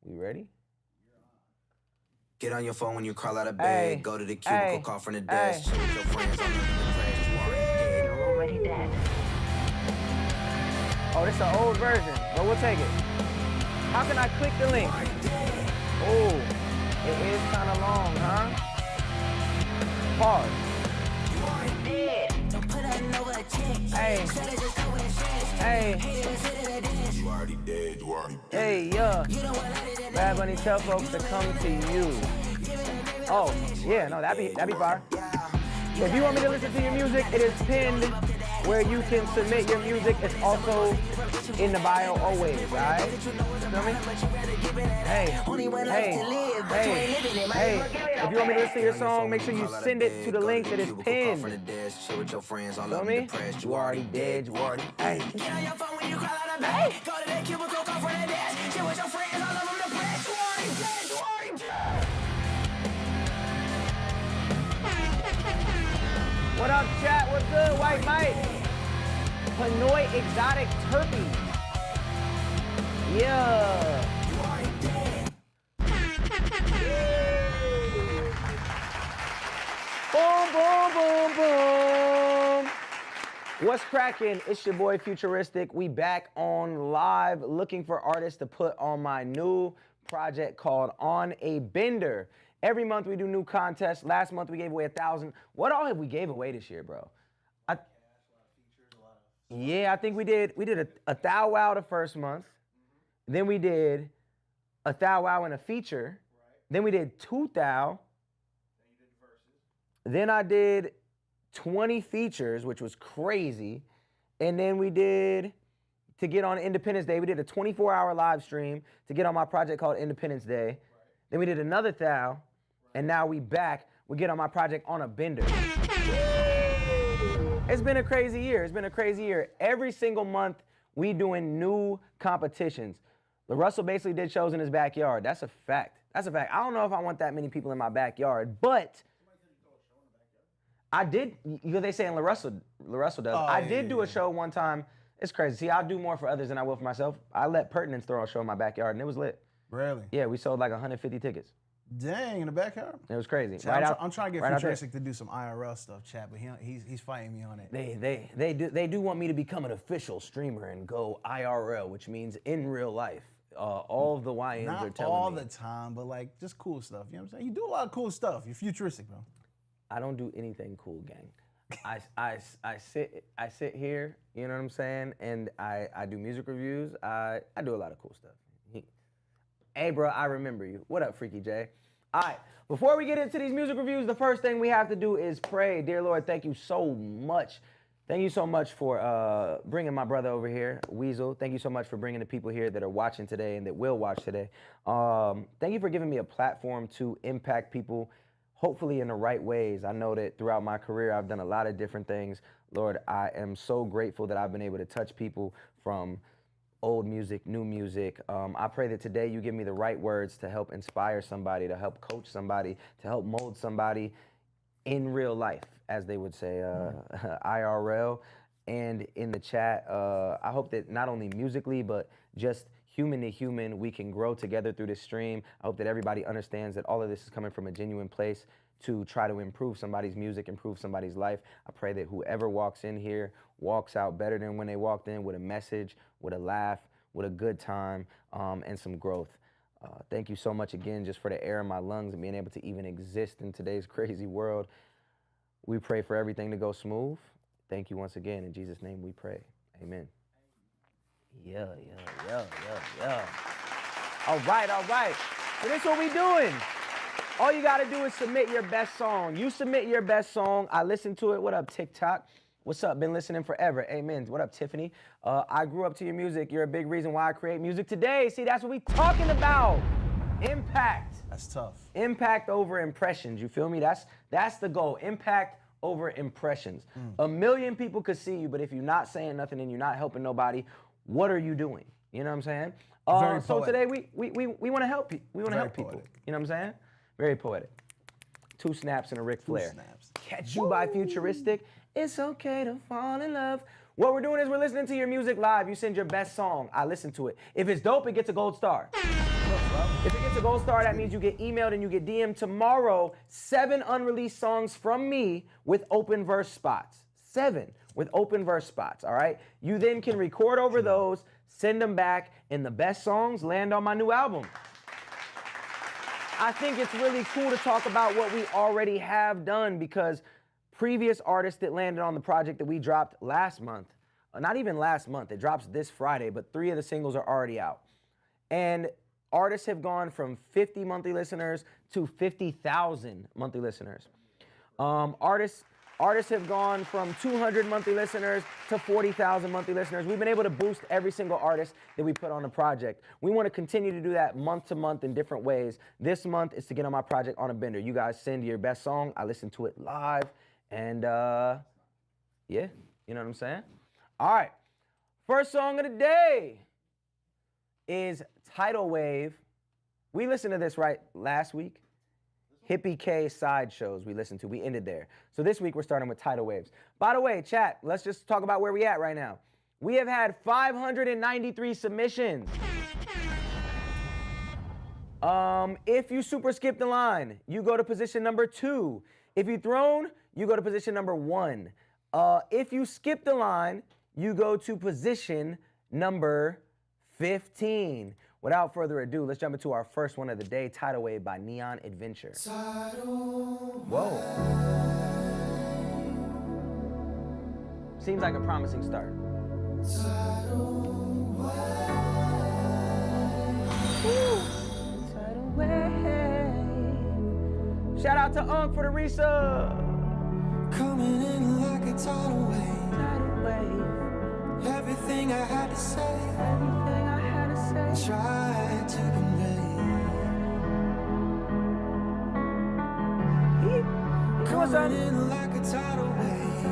We ready? Get on your phone when you crawl out of bed. Go to the cubicle, call from the desk. Chill with your friends on the crash. You already dead. Oh, this is an old version, but we'll take it. How can I click the link? Oh, it is kind of long, huh? Pause. Hey. You already dead. You already dead. Hey, yeah. Bad Bunny, tell folks to come to you. Oh, yeah, no, that'd be fire. If you want me to listen to your music, it is pinned where you can submit your music. It's also in the bio always, all right? Feel me? Hey. If you want me to listen to your song, make sure you send it to the link that is pinned. Feel me? You already dead, you already. Hey. Get on your phone when you crawl out of bed. Go to that cubicle, call from the desk. Chill with your friends all over the press. You already dead, you already dead. What up, chat? What's good, White Mike? Hanoi Exotic Turkey. Yeah. Boom, boom, boom, boom. What's cracking? It's your boy Futuristic. We back on live looking for artists to put on my new project called On a Bender. Every month we do new contests. Last month we gave away 1,000. What all have we gave away this year, bro? Yeah, I think we did a Thou Wow the first month. Then we did a Thou Wow and a feature. Then we did 2 Thou. Then I did 20 features, which was crazy. And then we did, to get on Independence Day, we did a 24-hour live stream to get on my project called Independence Day. Then we did another Thou, and now we back. We get on my project On a Bender. It's been a crazy year. It's been a crazy year. Every single month, we doing new competitions. LaRussell basically did shows in his backyard. That's a fact. That's a fact. I don't know if I want that many people in my backyard, but I did, they say in LaRussell does. I did do a show one time. It's crazy. See, I'll do more for others than I will for myself. I let Pertinence throw a show in my backyard, and it was lit. Really? Yeah, we sold like 150 tickets. Dang, in the backyard? It was crazy. Chat, I'm trying to get Futuristic to do some IRL stuff, chat, but he's fighting me on it. They do want me to become an official streamer and go IRL, which means in real life. All of the YNs are telling me. Not all the time, but like just cool stuff. You know what I'm saying? You do a lot of cool stuff. You're futuristic, bro. I don't do anything cool, gang. I sit here, you know what I'm saying, and I do music reviews. I do a lot of cool stuff. Hey, bro, I remember you. What up, Freaky J? All right, before we get into these music reviews, the first thing we have to do is pray. Dear Lord, thank you so much. Thank you so much for bringing my brother over here, Weasel. Thank you so much for bringing the people here that are watching today and that will watch today. Thank you for giving me a platform to impact people, hopefully in the right ways. I know that throughout my career, I've done a lot of different things. Lord, I am so grateful that I've been able to touch people from old music, new music. I pray that today you give me the right words to help inspire somebody, to help coach somebody, to help mold somebody in real life, as they would say, IRL. And in the chat, I hope that not only musically, but just human to human, we can grow together through this stream. I hope that everybody understands that all of this is coming from a genuine place to try to improve somebody's music, improve somebody's life. I pray that whoever walks in here walks out better than when they walked in, with a message, with a laugh, with a good time, and some growth. Thank you so much again just for the air in my lungs and being able to even exist in today's crazy world. We pray for everything to go smooth. Thank you once again. In Jesus' name we pray. Amen. Yeah. All right. So this is what we doing. All you gotta do is submit your best song. You submit your best song. I listen to it. What up, TikTok? What's up? Been listening forever. Amen. What up, Tiffany? I grew up to your music. You're a big reason why I create music today. See, that's what we talking about. Impact. That's tough. Impact over impressions. You feel me? That's the goal. Impact over impressions. 1 million people could see you, but if you're not saying nothing and you're not helping nobody, what are you doing? You know what I'm saying? So today we want to help people. We want to help people. You know what I'm saying? Very poetic. 2 snaps and a Ric Flair. Catch You by Futuristic. It's okay to fall in love. What we're doing is we're listening to your music live. You send your best song. I listen to it. If it's dope, it gets a gold star. If it gets a gold star, that means you get emailed and you get DM'd tomorrow 7 unreleased songs from me with open verse spots. 7 with open verse spots, all right? You then can record over those, send them back, and the best songs land on my new album. I think it's really cool to talk about what we already have done because previous artists that landed on the project that we dropped last month, not even last month, it drops this Friday, but 3 of the singles are already out. And artists have gone from 50 monthly listeners to 50,000 monthly listeners. Artists have gone from 200 monthly listeners to 40,000 monthly listeners. We've been able to boost every single artist that we put on the project. We want to continue to do that month to month in different ways. This month is to get on my project On a Bender. You guys send your best song. I listen to it live. And yeah, you know what I'm saying? All right. First song of the day is Tidal Wave. We listened to this right last week. Hippie K Sideshows we listened to. We ended there. So this week we're starting with Tidal Waves. By the way, chat, let's just talk about where we at right now. We have had 593 submissions. If you super skip the line, you go to position number 2. If you thrown, you go to position number 1. If you skip the line, you go to position number 15. Without further ado, let's jump into our first one of the day, Tidal Wave by Neon Adventure. Whoa. Seems like a promising start. Tidal Wave. Shout out to Unc for the resub. Coming in like a tidal wave. Tidal Wave. Everything I had to say. Everything I had to say. Try to convey. Coming in like a tidal wave.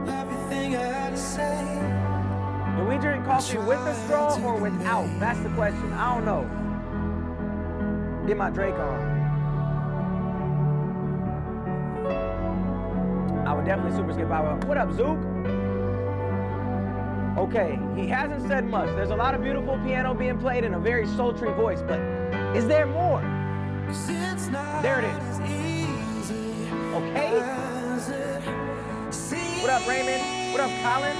Everything I had to say. Do we drink coffee with a straw or without? That's the question. I don't know. Get my Drake on. I would definitely super skip out. What up, Zook? Okay, he hasn't said much. There's a lot of beautiful piano being played in a very sultry voice, but is there more? There it is. Okay. What up, Raymond? What up, Colin?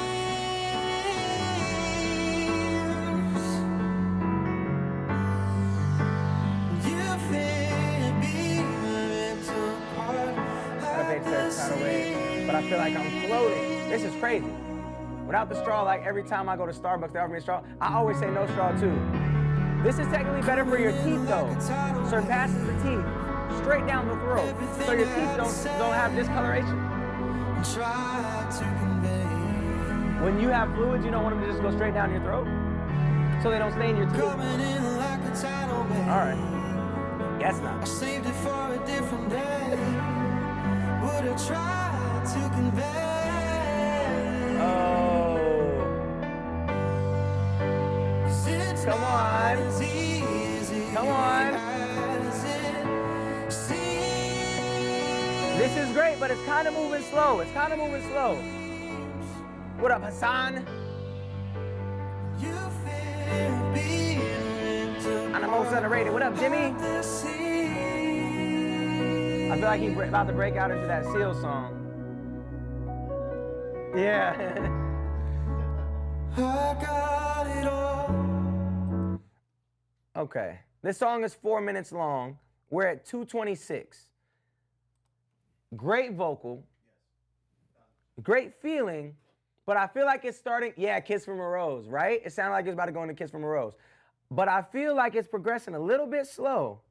But I feel like I'm floating. This is crazy. Without the straw, like every time I go to Starbucks, they offer me a straw. I always say no straw too. This is technically better for your teeth though. Surpasses the teeth, straight down the throat. So your teeth don't have discoloration. When you have fluids, you don't want them to just go straight down your throat? So they don't stain your teeth? All right. Guess not. I saved it for a different day. Would have tried to convey. Oh. Come on. Come on. This is great, but it's kind of moving slow. It's kind of moving slow. What up, Hassan? I'm the most underrated. What up, Jimmy? I feel like he's about to break out into that Seal song. Yeah. I got it all. Okay. This song is 4 minutes long. We're at 2:26. Great vocal. Great feeling. But I feel like it's starting, yeah, Kiss from a Rose, right? It sounded like it's about to go into Kiss from a Rose. But I feel like it's progressing a little bit slow.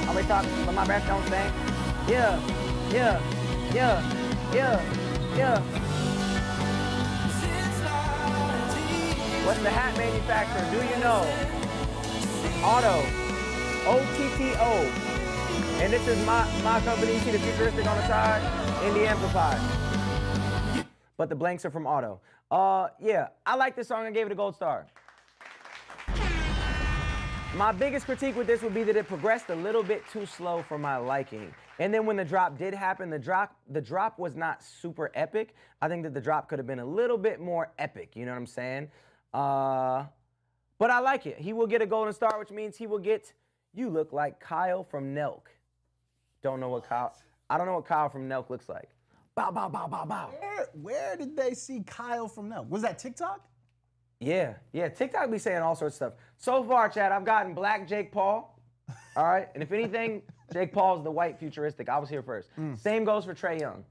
Are we talking, but my breath don't stink? Yeah, yeah, yeah, yeah, yeah. What's the hat manufacturer? Do you know? Otto. O-T-T-O. And this is my company. You see the futuristic on the side? In the AMPLIFY. But the blanks are from Otto. Yeah, I like this song. I gave it a gold star. My biggest critique with this would be that it progressed a little bit too slow for my liking. And then when the drop did happen, the drop was not super epic. I think that the drop could have been a little bit more epic, you know what I'm saying? But I like it. He will get a golden star, which means he will get You Look Like Kyle from Nelk. I don't know what Kyle from Nelk looks like. Bow, bow, bow, bow, bow. Where did they see Kyle from Nelk? Was that TikTok? Yeah, TikTok be saying all sorts of stuff. So far, Chad, I've gotten black Jake Paul, all right? And if anything, Jake Paul's the white futuristic. I was here first. Same goes for Trae Young.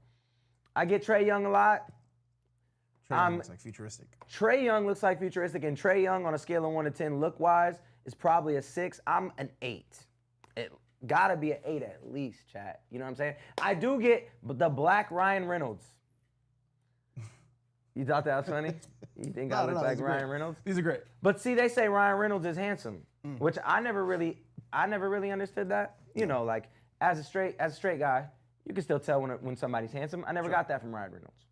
I get Trae Young a lot. Trae Young looks like futuristic. Trae Young looks like futuristic, and Trae Young on a scale of 1 to 10 look-wise is probably a 6. I'm an 8. It gotta be an 8 at least, Chad. You know what I'm saying? I do get the black Ryan Reynolds. You thought that was funny? You think I look like Ryan Reynolds? These are great. But see, they say Ryan Reynolds is handsome, which I never really understood that. You know, like as a straight guy, you can still tell when somebody's handsome. I never got that from Ryan Reynolds.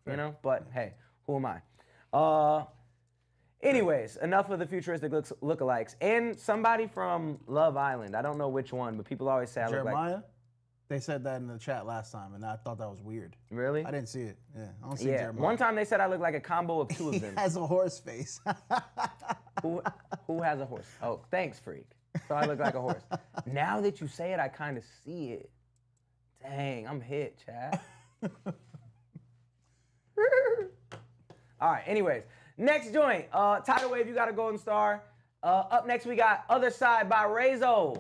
You know, but hey, who am I? Anyways, enough of the futuristic lookalikes. And somebody from Love Island, I don't know which one, but people always say I look like Jeremiah? They said that in the chat last time, and I thought that was weird. Really? I didn't see it. Yeah, I don't see Jeremiah. One time they said I look like a combo of two of them. He has a horse face. Who has a horse? Oh, thanks, freak. So I look like a horse. Now that you say it, I kind of see it. Dang, I'm hit, Chad. All right, anyways. Next joint, Tidal Wave, you got a golden star. Up next, we got Other Side by Rezo.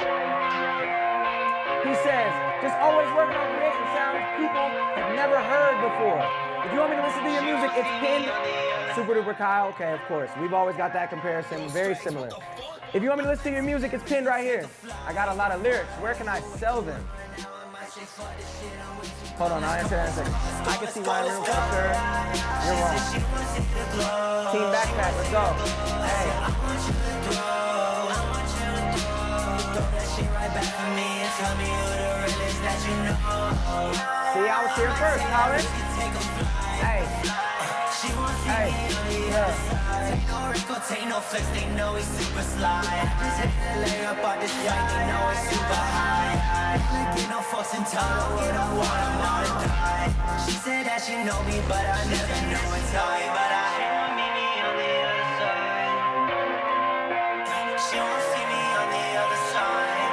He says, just always working on creating sounds people have never heard before. If you want me to listen to your music, it's pinned. Super Duper Kyle, okay, of course. We've always got that comparison, very similar. If you want me to listen to your music, it's pinned right here. I got a lot of lyrics. Where can I sell them? Hold on, I'll answer that in a second. I can see Ryan Reynolds for sure. You're wrong. Team Backpack, let's go. Hey. See, I was here first, Colin. Hey. Hey. Yeah. Take no risk or take no flex, they know he's super sly. Lay up on this fight, they know it's super high. Get no fucks and tell her what I want, I'm not a die. She said that she know me, but I never know it's how. But I won't meet me on the other side. She won't see me on the other side.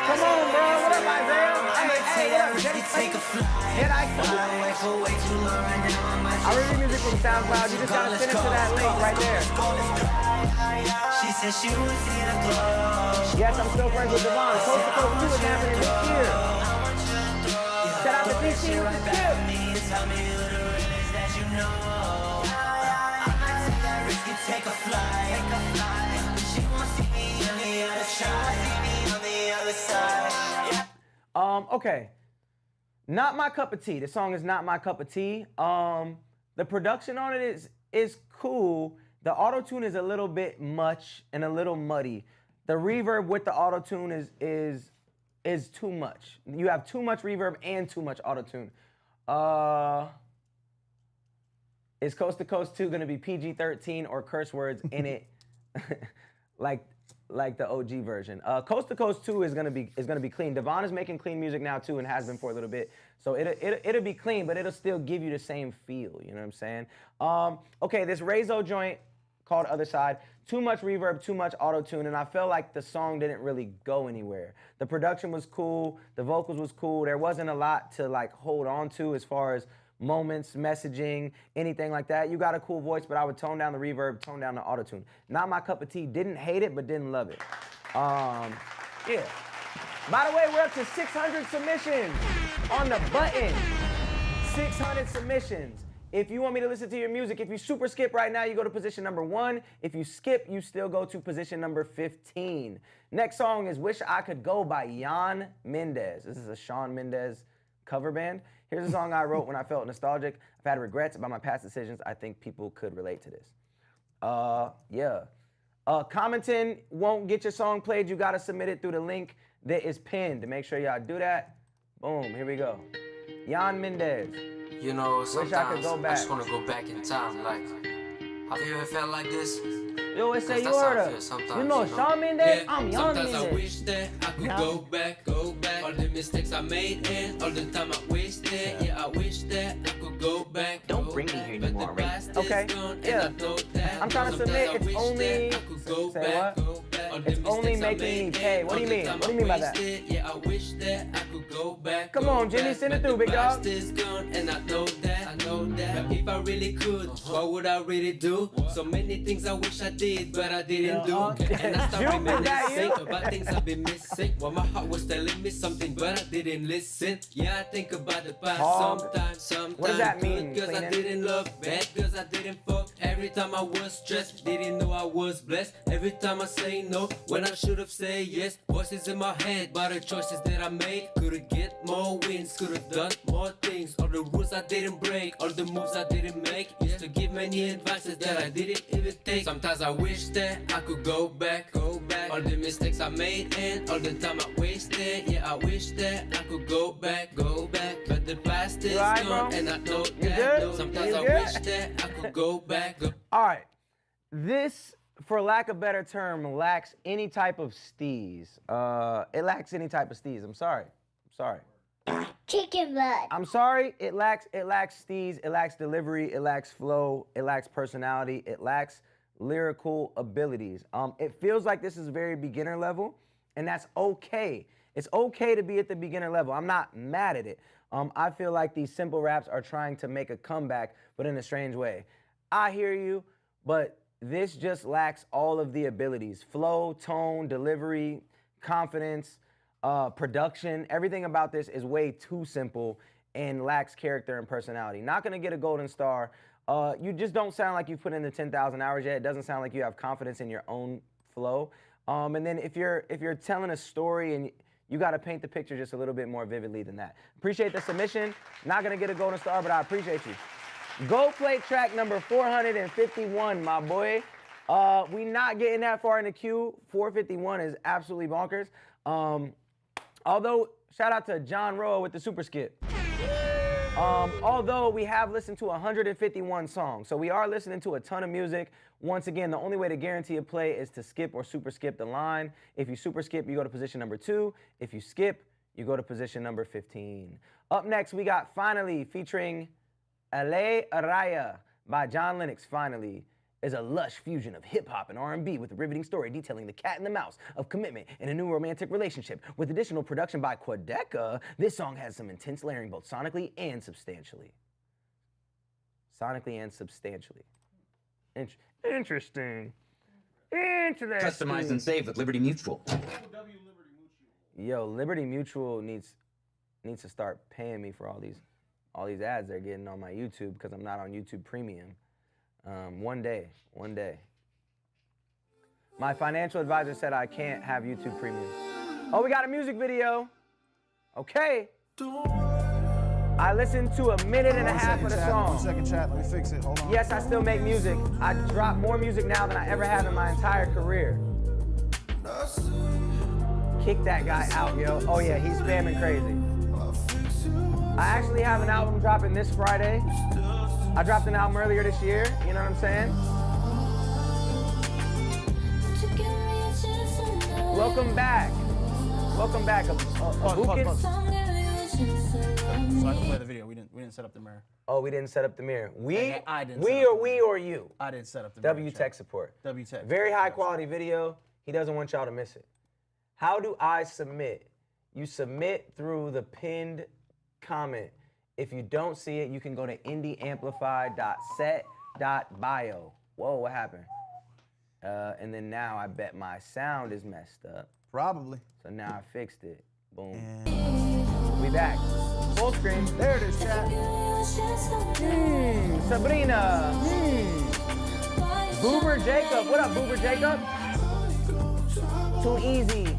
Come on, bro. What up, Isaiah? Hey, what up, Jenny? Take a flight. I review music from SoundCloud. You just gotta send it to that link right there. She said she would see the glow. Yes, I'm still friends with Devon. Coast to Coast 2 is happening this year. Shout out to DC with the tip. Tell me who the real is that you know. Take a flight. She won't see me on the other side. Okay. Not my cup of tea. The song is not my cup of tea. The production on it is cool. The auto-tune is a little bit much and a little muddy. The reverb with the auto-tune is too much. You have too much reverb and too much auto-tune. Is Coast to Coast 2 gonna be PG-13 or curse words in it like the OG version? Coast to Coast 2 is gonna be clean. Devon is making clean music now too and has been for a little bit. So it'll be clean, but it'll still give you the same feel, you know what I'm saying? Okay, this Rezo joint called Other Side, too much reverb, too much auto-tune, and I felt like the song didn't really go anywhere. The production was cool, the vocals was cool, there wasn't a lot to like hold on to as far as moments, messaging, anything like that. You got a cool voice, but I would tone down the reverb, tone down the auto-tune. Not my cup of tea. Didn't hate it, but didn't love it. Yeah. By the way, we're up to 600 submissions on the button. 600 submissions. If you want me to listen to your music, if you super skip right now, you go to position number 1. If you skip, you still go to position number 15. Next song is Wish I Could Go by Jan Mendez. This is a Shawn Mendes cover band. Here's a song I wrote when I felt nostalgic. I've had regrets about my past decisions. I think people could relate to this. Yeah. Commenting won't get your song played. You gotta submit it through the link that is pinned. Make sure y'all do that. Boom, here we go. Jan Mendez. You know, Wish I could sometimes go I back. just want to go back in time. Like, have you ever felt like this? Yo, ese Cause you that's how I heard feel of. sometimes, You know you know? Shawn Mendes? Yeah, I'm Young sometimes I Mendes. wish that I could Yeah. go back. All the mistakes I made and all the time I wasted. Yeah, I wish that I could go back. Don't bring me here But anymore, the right? past Okay, is gone, yeah. and I know that. I'm trying to Sometimes submit, I it's wish only- that I could go say back. what? All the It's only mistakes I making me made pay. and What do you all the mean? time What do you I mean by that? wasted. Yeah, I wish that I could go back. Come go on, Jimmy, back. send it But through, the big dog. past is gone, and I know that. But if I really could, what would I really do? So many things I wish I did, but I didn't do. And I start Jump, is that reminiscing you? about things I've been missing. While my heart was telling me something, but I didn't listen. Yeah, I think about the past Hog. sometimes. What does that mean, Good, cause I cleaning? didn't love, bad cause I didn't fuck. Every time I was stressed, didn't know I was blessed. Every time I say no, when I should have said yes. Voices in my head, by the choices that I made. Could've get more wins, could've done more things. All the rules I didn't break, all the moves I didn't make. Used to give many advices that I didn't even take. Sometimes I wish that I could go back. All the mistakes I made and all the time I wasted. Yeah, I wish that I could go back. But the past is alright, gone, bro? and I know You that. good? Sometimes You I good? wish that I could go back. All right. This, for lack of a better term, lacks any type of steez. It lacks any type of steez. I'm sorry. Chicken butt. I'm sorry. It lacks steez. It lacks delivery. It lacks flow. It lacks personality. It lacks lyrical abilities. It feels like this is very beginner level, and that's okay. It's okay to be at the beginner level. I'm not mad at it. I feel like these simple raps are trying to make a comeback, but in a strange way. I hear you, but this just lacks all of the abilities: flow, tone, delivery, confidence, production. Everything about this is way too simple and lacks character and personality. Not gonna get a golden star. You just don't sound like you've put in the 10,000 hours yet. It doesn't sound like you have confidence in your own flow. And then if you're telling a story and you got to paint the picture just a little bit more vividly than that. Appreciate the submission. Not gonna get a golden star, but I appreciate you. Go play track number 451, my boy. We not getting that far in the queue. 451 is absolutely bonkers. Although, shout out to John Rowe with the super skip. Although we have listened to 151 songs, so we are listening to a ton of music. Once again, the only way to guarantee a play is to skip or super skip the line. If you super skip, you go to position number 2. If you skip, you go to position number 15. Up next, we got Finally featuring Ale Araya by John Lennox. Finally is a lush fusion of hip-hop and R&B with a riveting story detailing the cat and the mouse of commitment in a new romantic relationship. With additional production by Quadeca, this song has some intense layering both sonically and substantially. Interesting. Customize and save with Liberty Mutual. Yo, Liberty Mutual needs to start paying me for all these ads they're getting on my YouTube because I'm not on YouTube Premium. One day. My financial advisor said I can't have YouTube Premium. Oh, we got a music video. Okay. I listened to a minute and a half of the song. 1 second chat, let me fix it, hold on. Yes, I still make music. I drop more music now than I ever have in my entire career. Kick that guy out, yo. Oh yeah, he's spamming crazy. I actually have an album dropping this Friday. I dropped an album earlier this year, you know what I'm saying? Welcome back. Pause. So I can play the video. We didn't set up the mirror. Oh, we didn't set up the mirror. I didn't We set up or the we or you? I didn't set up the mirror. W chat. Tech support. W Tech. Very high quality video. He doesn't want y'all to miss it. How do I submit? You submit through the pinned comment. If you don't see it, you can go to indieamplify.set.bio. Whoa, what happened? And then now I bet my sound is messed up. Probably. So now I fixed it. Boom. And We back. Full screen. there it is, chat. Sabrina. Boober Jacob. What up, Boober Jacob? Too easy.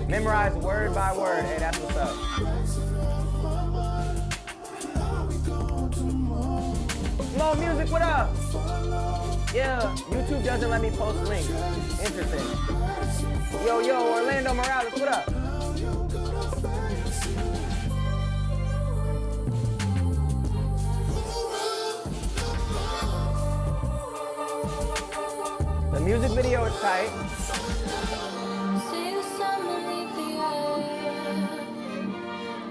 Memorize word by word. Hey, that's what's up. Slow music, what up? Yeah, YouTube doesn't let me post links. Interesting. Yo, Orlando Morales, what up? The Music video is tight. See the sun beneath the earth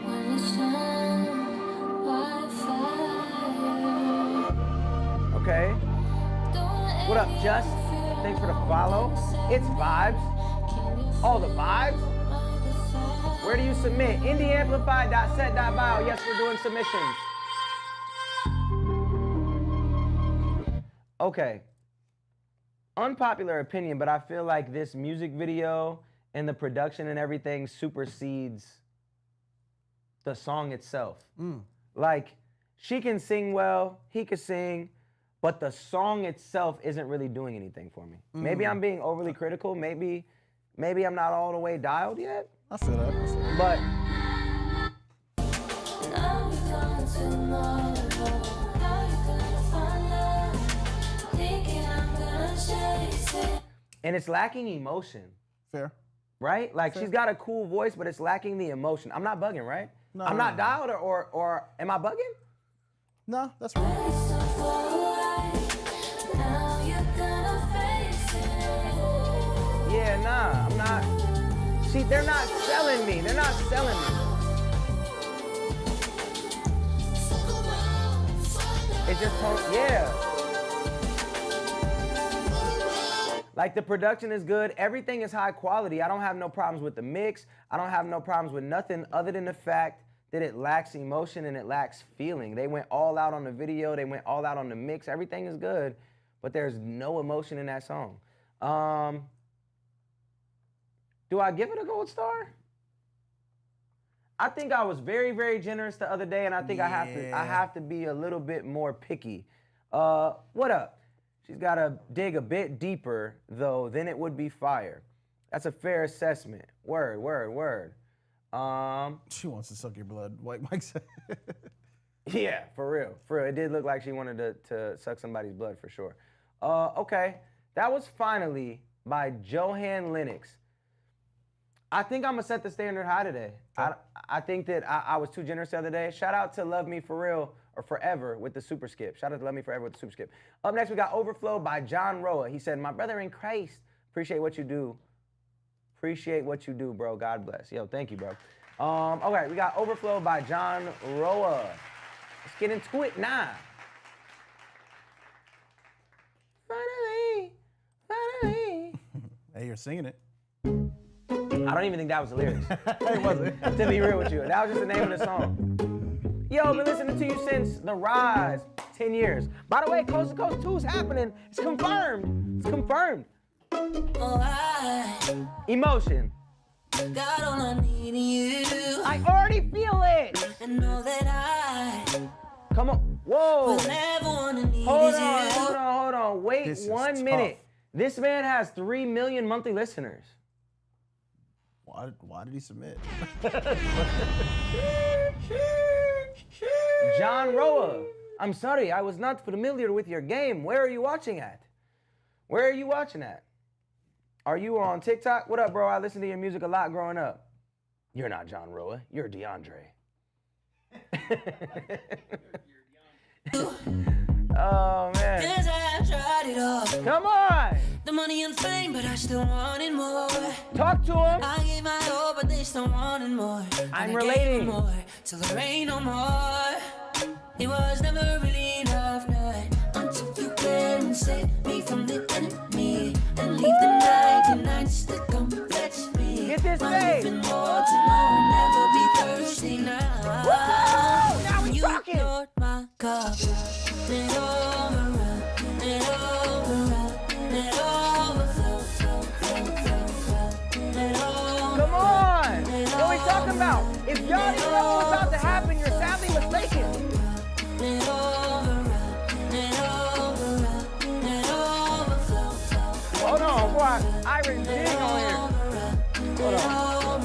when it's shine by fire. Okay. What up, Just? Thanks for the follow. It's vibes. All the vibes. Where do you submit? indieamplify.set.bio. Yes, we're doing submissions. Okay. Unpopular opinion, but I feel like this music video and the production and everything supersedes the song itself. Like, she can sing well, he can sing, but the song itself isn't really doing anything for me. Maybe I'm being overly critical. Maybe I'm not all the way dialed yet. I feel that. But Now we're gone tomorrow. Now you're gonna find love. Thinking I'm gonna chase it. and it's lacking emotion, Fair. right? Like she's got a cool voice, but it's lacking the emotion. I'm not bugging, right? No, I'm not no. dialed, or am I bugging? No, that's right. So far away. Now you're gonna face it. Yeah, nah, I'm not. See, they're not selling me. They're not selling me. It's just, yeah. Like the production is good. Everything is high quality. I don't have no problems with the mix. I don't have no problems with nothing other than the fact that it lacks emotion and it lacks feeling. They went all out on the video. They went all out on the mix. Everything is good, but there's no emotion in that song. Do I give it a gold star? I think I was very, very generous the other day, and I think I have to be a little bit more picky. What up? She's got to dig a bit deeper, though, then it would be fire. That's a fair assessment. Word, word, word. She wants to suck your blood, White Mike said. Yeah, for real, for real. It did look like she wanted to suck somebody's blood for sure. Okay, that was Finally by Johan Lennox. I think I'm gonna set the standard high today. I think that I was too generous the other day. Shout out to Love Me For Real or Forever with the super skip. Shout out to Love Me Forever with the super skip. Up next, we got Overflow by John Roa. He said, my brother in Christ, appreciate what you do. Appreciate what you do, bro. God bless. Yo, thank you, bro. Okay, we got Overflow by John Roa. Let's get into it now. Finally, finally. Hey, you're singing it. I don't even think that was the lyrics. It wasn't. To be real with you, that was just the name of the song. Yo, been listening to you since The Rise, 10 years. By the way, Coast to Coast 2 is happening. It's confirmed. It's confirmed. Oh, I Emotion. got all I need in you. I already feel it. And know that I Come on. Whoa. will never wanna need Hold you. on, hold on, hold on. Wait This is 1 minute. tough. This man has 3 million monthly listeners. Why did he submit? John Roa, I'm sorry, I was not familiar with your game. Where are you watching at? Where are you watching at? Are you on TikTok? What up, bro? I listened to your music a lot growing up. You're not John Roa, you're DeAndre. Oh, man. 'Cause I've tried it all. Come on. The money and fame, but I still wanted more. Talk to him. I gave my all, but they still wanted more. And I'm I relating. gave more, till there ain't no more. It was never really enough, night, until you came and saved me from the enemy. And leave the 99 just to come fetch me. Get this I'm bass. living more to know I'll never be thirsty now. Now we You talking. ignored my cup. It overrun, it overrun, it overflow, it overflow. Come on. What are we talking about? If y'all didn't know what's about to happen, you're sadly mistaken. It overrun, it overrun, it overflow. Hold on, boy. Iron Jig on here. Hold on.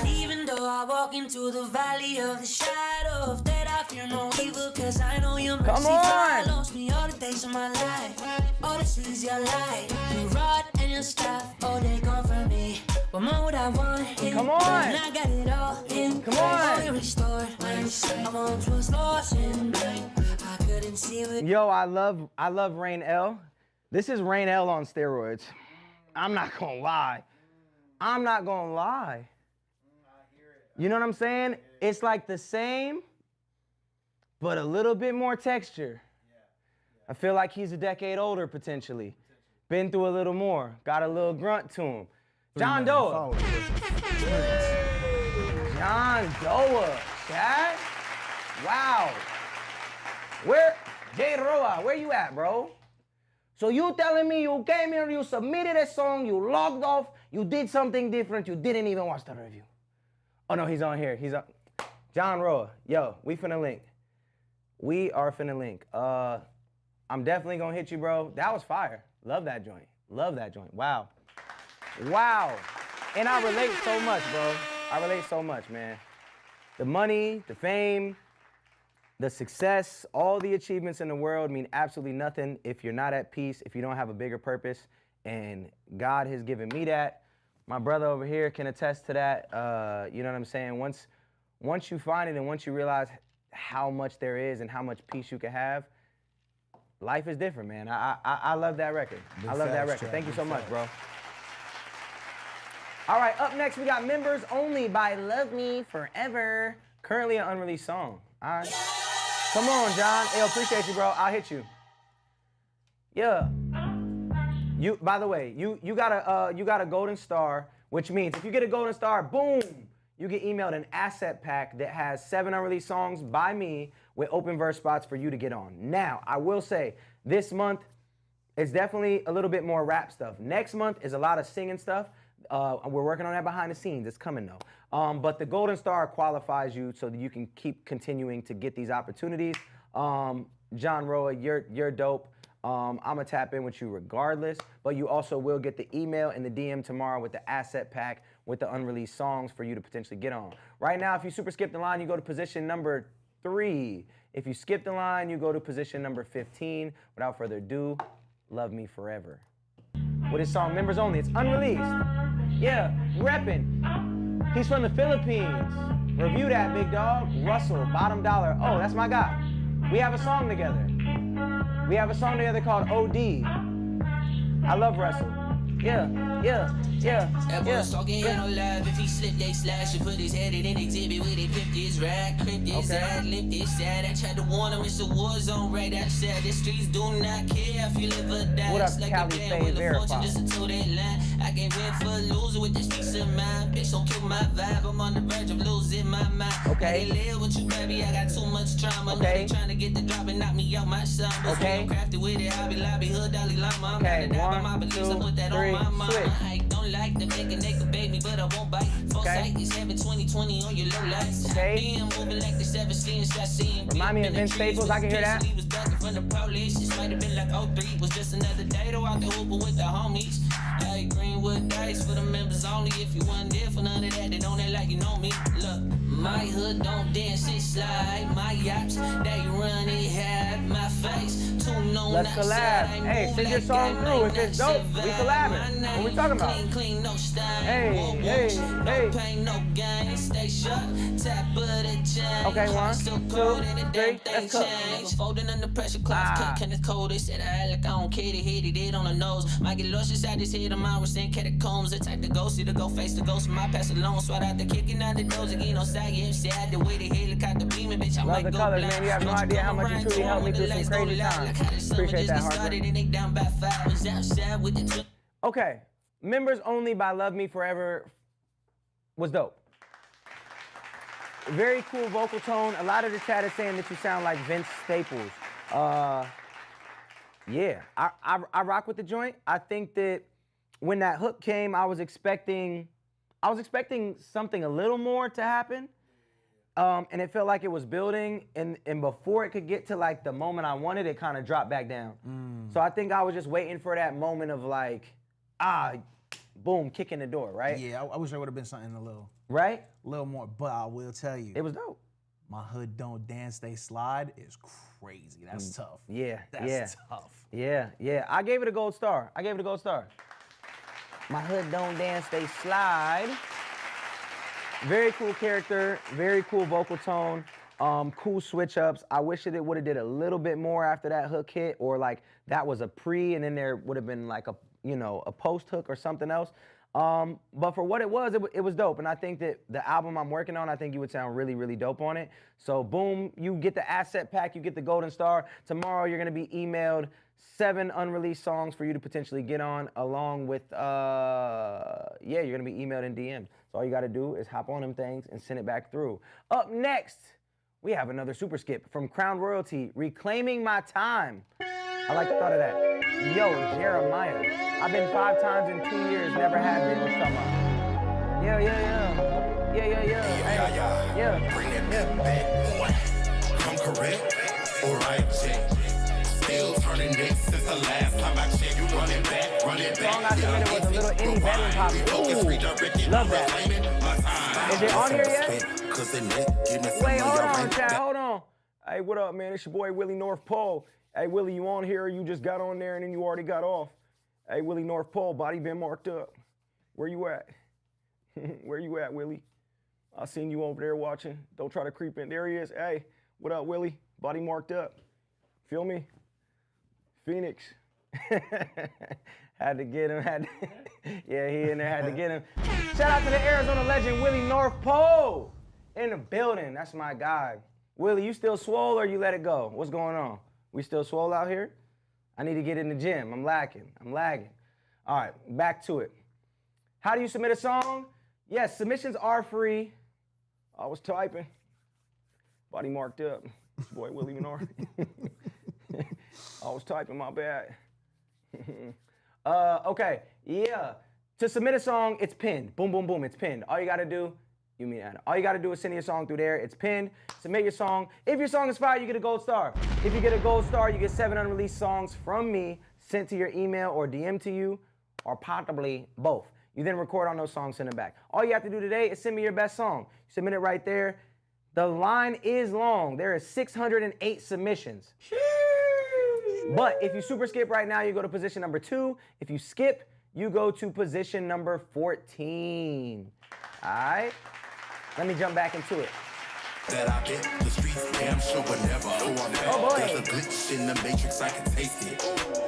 Even though I walk into the valley of the shadow of death, I fear no evil, cause I know your mercy Come on. follows me all the days of my life. All this is your light. Your rod and your staff, oh, they comfort me. What more would I want? Come on. And I got it all in. Come on. Oh, you restored my sight. I once was lost in night. I could couldn't see what. Yo, I love Rain L. This is Rain L on steroids. I'm not gonna lie. I'm not gonna lie. You know what I'm saying? It's like the same, but a little bit more texture. I feel like he's a decade older potentially. Been through a little more. Got a little grunt to him. John Doe. John Doe, Chad. Wow. J Roa, where you at, bro? So you telling me you came here, you submitted a song, you logged off, you did something different, you didn't even watch the review. Oh no, he's on here. He's on. John Roa, yo, we finna link. We are finna link. I'm definitely gonna hit you, bro. That was fire. Love that joint. Love that joint. Wow. Wow. And I relate so much, bro. I relate so much, man. The money, the fame, the success, all the achievements in the world mean absolutely nothing if you're not at peace, if you don't have a bigger purpose. And God has given me that. My brother over here can attest to that. You know what I'm saying? Once you find it and once you realize how much there is and how much peace you can have, life is different, man. I love that record. I love that record. Thank you so much, bro. All right, up next we got Members Only by Love Me Forever. Currently an unreleased song. All right. Come on, John. Hey, appreciate you, bro. I'll hit you. Yeah. You. By the way, you got a golden star, which means if you get a golden star, boom, you get emailed an asset pack that has 7 unreleased songs by me with open verse spots for you to get on. Now, I will say this month is definitely a little bit more rap stuff. Next month is a lot of singing stuff. We're working on that behind the scenes. It's coming though. But the golden star qualifies you so that you can keep continuing to get these opportunities. John Roa, you're dope. I'm gonna tap in with you regardless, but you also will get the email and the DM tomorrow with the asset pack with the unreleased songs for you to potentially get on. Right now, if you super skip the line, you go to position number 3. If you skip the line, you go to position number 15. Without further ado, Love Me Forever. With his song Members Only, it's unreleased. Yeah, reppin'. He's from the Philippines. Review that, big dog. Russell, bottom dollar. Oh, that's my guy. We have a song together. We have a song together called OD. I love Russell. Yeah. That boy's talking on live. If he slip, they slash and put his head in an exhibit where they pimp this rack, crimp this side, limp this side. I tried to warn him, it's a war zone right outside. The streets do not care if you live or die. What up, it's like Cali a Faye game with a Verify? fortune just to toe that line. I can't win for a loser with this piece of mind. Bitch, don't kill my vibe. I'm on the verge of losing my mind. Okay. I can't live with you, baby. I got too much trauma. Okay. They trying to get the drop and knock me out my son. Okay. I'm crafted with it. Hobby lobby, hood, Dalai Lama. I'm Okay, not a dab, 1, my beliefs. I 2, put that 3, on my mind. switch. I don't like the making they could beg me, but I won't bite. Foresight is having 20/20 on your low lights. Okay. I'm moving like the 7 skins I seen. Remind me of Vince Staples, I can hear that. He was ducking from the police. This might have been like 03. Was just another day to out the hooping with the homies. Hey, Greenwood dice for the members only. If you wasn't there for none of that, then don't act like you know me. Look, my hood don't dance, it slide. My yachts, they run, it have my face. Too known Let's collab. Hey, send your song through. If it's dope, we collabing. What we talking about? Clean, no stain. Hey, No hey. pain, no gain. Stay shut. Tap of the chain. Okay, 1, Still 2, cold and the 3, damn thing let's cook. change. Folding under pressure, clouds cooking it's cold. They said I act like I don't care. They hit it on the nose. Might get lost inside this head of mine. We're seeing catacombs. The type to go see the go face the ghost. My pass alone. Swat out the kicking out the doors again. No side, yeah, sad. The way the helicopter beaming, bitch. I Love might the go colors, blind. man. You have no idea how much you truly helped me through some crazy times. Appreciate that, Harper. And they down by 5. Was outside with the Okay, Members Only by Love Me Forever was dope. Very cool vocal tone. A lot of the chat is saying that you sound like Vince Staples. Yeah, I rock with the joint. I think that when that hook came, I was expecting something a little more to happen. And it felt like it was building, and before it could get to like the moment I wanted, it kind of dropped back down. So I think I was just waiting for that moment of like, boom, kick in the door, right? Yeah, I wish there would have been something a little more, but I will tell you. It was dope. My hood don't dance, they slide is crazy. That's tough. Yeah, That's tough. Yeah. I gave it a gold star. My hood don't dance, they slide. Very cool character, very cool vocal tone. Cool switch ups. I wish that it would have did a little bit more after that hook hit, or like that was a pre and then there would have been like a, you know, a post hook or something else. But for what it was dope. And I think that the album I'm working on, I think you would sound really, really dope on it. So boom, you get the asset pack, you get the golden star. Tomorrow you're gonna be emailed 7 unreleased songs for you to potentially get on, along with, yeah, you're gonna be emailed in DMs. So all you gotta do is hop on them things and send it back through. Up next, we have another super skip from Crown Royalty, Reclaiming My Time. I like the thought of that. Yo, Jeremiah. I've been 5 times in 2 years, never had been. What you talking about? Yeah. Yeah. Bring that back. Come correct or right check. Still turning next since the last time I checked. You run it back. The song I submitted was a little indie bedroom pop. Ooh, love that. Is it on here yet? Wait, hold on, chat, hold on. Hey, what up, man? It's your boy, Willie North Pole. Hey, Willie, you on here or you just got on there and then you already got off? Hey, Willie North Pole, body been marked up. Where you at? Where you at, Willie? I seen you over there watching. Don't try to creep in. There he is. Hey, what up, Willie? Body marked up. Feel me? Phoenix. Had to get him. Yeah, he in there, had to get him. Shout out to the Arizona legend, Willie North Pole. In the building, that's my guy. Willie, you still swole or you let it go? What's going on? We still swole out here? I need to get in the gym. I'm lagging. All right, back to it. How do you submit a song? Yes, submissions are free. I was typing. Body marked up. Boy, Willie Menard. I was typing, my bad. Okay, yeah. To submit a song, it's pinned. Boom, boom, boom, it's pinned. All you gotta do, all you gotta do is send your song through there. It's pinned. Submit your song. If your song is fire, you get a gold star. If you get a gold star, you get 7 unreleased songs from me sent to your email or DM to you, or possibly both. You then record on those songs, send them back. All you have to do today is send me your best song. Submit it right there. The line is long. There is 608 submissions. But if you super skip right now, you go to position number 2. If you skip, you go to position number 14. All right? Let me jump back into it. That I bet the streets damn sure would never. Oh boy. There's a glitch in the matrix, I can taste it.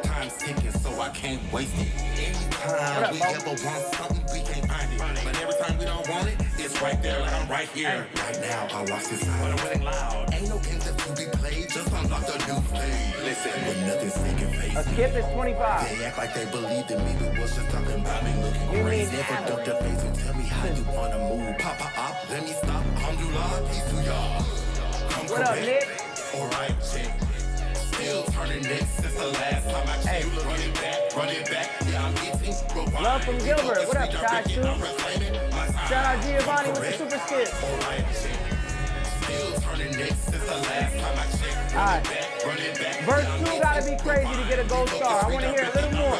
Time's ticking, so I can't waste it. Anytime we ever want something, we can't find it. But every time we don't want it, it's right there, like I'm right here. Right now, I lost this time, but I'm winning loud. Ain't no games left to be played, just unlock the new stage. Listen, when nothing's taking face. A skip is 25. They act like they believed in me, but was just talking about me looking crazy. Never duck the face and tell me how you wanna move. Papa up, let me stop. Alhamdulillah, peace to y'all. What up, Nick? Alright, check. Still turning next since the last time I checked. Hey. Run it back. Yeah, I'm eating. Love from Gilbert. What up, Ty Sue? Shout out Giovanni with the super skip. Alright, check. Still turning next since the last time I checked. Alright. Run it back. Verse 2 gotta be crazy to get a gold star. I wanna hear a little more.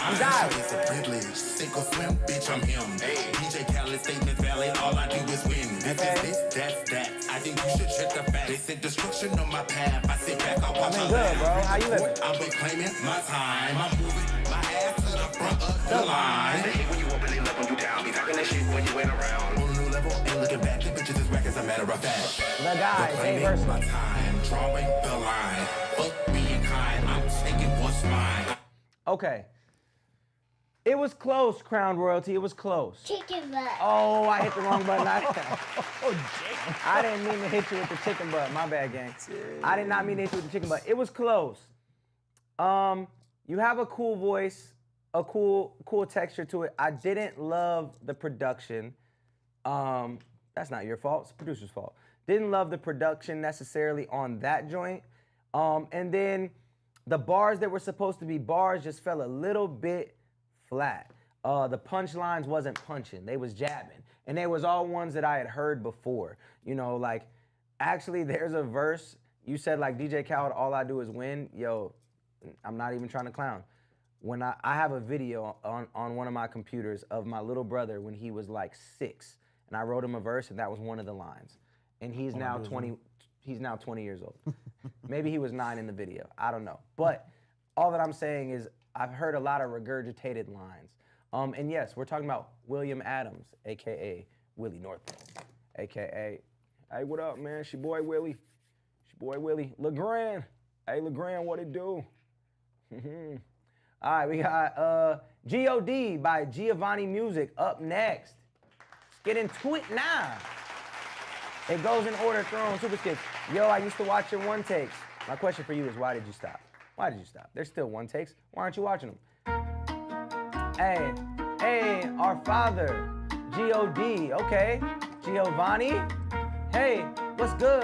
I'm dialed. It's a privilege. Sink or swim, bitch, I'm him. DJ Khaled, statement valid. All I do is win. This is this, that's that. I think you should check the facts. They said destruction on my path. I sit back, I watch I'm good, bro. How you living? I'm reclaiming my time. I'm moving my ass to the front of the line. They hate when you up and they love when you down. Be talking that shit when you ain't around. On a new level, ain't looking back. The bitches is whack as a matter of fact. The guy, say Reclaiming verse. my time, drawing the line. Fuck being kind, I'm taking what's mine. Okay. It was close, Crown Royalty. It was close. Chicken butt. Oh, I hit the wrong button. I didn't mean to hit you with the chicken butt. My bad, gang. I did not mean to hit you with the chicken butt. It was close. You have a cool voice, a cool texture to it. I didn't love the production. That's not your fault. It's the producer's fault. Didn't love the production necessarily on that joint. And then the bars that were supposed to be bars just fell a little bit flat. The punchlines wasn't punching, they was jabbing. And they was all ones that I had heard before. You know, like, actually there's a verse, you said like DJ Khaled, all I do is win. Yo, I'm not even trying to clown. When I have a video on one of my computers of my little brother when he was like 6. And I wrote him a verse and that was one of the lines. And he's now 20 years old. Maybe he was 9 in the video, I don't know. But all that I'm saying is I've heard a lot of regurgitated lines. And yes, we're talking about William Adams, AKA Willie North, AKA Hey, what up, man? It's your boy Willie. It's your boy Willie. LeGrand. Hey, LeGrand, what it do? All right, we got G.O.D. by Giovanni Music up next. Let's get into it now. It goes in order, Throne, Super Skips. Yo, I used to watch your one takes. My question for you is, why did you stop? Why did you stop? There's still one takes. Why aren't you watching them? Hey, our father, G.O.D. Okay, Giovanni. Hey, what's good?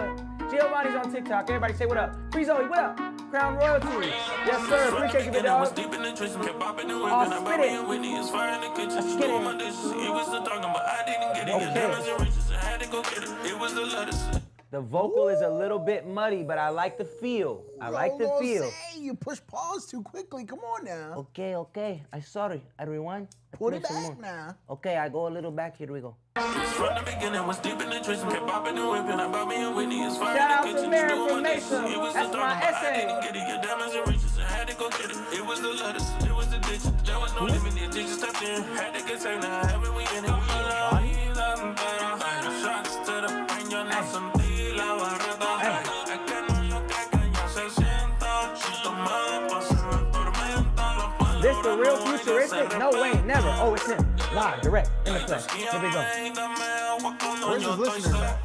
Giovanni's on TikTok. Everybody say what up. Free Zoe, what up? Crown Royalty. Yes, sir. Appreciate you, big dog. Oh, spit it. Let's get it. Okay. The vocal is a little bit muddy, but I like the feel. I like the feel. Hey, you push pause too quickly. Come on now. Okay. I'm sorry. I rewind. Put it back now. Okay, I go a little back. Here we go. From the beginning, was deep in the trees, kept popping and whipping. I bought me a Whitney, it's fire. Shout out to Mary from Mesa. That's my essay. I didn't get it, your diamonds and riches, I had to go get it. It was the letters, it was the ditches. There was no living, the addiction stepped in. Had to get saved, now haven't we in it? We love better. Shots to the brain, you're not some deal, I This the real futuristic? No way, never. Oh, it's him. Live, direct, in the flesh. Here we go. Where's his listeners at?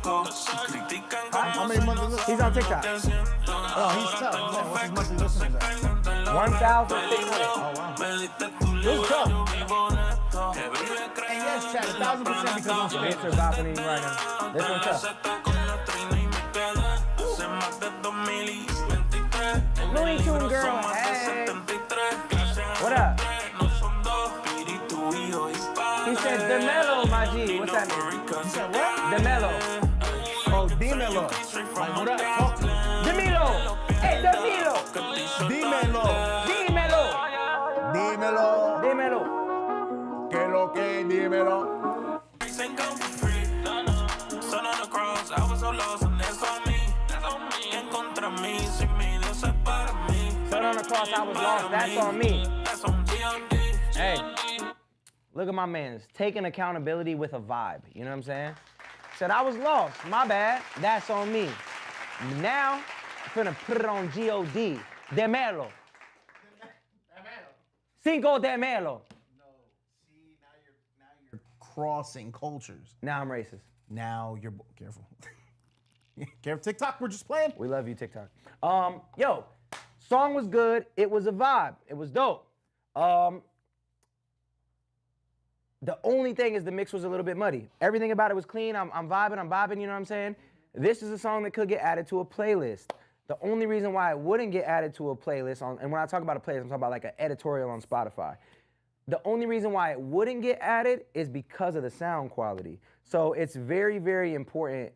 How many months is this? He's on TikTok. Oh, he's tough. Man, what's his monthly listeners at? 1,600. Oh, wow. Who's tough? Hey, yes, chat, 1,000% because I'm It's surviving right now. This one's tough. Looney Tune girl, hey. What up? He said Demelo, my G. What's that mean? You said what? Demelo. Oh, Demelo. Like, what up? Talk to me. Demelo. Hey, Demelo. Dímelo. Dímelo. Dímelo. Dímelo. Que lo que, dímelo. Son on the cross, I was so lost, and that's on me. Encontra mí, sin mí, Dios es para mí. Son on the cross, I was lost. That's on me. That's on G.O.D. Hey, look at my man's taking accountability with a vibe. You know what I'm saying? Said I was lost. My bad. That's on me. Now, I'm finna put it on G.O.D. Demelo. Cinco Demelo. No, see, now you're crossing cultures. Now I'm racist. Now you're careful. Careful, TikTok. We're just playing. We love you, TikTok. Yo, song was good. It was a vibe. It was dope. The only thing is the mix was a little bit muddy. Everything about it was clean. I'm vibing, you know what I'm saying? This is a song that could get added to a playlist. The only reason why it wouldn't get added to a playlist, and when I talk about a playlist, I'm talking about like an editorial on Spotify. The only reason why it wouldn't get added is because of the sound quality. So it's very, very important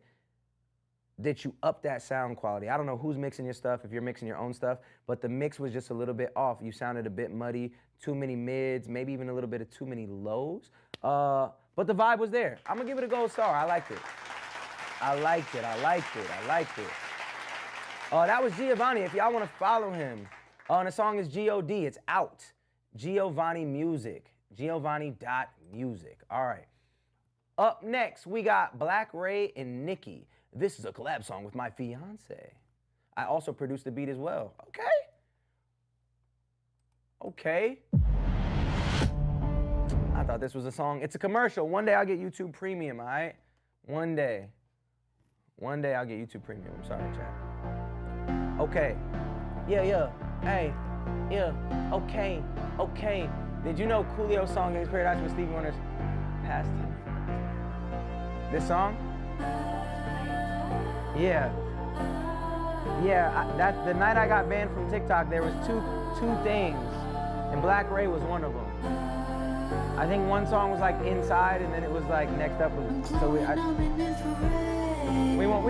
that you up that sound quality. I don't know who's mixing your stuff, if you're mixing your own stuff, but the mix was just a little bit off. You sounded a bit muddy, too many mids, maybe even a little bit of too many lows. But the vibe was there. I'm gonna give it a gold star. I liked it. That was Giovanni. If y'all wanna follow him, the song is G.O.D. It's out. Giovanni Music. Giovanni.music. All right. Up next, we got Black Ray and Nicki. This is a collab song with my fiance. I also produced the beat as well. Okay. I thought this was a song. It's a commercial. One day I'll get YouTube Premium, all right? One day I'll get YouTube Premium. I'm sorry, chat. Okay. Yeah. Hey. Yeah. Okay. Did you know Coolio's song is Paradise with Stevie Wonder's past tense? This song? Yeah. The night I got banned from TikTok, there was two things, and Black Ray was one of them. I think one song was like Inside, and then it was like next up was, so we won't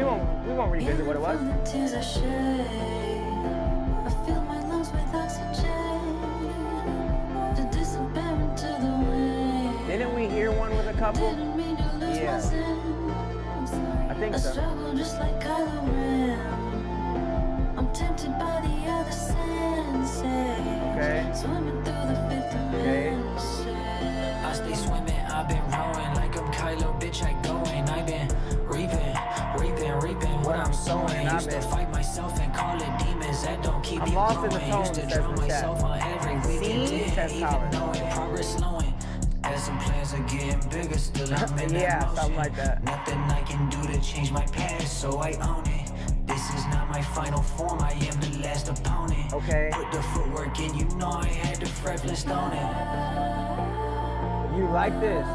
revisit what it was. Didn't we hear one with a couple? Yeah. I think so. I'm tempted by the other senses. Okay. I stay swimming, I've been rowing like I'm Kylo, bitch, I going. I've been reaping, deep lost in the growing. tone, Used to says drown the chat. myself on every weekend. See? Says Even Colin. knowing progress slowing. As some plans are getting bigger, still I'm in Yeah, that motion. something like that. Nothing I can do to change my past, so I own it. This is not my final form, I am the last opponent. Okay. Put the footwork in, you know I had the freckles on it. You like this?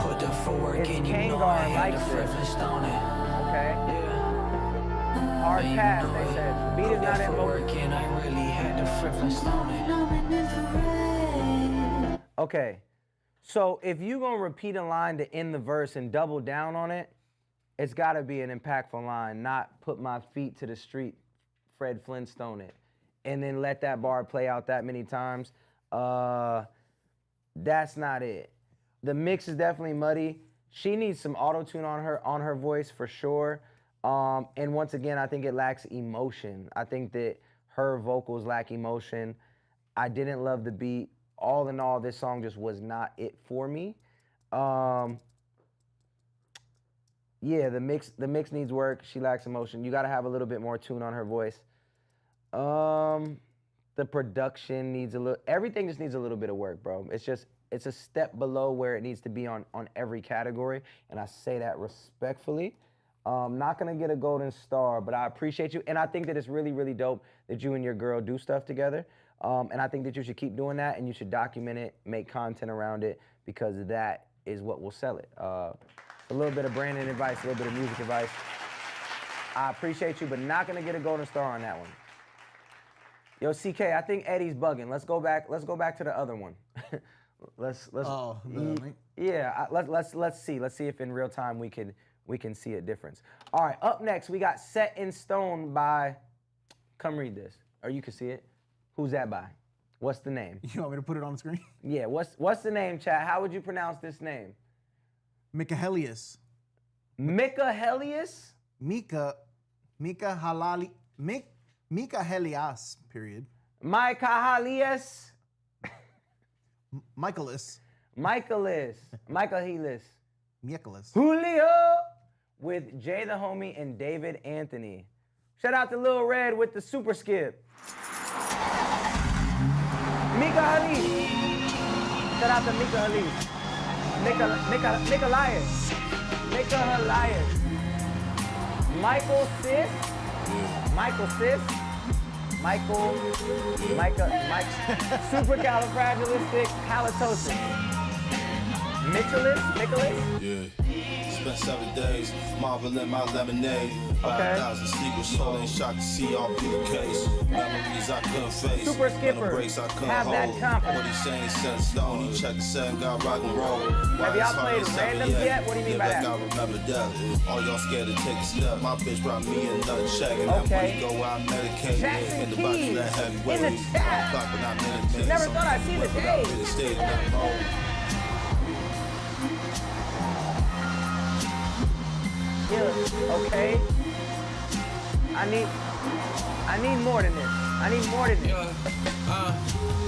Put the footwork It's in, you know Kangar I had the likes it. freckles on it. Okay. Yeah. Hard And you pass, know they it. said. Beat is Put not the in footwork vocal. in, I really had the freckles on it. Okay. So if you gonna repeat a line to end the verse and double down on it, it's gotta be an impactful line, not put my feet to the street, Fred Flintstone it, and then let that bar play out that many times. That's not it. The mix is definitely muddy. She needs some auto-tune on her voice for sure. And once again, I think it lacks emotion. I think that her vocals lack emotion. I didn't love the beat. All in all, this song just was not it for me. Yeah, the mix needs work. She lacks emotion. You got to have a little bit more tune on her voice. The production needs everything just needs a little bit of work, bro. It's a step below where it needs to be on every category, and I say that respectfully. Not gonna get a golden star, but I appreciate you, and I think that it's really, really dope that you and your girl do stuff together. And I think that you should keep doing that, and you should document it, make content around it, because that is what will sell it. A little bit of branding advice, a little bit of music advice. I appreciate you, but not gonna get a golden star on that one. Yo, CK, I think Eddie's bugging. Let's go back to the other one. let's. Oh, the link? Yeah, let's see. Let's see if in real time we can see a difference. All right, up next we got Set in Stone by. Come read this, or you can see it. Who's that by? What's the name? You want me to put it on the screen? Yeah, what's the name, chat? How would you pronounce this name? Michaelius. Michaelius? Mika Helias, period. Michaelius? Michaelis. Michaelis. Julio with Jay the Homie and David Anthony. Shout out to Lil Red with the super skip. Mika Ali. Shout out to Mika Ali. Mika Elias. Michael Sis. Supercalifragilisticexpialidocious. Nicholas? Yeah. Spent 7 days marveling my lemonade. 5,000 secrets, so ain't shocked to see all be the case. Memories I couldn't face. Super skipper. Breaks I couldn't Have that hold. confidence. What he saying set in stone. He checked the set and got rock and roll. Have y'all played randoms yet? What do you mean by that? I remember that. All y'all scared to take a step. My bitch brought me another check. And that money go out medicated. Jackson In the box Keys of that heavy weight. in the chat. Clock, but not minute. Never thought I'd see the day. Stayed in that mode. Okay. I need more than this. I need more than this.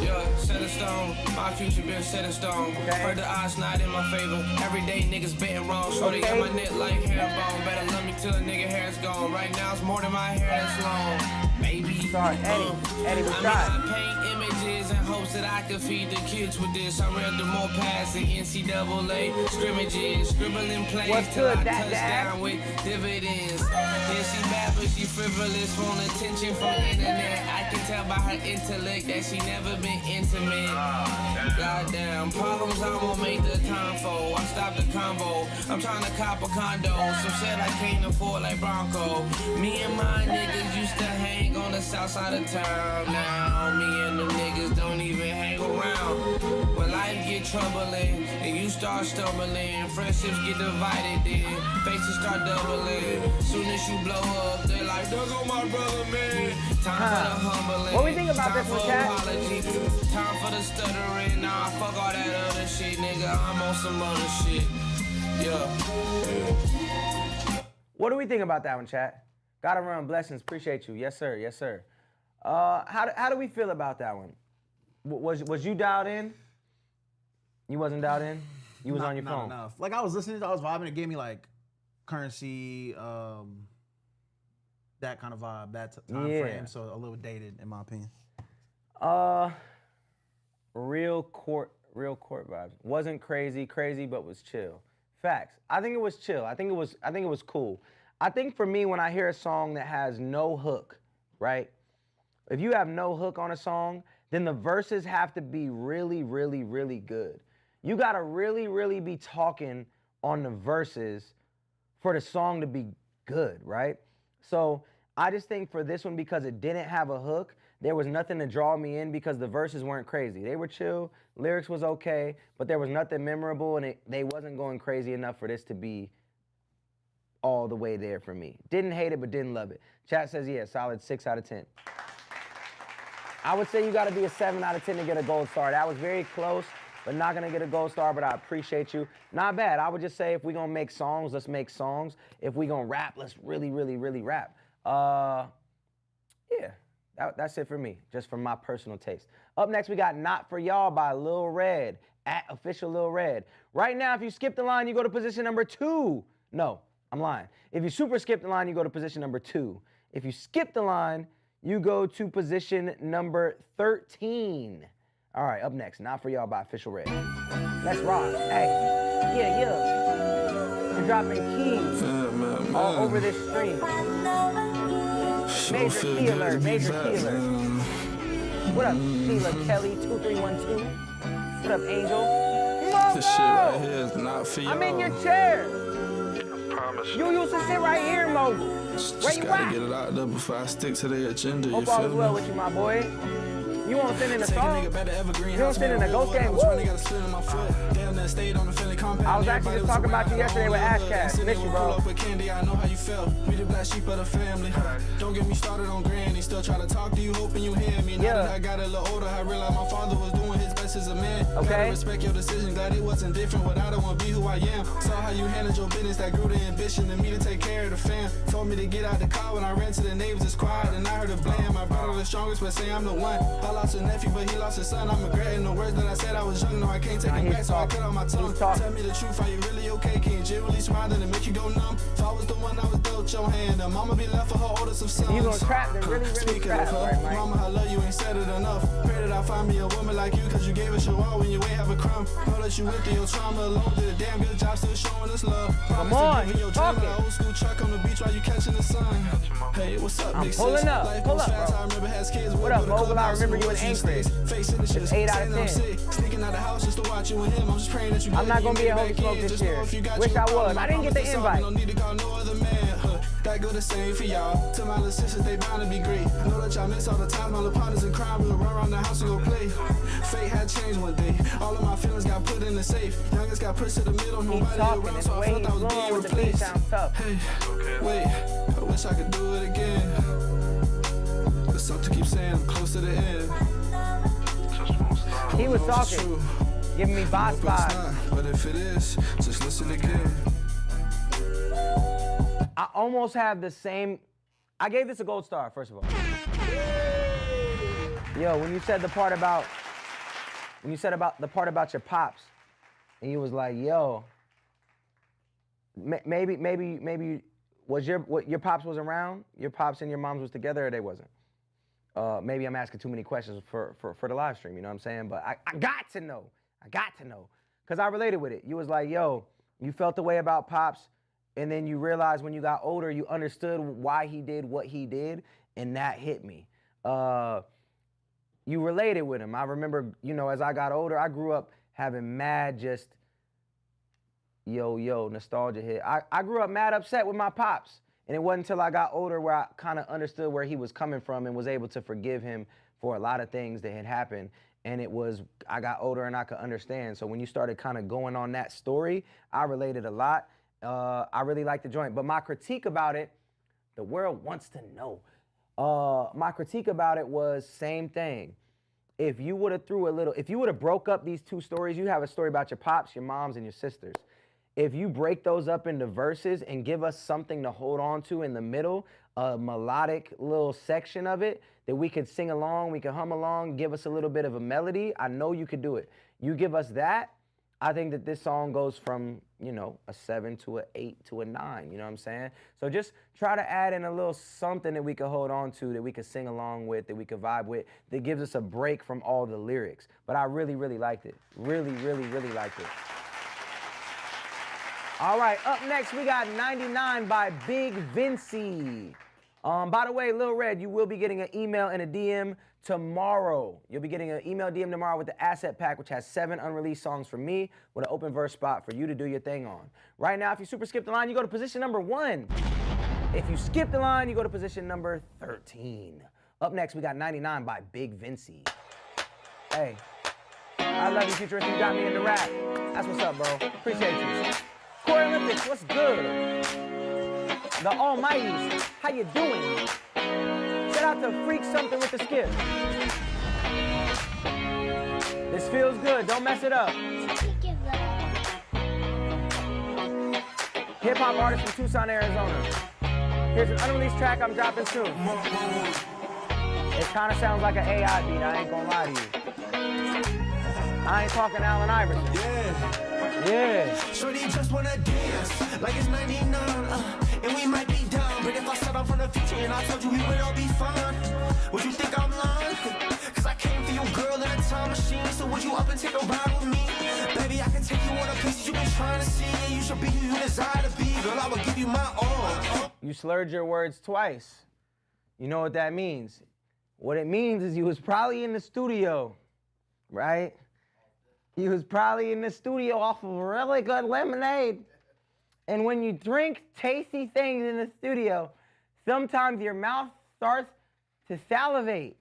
Yeah, set in stone. My future been set in stone. Okay. Heard the odds not in my favor. Every day niggas betting wrong. So they got my neck like herringbone. Better love me till a nigga hair is gone. Right now it's more than my hair that's long. Baby. Sorry, Eddie, we tried. I paint images in hopes that I can feed the kids with this. I read the more past the NCAA scrimmages, scribbling plays What's till good, I Dad, touch Dad? down with dividends. Yeah, she bad, but she frivolous, want attention from internet. I can tell by her intellect that she never been intimate. Goddamn, problems I won't make the time for. I stop the convo. I'm trying to cop a condo, some shit I can't afford like Bronco. Me and my niggas used to hang on the south side of town. Now me and them niggas don't even hang around. When life get troubling and you start stumbling, friendships get divided, then faces start doubling. Soon as you blow up, they're like, there go my brother, man. Time for the humbling. What we think about time this for one, Cat? apology. Time for the stuttering. Nah, fuck all that other shit, nigga. I'm on some other shit. Yeah. What do we think about that one, chat? Gotta run blessings. Appreciate you. Yes, sir. Yes, sir. How do we feel about that one? Was you dialed in? You wasn't dialed in? You was on your phone? Not enough. Like I was listening, I was vibing. It gave me like Currency, that kind of vibe, that time frame. So a little dated, in my opinion. Real court vibes. Wasn't crazy, but was chill. Facts. I think it was chill. I think it was cool. I think for me, when I hear a song that has no hook, right? If you have no hook on a song, then the verses have to be really, really, really good. You gotta really, really be talking on the verses for the song to be good, right? So I just think for this one, because it didn't have a hook, there was nothing to draw me in because the verses weren't crazy. They were chill, lyrics was okay, but there was nothing memorable and they wasn't going crazy enough for this to be all the way there for me. Didn't hate it, but didn't love it. Chat says, yeah, solid 6 out of 10. I would say you gotta be a 7 out of 10 to get a gold star. That was very close, but not gonna get a gold star, but I appreciate you. Not bad. I would just say if we gonna make songs, let's make songs. If we gonna rap, let's really, really, really rap. Yeah, that's it for me, just from my personal taste. Up next, we got Not For Y'all by Lil Red, at official Lil Red. Right now, if you skip the line, you go to position number 2. No, I'm lying. If you super skip the line, you go to position number 2. If you skip the line, you go to position number 13. All right, up next, Not For Y'all by Official Red. Let's rock. Hey, yeah. We're dropping keys all over this stream. Major key alert, major key alert. What up, Sheila Kelly 2312? What up, Angel? This shit right here is not for y'all. I'm in your chair. I promise you used to sit right here, Mo. Where you gotta at? get it out there before I stick to the agenda. Hope all is well with you, my boy. You won't sit in the song? You don't sit in the ghost game? Woo! I was actually just talking about you yesterday with Ashcast. Miss you, bro. I know how you felt. We the black sheep of the family. Don't get me started on granny. Still try to talk to you, hoping you hear me. Now that I got a little older, I realized my father was doing his best as a man. Gotta respect your decision. Glad it wasn't different. Without I want to be who I am. Saw how you handled your business. That grew the ambition in me to take care of the fam. Told me to get out the car when I ran to the neighbors. It's quiet and I heard a blam. My brother the strongest, but say I'm the one. I lost a nephew, but he lost his son. I'm regretting the words that I said. I was young, no, I can't take it back, so I cut out my tongue. Tell me the truth, are you really okay? Can you generally smile and make you go numb? If I was the one that was dealt your hand, mama be left for her oldest of sons. You gonna trap, then really, really Speaking trap, of her, right, Mike? mama, I love you, ain't said it enough. Pray that I find me a woman like you, cause you gave us your all when you ain't have a crumb. Know that you went through your trauma alone, did a damn good job still showing us love. Come on, your dream in an old school truck on the beach while you catching the sun. Hey, what's up, I'm big pulling sis? up, Life pull goes up, fast, bro. I remember has kids. What up, Mogul? I remember you in Anchorage. It's 8 out of 10. Sneaking out the house just to watch you and him. I'm just praying that you I'm not gonna be at Holy Smoke this year. Wish I was. I didn't get the invite. Don't need to call no other man. That go the same for y'all. Tell my little sisters they bound to be great. Know that y'all miss all the time. My little partners in crime. We would run around the house and go play. Fate had changed one day. All of my feelings got put in the safe. Youngest got pushed to the middle. Nobody around, so I felt I was being replaced. Hey, wait. I wish I could do it again. But something keeps saying I'm close to the end. He was talking, giving me boss vibes. But if it is, just listen again. I almost have the same. I gave this a gold star, first of all. Yo, when you said the part about your pops, and you was like, yo, maybe was your pops was around? Your pops and your moms was together, or they wasn't? Maybe I'm asking too many questions for the live stream, you know what I'm saying? But I got to know. Because I related with it. You was like, yo, you felt the way about Pops, and then you realized when you got older, you understood why he did what he did, and that hit me. You related with him. I remember, as I got older, I grew up having mad just, nostalgia hit. I grew up mad upset with my Pops. And it wasn't until I got older where I kind of understood where he was coming from and was able to forgive him for a lot of things that had happened. And I got older and I could understand. So when you started kind of going on that story, I related a lot. I really liked the joint. But my critique about it, the world wants to know. My critique about it was same thing. If you would have broke up these two stories, you have a story about your pops, your moms, and your sisters. If you break those up into verses and give us something to hold on to in the middle, a melodic little section of it that we could sing along, we could hum along, give us a little bit of a melody, I know you could do it. You give us that, I think that this song goes from, you know, a 7 to an 8 to a 9, you know what I'm saying? So just try to add in a little something that we could hold on to, that we could sing along with, that we could vibe with, that gives us a break from all the lyrics. But I really, really liked it. Really, really, really liked it. All right, up next, we got 99 by Big Vinci. By the way, Lil Red, you will be getting an email and a DM tomorrow. You'll be getting an email DM tomorrow with the asset pack, which has 7 unreleased songs from me with an open verse spot for you to do your thing on. Right now, if you super skip the line, you go to position number 1. If you skip the line, you go to position number 13. Up next, we got 99 by Big Vinci. Hey, I love you, Futuristic. You got me in the rap. That's what's up, bro. Appreciate you. Corey Olympics, what's good? The Almighties, how you doing? Shout out to Freak Something with the skip. This feels good, don't mess it up. Hip hop artist from Tucson, Arizona. Here's an unreleased track I'm dropping soon. It kind of sounds like an AI beat, I ain't gonna lie to you. I ain't talking Allen Iverson. Yeah. Shorty just wanna dance like it's 99, and we might be down. But if I set off from the future and I told you we would all be fine, would you think I'm lying? Cause I came for you, girl, in a time machine. So would you up and take a ride with me? Baby, I can take you on the places you've been trying to see. And you should be who you desire to be. Girl, I will give you my all. You slurred your words twice. You know what that means? What it means is you was probably in the studio, right? You was probably in the studio off of really good lemonade. And when you drink tasty things in the studio, sometimes your mouth starts to salivate.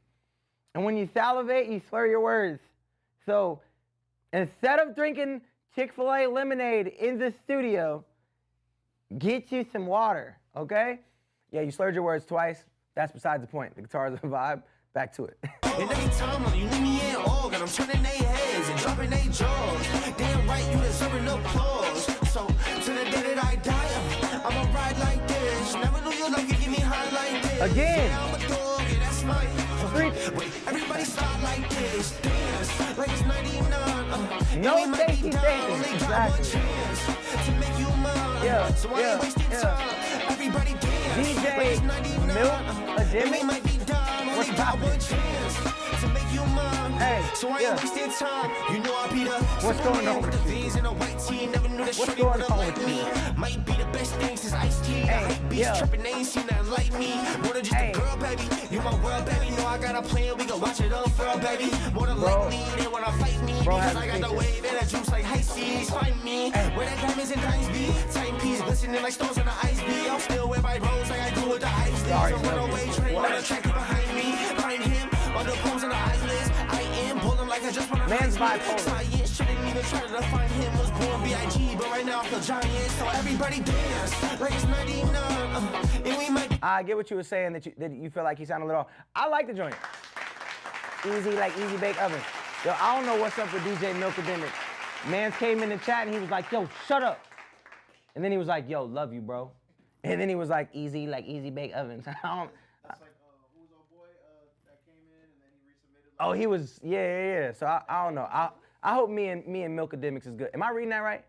And when you salivate, you slur your words. So instead of drinking Chick-fil-A lemonade in the studio, get you some water, okay? Yeah, you slurred your words twice. That's besides the point. The guitar's a vibe. Back to it. And every time you leave me in awe, and I'm turning their heads and dropping their jaws. Damn right, you deserving applause. So to the day that I die, I'ma ride like this. Never knew your love could get me high like this. Again. Yeah, I'm a dog, and that's my wait, everybody start like this. Dance like it's 99. No safety things. Exactly. To make you mine. Yeah. So I ain't wasting time. Everybody dance. DJ Milk Ademic. What's poppin'? To make you mine. Hey, so I ain't wasting time. You know I'll be the what's going on with you? in a white tee. Never knew that what's going on like with me. Might be the best thing since iced tea. Hey, yeah. Trippin', they ain't seen nothing like me. More than just a girl, baby. You my world, baby. Know I got a plan. We can watch it unfurl, baby. More than likely, they wanna fight me. Because I got the wave and the juice like high seas. Find me. Where that diamonds and dimes be. Timepiece glistening like stones on the ice be. I'm still with my rose like I do with the ice. So run away, train on the track behind me. Find him on the pose on the eyelids. I am pulling like I just wanna. Man's bipolar. Science shouldn't even try to find him. Was born B.I.G. but right now I feel giant. So everybody dance like it's 99. And we might. I get what you were saying, that you feel like he sounded a little. I like the joint. Easy, like easy bake oven. Yo, I don't know what's up with DJ Milk Ademic. Man came in the chat and he was like, yo, shut up. And then he was like, yo, love you, bro. And then he was like, easy, like easy bake ovens. I don't. That's like, who was our boy that came in and then he resubmitted? Like, Oh, he was, yeah. So I don't know. I hope me and Milk Ademics is good. Am I reading that right?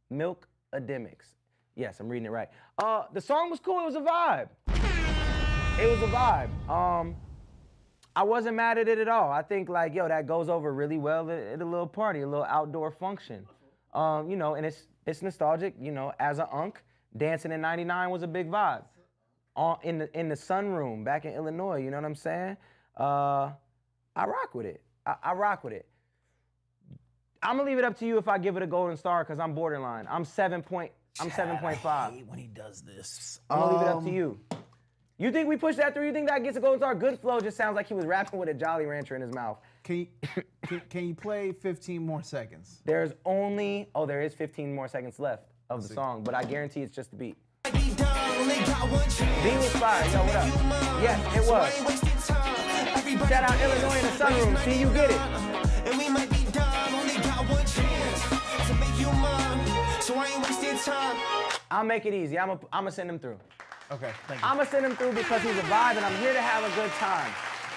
Milk Ademics. Yes, I'm reading it right. The song was cool. It was a vibe. It was a vibe. I wasn't mad at it at all. I think like, yo, that goes over really well at a little party, a little outdoor function. You know, and it's nostalgic. You know, as a unk, dancing in '99 was a big vibe. In the sunroom back in Illinois. You know what I'm saying? I rock with it. I rock with it. I'm gonna leave it up to you if I give it a golden star because I'm borderline. I'm 7.5. I hate when he does this. I'm gonna leave it up to you. You think we push that through? You think that gets a golden star? Good Flow just sounds like he was rapping with a Jolly Rancher in his mouth. Can you play 15 more seconds? There is 15 more seconds left of the song, but I guarantee it's just the beat. Beat was fire. Yo, what up? Yes, it was. Shout out Illinois in the sunroom. See, you get it. And we might be done, only got one chance to make you mine. So I ain't wasting time. I'll make it easy. I'm gonna send him through. Okay, thank you. I'm gonna send him through because he's a vibe and I'm here to have a good time.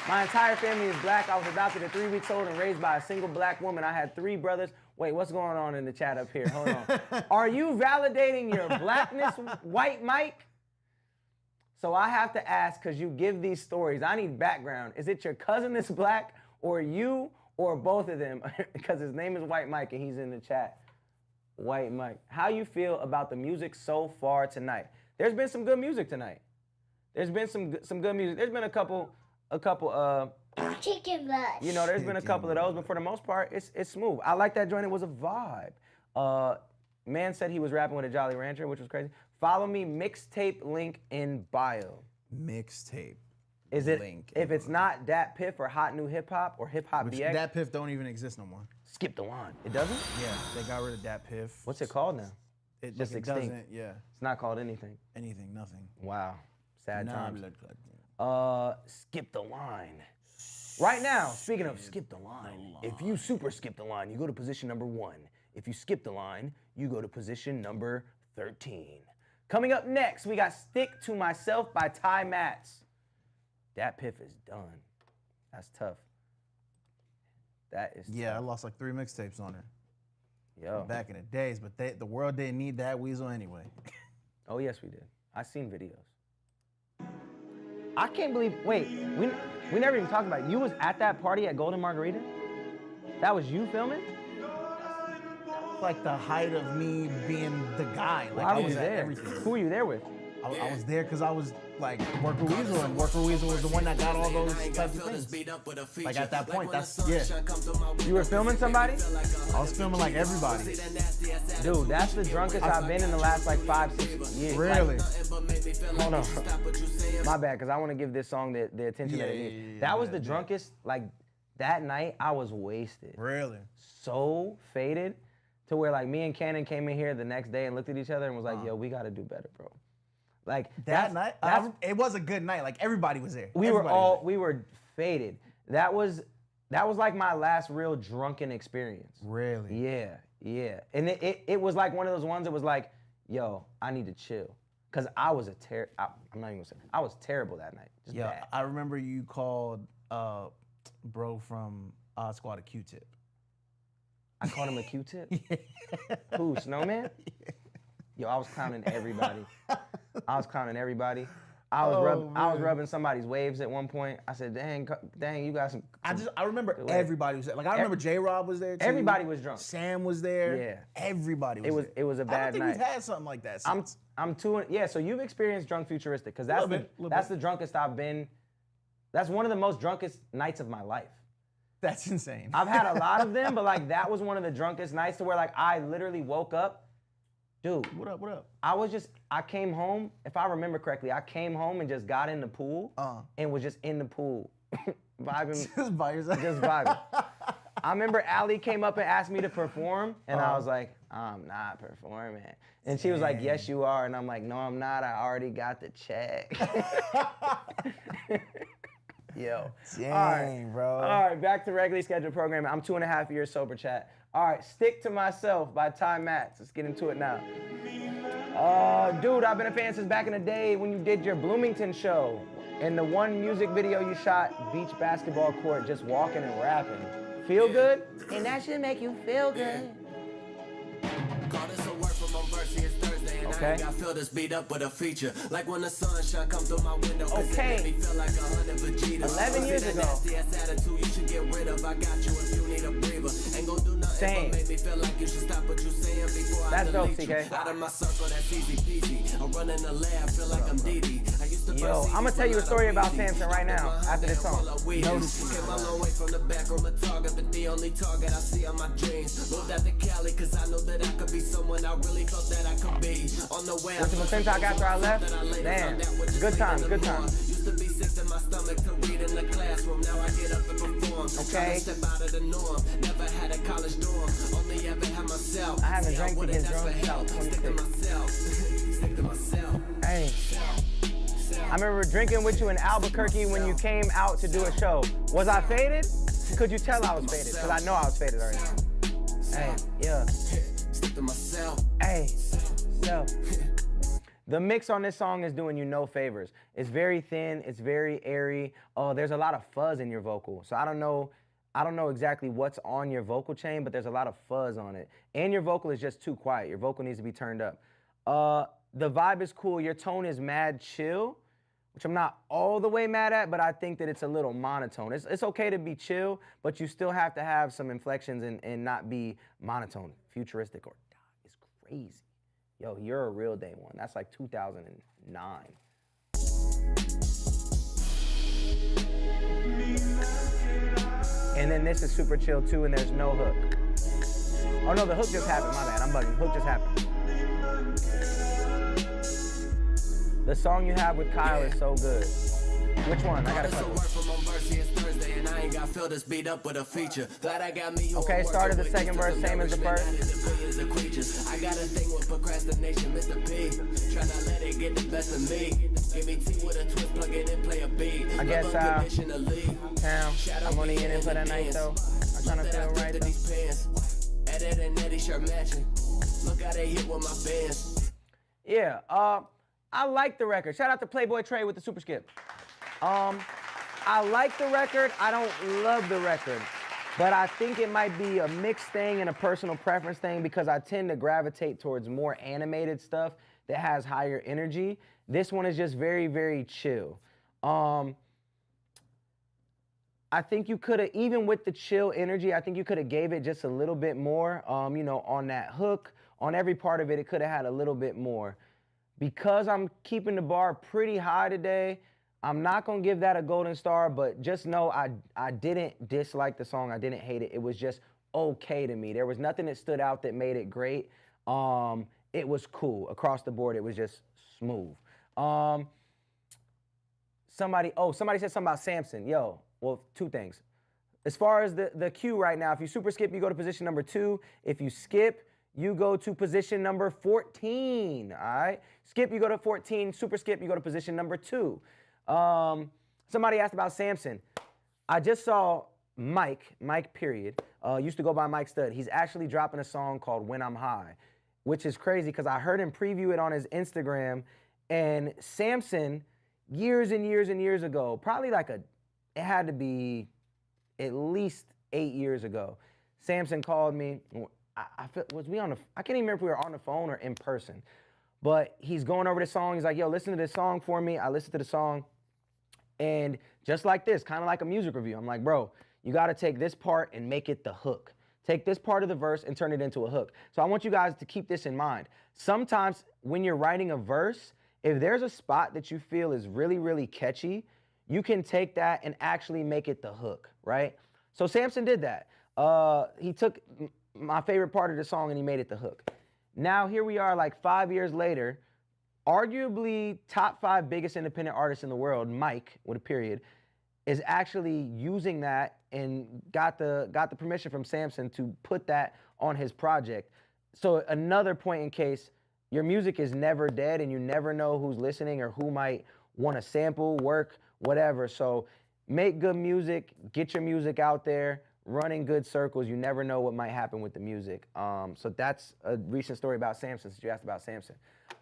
My entire family is black. I was adopted at 3 weeks old and raised by a single black woman. I had 3 brothers, Wait, what's going on in the chat up here? Hold on. Are you validating your blackness, White Mike? So I have to ask, because you give these stories, I need background. Is it your cousin that's black, or you, or both of them? Because his name is White Mike and he's in the chat. White Mike. How you feel about the music so far tonight? There's been some good music tonight. There's been some good music. There's been a couple chicken butt. You know, there's been a couple of those, but for the most part, it's smooth. I like that joint. It was a vibe. Man said he was rapping with a Jolly Rancher, which was crazy. Follow me, mixtape link in bio. Mixtape. Is it link if it's not Dat Piff or Hot New Hip Hop or Hip Hop DX? Dat Piff don't even exist no more. Skip the line. It doesn't? Yeah, they got rid of Dat Piff. What's it called now? It just like extinct. Doesn't, yeah. It's not called anything. Anything, nothing. Wow. Sad Nah, times. Skip the line. Right now, speaking of skip the line, if you super skip the line, you go to position number 1. If you skip the line, you go to position number 13. Coming up next, we got Stick to Myself by Ty Matz. Dat Piff is done. That's tough. That is Yeah, I tough. lost like 3 mixtapes on her. Yo. Back in the days, but the world didn't need that weasel anyway. Oh, yes, we did. I seen videos. I can't believe, wait, we never even talked about it. You was at that party at Golden Margarita? That was you filming? Like the height of me being the guy. Like Why I were was you at there? everything. Who were you there with? I was there because I was like Worker Weasel, and Worker Weasel was the one that got all those types of things. Like at that point, yeah. You were filming somebody? I was filming like everybody. Dude, that's the drunkest I've been in the last like 5-6 years. Really? Like, hold on. My bad, because I want to give this song the attention that it needs. That was the drunkest, like that night I was wasted. Really? So faded to where like me and Cannon came in here the next day and looked at each other and was like, yo, we got to do better, bro. Like that night, it was a good night. Like everybody was there. We were faded. That was like my last real drunken experience. Really? Yeah, yeah. And it was like one of those ones that was like, yo, I need to chill. Cause I was I'm not even gonna say, I was terrible that night. Just bad. I remember you called bro from Odd Squad a Q-tip. I called him a Q-tip? Who, Snowman? Yo, I was clowning everybody. I was rubbing somebody's waves at one point. I said, dang, you got some. I remember everybody was there. Like I remember J-Rob was there too. Everybody was drunk. Sam was there. Yeah. Everybody was there. It was a bad night. I don't think we've had something like that since. So you've experienced Drunk Futuristic, because that's the drunkest I've been. That's one of the most drunkest nights of my life. That's insane. I've had a lot of them, but like that was one of the drunkest nights to where like I literally woke up. Dude, what up? I came home, if I remember correctly, I came home and just got in the pool and was just in the pool, vibing. Just by yourself? Just vibing. I remember Allie came up and asked me to perform, and I was like, I'm not performing. And she was like, yes, you are. And I'm like, no, I'm not. I already got the check. Yo. Dang, all right, bro. All right, back to regularly scheduled programming. I'm 2.5 years sober, chat. All right, Stick to Myself by Ty Matz. Let's get into it now. Dude, I've been a fan since back in the day when you did your Bloomington show. And the one music video you shot, beach basketball court, just walking and rapping. Feel good? And that should make you feel good. Okay. I feel this beat up with a feature. Like when the sunshine comes through my window. Okay. It made me feel like 100 Vegetas. 11 years ago. Attitude you should get rid of. I got you if you need a breather. Ain't gonna do nothing but make me feel like you should stop what you saying before that's I dope, delete you. CK. Out of my circle, that's easy peasy. I'm running the lab, feel like I'm Didi. I used to Yo, I'm gonna tell you a story about Samson right now after this song. Came a long way from the back room of Target, but the only target I see are my dreams. Moved out to Cali, cause I know that I could be someone I really thought that I could be. On the way, Went to McClintock after I left. Damn. Good time, good time. Used to be sick to my stomach to read in the classroom. Now I get up and perform. Okay. Step out of the norm. Never had a college dorm. Only ever had myself. I haven't drank to get drunk since Stick to myself. Stick to myself. Hey. I remember drinking with you in Albuquerque when you came out to do a show. Was I faded? Could you tell I was faded? Because I know I was faded already. Hey, yeah. Stick to myself. Hey, so. The mix on this song is doing you no favors. It's very thin, it's very airy. Oh, there's a lot of fuzz in your vocal. So I don't know I don't know exactly what's on your vocal chain, but there's a lot of fuzz on it. And your vocal is just too quiet. Your vocal needs to be turned up. The vibe is cool. Your tone is mad chill, which I'm not all the way mad at, but I think that it's a little monotone. It's okay to be chill, but you still have to have some inflections and not be monotone. Futuristic or die is crazy. Yo, You're a Real Day one. That's like 2009. And then this is super chill too, and there's no hook. Oh no, the hook just happened, my bad, I'm bugging. Hook just happened. The song you have with Kyle is so good. Which one? I gotta cut Okay, started the second verse, same as the first. I got a thing with procrastination, Mr. P. Try not let it get the best of me. Give me tea with a twist, plug it in, play a beat. I guess Town, I'm gonna get in for that night though. I'm trying to feel right though. Edit and Eddie shirt matching. Look how they hit with my bands. Yeah, I like the record. Shout out to Playboy Trey with the super skip. I like the record. I don't love the record, but I think it might be a mixed thing and a personal preference thing because I tend to gravitate towards more animated stuff that has higher energy. This one is just very, very chill. I think you could have, even with the chill energy, I think you could have gave it just a little bit more, you know, on that hook, on every part of it, it could have had a little bit more. Because I'm keeping the bar pretty high today, I'm not gonna give that a golden star, but just know I didn't dislike the song, I didn't hate it. It was just okay to me. There was nothing that stood out that made it great. It was cool. Across the board, it was just smooth. Somebody said something about Samson. Yo, well, two things. As far as the queue right now, if you super skip, you go to position number 2. If you skip, you go to position number 14, all right? Skip, you go to 14. Super skip, you go to position number 2. Somebody asked about Samson. I just saw Mike period, used to go by Mike Stud. He's actually dropping a song called When I'm High, which is crazy because I heard him preview it on his Instagram. And Samson, years and years and years ago, probably like it had to be at least 8 years ago, Samson called me. I can't even remember if we were on the phone or in person, but he's going over the song. He's like, yo, listen to this song for me. I listened to the song, and just like this, kind of like a music review, I'm like, bro, you got to take this part and make it the hook. Take this part of the verse and turn it into a hook. So I want you guys to keep this in mind. Sometimes when you're writing a verse, if there's a spot that you feel is really, really catchy, you can take that and actually make it the hook, right? So Samson did that. He took my favorite part of the song and he made it the hook. Now here we are like 5 years later, arguably top 5 biggest independent artists in the world, Mike with a period, is actually using that and got the permission from Samson to put that on his project. So another point in case, your music is never dead and you never know who's listening or who might want to sample, work, whatever. So make good music, get your music out there, run in good circles. You never know what might happen with the music. So that's a recent story about Samson, since you asked about Samson.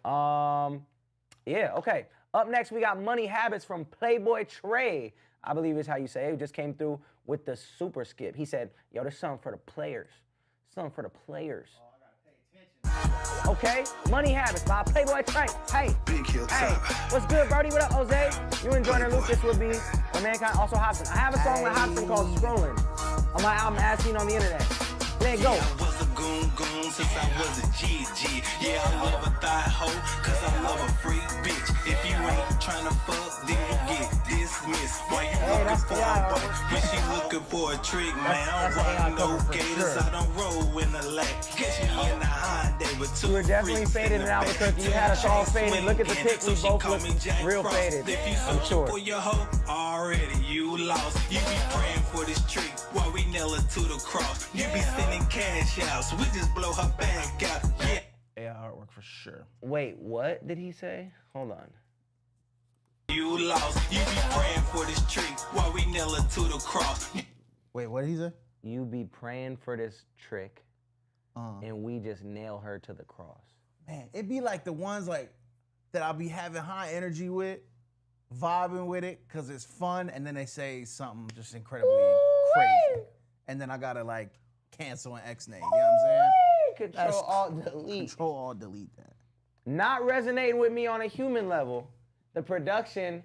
Yeah, okay. Up next, we got Money Habits from Playboy Trey, I believe is how you say it. Who just came through with the super skip. He said, yo, there's something for the players. Something for the players. Okay, Money Habits by Playboy Trey. Hey, what's good, Brody? What up, Jose? You and Jordan Lucas will be on Mankind, also Hobson. I have a song with Hobson called Scrolling on my album As Seen on the Internet. Let it go. I was a goon since I was a GG. Yeah, I love a thigh hoe, cause I love a freak bitch. If you ain't tryna fuck, then you get dismissed. Why you looking for a wife? When she looking for a trick, man, I don't rock no gators. I don't roll in the lake. Get you in the Hyundai with 2 You were definitely faded in Albuquerque. You had us all faded. Look at the pic, we both look real faded, I'm sure. For your hoe, already you lost. You be praying for this trick while we nail her to the cross. You be sending cash out, so we just blow her back out. Yeah. AI artwork for sure. Wait, what did he say? Hold on. You lost. You be praying for this trick while we nail her to the cross. Wait, what did he say? You be praying for this trick, and we just nail her to the cross. Man, it'd be like the ones like that I'll be having high energy with, vibing with it, cause it's fun, and then they say something just incredibly crazy. and then I gotta like cancel and X-nay. You know what I'm saying? Control Alt Delete. Control Alt Delete that. Not resonating with me on a human level. The production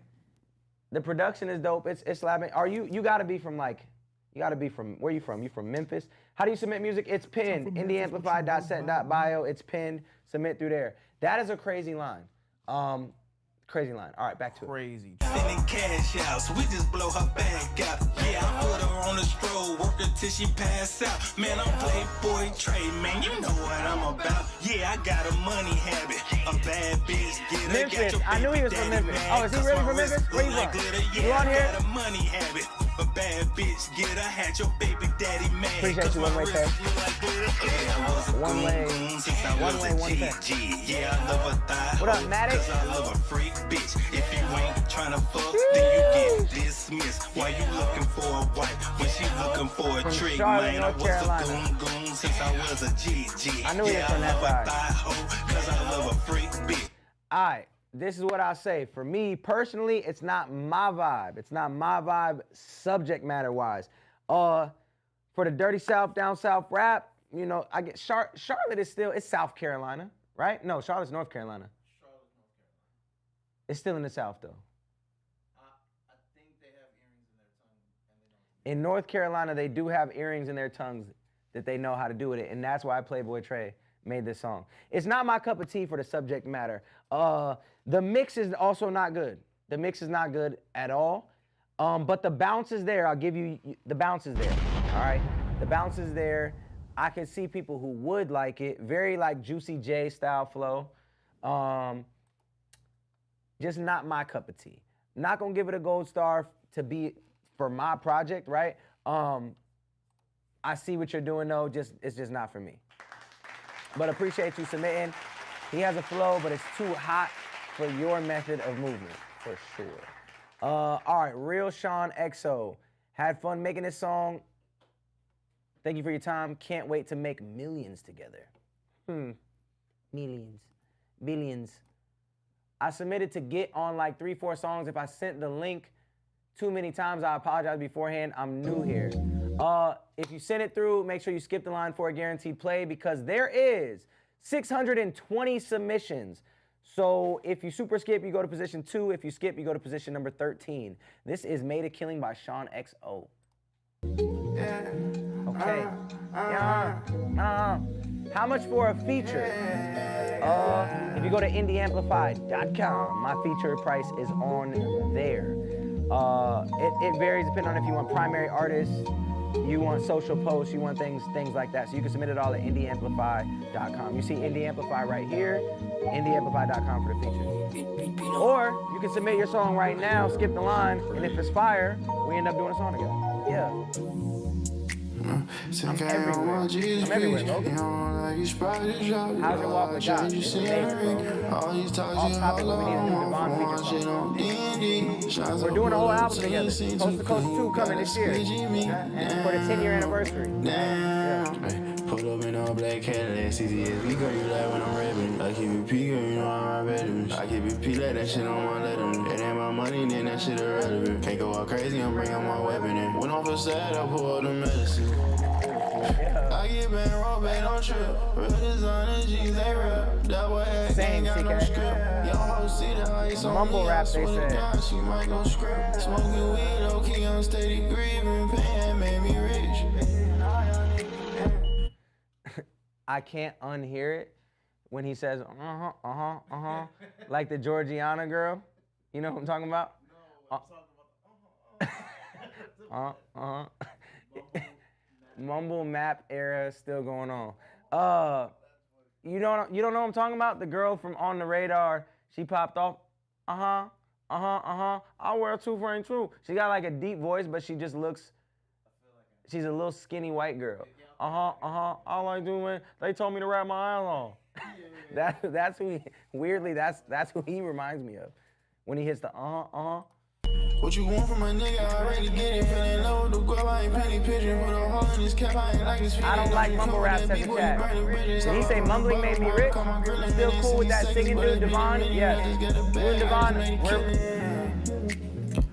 is dope. It's slapping. You gotta be from like, where you from? You from Memphis? How do you submit music? It's pinned. indieamplify.set.bio. It's pinned. Submit through there. That is a crazy line. Crazy line. All right, back to it. Crazy. Sending cash out, so we just blow her back out. Yeah, I put her on the stroll, work her till she pass out. Man, I'm Playboy Trey, man, you know what I'm about. Yeah, I got a money habit, a bad bitch getter. Memphis, I knew he was from Memphis. Oh, is he really from Memphis? Where you from? You on here? I got a money habit, a bad bitch getter. Had your baby daddy mad. Appreciate you, One Way Tech. One Way. Yeah, I love a thigh. What up, Matic? Cause I love a freak bitch. If you ain't tryna fuck, then you get dismissed. Why you looking for a wife when she looking for a trick? Man, I was a goon since I was a GG. I knew he was from that side. Cause I love a freak bitch. All right, this is what I'll say. For me personally, it's not my vibe. It's not my vibe subject matter wise. For the Dirty South, down South rap, you know, I get Charlotte is still, it's South Carolina, right? No, Charlotte's North Carolina. It's still in the South, though. I think they have earrings in their tongue. In North Carolina, they do have earrings in their tongues that they know how to do with it, and that's why Playboy Trey made this song. It's not my cup of tea for the subject matter. The mix is also not good. The mix is not good at all, but the bounce is there. I'll give you, the bounce is there, all right? The bounce is there. I can see people who would like it. Very like Juicy J style flow. Just not my cup of tea. Not gonna give it a gold star to be for my project, right? I see what you're doing though, it's just not for me. But appreciate you submitting. He has a flow, but it's too hot for your method of movement, for sure. All right, Real Sean XO. Had fun making this song. Thank you for your time. Can't wait to make millions together. Millions, billions. I submitted to get on like 3-4 songs. If I sent the link too many times, I apologize beforehand. I'm new here. If you send it through, make sure you skip the line for a guaranteed play because there is 620 submissions. So if you super skip, you go to position 2. If you skip, you go to position number 13. This is Made a Killing by Sean XO. Okay. How much for a feature? If you go to indieamplify.com, my feature price is on there. It varies depending on if you want primary artists, you want social posts, you want things like that. So you can submit it all at indieamplify.com. You see Indie Amplify right here, indieamplify.com for the feature. Or you can submit your song right now, skip the line, and if it's fire, we end up doing a song together. Yeah. I'm everywhere. I'm everywhere, Logan. How's your walk with God? It's amazing, bro. Off topic, what we need to do Devon feature song. We're doing a whole album together. Coast to Coast 2 coming this year. For the 10-year anniversary. Yeah. Pull up in all black Cadillac, CCSB, girl, you like when I'm rapping. I keep it P, girl, you know I'm rapping. I keep it P like that shit on my letter. It ain't my money, then that shit irrelevant. Can't go all crazy, I'm bringing my weapon in. When I feel sad, I pull out the medicine. I get back, roll back, don't trip. Real designer, G's, they rap. That boy ain't got no script. Young ho see the ice on mumble me, rap, I they swear to said. God, she might go script. Smoking weed, low-key, I'm steady grieving. Pain made me rich. I can't unhear it when he says, like the Georgiana girl. You know what I'm talking about? No, I'm talking about Mumble map era still going on. You don't know what I'm talking about? The girl from On the Radar, she popped off. I wear a 2 for ain't true. She got like a deep voice, but she just looks. She's a little skinny white girl. I like doing. They told me to wrap my eyes on. That's who. Weirdly, that's who he reminds me of. When he hits the What you want from a nigga? I already get it. Feeling low, the girl, I ain't penny pigeon. Put a hole in his cap, I ain't like his feet. I don't like mumble rap, says the chat. Did he say mumbling made me rich? Still cool with that singing dude, Devon? Yes. You and Devon,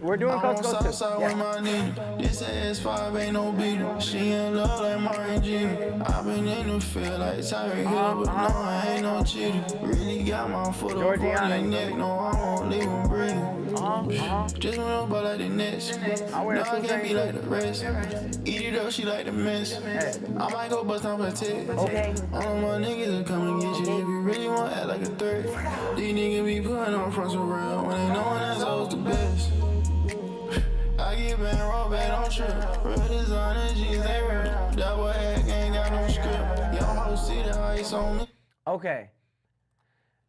We're doing I'm Coast on to Coast Southside too. with my nigga. This S5 ain't no beater. She in love like Martin Jeter. I been in the field like Tyreek Hill, but no, I ain't no cheater. Really got my foot up on their neck. No, I won't leave them breathing. Just went up like the Nets. No, I can't be like the rest. Eat it up, she like the mess. I might go bust down her tech. Okay. All my niggas will come and get you if you really want to act like a threat. These niggas be putting on front so real when they know that's always the best. I get back, roll back, don't trip. Real designer jeans, they real. Double head, ain't got no script. Yo, ho, see the ice on me. Okay.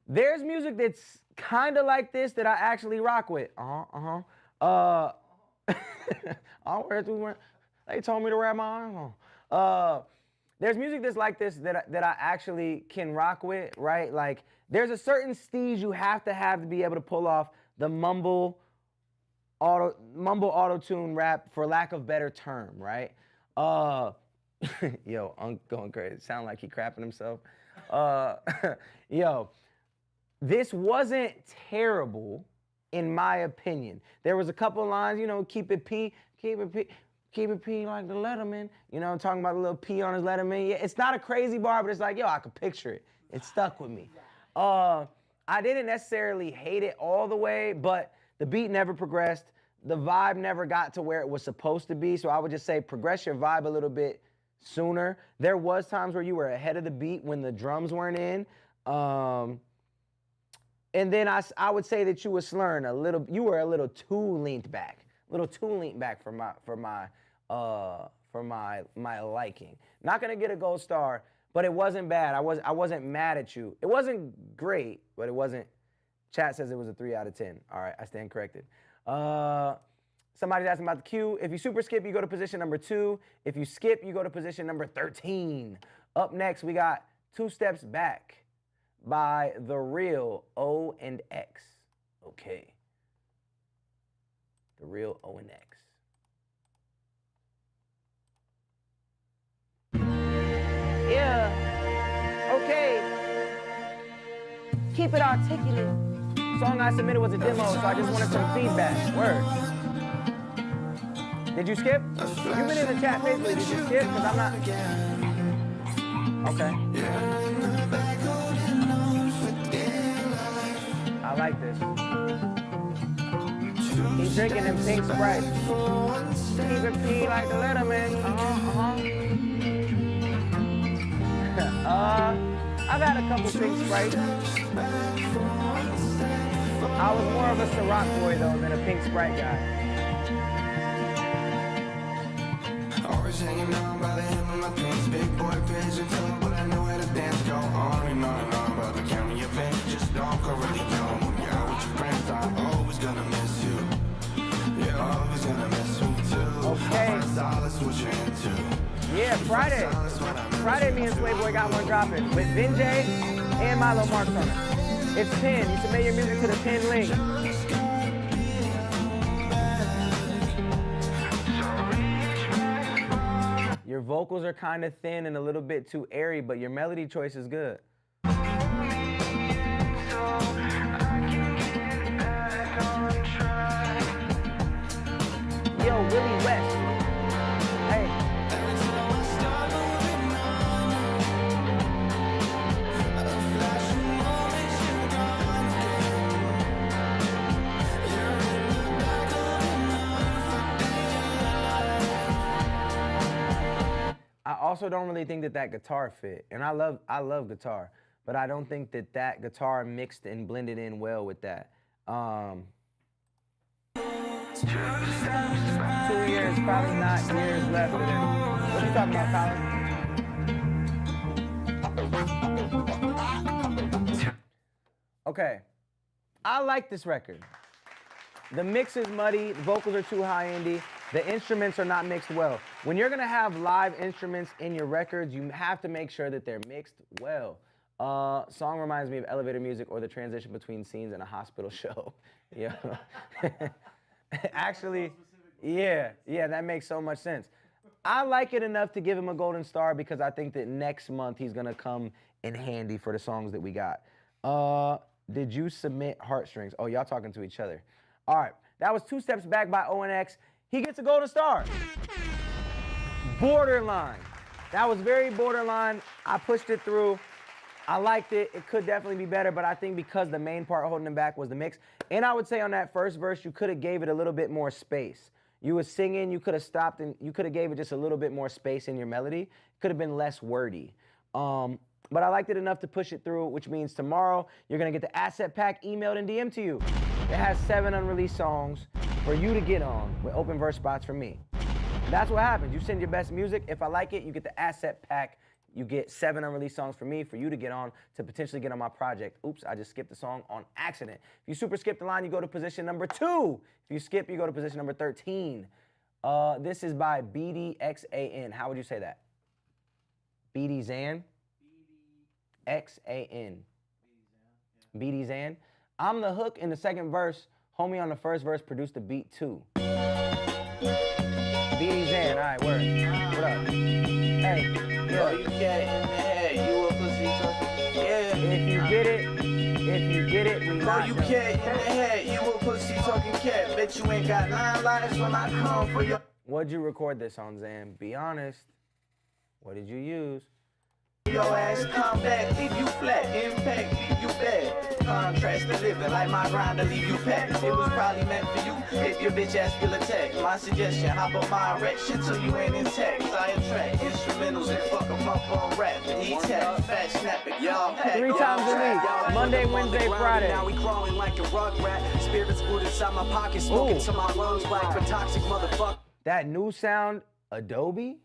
There's music that's kind of like this that I actually rock with. They told me to wrap my arm on. There's music that's like this that I actually can rock with, right? Like, there's a certain steez you have to be able to pull off the mumble auto-tune rap, for lack of better term, right? Yo, I'm going crazy. Sound like he crapping himself. Yo, this wasn't terrible, in my opinion. There was a couple lines, you know, keep it P like the Letterman. You know, I'm talking about the little P on his Letterman. Yeah, it's not a crazy bar, but it's like, yo, I could picture it. It stuck with me. I didn't necessarily hate it all the way, but the beat never progressed. The vibe never got to where it was supposed to be. So I would just say progress your vibe a little bit sooner. There was times where you were ahead of the beat when the drums weren't in. And then I would say that you were slurring a little. You were a little too leaned back. A little too leaned back for my liking. Not gonna get a gold star, but it wasn't bad. I wasn't mad at you. It wasn't great, but it wasn't. Chat says it was a 3 out of 10. All right, I stand corrected. Somebody's asking about the cue. If you super skip, you go to position number 2. If you skip, you go to position number 13. Up next, we got 2 Steps Back by The Real O and X. Okay. The Real O and X. Yeah. Okay. Keep it articulate. Song I submitted was a demo, so I just wanted some feedback. Word. Did you skip? You've been in the chat faithfully. Did you skip? Because I'm not. Okay. I like this. He's drinking them pink Sprite. Keep it P like the Letterman. I've had a couple pink Sprites. I was more of a Ciroc boy though than a pink Sprite guy. Always hanging on by the hem of my pants. Big boy page and tell but I know how to dance. Go on and on about the county event. Just don't go really young. When you're out with your friends, I'm always gonna miss you. You're always gonna miss me too. Okay. That's what you're into. Yeah, Friday. Friday, me and Swayboy got one dropping with Vinjay and Milo Marks on it. It's pinned. You submit your music to the pinned link. Your vocals are kind of thin and a little bit too airy, but your melody choice is good. Yo, Willie West. Hey. I also don't really think that guitar fit, and I love guitar, but I don't think that guitar mixed and blended in well with that. 2 years, probably not years left of it. What are you talking about, Colin? Okay, I like this record. The mix is muddy, the vocals are too high-endy, the instruments are not mixed well. When you're gonna have live instruments in your records, you have to make sure that they're mixed well. Song reminds me of elevator music or the transition between scenes in a hospital show. Yeah. Actually, yeah, that makes so much sense. I like it enough to give him a golden star because I think that next month he's gonna come in handy for the songs that we got. Did you submit Heartstrings? Oh, y'all talking to each other. All right, That was 2 Steps Back by ONX. He gets a golden star. Borderline. That was very borderline. I pushed it through. I liked it. It could definitely be better, but I think because the main part holding him back was the mix. And I would say on that first verse, you could have gave it a little bit more space. You was singing, you could have stopped, and you could have gave it just a little bit more space in your melody. Could have been less wordy. But I liked it enough to push it through, which means tomorrow you're gonna get the asset pack emailed and DM'd to you. It has 7 unreleased songs for you to get on with open verse spots from me. That's what happens. You send your best music. If I like it, you get the asset pack. You get 7 unreleased songs from me for you to get on to potentially get on my project. Oops, I just skipped the song on accident. If you super skip the line, you go to position number 2. If you skip, you go to position number 13. This is by BDXAN. How would you say that? BDXAN? XAN. BDXAN. I'm the hook in the second verse. Homie on the first verse produced the beat too. BDXAN, all right, word. What up? Hey, yeah. Oh, you cat in the head, you a pussy talking. Yeah. If you get it, we Oh, you cat in the head, you a pussy talking cat. Bet you ain't got 9 lives when I come for your. What'd you record this on, Zan? Be honest. What did you use? Your ass come back, leave you flat, impact, leave you bad. Contrast to living like my grind to leave you packed. It was probably meant for you if your bitch ass feel attacked. My suggestion, hop on my erection till you ain't intact. I attract instrumentals and fuck 'em up on rap. E-tap, fat snapping, y'all. 3 times a week, Monday, Wednesday, Friday. Now we crawling like a rug rat. Spirits put inside my pocket, smoking to my lungs like a toxic motherfucker. That new sound, Adobe?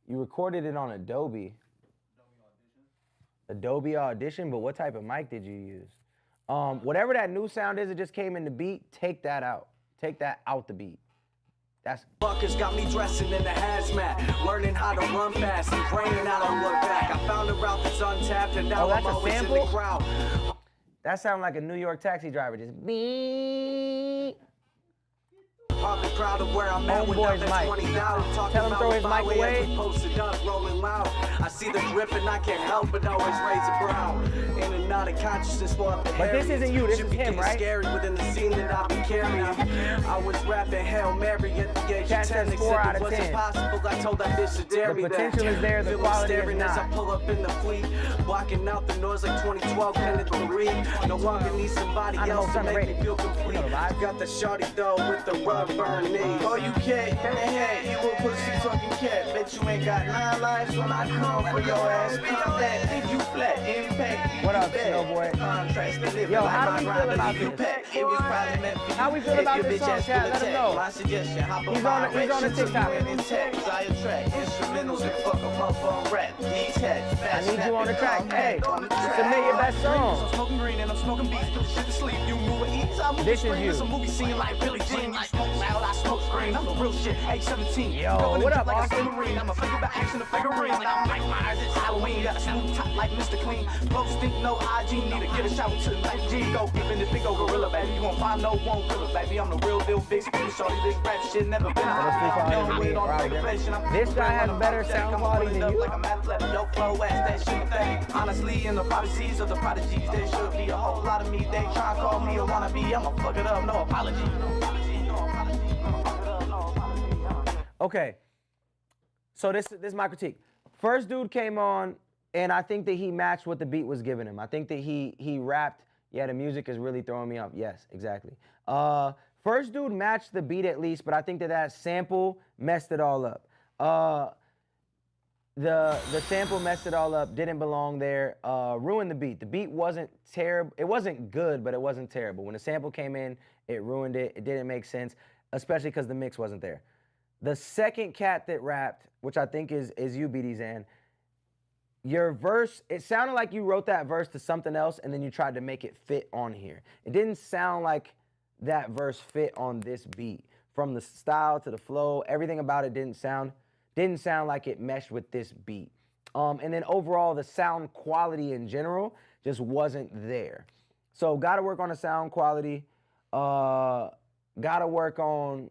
You recorded it on Adobe. Adobe Audition, but what type of mic did you use? Whatever that new sound is, it just came in the beat, take that out. Take that out the beat. That's fuckers got me dressing in the hazmat, learning how to run fast and praying I don't look back. I found a route that's untapped and now I'm always in the crowd. That sounds like a New York taxi driver, just beep. Probably proud of where I'm at without that 20,000. Tell him throw his mic away. Posted up, rolling loud. I see the drip and I can't help but always raise a brow. In and out of consciousness for up the But this isn't you, this is him, right? Scary within the scene that I be carrying. I was rapping Hail Mary at the age of 10. 4 out of 10. It wasn't possible, I told that bitch to dare me. The potential is there, the quality is not. As I pull up in the fleet, blocking out the noise like 2012 Kenneth Marie. No longer need somebody else to make me feel complete. I got the shorty though with the rug burn knees. Oh, you cat in the head, you a pussy talking cat. Bet you ain't got 9 lives when I come for your ass. Come back, leave you flat, impact. What up, Snowboy? Yo, how do we feel about this? How we feel about this song, chat? Let him know. My suggestion, hop He's on the TikTok. I attract instrumentals and fuck 'em up on rap. I need you on the track. Hey, submit your best song. I'm smoking green and I'm smoking beats. Put shit to sleep. You move with ease. I move This is you. It's a movie scene like Billie Jean. I smoke loud, I smoke screen. I'm the real shit. Age 17. Yo, what up, like Austin? I'm a figure by action, a figurine. Like I'm Mike Myers, it's Halloween. Got a smooth top like Mr. Clean. Flow stink, no IG. Need to get a shower to the night. G go giving this big old gorilla, baby. You won't find no one killer, baby. I'm the real deal, big speed. Shorty, this rap shit never been This guy has better sound quality than you. Like I'm athletic, yo, flow ass, that shit pathetic. Honestly, in the prodigies of the prodigies, there should be a whole lot of me. They try to call me a wannabe. I'ma fuck it up, no apology. Okay, so this is my critique. First dude came on, and I think that he matched what the beat was giving him. I think that he rapped. Yeah, the music is really throwing me off. Yes, exactly. First dude matched the beat at least, but I think that sample messed it all up. The sample messed it all up, didn't belong there, ruined the beat. The beat wasn't terrible. It wasn't good, but it wasn't terrible. When the sample came in, it ruined it. It didn't make sense, especially because the mix wasn't there. The second cat that rapped, which I think is you, BDXAN, your verse, it sounded like you wrote that verse to something else and then you tried to make it fit on here. It didn't sound like that verse fit on this beat. From the style to the flow, everything about it didn't sound like it meshed with this beat. And then overall, the sound quality in general just wasn't there. So gotta work on the sound quality. Gotta work on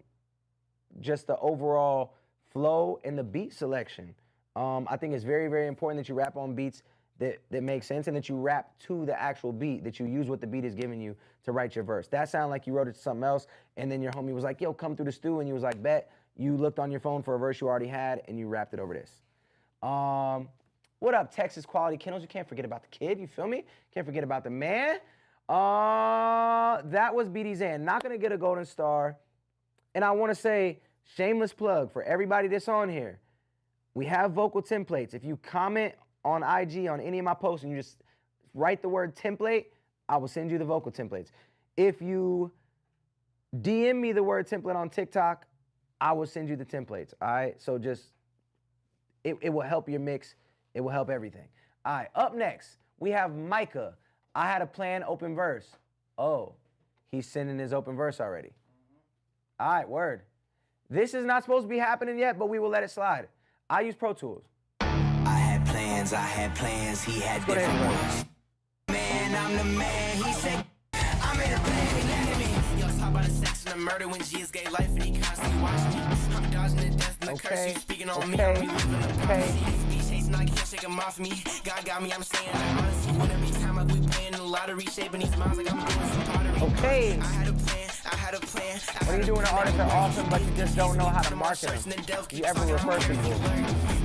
just the overall flow and the beat selection. I think it's very, very important that you rap on beats that makes sense, and that you rap to the actual beat, that you use what the beat is giving you to write your verse. That sounded like you wrote it to something else, and then your homie was like, yo, come through the stew, and you was like, bet. You looked on your phone for a verse you already had, and you rapped it over this. What up, Texas Quality Kennels? You can't forget about the kid, you feel me? Can't forget about the man. That was BD Zan. Not gonna get a golden star. And I wanna say, shameless plug for everybody that's on here. We have vocal templates. If you comment on IG on any of my posts and you just write the word template, I will send you the vocal templates. If you DM me the word template on TikTok, I will send you the templates, all right? So just, it will help your mix. It will help everything. All right, up next, we have Micah. I had a plan, open verse. Oh, he's sending his open verse already. All right, word. This is not supposed to be happening yet, but we will let it slide. I use Pro Tools. I had plans, he had different ones. Man, I'm the man, he said, I made a plan, he landed me. Yo, talk about the sex and the murder when G is gay life and he constantly watching me. I'm dodging the death and the curse, you speaking on me, I'm reliving the prophecy. Be chasing, I can't shake him off me. God got me, I'm saying that honestly. When every time like we playing the lottery, shaping these minds like I'm doing some pottery. Okay. I had a plan. What are you doing? The artists are awesome, but you just don't know how to market them. You ever refer people?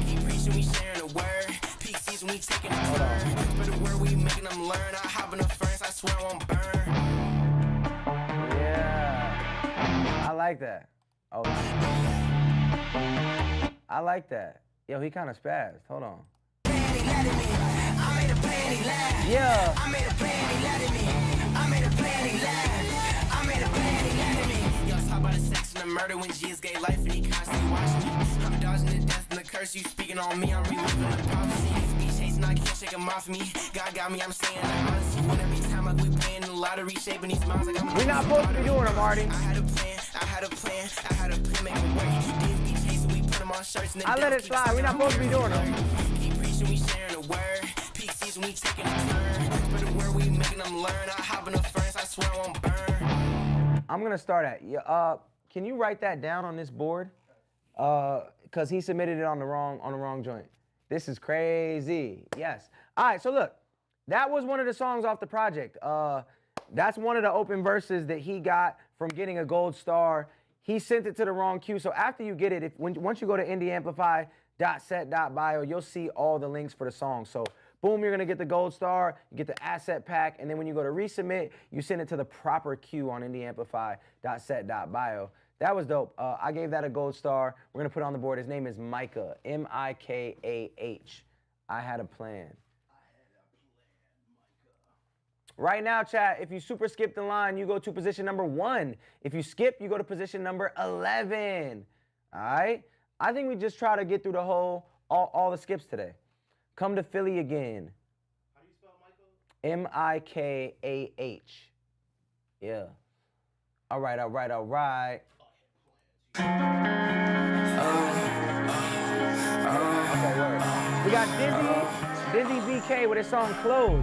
Keep preaching, we sharing the word. Peak season, we taking a turn. For the word, we making them learn. I hop in the furnace, I swear I won't burn. Yeah. I like that. Oh. I like that. Yo, he kind of spazzed. Hold on. I made a plan, he laughed. Yeah. I made a plan, he letting me. I made a plan, he laughed. I made a plan, he letting me. Y'all talk about the sex and the murder when G is gay life and he constantly watching me. I'm dodging the death and the curse, you speaking on me, I'm reliving the prophecy. Be chasing, I can't shake him off me. God got me, I'm saying that honestly. When every time like we playing the lottery, shaping these minds like I'm. We're not supposed to be doing them, Marty. I had a plan, I had a plan, I had a plan, make it work. Be chasing, we put them on shirts and the I let it slide. We're not supposed to be doing them. Keep preaching, we sharing the word. Peak season, we taking a turn. For the word, we making them learn. I hop in the furnace, I swear I won't burn. I'm gonna start at can you write that down on this board? Cause he submitted it on the wrong joint. This is crazy. Yes. All right. So look, that was one of the songs off the project. That's one of the open verses that he got from getting a gold star. He sent it to the wrong queue. So after you get it, once you go to indieamplify.set.bio, you'll see all the links for the song. So boom, you're gonna get the gold star, you get the asset pack, and then when you go to resubmit, you send it to the proper queue on indieamplify.set.bio. That was dope. I gave that a gold star. We're gonna put it on the board. His name is Micah, M-I-K-A-H. I had a plan. Right now, chat, if you super skip the line, you go to position number 1. If you skip, you go to position number 11. All right? I think we just try to get through the whole, all the skips today. Come to Philly again. How do you spell Michael? M-I-K-A-H. Yeah. All right, all right, all right. Okay, word. We got Dizzy BK with his song Close.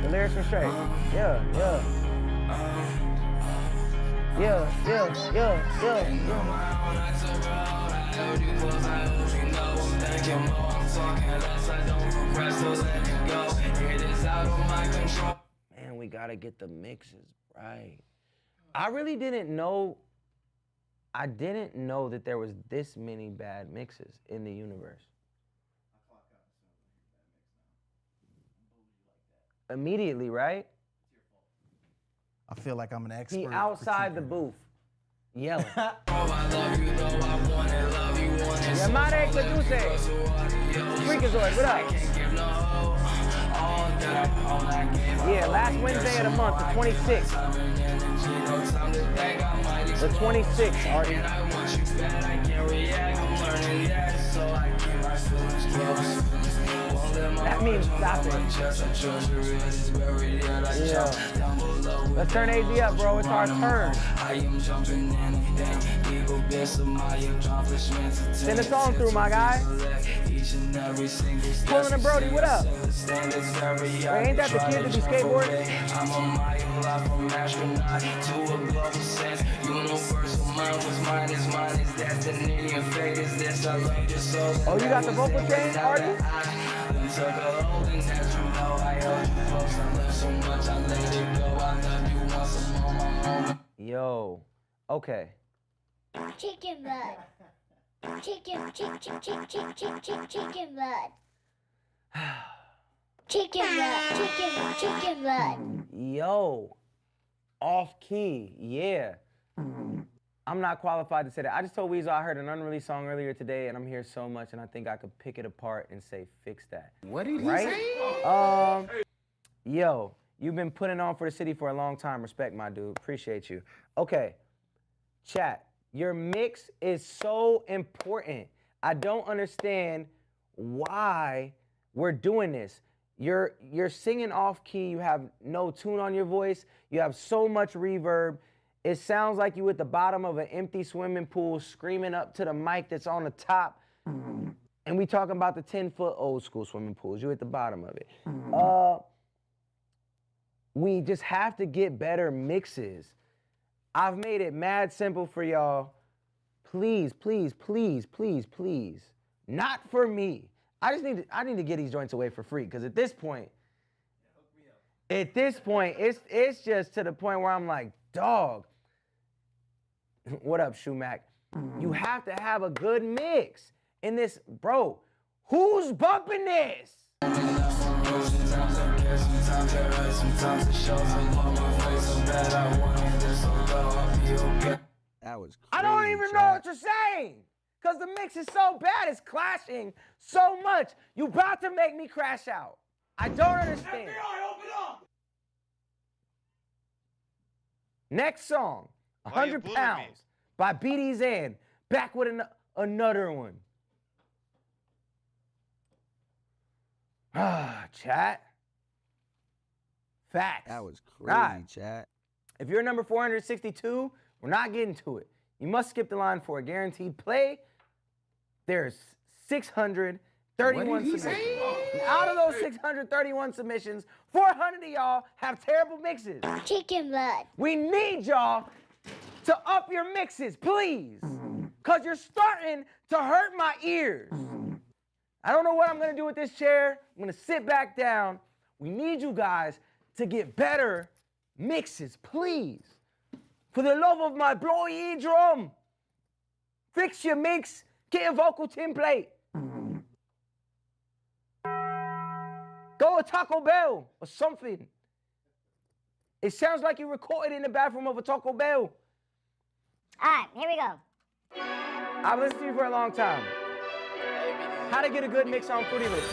The lyrics are straight. Yeah. Man, we gotta get the mixes right. I really didn't know. I didn't know that there was this many bad mixes in the universe. Immediately, right? I feel like I'm an expert. He outside the booth, yelling. Yamare Kaduse. Freakazoid, what up? Yeah, last Wednesday of the month, the 26th. The 26th, Artie. That means stop it. Yeah. Let's turn AZ up, bro. It's our turn. Send a song through, my guy. Pulling and Brody, what up? Wait, ain't that the kid that be skateboarding? Oh, you got the vocal chain, Artie? We took all the things that you know. I held you close. I love so much. I let it go. I love you once I'm on my own. Yo, okay. Chicken butt. Chicken butt. Chicken butt. Chicken butt. Yo, off key, yeah. I'm not qualified to say that. I just told Weasel I heard an unreleased song earlier today, and I'm here so much, and I think I could pick it apart and say, fix that. What did he say? Yo, you've been putting on for the city for a long time. Respect, my dude. Appreciate you. Okay, chat. Your mix is so important. I don't understand why we're doing this. You're singing off key. You have no tune on your voice. You have so much reverb. It sounds like you at the bottom of an empty swimming pool screaming up to the mic that's on the top. And we talking about the 10-foot old school swimming pools. You at the bottom of it. We just have to get better mixes. I've made it mad simple for y'all. Please, please, please, please, please. Not for me. I need to get these joints away for free, because at this point, it's just to the point where I'm like, dog. What up, Shumac? You have to have a good mix in this, bro. Who's bumping this? That was crazy. I don't even know what you're saying, because the mix is so bad. It's clashing so much. You about to make me crash out. I don't understand. FBI, open up! Next song, 100 Pounds by BD Zan. Back with another one. Chat. Facts. That was crazy, right. chat. If you're number 462, we're not getting to it. You must skip the line for a guaranteed play. There's 631 submissions. Out of those 631 submissions, 400 of y'all have terrible mixes. Chicken butt. We need y'all to up your mixes, please. Because you're starting to hurt my ears. I don't know what I'm going to do with this chair. I'm going to sit back down. We need you guys to get better mixes, please. For the love of my blowy drum. Fix your mix. Get a vocal template. Go to Taco Bell or something. It sounds like you recorded in the bathroom of a Taco Bell. All right, here we go. I've listened to you for a long time. How to get a good mix on Fruity Loops.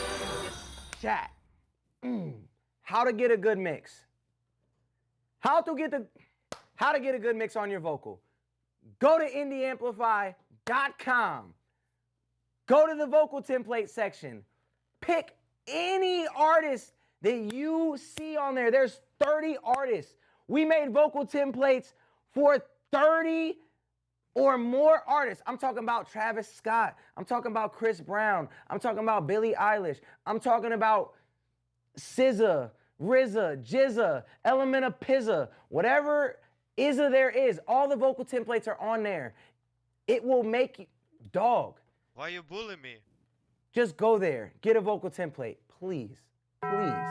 Chat. How to get a good mix. How to get a good mix on your vocal. Go to indieamplify.com. Go to the vocal template section. Pick any artist that you see on there. There's 30 artists. We made vocal templates for 30 or more artists. I'm talking about Travis Scott. I'm talking about Chris Brown. I'm talking about Billie Eilish. I'm talking about SZA, RZA, Jizza, Elementa Pizza, whatever Izza there is. All the vocal templates are on there. It will make you, dog. Why you bullying me? Just go there. Get a vocal template, please. Please.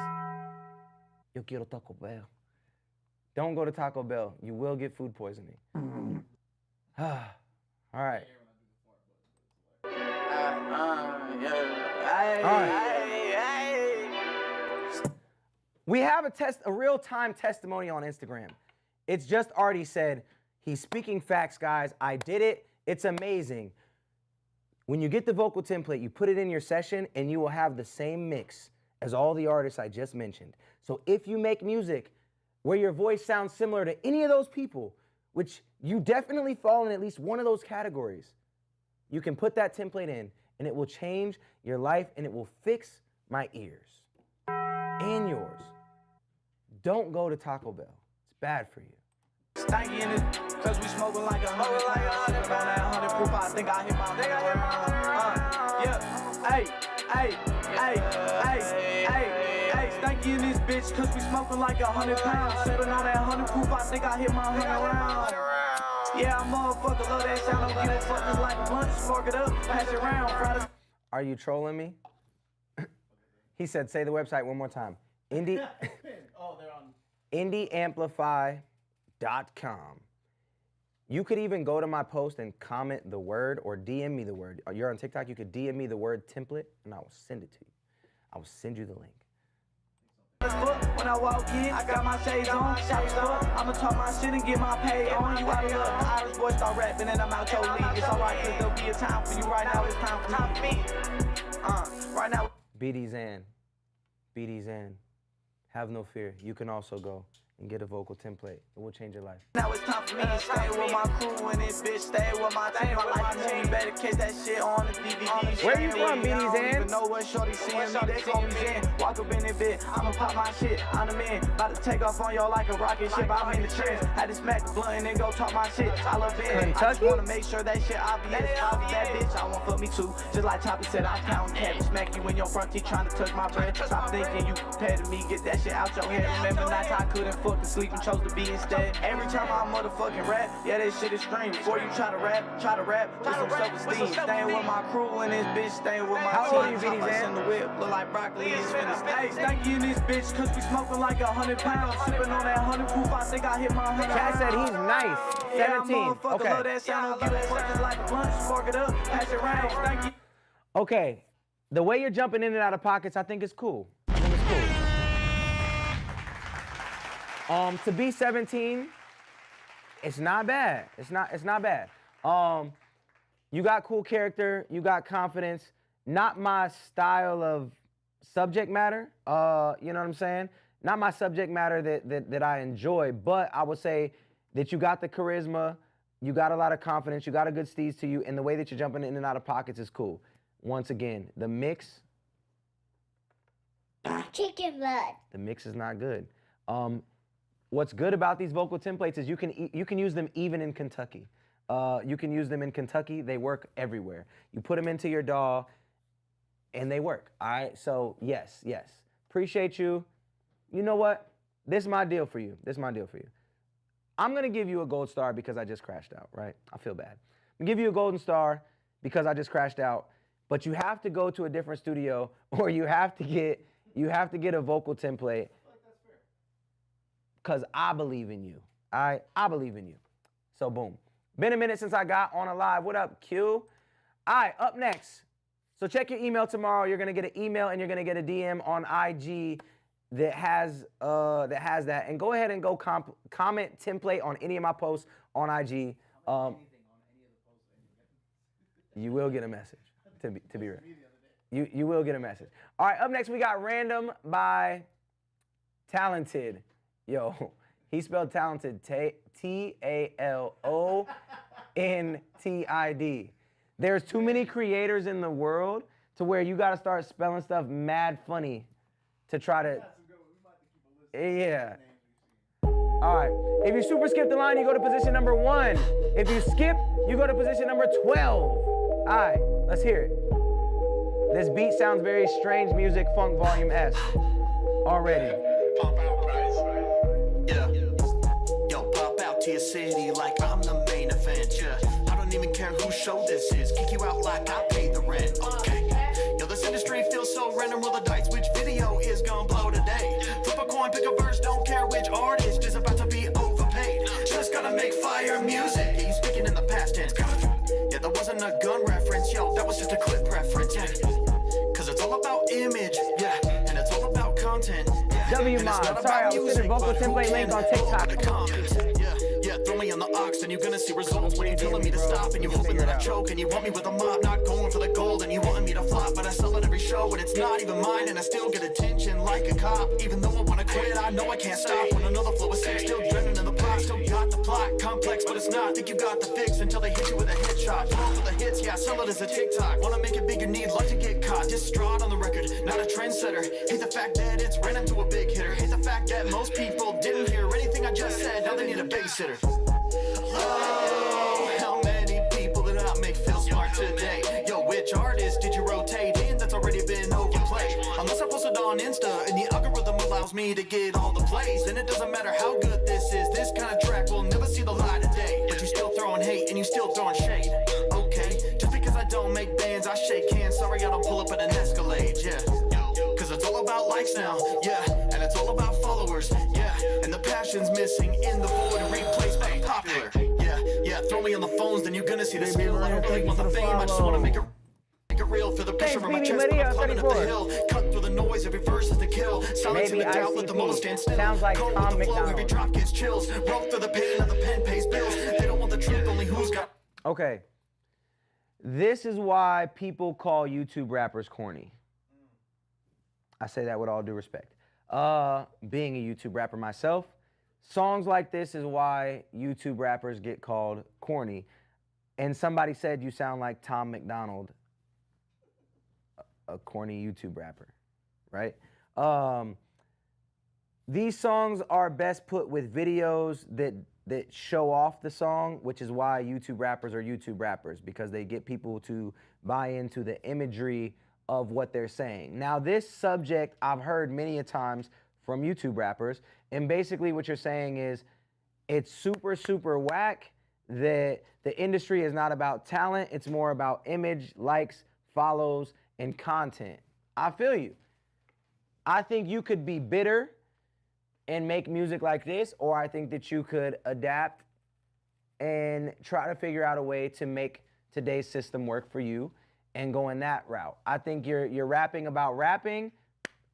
Yo quiero Taco Bell. Don't go to Taco Bell. You will get food poisoning. All right. We have a real-time testimony on Instagram. It's just Artie said, he's speaking facts, guys. I did it. It's amazing. When you get the vocal template, you put it in your session, and you will have the same mix as all the artists I just mentioned. So if you make music where your voice sounds similar to any of those people, which you definitely fall in at least one of those categories, you can put that template in, and it will change your life, and it will fix my ears and yours. Don't go to Taco Bell. It's bad for you. Stanky in it, cause we smoking like a hundred. On that 100 proof, I think I hit my Stanky in this bitch, cause we smoking like 100 pounds. Sipping on that 100 proof, I think I hit my 100 round. Yeah, I'm motherfucker, love that sound. Don't get it fucked just like a blunt, spark it up, pass it around. Are you trolling me? He said, say the website one more time. Indie. Oh, they're on. IndieAmplify.com. You could even go to my post and comment the word or DM me the word. You're on TikTok, you could DM me the word template and I will send it to you. I will send you the link. When I walk in, I got my shades on, shots up. I'ma talk my shit and get my pay on. You out of luck, the Irish boy start rapping and I'm out your league. It's alright, cause there'll be a time for you. Right now, it's time for me. Right now. BD Zan. Have no fear. You can also go and get a vocal template. It will change your life. Now it's time for me to stay with my crew and this bitch stay with my team. I like the movie, better catch that shit on the DVD. Where you from, BD Zan? I don't even know what shorty seeing me, they call me Zan. Walk up in that bit, I'ma pop my shit. I'm the man, about to take off on y'all like a rocket ship. I'm in the trends, had to smack the blunt and then go talk my shit. I love it, I just wanna make sure that shit obvious. Obvious that bitch, I want fuck me too. Just like Choppy said, I count cabbage. Smack you in your front teeth trying to touch my bread. Stop thinking you compared to me, get that shit out your head. Remember nights I couldn't fucking sleep and chose to be instead. Every time I motherfucking rap, yeah, that shit is stream. Before you try to rap with some self-esteem. Staying with my crew and this bitch staying with my team. How old are you, BD Zan? In the whip, look like broccoli is finna stay. Thank you in this bitch, cause we smoking like 100 pounds. Sipping on that 100 proof, I think I hit my 100. Chad said he's nice. 17. Okay. Love that sound, don't give a fuck, just like a blunt, spark it up, pass it round. Thank you. Okay. The way you're jumping in and out of pockets, I think it's cool. I think it's cool. To be 17, it's not bad. It's not bad. You got cool character, you got confidence. Not my style of subject matter. You know what I'm saying? Not my subject matter that I enjoy, but I would say that you got the charisma, you got a lot of confidence, you got a good steez to you, and the way that you're jumping in and out of pockets is cool. Once again, the mix. Chicken blood. The mix is not good. What's good about these vocal templates is you can use them even in Kentucky. You can use them in Kentucky. They work everywhere. You put them into your DAW, and they work. All right. So yes. Appreciate you. You know what? This is my deal for you. I'm gonna give you a gold star because I just crashed out. Right? I feel bad. I'm gonna give you a golden star because I just crashed out. But you have to go to a different studio, or you have to get a vocal template. Because I believe in you. I believe in you. So boom. Been a minute since I got on a live. What up, Q? All right, up next. So check your email tomorrow. You're gonna get an email and you're gonna get a DM on IG that has that. And go ahead and go comment template on any of my posts on IG. You will get a message. To be real. You will get a message. All right, up next we got Random by Talented. Yo, he spelled talented TalonTid. There's too many creators in the world to where you got to start spelling stuff mad funny to try to. Yeah. All right. If you super skip the line, you go to position number 1. If you skip, you go to position number 12. All right, let's hear it. This beat sounds very strange music, funk volume-esque already. Yeah. Yo, pop out to your city like I'm the main event, yeah. I don't even care whose show this is. Kick you out like I pay the rent, okay. Yo, this industry feels so random, roll the dice. Which video is gonna blow today? Flip a coin, pick a verse, don't care which artist is about to be overpaid. Just gotta make fire music. Yeah, you speaking in the past tense. Yeah, that wasn't a gun reference, yo, that was just a clip reference, yeah. Cause it's all about image, yeah, and it's all about content. WMod, sorry, I was sending vocal template link on TikTok. Yeah, throw me on the ox and you're gonna see results when you're telling me to stop and you're hoping that I choke and you want me with a mop, not going for the gold and you want me to flop, but I sell it every show and it's not even mine and I still get attention like a cop. Even though I wanna quit, I know I can't stop. When another flow is sick, still dreading in the pot, still got the plot, complex but it's not. Think you got the fix until they hit you with a headshot. Fall for the hits, yeah, sell it as a TikTok. Wanna make it big, you need luck to get caught. Distraught on the record, not a trendsetter. Hate the fact that it's ran into a big hitter. Hate the fact that most people didn't hear anything I just said. Now they need a babysitter. Oh, how many people did I make feel smart today? Yo, which artist did you rotate in that's already been overplayed? Unless I post it on Insta and the algorithm allows me to get all the plays, then it doesn't matter how good this is. This kind of track will never see the light of day. But you still throwing hate and you still throwing shade. Okay, just because I don't make bands, I shake hands. Sorry, I don't pull up in an Escalade, yeah. Cause it's all likes now, yeah. And it's all about followers, yeah. And the passion's missing in the void and replaced by popular. Yeah, throw me on the phones, then you're gonna see the skill. I don't really want the fame, I just wanna make it real. Feel the pressure on my chest when I'm climbing up the hill. Cut through the noise, every verse is the kill. Silencing the doubt, let the moment stand still. Sounds like Cold Tom with the flow, McDonald. every drop gets chills. Rope through the pain, now the pen pays bills. They don't want the truth, only who's got. Okay. This is why people call YouTube rappers corny. I say that with all due respect. Being a YouTube rapper myself, songs like this is why YouTube rappers get called corny. And somebody said you sound like Tom McDonald, a corny YouTube rapper, right? These songs are best put with videos that show off the song, which is why YouTube rappers are YouTube rappers, because they get people to buy into the imagery of what they're saying. Now, this subject I've heard many a times from YouTube rappers, and basically what you're saying is it's super, super whack that the industry is not about talent, it's more about image, likes, follows, and content. I feel you. I think you could be bitter and make music like this, or I think that you could adapt and try to figure out a way to make today's system work for you and go in that route. I think you're rapping about rapping.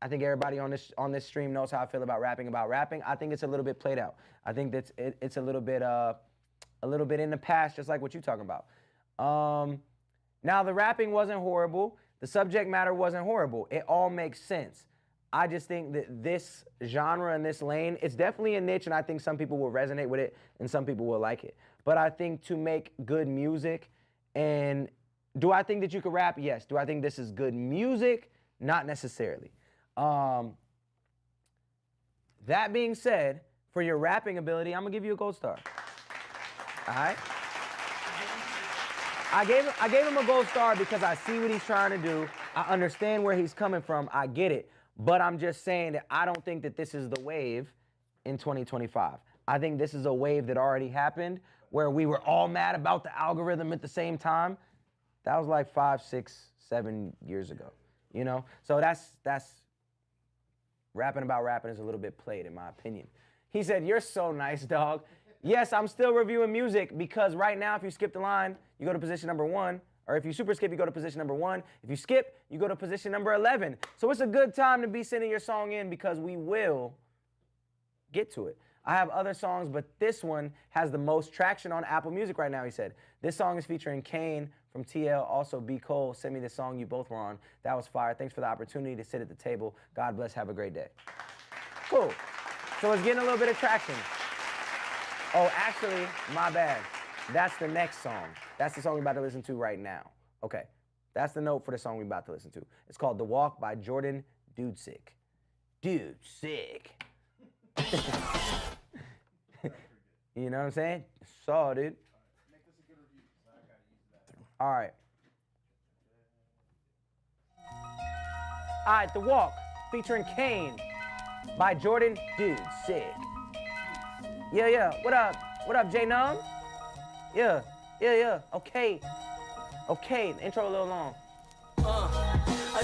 I think everybody on this stream knows how I feel about rapping about rapping. I think it's a little bit played out. I think that's it's a little bit in the past, just like what you're talking about. Now the rapping wasn't horrible. The subject matter wasn't horrible. It all makes sense. I just think that this genre and this lane, it's definitely a niche, and I think some people will resonate with it and some people will like it. But I think to make good music, and do I think that you could rap? Yes. Do I think this is good music? Not necessarily. That being said, for your rapping ability, I'm gonna give you a gold star. All right? I gave him a gold star because I see what he's trying to do. I understand where he's coming from. I get it. But I'm just saying that I don't think that this is the wave in 2025. I think this is a wave that already happened where we were all mad about the algorithm at the same time. That was like 5, 6, 7 years ago, you know? So that's rapping about rapping is a little bit played in my opinion. He said, "You're so nice, dog." Yes, I'm still reviewing music because right now if you skip the line, you go to position number 1. Or if you super skip, you go to position number 1. If you skip, you go to position number 11. So it's a good time to be sending your song in because we will get to it. I have other songs, but this one has the most traction on Apple Music right now, he said. This song is featuring Kane from TL. Also, B. Cole, send me the song you both were on. That was fire. Thanks for the opportunity to sit at the table. God bless. Have a great day. Cool. So it's getting a little bit of traction. Oh, actually, my bad. That's the next song. That's the song we're about to listen to right now. Okay, that's the note for the song we're about to listen to. It's called The Walk by Jordan Dude Sick. Dude Sick. You know what I'm saying? Saw, dude. All right. All right, The Walk featuring Kane by Jordan Dude Sick. Yeah. What up? What up, J Num? Yeah. Okay. The intro a little long.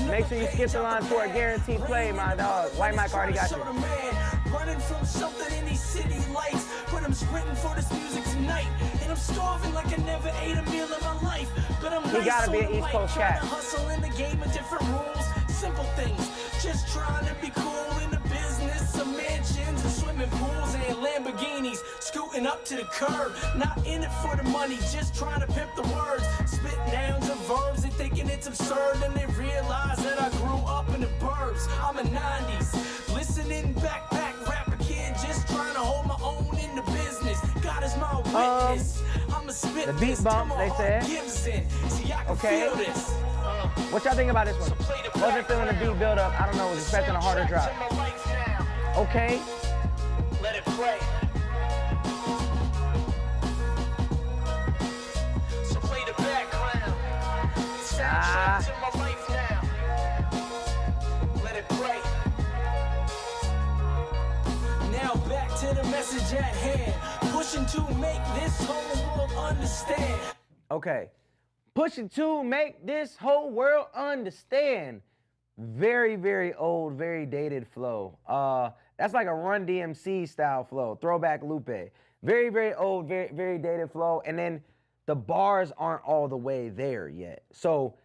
Make sure you skip the line for a guaranteed play, my dog. White Mike already got you. Running from something in these city lights, but I'm sprinting for this music tonight, and I'm starving like I never ate a meal in my life. But I'm he gotta be an East Coast cat. Hustle in the game of different rules, simple things. Just trying to be cool in the business of mansions and swimming pools and Lamborghinis, scooting up to the curb. Not in it for the money, just trying to pimp the words. Spit nouns and verbs and thinking it's absurd, and they realize that I grew up in the burbs. I'm a 90s, listening back rap again, just trying to hold my own in the business. God is my witness. I'm a spit the beat bump, they said. See, I can feel this. What y'all think about this one? Wasn't feeling the beat build up. I don't know, was expecting a harder drop. Okay. Let it play. So play the background. Soundtrack to my life now. Let it play. Now back to the message at hand. Pushing to make this whole world understand. Okay. Pushing to make this whole world understand. Very, very old, very dated flow. That's like a Run DMC style flow, throwback Lupe. Very, very old, very, very dated flow. And then the bars aren't all the way there yet. So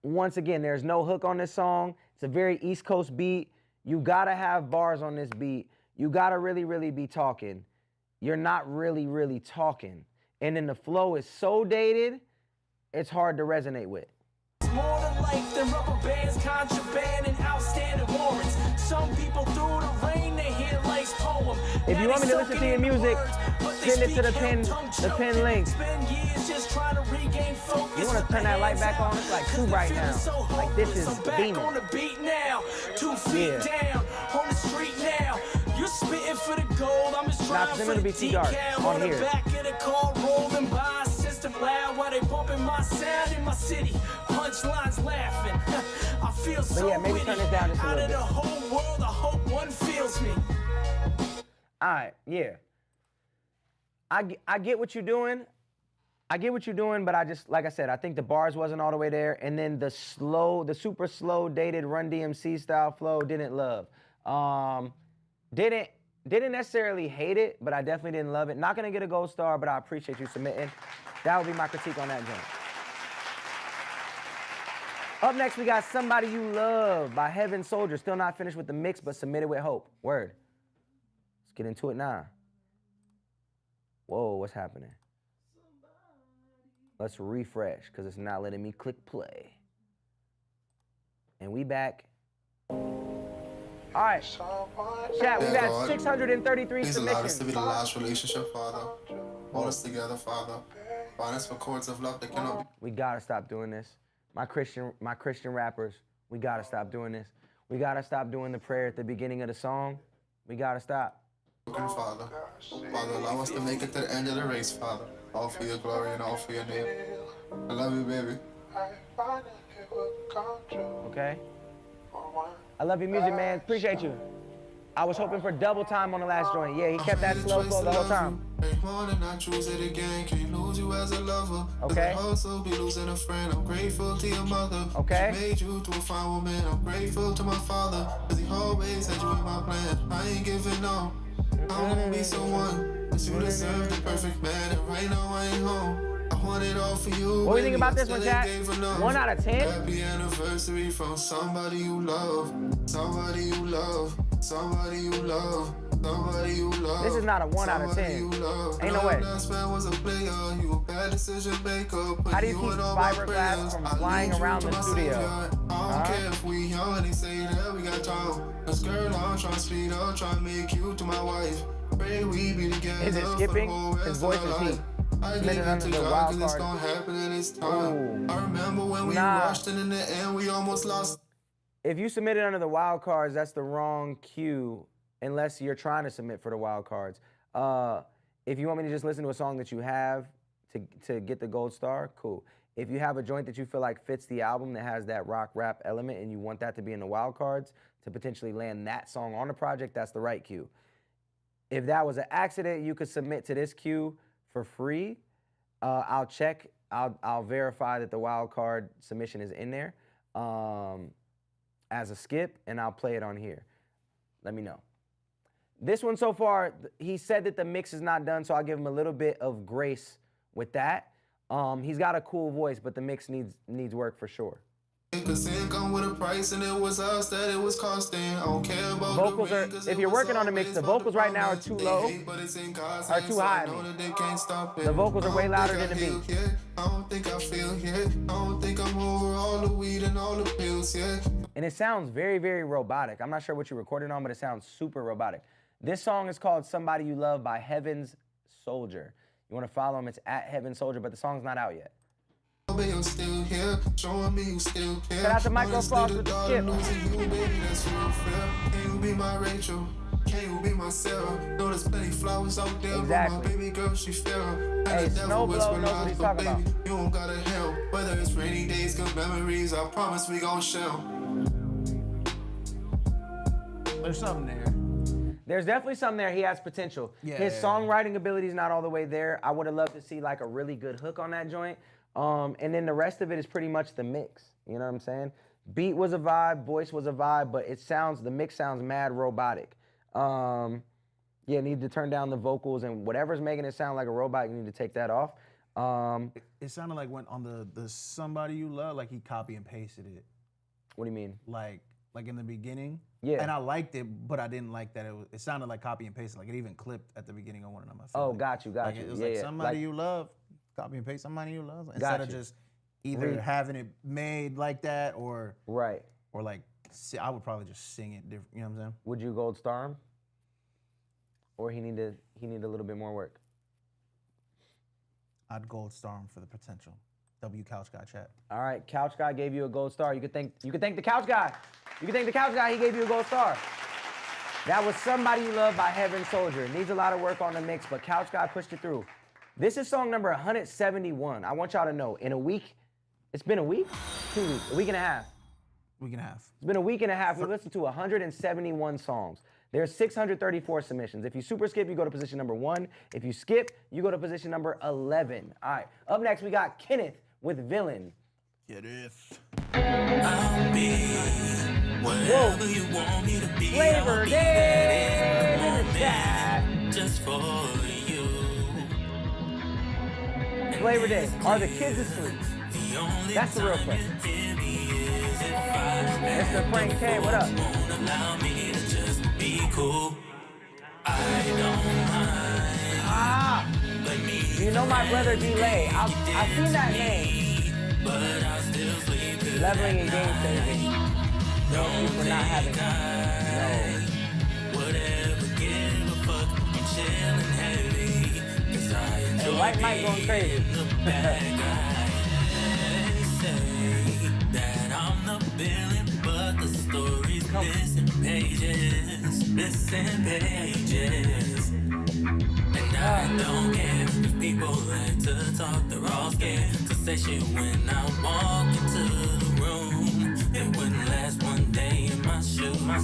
once again, there's no hook on this song. It's a very East Coast beat. You gotta have bars on this beat. You gotta really, really be talking. You're not really, really talking. And then the flow is so dated, it's hard to resonate with. More to life than rubber bands, contraband, and outstanding warrants. Some people through the rain, they hear life's poem. If you want me to listen to your music, send it to the pin link. You want to turn that light back on? It's like too bright now. Like this is beaming. On the beat now, 2 feet down, on the street now. You're spitting for the gold, I'm just trying for the decal. On the back of the car, rolling by, system loud while they bumping my sound in my city. Punchlines laughing. I feel so maybe turn it down just a out little of bit. the whole world, I hope one feels me. All right, yeah. I get what you're doing. I get what you're doing, but I just, like I said, I think the bars wasn't all the way there. And then the super slow, dated Run DMC style flow, didn't love. Didn't necessarily hate it, but I definitely didn't love it. Not gonna get a gold star, but I appreciate you submitting. That would be my critique on that joint. Up next, we got Somebody You Love by Heaven Soldier. Still not finished with the mix, but submitted with hope. Word. Let's get into it now. Whoa, what's happening? Let's refresh, because it's not letting me click play. And we back. All right, chat, we've had 633 Please allow submissions. us to be the last relationship, Father. Hold us together, Father. Bind us with cords of love that cannot be. We gotta stop doing this. My Christian rappers, we gotta stop doing this. We gotta stop doing the prayer at the beginning of the song. We gotta stop. Father. Father, allow us to make it to the end of the race, Father. All for your glory and all for your name. I love you, baby. Okay? I love your music, man. Appreciate you. I was hoping for double time on the last joint. Yeah, he kept that slow flow the whole time. I choose it again. Can't lose you as a lover. Okay. Also be losing a friend. I'm grateful to your mother. Okay. She made you to a fine woman. I'm grateful to my father, cause he always had you in my plan. I ain't giving up. I wanna be someone, but you deserve the perfect man. And right now I ain't home. I want it all for you. What do you think about this one, chat? 1 out of 10? Happy anniversary from somebody you love. Somebody you love. Somebody you love. Somebody you love. This is not a 1 out of 10. Ain't no way. How do you keep fiberglass from flying around the studio? I don't care if we young and they say that we got time. Cause girl, I'm trying to speed up, trying to make you to my wife. Pray we be together. Is it skipping? His voice is heat. Submitted under the wild card. I remember when we rushed and in the end we almost lost. If you submitted under the wild cards, that's the wrong cue, unless you're trying to submit for the wild cards. If you want me to just listen to a song that you have to get the gold star, cool. If you have a joint that you feel like fits the album that has that rock rap element and you want that to be in the wild cards to potentially land that song on the project, that's the right cue. If that was an accident, you could submit to this queue for free. I'll check, I'll verify that the wild card submission is in there as a skip, and I'll play it on here. Let me know. This one so far, he said that the mix is not done, so I'll give him a little bit of grace with that. He's got a cool voice, but the mix needs work for sure. Cause sin come with a price and it was us that it was costing. I don't care about vocals are, if you're working on the mix, the vocals right now are too low, are too high. The vocals are way louder than the beat. I don't think I feel yet. I don't think I'm over all the weed and all the pills yet. And it sounds very, very robotic. I'm not sure what you recorded on, but it sounds super robotic. This song is called Somebody You Love by Heaven Soldier. You want to follow him, it's at Heaven Soldier, but the song's not out yet. You're still here, showing me you still care. Shout out to Micah with the skip. You, baby, that's real fair. Can you be my Rachel? Can you be my Sarah? Know there's plenty flowers out there, exactly. But my baby girl, she fairer. Hey, Snowblow knows what he's talking about. You don't gotta help. Whether it's rainy days, good memories, I promise we gon' share. There's something there. There's definitely something there. He has potential. Yeah, His songwriting ability is not all the way there. I would have loved to see like a really good hook on that joint. And then the rest of it is pretty much the mix. You know what I'm saying? Beat was a vibe, voice was a vibe, but the mix sounds mad robotic. Yeah, need to turn down the vocals and whatever's making it sound like a robot, you need to take that off. It sounded like when on the Somebody You Love, like he copy and pasted it. What do you mean? Like in the beginning. Yeah. And I liked it, but I didn't like that it sounded like copy and pasted. Like it even clipped at the beginning of one of them. Oh, got you. Like it was like somebody you love, copy and paste somebody you love. Instead of just either having it made like that or right. Or like I would probably just sing it different. You know what I'm saying? Would you gold star him? Or he need a little bit more work? I'd gold star him for the potential. W Couch Guy chat. All right, Couch Guy gave you a gold star. You could thank the Couch Guy. You can thank the Couch Guy. He gave you a gold star. That was Somebody You Love by Heaven Soldier. Needs a lot of work on the mix, but Couch Guy pushed it through. This is song number 171. I want y'all to know, in a week, it's been a week? 2 weeks, a week and a half. Week and a half. It's been a week and a half. We listened to 171 songs. There's 634 submissions. If you super skip, you go to position number 1. If you skip, you go to position number 11. All right, up next, we got Kenneth with Villain. Kenneth. I'll be wherever you want me to be. Flavor Day in the chat. Just for you. Flavor Day. Are the kids asleep? That's the real question. Mr. Frank K, what up? Allow me to just be cool. I don't mind. Let me you know my brother Delay. I've seen that name. But I'll still sleep. Leveling and game saving. Thank you for not having no. Whatever, give a fuck. I'm chilling heavy. Cause I enjoy hey, White Mike going crazy. Say that I'm the villain, but the story's missing pages. Missing pages. And I don't care if people like to talk, they're all scared to say shit when I walk into the room. It wouldn't last one day in my shoes. Look,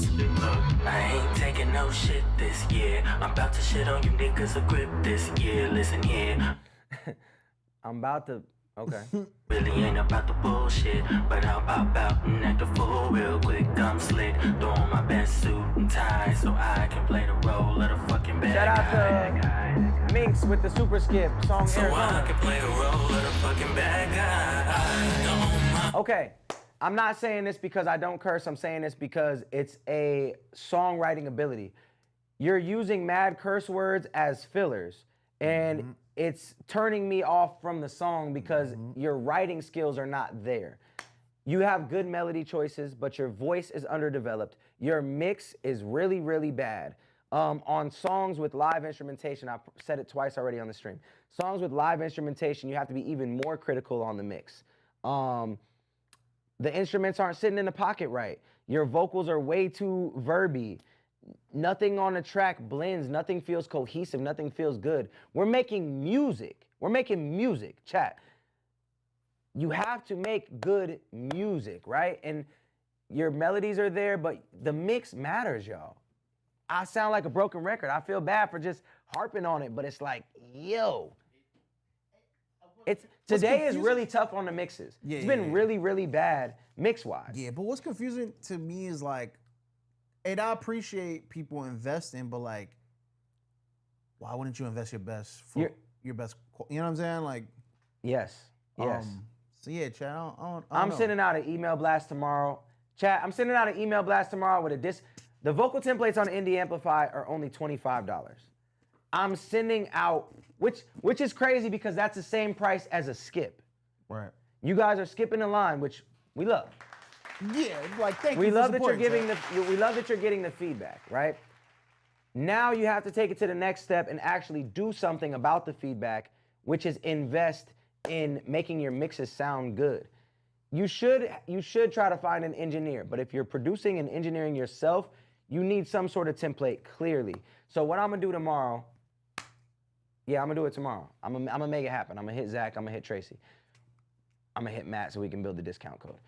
I ain't taking no shit this year. I'm about to shit on you niggas a grip this year. Listen here. I'm about to, okay. Really ain't about the bullshit, but I'll pop out and act a fool real quick. I'm slick, throw on my best suit and tie so I can play the role of the fucking bad Shout out to Minx with the super skip song so Arizona. I can play the role of the fucking bad guy. Okay, I'm not saying this because I don't curse. I'm saying this because it's a songwriting ability. You're using mad curse words as fillers, and it's turning me off from the song because your writing skills are not there. You have good melody choices, but your voice is underdeveloped. Your mix is really, really bad. On songs with live instrumentation, I've said it twice already on the stream. Songs with live instrumentation, you have to be even more critical on the mix. The instruments aren't sitting in the pocket right. Your vocals are way too verby. Nothing on the track blends. Nothing feels cohesive. Nothing feels good. We're making music. We're making music, chat. You have to make good music, right? And your melodies are there, but the mix matters, y'all. I sound like a broken record. I feel bad for just harping on it, but it's like, yo. Today is really tough on the mixes. Yeah, it's been really, really bad mix-wise. Yeah, but what's confusing to me is like, and I appreciate people investing, but like, why wouldn't you invest your best for your best? You know what I'm saying? Like, yes. So yeah, chat. I'm sending out an email blast tomorrow. Chat. I'm sending out an email blast tomorrow with a disc. The vocal templates on Indie Amplify are only $25. I'm sending out, which is crazy because that's the same price as a skip. Right. You guys are skipping the line, which we love. Yeah, like thank we you. love for that you're supporting, giving we love that you're getting the feedback, right? Now you have to take it to the next step and actually do something about the feedback, which is invest in making your mixes sound good. You should try to find an engineer, but if you're producing and engineering yourself, you need some sort of template clearly. So what I'm gonna do tomorrow, I'm gonna do it tomorrow. I'm gonna make it happen. I'm gonna hit Zach, I'm gonna hit Tracy. I'm gonna hit Matt so we can build the discount code.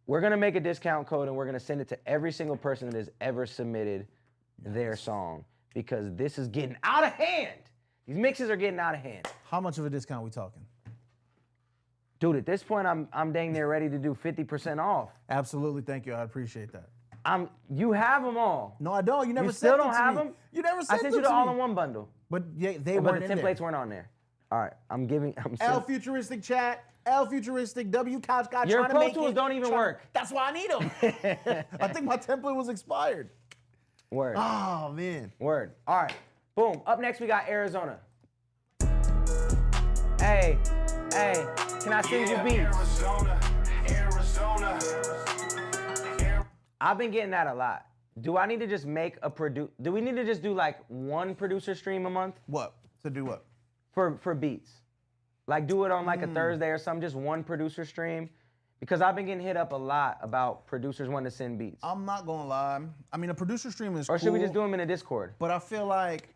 We're gonna make a discount code and we're gonna send it to every single person that has ever submitted their song because this is getting out of hand. These mixes are getting out of hand. How much of a discount we talking? Dude, at this point, I'm dang near ready to do 50% off. Absolutely, thank you. I appreciate that. You have them all. No, I don't. You never You sent still them don't to have me. them? You never I sent sent them you the to me. all-in-one bundle. But they But weren't the in templates there. weren't on there. All right, I'm sending. Futuristic chat. Futuristic W Couch Guy. Your trying to Pro make Tools it, don't even trying- work. That's why I need them. I think my template was expired. Word. Oh man. Word. All right. Boom. Up next we got Arizona. Hey, can I send you beats? Arizona. I've been getting that a lot. Do I need to just make a do we need to just do like one producer stream a month? What? To do what? For beats. Like do it on like a Thursday or something, just one producer stream. Because I've been getting hit up a lot about producers wanting to send beats. I'm not gonna lie. I mean, a producer stream is Or cool. should we just do them in a Discord? But I feel like,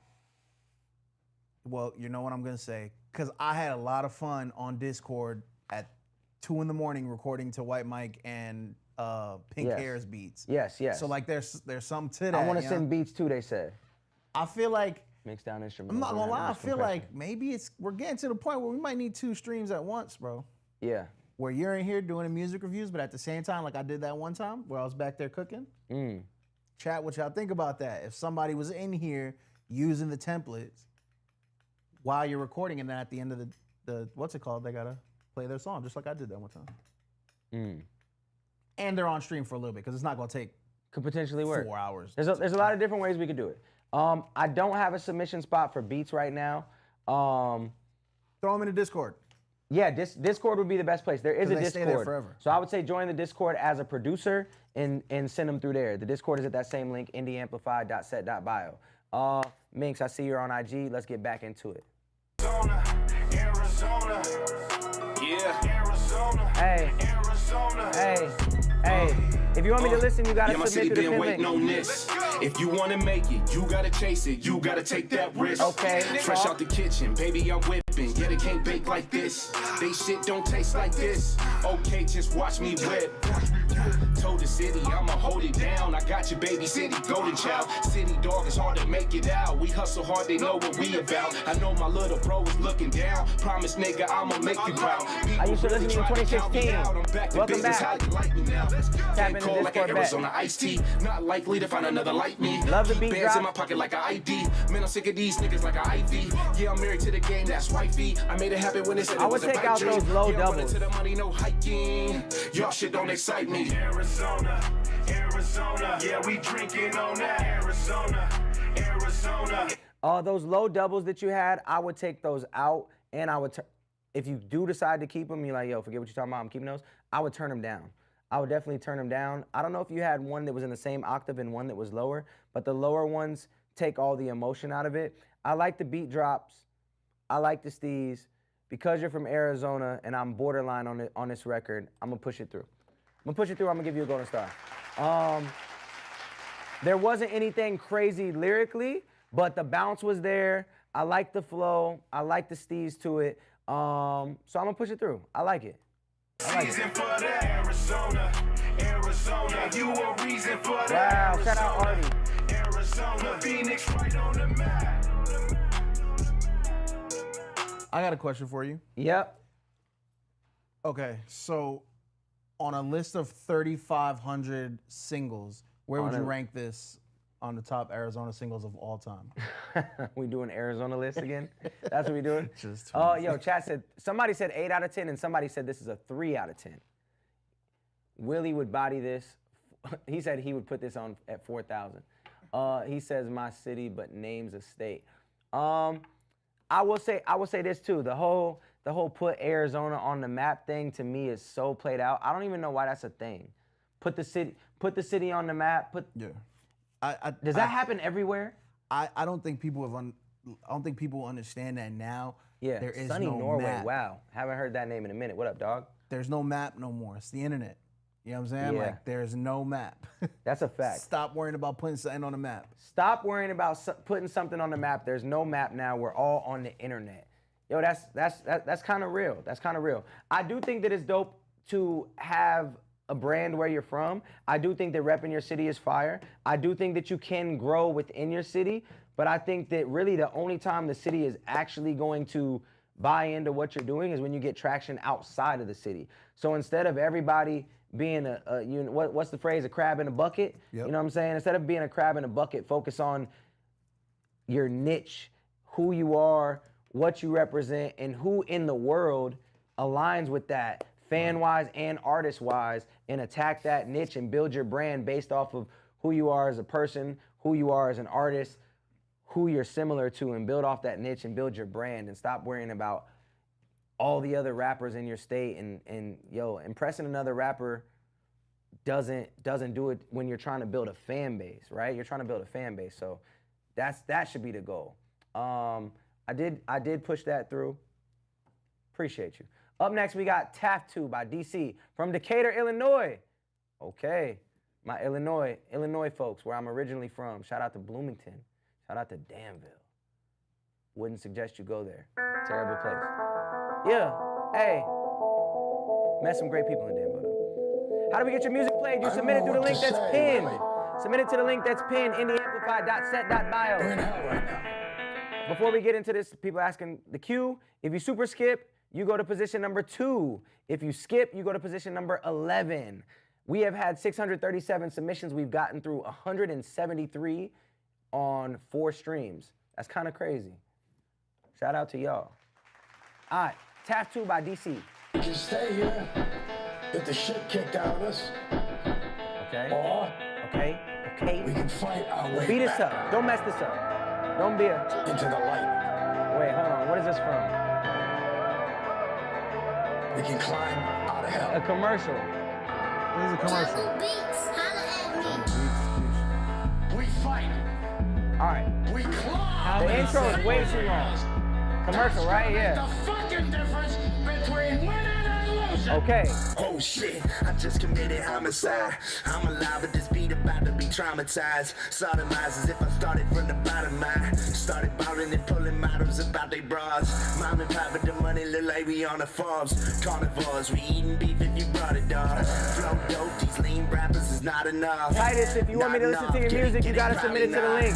well, you know what I'm gonna say? Because I had a lot of fun on Discord at 2 in the morning recording to White Mike and Pink Yes. Hair's beats. Yes, yes. So like there's something to that. I want to you send know? beats too, they said. I feel like, Mix down instruments. I'm not gonna lie, I feel like maybe we're getting to the point where we might need 2 streams at once, bro. Yeah. Where you're in here doing the music reviews, but at the same time, like I did that one time where I was back there cooking. Chat what y'all think about that. If somebody was in here using the templates while you're recording, and then at the end of the what's it called, they gotta play their song, just like I did that one time. And they're on stream for a little bit, because it's not gonna take could potentially work 4 hours. There's a lot of different ways we could do it. I don't have a submission spot for beats right now. Throw them in the Discord. Yeah, Discord would be the best place. There is a 'Cause they Discord. stay there forever. So I would say join the Discord as a producer and send them through there. The Discord is at that same link, indieamplify.set.bio. Minx, I see you're on IG. Let's get back into it. Arizona. Yeah. Arizona. Hey. Arizona. Hey. If you want me to listen, you gotta Yeah, my city submit to the been pin waiting link. on this. If you wanna make it, you gotta chase it. You gotta take that risk. Okay. Fresh out the kitchen, baby, I'm whipping. Yeah, they can't bake like this. They shit don't taste like this. Okay, just watch me whip. Told the city I'ma hold it down. I got you, baby, city golden child. City dog, it's hard to make it out. We hustle hard, they know what we about. I know my little bro is looking down. Promise nigga, I'ma make you proud. I used to listen to you in 2016. Welcome back. How you like me now? Tap into Cold like an Discord Arizona iced tea. Not likely to find another like me. Love the beat Bands drop. in my pocket like an ID. Man, I'm sick of these niggas like an IV. Yeah, I'm married to the game, that's wifey. I made it happen when they said I it would was a take bike out dream. those low Yeah, I'm running doubles. to the money, no hiking. Y'all shit don't excite me. Arizona, Arizona. Yeah, we drinking on that. Arizona, Arizona. Those low doubles that you had, I would take those out, and I would, if you do decide to keep them, you're like, yo, forget what you're talking about, I'm keeping those, I would turn them down. I would definitely turn them down. I don't know if you had one that was in the same octave and one that was lower, but the lower ones take all the emotion out of it. I like the beat drops. I like the steez. Because you're from Arizona and I'm borderline on this record, I'm gonna push it through. I'm gonna push it through, I'm gonna give you a golden star. There wasn't anything crazy lyrically, but the bounce was there. I like the flow. I like the steez to it. So I'm gonna push it through. I like it. Season for that. Arizona, Arizona. You a reason for that. Wow, shout out Artie. Arizona, Phoenix right on the map. I got a question for you. Yep. Okay, so on a list of 3,500 singles, where would you rank this on the top Arizona singles of all time? We doing Arizona list again? That's what we doing? Just yo, chat said, somebody said 8 out of 10 and somebody said this is a 3 out of 10. Willie would body this. He said he would put this on at 4,000. He says my city, but names a state. I will say this too. The whole put Arizona on the map thing to me is so played out. I don't even know why that's a thing. Put the city on the map. Does that happen everywhere? I don't think people I don't think people understand that now. Yeah. There is Sunny no Norway. map. Wow. Haven't heard that name in a minute. What up, dog? There's no map no more. It's the internet. You know what I'm saying? Yeah. Like there's no map. That's a fact. Stop worrying about putting something on the map. Stop worrying about putting something on the map. There's no map now. We're all on the internet. Yo, that's kind of real. That's kind of real. I do think that it's dope to have a brand where you're from. I do think that repping your city is fire. I do think that you can grow within your city, but I think that really the only time the city is actually going to buy into what you're doing is when you get traction outside of the city. So instead of everybody being what's the phrase, a crab in a bucket? Yep. You know what I'm saying? Instead of being a crab in a bucket, focus on your niche, who you are, what you represent, and who in the world aligns with that, fan-wise and artist-wise, and attack that niche and build your brand based off of who you are as a person, who you are as an artist, who you're similar to, and build off that niche and build your brand, and stop worrying about all the other rappers in your state. And yo, impressing another rapper doesn't do it when you're trying to build a fan base, right? You're trying to build a fan base, so that should be the goal. I did push that through. Appreciate you. Up next, we got Tattoo by DC from Decatur, Illinois. Okay, my Illinois folks, where I'm originally from. Shout out to Bloomington. Shout out to Danville. Wouldn't suggest you go there. Terrible place. Yeah, hey. Met some great people in Danville, though. How do we get your music played? You submit it through the link that's pinned. Submit it to the link that's pinned in the amplify.set.bio. Before we get into this, people asking the queue. If you super skip, you go to position number 2. If you skip, you go to position number 11. We have had 637 submissions. We've gotten through 173 on 4 streams. That's kind of crazy. Shout out to y'all. All right, Tattoo by DC. We can stay here if the shit kicked out of us. Okay. Or we can fight our way Beat back this up. Don't mess this up. Don't be into the light. Wait, hold on. What is this from? We can climb out of hell. A commercial. This is a commercial. We fight. All right. We climb. The intro is way too long. Commercial, right? Yeah. The fucking difference between winning and losing. Okay. Oh shit, I just committed homicide. I'm alive, but this beat about to be traumatized. Sodomized as if I started from the bottom. I started balling and pulling models about they bras. Mom and pop with the money look like we on the farms. Carnivores, we eating beef if you brought it, dog. Flow dope, these lean rappers is not enough. Titus, if you want me to listen to your music, you gotta submit it to the link.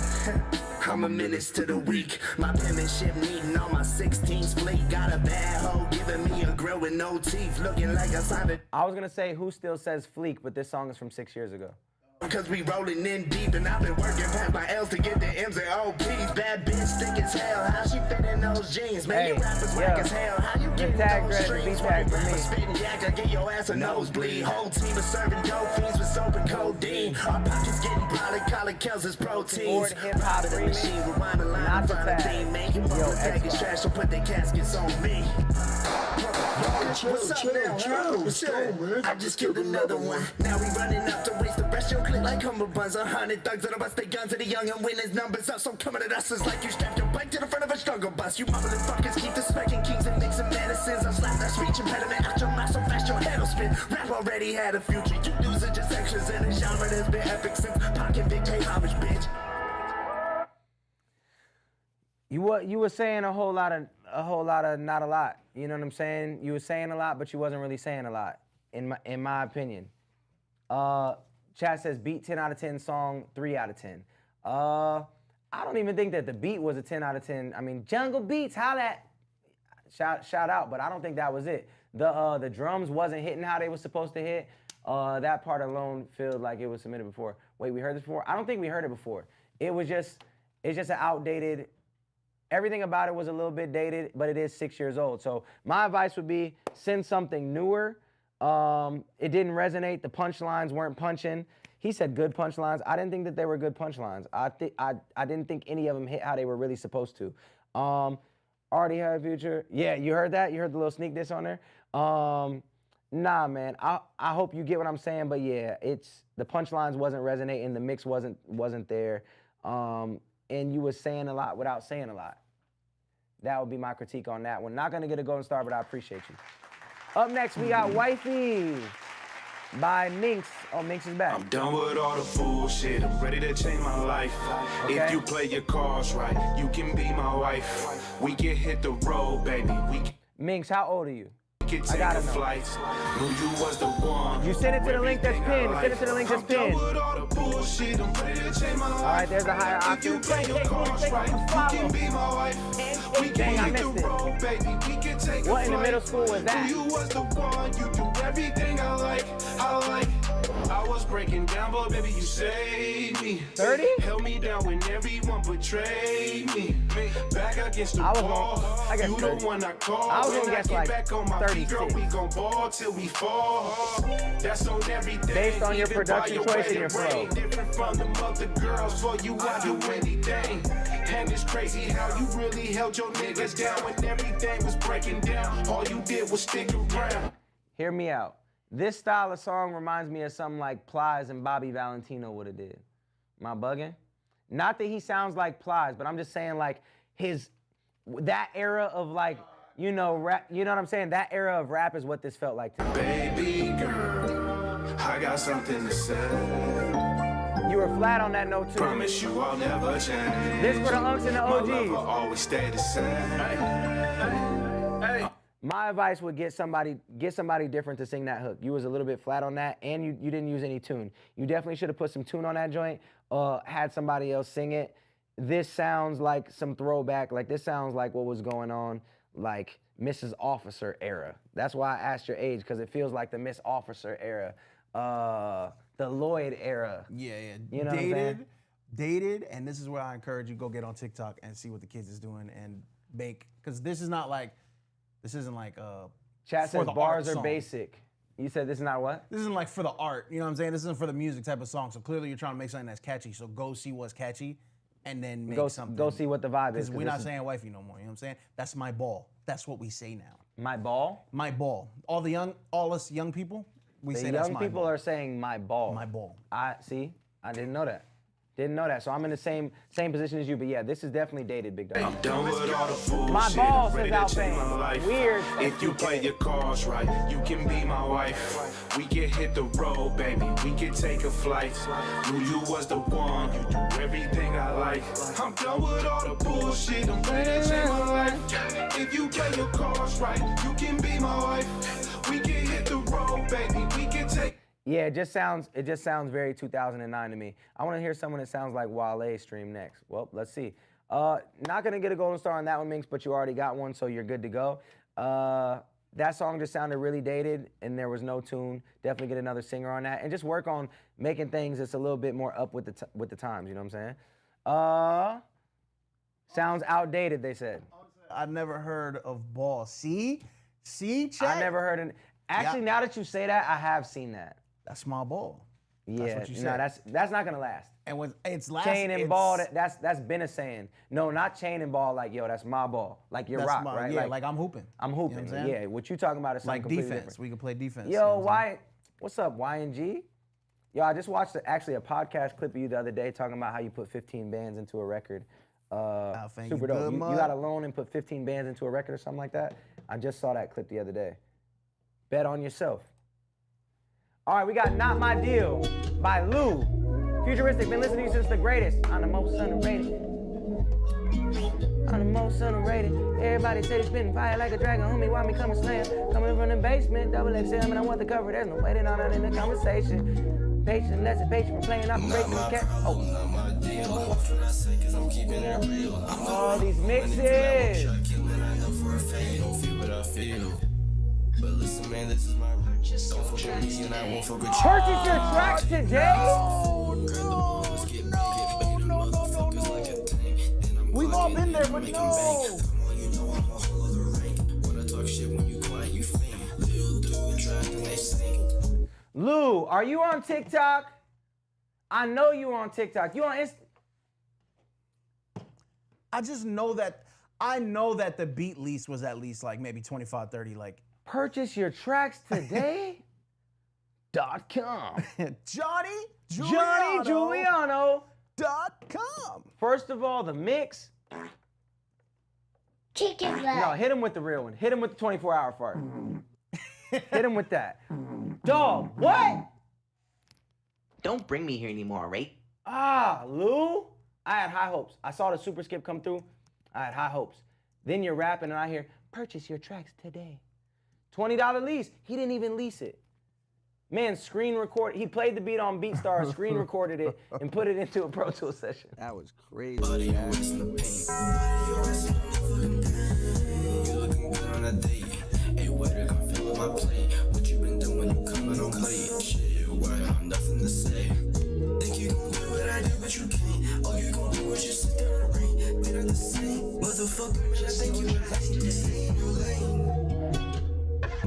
I'm a menace to the weak. My penmanship needing on my 16th fleet. Got a bad hoe giving me a grill with no teeth. Looking like I signed it. I was gonna say who still says fleek, but this song is from 6 years ago. Cause we rolling in deep and I've been working past my L's to get the M's and OP's. Bad bitch thick as hell, how she fit in those jeans? Man, you rappers whack as hell, how you get those streams? White rappers spitting yak, I get your ass a nosebleed. Whole team is serving dope fiends with soap and codeine. Our pockets getting polycolic kills as proteins. Robbing the machine, rewind the line, find a team. Man, you want to tag is trash, so put their caskets on me. What's up now, Drew? What's up? I just killed another one. Now we running up to waste the rest. Your click like humble buns. 100 thugs that'll bust their guns to the young and win his numbers up. So coming at us is like you strapped your bike to the front of a struggle bus. You mumbling fuckers keep the smacking kings and mixing medicines. I'll slap that speech impediment out your mouth so fast your head'll spin. Rap already had a future. You dudes are just extras in a genre that's been epic since Pocket Big pay homage, bitch. You were saying a whole lot of not a lot. You know what I'm saying? You were saying a lot, but you wasn't really saying a lot, in my opinion. Chat says beat 10 out of 10, song 3 out of 10. I don't even think that the beat was a 10 out of 10. I mean, Jungle Beats, how that shout out, but I don't think that was it. The drums wasn't hitting how they were supposed to hit. That part alone felt like it was submitted before. Wait, we heard this before? I don't think we heard it before. It's just an outdated. Everything about it was a little bit dated, but it is 6 years old. So my advice would be send something newer. It didn't resonate. The punchlines weren't punching. He said good punchlines. I didn't think that they were good punchlines. I didn't think any of them hit how they were really supposed to. Already had future. Yeah, you heard that? You heard the little sneak diss on there? Nah, man. I hope you get what I'm saying, but yeah, the punchlines wasn't resonating. The mix wasn't there. And you were saying a lot without saying a lot. That would be my critique on that one. Not gonna get a golden star, but I appreciate you. Up next, we got Wifey by Minx. Oh, Minx is back. I'm done with all the bullshit. I'm ready to change my life. Okay. If you play your cards right, you can be my wife. We can hit the road, baby. Minx, how old are you? I got a flight. Knew you was the one. You send it to the link that's pinned. Send it to the link that's pinned. All right, there's a higher option. If you play your cards right, you can be my wife. We can hit the road, baby. We can take What a in the flight. middle school was that? You was the one, you do everything I like. I was breaking down, but baby, you saved me. 30? Held me down when everyone betrayed me. Back against the wall. I guess You 30. the one I call. I was When gonna guess get like back on my feet, girl, 36. we gon' ball till we fall. That's on everything. Based on your Even by production your choice and wedding your flow. ring. Different from the other girls. For you, I do anything. And it's crazy how you really held your niggas down when everything was breaking down. All you did was stick around. Hear me out. This style of song reminds me of something like Plies and Bobby Valentino would have did. Am I bugging? Not that he sounds like Plies, but I'm just saying like that era of like, you know, rap, you know what I'm saying? That era of rap is what this felt like to me. Baby girl, I got something to say. You were flat on that note too. Promise you I'll never change. This for the unks and the My love OGs. will always stay the same. Hey. My advice would get somebody different to sing that hook. You was a little bit flat on that, and you didn't use any tune. You definitely should have put some tune on that joint, had somebody else sing it. This sounds like some throwback, like this sounds like what was going on, like Mrs. Officer era. That's why I asked your age, because it feels like the Miss Officer era, the Lloyd era. Yeah. You know what I'm saying? Dated, and this is where I encourage you, go get on TikTok and see what the kids is doing and make, because this isn't like Chat for says the bars art are song. basic. You said this is not what? This isn't like for the art, you know what I'm saying? This isn't for the music type of song. So clearly you're trying to make something that's catchy. So go see what's catchy and then make something. Go see what the vibe is. Because we're not saying wifey no more, you know what I'm saying? That's my ball. That's what we say now. My ball? My ball. All us young people, we The say that's young my people ball. are saying my ball. My ball. I didn't know that. Didn't know that. So I'm in the same position as you, but yeah, this is definitely dated, big dog. I'm done with all the bullshit. My balls I'm ready is to change my Alpine. life. Weird. If you play your cards right, you can be my wife. We can hit the road, baby. We can take a flight. Knew you was the one. You do everything I like. I'm done with all the bullshit. I'm ready to change my life. If you play your cards right, you can be my wife. We can hit the road, baby. We can take. Yeah, it just sounds very 2009 to me. I want to hear someone that sounds like Wale stream next. Well, let's see. Not gonna get a golden star on that one, Minx, but you already got one, so you're good to go. That song just sounded really dated, and there was no tune. Definitely get another singer on that, and just work on making things that's a little bit more up with the times. You know what I'm saying? Sounds outdated, they said. I never heard of ball. See, chat? I never heard it. Actually, now that you say that, I have seen that. That's my ball. Yeah, That's what you no, said. that's not gonna last. And when it's last, Chain and ball, that's been a saying. No, not chain and ball, like, yo, that's my ball. Like, you're rock, right? Yeah, like I'm hooping. I'm You know hooping, what I'm saying? yeah. What you talking about is something Like completely defense. different. We can play defense. Yo, you know what I'm saying? what's up, YNG? Yo, I just watched actually a podcast clip of you the other day talking about how you put 15 bands into a record. thank Super you, dope. good You mud. got a loan and put 15 bands into a record or something like that? I just saw that clip the other day. Bet on yourself. All right, we got Not My Deal by Lou. Futuristic, been listening to you since the greatest. I'm the most underrated. I'm the most underrated. Everybody say they spitting fire like a dragon. Homie, why me come and slam? Coming from the basement, double XL, and I want the cover. There's no waiting on that in the conversation. Patient, less than patient from playing operation. Oh, these mixes. But listen, man, this is my purchase. Don't fuck with me and I won't fuck with you. Purchase your track today. We've all been there, but no. Lou, are you on TikTok? I know you on TikTok. You on Insta? I just know that the beat lease was at least like maybe 25, 30, like. Purchase your tracks today. .com. Johnny Giuliano. .com. First of all, the mix. Chicken No, butt. hit him with the real one. Hit him with the 24-hour fart. Hit him with that. Dog, what? Don't bring me here anymore, right? Ah, Lou. I had high hopes. I saw the super skip come through. I had high hopes. Then you're rapping and I hear, purchase your tracks today. $20 lease. He didn't even lease it. Man, screen record. He played the beat on BeatStars, screen recorded it, and put it into a Pro Tools session. That was crazy. Man.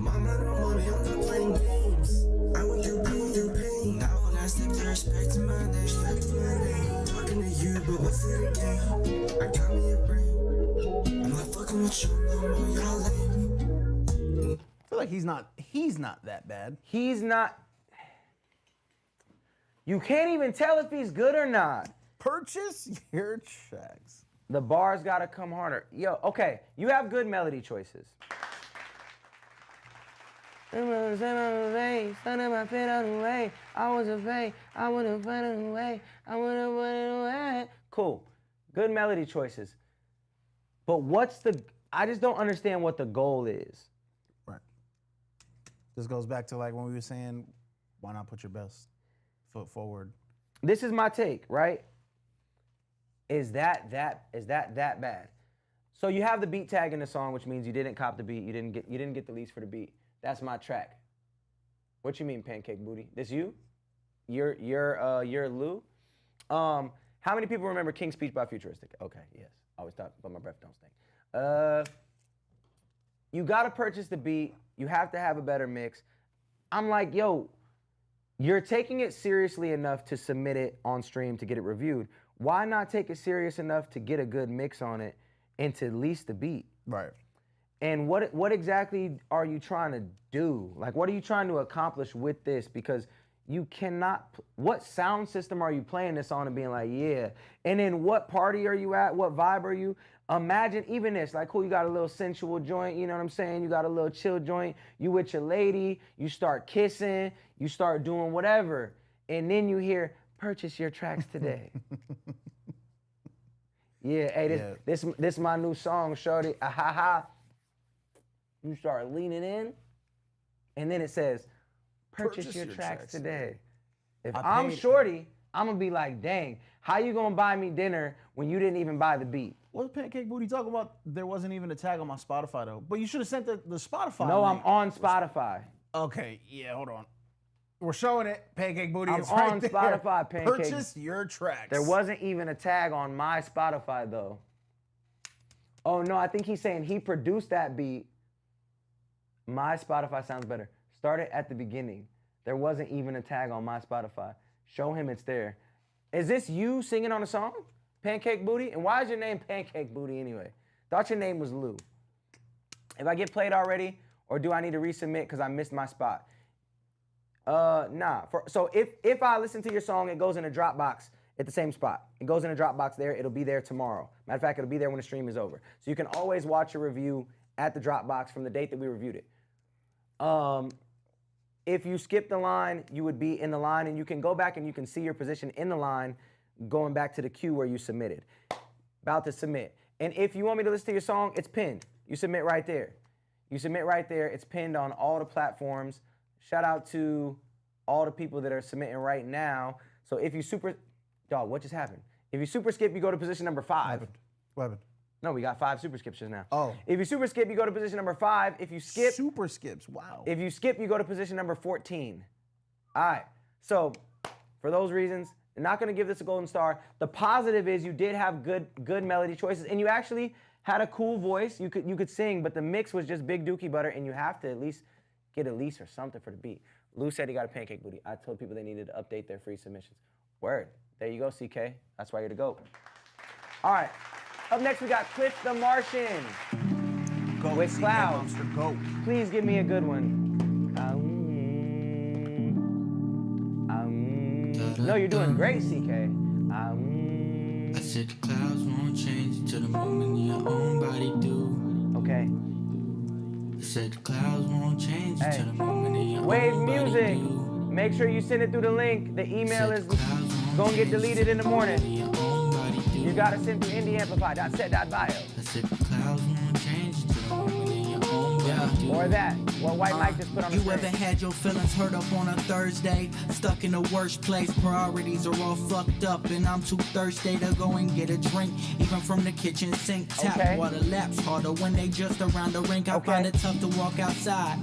Mama don't money, I'm not playing games. I want your pain. Now when I step to respect to my name. Talking to you, but what's it again? I got me a brain. I'm not fucking with you no more, y'all lame. I feel like he's not that bad. He's not. You can't even tell if he's good or not. Purchase your tracks. The bars gotta come harder. Yo, okay, you have good melody choices. I was afraid, I would have put it away, I would have put it away. Cool, good melody choices. But I just don't understand what the goal is. Right. This goes back to like when we were saying, why not put your best foot forward? This is my take, right? Is that bad? So you have the beat tag in the song, which means you didn't cop the beat, you didn't get the lease for the beat. That's my track. What you mean, Pancake Booty? This you? You're Lou? How many people remember King's Speech by Futuristic? Okay, yes. I always thought, but my breath don't stink. You gotta purchase the beat. You have to have a better mix. I'm like, yo, you're taking it seriously enough to submit it on stream to get it reviewed. Why not take it serious enough to get a good mix on it and to lease the beat? Right. And what exactly are you trying to do? Like, what are you trying to accomplish with this? Because you cannot, what sound system are you playing this on and being like, yeah. And then what party are you at? What vibe are you? Imagine even this, like, cool, you got a little sensual joint, you know what I'm saying? You got a little chill joint, you with your lady, you start kissing, you start doing whatever. And then you hear, purchase your tracks today. Yeah, hey, this my new song, shorty, ah ha ha. You start leaning in, and then it says, purchase your tracks today. If I'm shorty, I'm gonna be like, dang, how you gonna buy me dinner when you didn't even buy the beat? What's Pancake Booty talking about? There wasn't even a tag on my Spotify though. But you should have sent the Spotify. No, link. I'm on Spotify. Okay, yeah, hold on. We're showing it, Pancake Booty. I'm it's right on there. Spotify, Pancake. Purchase your tracks. There wasn't even a tag on my Spotify though. Oh no, I think he's saying he produced that beat. My Spotify sounds better. Start it at the beginning. There wasn't even a tag on my Spotify. Show him it's there. Is this you singing on a song? Pancake Booty? And why is your name Pancake Booty anyway? Thought your name was Lou. If I get played already, or do I need to resubmit because I missed my spot? Nah. So if I listen to your song, it goes in a Dropbox at the same spot. It goes in a Dropbox there. It'll be there tomorrow. Matter of fact, it'll be there when the stream is over. So you can always watch a review at the Dropbox from the date that we reviewed it. If you skip the line, you would be in the line, and you can go back and you can see your position in the line going back to the queue where you submitted. About to submit. And if you want me to listen to your song, it's pinned. You submit right there. You submit right there. It's pinned on all the platforms. Shout out to all the people that are submitting right now. So if you dog, what just happened? If you super skip, you go to position number 5. What happened? No, we got 5 super skips just now. Oh. If you super skip, you go to position number 5. If you skip. Super skips, wow. If you skip, you go to position number 14. All right. So for those reasons, they're not going to give this a golden star. The positive is you did have good melody choices, and you actually had a cool voice. You could sing, but the mix was just big dookie butter, and you have to at least get a lease or something for the beat. Lou said he got a Pancake Booty. I told people they needed to update their free submissions. Word. There you go, CK. That's why you're the GOAT. All right. Up next, we got Cliff the Martian with Clouds. Please give me a good one. No, you're doing great, CK. I said the clouds won't change until the moment in your own body do. Okay. I said the clouds won't change until the moment in your Wave own body music. do. Make sure you send it through the link. The email is gonna get deleted in the morning. You gotta send through indieamplify.set.bio. I said the clouds won't change until the moment in your own body do. Or that. What White Mike just put on the You screen. ever had your feelings hurt up on a Thursday? Stuck in the worst place, priorities are all fucked up, and I'm too thirsty to go and get a drink. Even from the kitchen sink, tap water laps harder when they just around the rink. I find it tough to walk outside.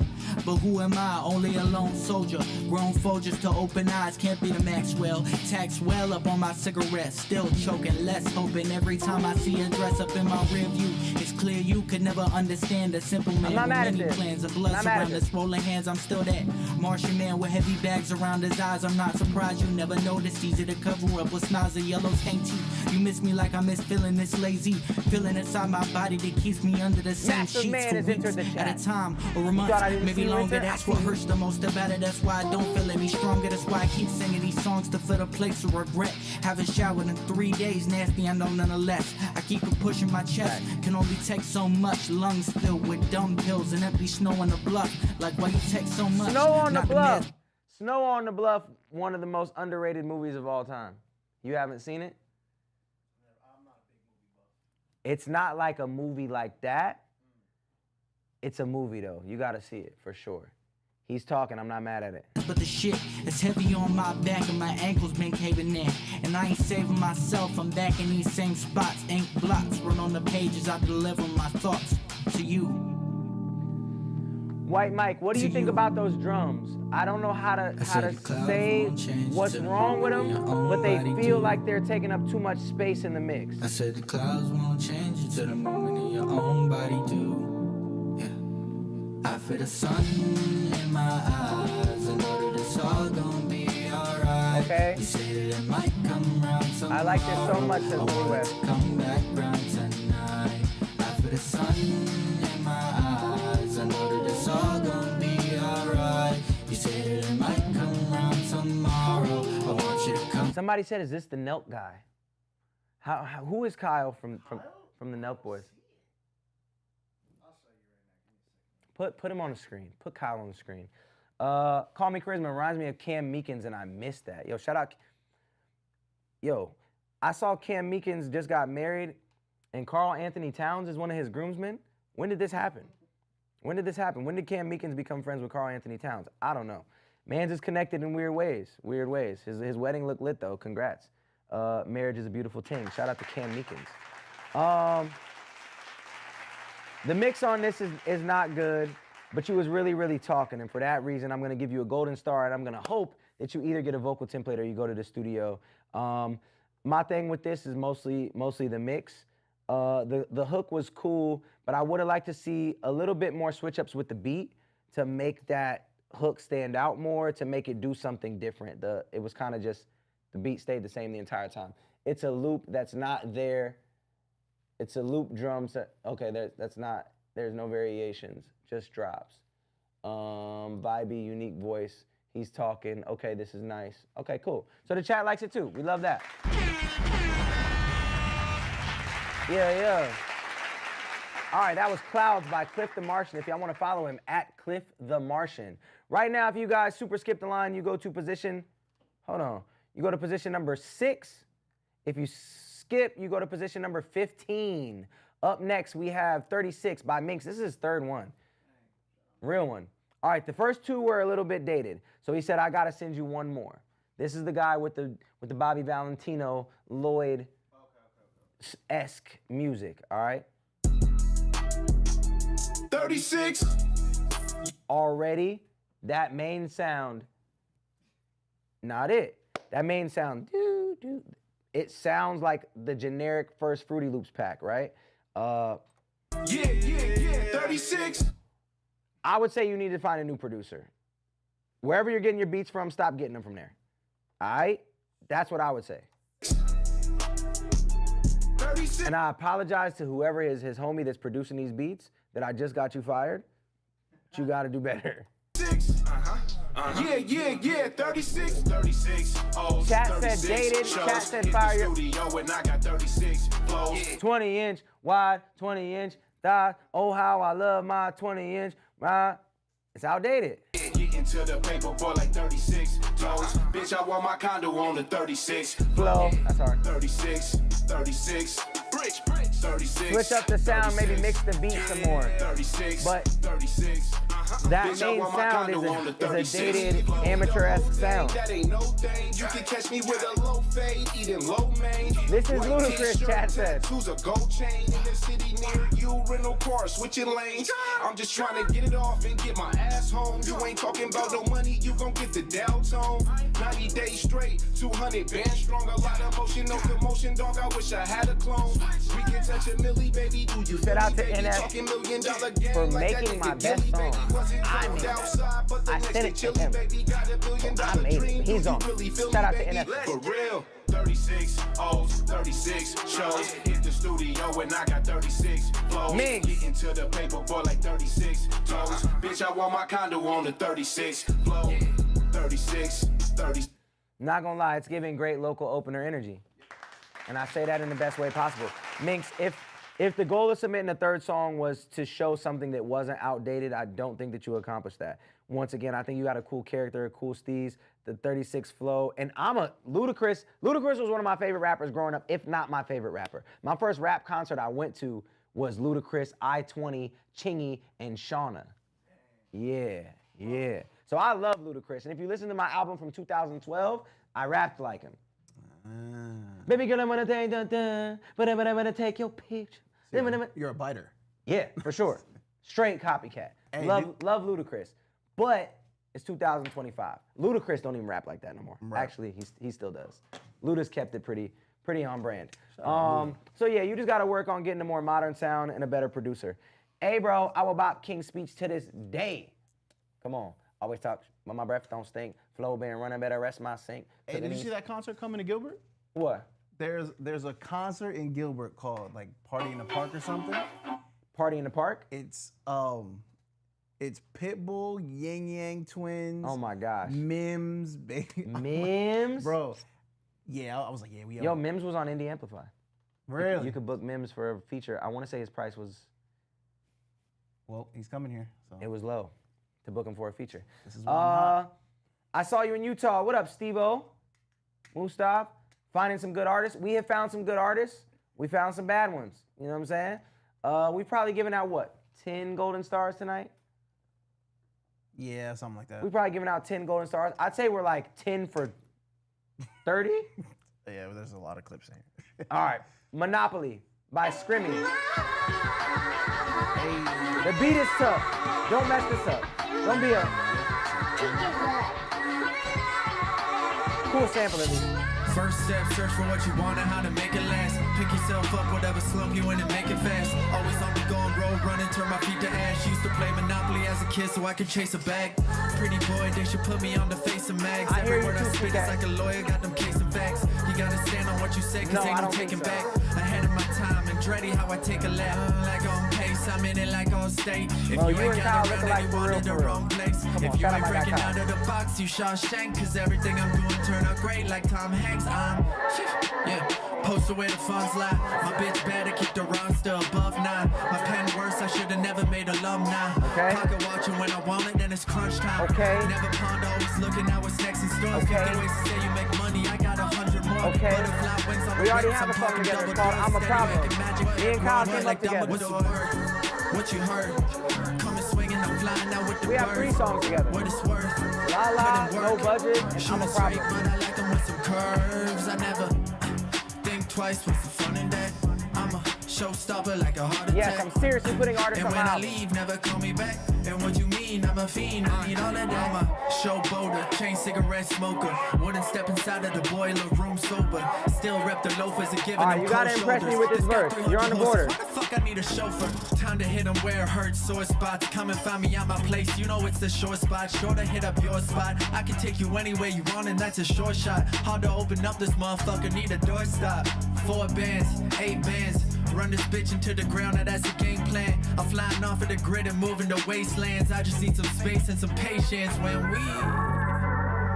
But who am I? Only a lone soldier. Grown Folgers to open eyes, can't be the Maxwell. Tax well up on my cigarette, still choking, less hoping. Every time I see a dress up in my rear view, it's clear you could never understand a simple man with many plans and bloods around his swollen hands. I'm still that Martian man with heavy bags around his eyes. I'm not surprised you never noticed. Easy to cover up with smiles of yellow stained teeth. You miss me like I miss feeling this lazy, feeling inside my body that keeps me under the same sheets for weeks at a time or a month, maybe longer. That's what hurts the most about it. That's why I don't feel any stronger. That's why I keep singing these songs to fill a place of regret. Haven't showered in 3 days, nasty I know nonetheless. I keep it pushing my chest, can only take so much. Lungs filled with dumb pills and empty snow on the bluff. Like why you take so much? Snow on the Bluff. Snow on the Bluff, one of the most underrated movies of all time. You haven't seen it? It's not like a movie like that. It's a movie though. You gotta see it for sure. He's talking, I'm not mad at it. But the shit is heavy on my back and my ankles been caving in. And I ain't saving myself, I'm back in these same spots. Ink blots run on the pages, I deliver my thoughts to you. White Mike, what do you think about those drums? I don't know how to say what's wrong with them, but they feel like they're taking up too much space in the mix. I said the clouds won't change until the moment in your own body do. I feel the sun in my eyes. I know that it's all gonna be alright. Okay. You say that it might come round tomorrow. I like this so much, says Willie West. Come back round tonight. I feel the sun in my eyes. I know that it's all gonna be alright. You say that it might come round tomorrow. I want you to come. Somebody said, "Is this the Nelk guy?" Who is Kyle from the Nelk Boys? Put him on the screen. Put Kyle on the screen. Call Me Charisma reminds me of Cam Meekins, and I missed that. Yo, shout out. Yo, I saw Cam Meekins just got married, and Carl Anthony Towns is one of his groomsmen. When did this happen? When did this happen? When did Cam Meekins become friends with Carl Anthony Towns? I don't know. Man's is connected in weird ways. Weird ways. His wedding looked lit though. Congrats. Marriage is a beautiful thing. Shout out to Cam Meekins. The mix on this is not good, but you was really, really talking, and for that reason, I'm gonna give you a golden star, and I'm gonna hope that you either get a vocal template or you go to the studio. My thing with this is mostly the mix. The hook was cool, but I would have liked to see a little bit more switch-ups with the beat to make that hook stand out more, to make it do something different. It was kind of just, the beat stayed the same the entire time. It's a loop that's not there. It's a loop drum set. Okay, there's no variations, just drops. Vibey, unique voice. He's talking. Okay, this is nice. Okay, cool. So the chat likes it too. We love that. Yeah. All right, that was Clouds by Cliff the Martian. If y'all want to follow him, at Cliff the Martian. Right now, if you guys super skip the line, you go to position, you go to position number 6. If you skip, you go to position number 15. Up next, we have 36 by Minx. This is his third one. Real one. All right, the first two were a little bit dated. So he said, I gotta send you one more. This is the guy with the Bobby Valentino, Lloyd-esque music, all right? 36. Already, that main sound, not it. That main sound, it sounds like the generic first Fruity Loops pack, right? Yeah, 36. I would say you need to find a new producer. Wherever you're getting your beats from, stop getting them from there. All right? That's what I would say. 36. And I apologize to whoever is his homie that's producing these beats that I just got you fired. But you got to do better. 6. Yeah, 36. 36. Oh, Chat 36 said dated. Chat said fire. And I got 36 flows. 20 inch wide, 20 inch thigh. Oh, how I love my 20 inch. It's outdated. Get into the paper boy like 36 flows. Bitch, I want my condo on the 36 flow. That's hard. 36. 36. Switch up the sound, maybe mix the beat some more. 36. But 36. That Bitch, I main want my sound condo on the is a 36. dated amateur-esque sound. That ain't no thing. You can catch me with a low fade, eating low main. This is White Ludacris, t-shirt, chat said. tattoos, a gold chain in the city near you. Rental car, switching lanes. I'm just trying to get it off and get my ass home. You ain't talking about no money, you gon' get the Dow tone. 90 days straight, 200 bands strong. A lot of motion, no commotion, dog. I wish I had a clone. We can touch a milli, baby. Do you Shout out to baby? NF Talking $1 million gang for like that making my nigga best Gilly, song. baby. Wasn't I dropped made it. outside, but the I next sent day it to chilly, him. baby. Got $1 billion I made it. dream. He's Do you on. really feel Shout me, out to baby? NF. For real. 36 O's, 36 shows. Hit the studio and I got 36 flows. Getting to the paper boy like 36 toes. Bitch, I want my condo on the 36 flow. 36, 30. Not gonna lie, it's giving great local opener energy. And I say that in the best way possible. Minx, if the goal of submitting a third song was to show something that wasn't outdated, I don't think that you accomplished that. Once again, I think you got a cool character, a cool steez, the 36 flow, and Ludacris was one of my favorite rappers growing up, if not my favorite rapper. My first rap concert I went to was Ludacris, I-20, Chingy, and Shauna. Yeah. So I love Ludacris, and if you listen to my album from 2012, I rapped like him. Baby girl, I'm gonna take but I'm gonna take your picture. You're a biter. Yeah, for sure. Straight copycat. Hey, love Ludacris. But it's 2025. Ludacris don't even rap like that no more. Right. Actually, he still does. Luda's kept it pretty on brand. So yeah, you just gotta work on getting a more modern sound and a better producer. Hey bro, I will bop King's speech to this day. Come on. Always talk when my breath don't stink. Flow been running, better rest my sink. Hey, did you see that concert coming to Gilbert? What? There's a concert in Gilbert called like Party in the Park or something. Party in the Park? It's Pitbull, Yang Yang Twins. Oh my gosh. Mims, baby. Mims? Bro. Yeah, I was like, yeah, we Yo, Mims was on Indie Amplify. Really? You could book Mims for a feature. I want to say his price was... Well, he's coming here. So. It was low to book him for a feature. This is I saw you in Utah. What up, Steve-O? Mustaf? Finding some good artists. We have found some good artists. We found some bad ones. You know what I'm saying? We've probably given out, what, 10 golden stars tonight? Yeah, something like that. We've probably given out 10 golden stars. I'd say we're like 10 for 30. Yeah, but there's a lot of clips in here. All right. Monopoly by Scrimmy. Hey. The beat is tough. Don't mess this up. Don't be a... Cool sample of it. First step, search for what you want and how to make it last. Pick yourself up, whatever slump you in and make it fast. Always on the go and road running, turn my feet to ash. Used to play Monopoly as a kid so I could chase a bag. Pretty boy, they should put me on the face of mags. Every word I spit is like a lawyer, got them case of facts. You gotta stand on what you say, cause ain't no taking back. Ahead of my time and dready how I take a lap. Like on pace, I'm in it like on state. If you ain't got around and you wanted the wrong place. If you ain't breaking out of the box, you Shawshank. Cause everything I'm doing turn out great like Tom Hanks. Yeah, post where the funds lie. My bitch better keep the roster above 9. My pen worse, I should've never made alumni. Okay. Pocket watching when I want it, then it's crunch time. Okay. Never ponder, always looking at what's next in store. Okay. 50 ways to say you make money, I got 100 more. Okay. Butterfly wings on We the already wings, have a I'm song talking together double called dose, I'm a steady Problem. making magic. Me and Kyle Run came like up together. What's the word? What you heard? Coming swinging, I'm flying out with the We have 3 songs together. What it's worth. La La, No Budget, and I'm a Problem. But I like them with some curves. I never think twice. What's the fun in that? I'm a showstopper like a heart attack. Yes, I'm seriously putting artists and on my when I album. leave, never call me back. And what you mean? I'm a fiend. I need all of that. I'm a showboater, chain cigarette smoker. Wouldn't step inside of the boiler room sober. Still rep the loafers and giving them You gotta cold impress me shoulders. with this verse. You're on the border. Why the fuck I need a chauffeur? Time to hit them where it hurts. Sore spots. Come and find me at my place. You know it's the short spot. Sure to hit up your spot. I can take you anywhere you want and that's a short shot. Hard to open up this motherfucker. Need a doorstop. 4 bands, 8 bands. Run this bitch into the ground, now that's a game plan. I'm flying off of the grid and moving to wastelands. I just need some space and some patience when we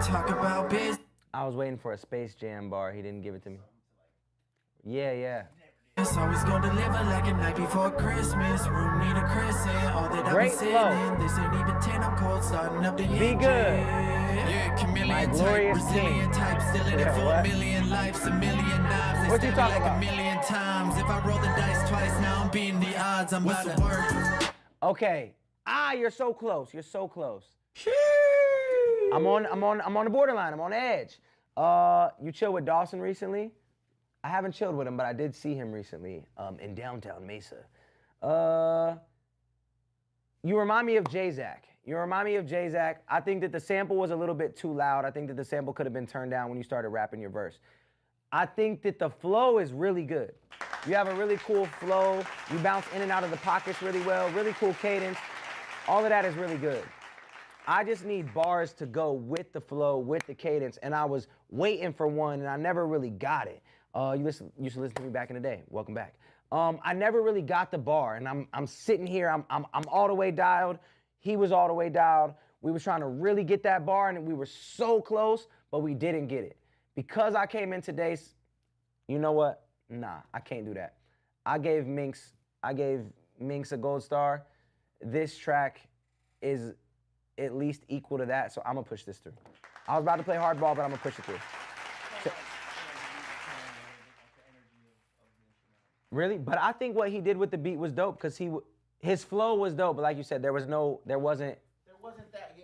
talk about biz. I was waiting for a Space Jam bar. He didn't give it to me. Yeah. It's always gonna deliver like a night before Christmas. Room need a crescent. All that Great I've been flow. sitting. This ain't even 10, I'm cold, starting up the Be engine. good. Yeah, chameleon My type, glorious Brazilian king. type, still in it Yeah, for what? a million lives, a million knives. They What you stab me talking like about? a million times. If I roll the dice twice, now I'm beating the odds. I'm about to work. Okay, You're so close. You're so close. I'm on the borderline. I'm on the edge. You chilled with Dawson recently? I haven't chilled with him, but I did see him recently in downtown Mesa. You remind me of J-Zack. You remind me of J-Zack. I think that the sample was a little bit too loud. I think that the sample could have been turned down when you started rapping your verse. I think that the flow is really good. You have a really cool flow. You bounce in and out of the pockets really well. Really cool cadence. All of that is really good. I just need bars to go with the flow, with the cadence, and I was waiting for one, and I never really got it. You used to listen to me back in the day. Welcome back. I never really got the bar, and I'm sitting here. I'm all the way dialed. He was all the way dialed. We was trying to really get that bar, and we were so close, but we didn't get it. Because I came in today, you know what? Nah, I can't do that. I gave Minx a gold star. This track is at least equal to that, so I'm gonna push this through. I was about to play hardball, but I'm gonna push it through. Really? But I think what he did with the beat was dope because his flow was dope. But like you said, there wasn't that. Yeah.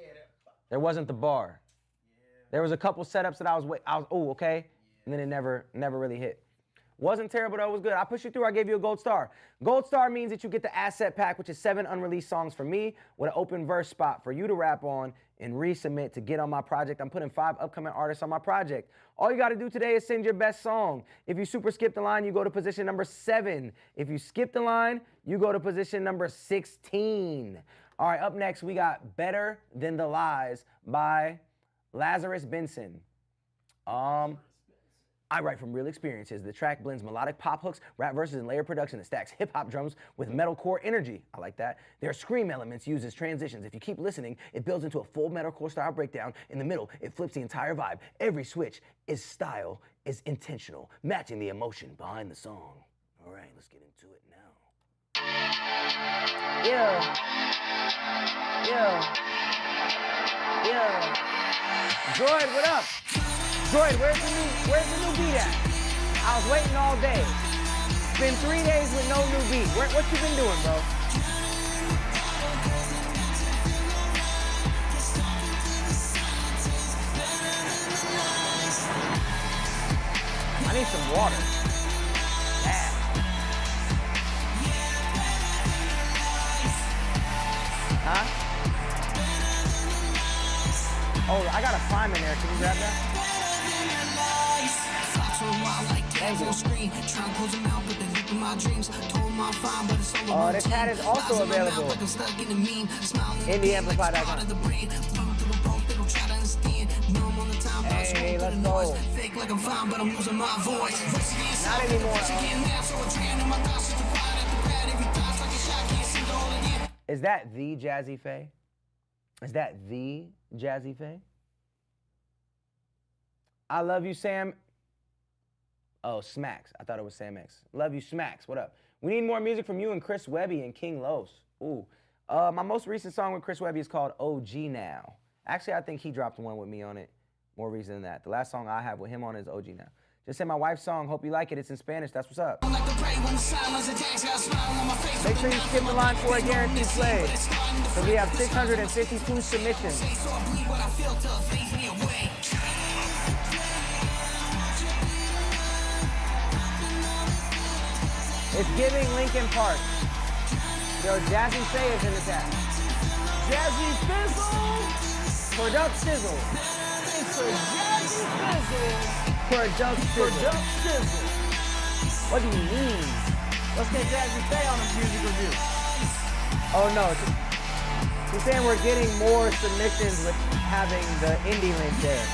There wasn't the bar. Yeah. There was a couple setups that I was okay, yeah. And then it never really hit. Wasn't terrible though. It was good. I pushed you through. I gave you a gold star. Gold star means that you get the asset pack, which is 7 unreleased songs from me with an open verse spot for you to rap on and resubmit to get on my project. I'm putting 5 upcoming artists on my project. All you got to do today is send your best song. If you super skip the line, you go to position number 7. If you skip the line, you go to position number 16. All right, up next, we got Better Than the Lies by Lazarus Benson. I write from real experiences. The track blends melodic pop hooks, rap verses, and layered production that stacks hip-hop drums with metalcore energy. I like that. There are scream elements used as transitions. If you keep listening, it builds into a full metalcore style breakdown. In the middle, it flips the entire vibe. Every switch is style, is intentional, matching the emotion behind the song. All right, let's get into it now. Yeah. Droid, what up? Droid, where's the new beat at? I was waiting all day. It's been 3 days with no new beat. What you been doing, bro? I need some water. Yeah. Huh? Oh, I got a prime in there. Can you grab that? The cat is also available in the AMPLIFY.com. Hey, let's go. Not anymore. Is that the Jazzy Faye? Is that the Jazzy Faye? I love you, Sam. Oh, Smacks. I thought it was Sam X. Love you, Smacks. What up? We need more music from you and Chris Webby and King Los. Ooh. My most recent song with Chris Webby is called OG Now. Actually, I think he dropped one with me on it more recent than that. The last song I have with him on is OG Now. Just say my wife's song. Hope you like it. It's in Spanish. That's what's up. Make sure you skip the line for a guaranteed play. So we have 652 submissions. It's giving Linkin Park. Yo, Jazzy Faye is in the chat. Jazzy Fizzle! Product Sizzle. It's for Jazzy Fizzle. Product Sizzle. What do you mean? Let's get Jazzy Faye on a music review. Oh no. She's saying we're getting more submissions with having the indie link there.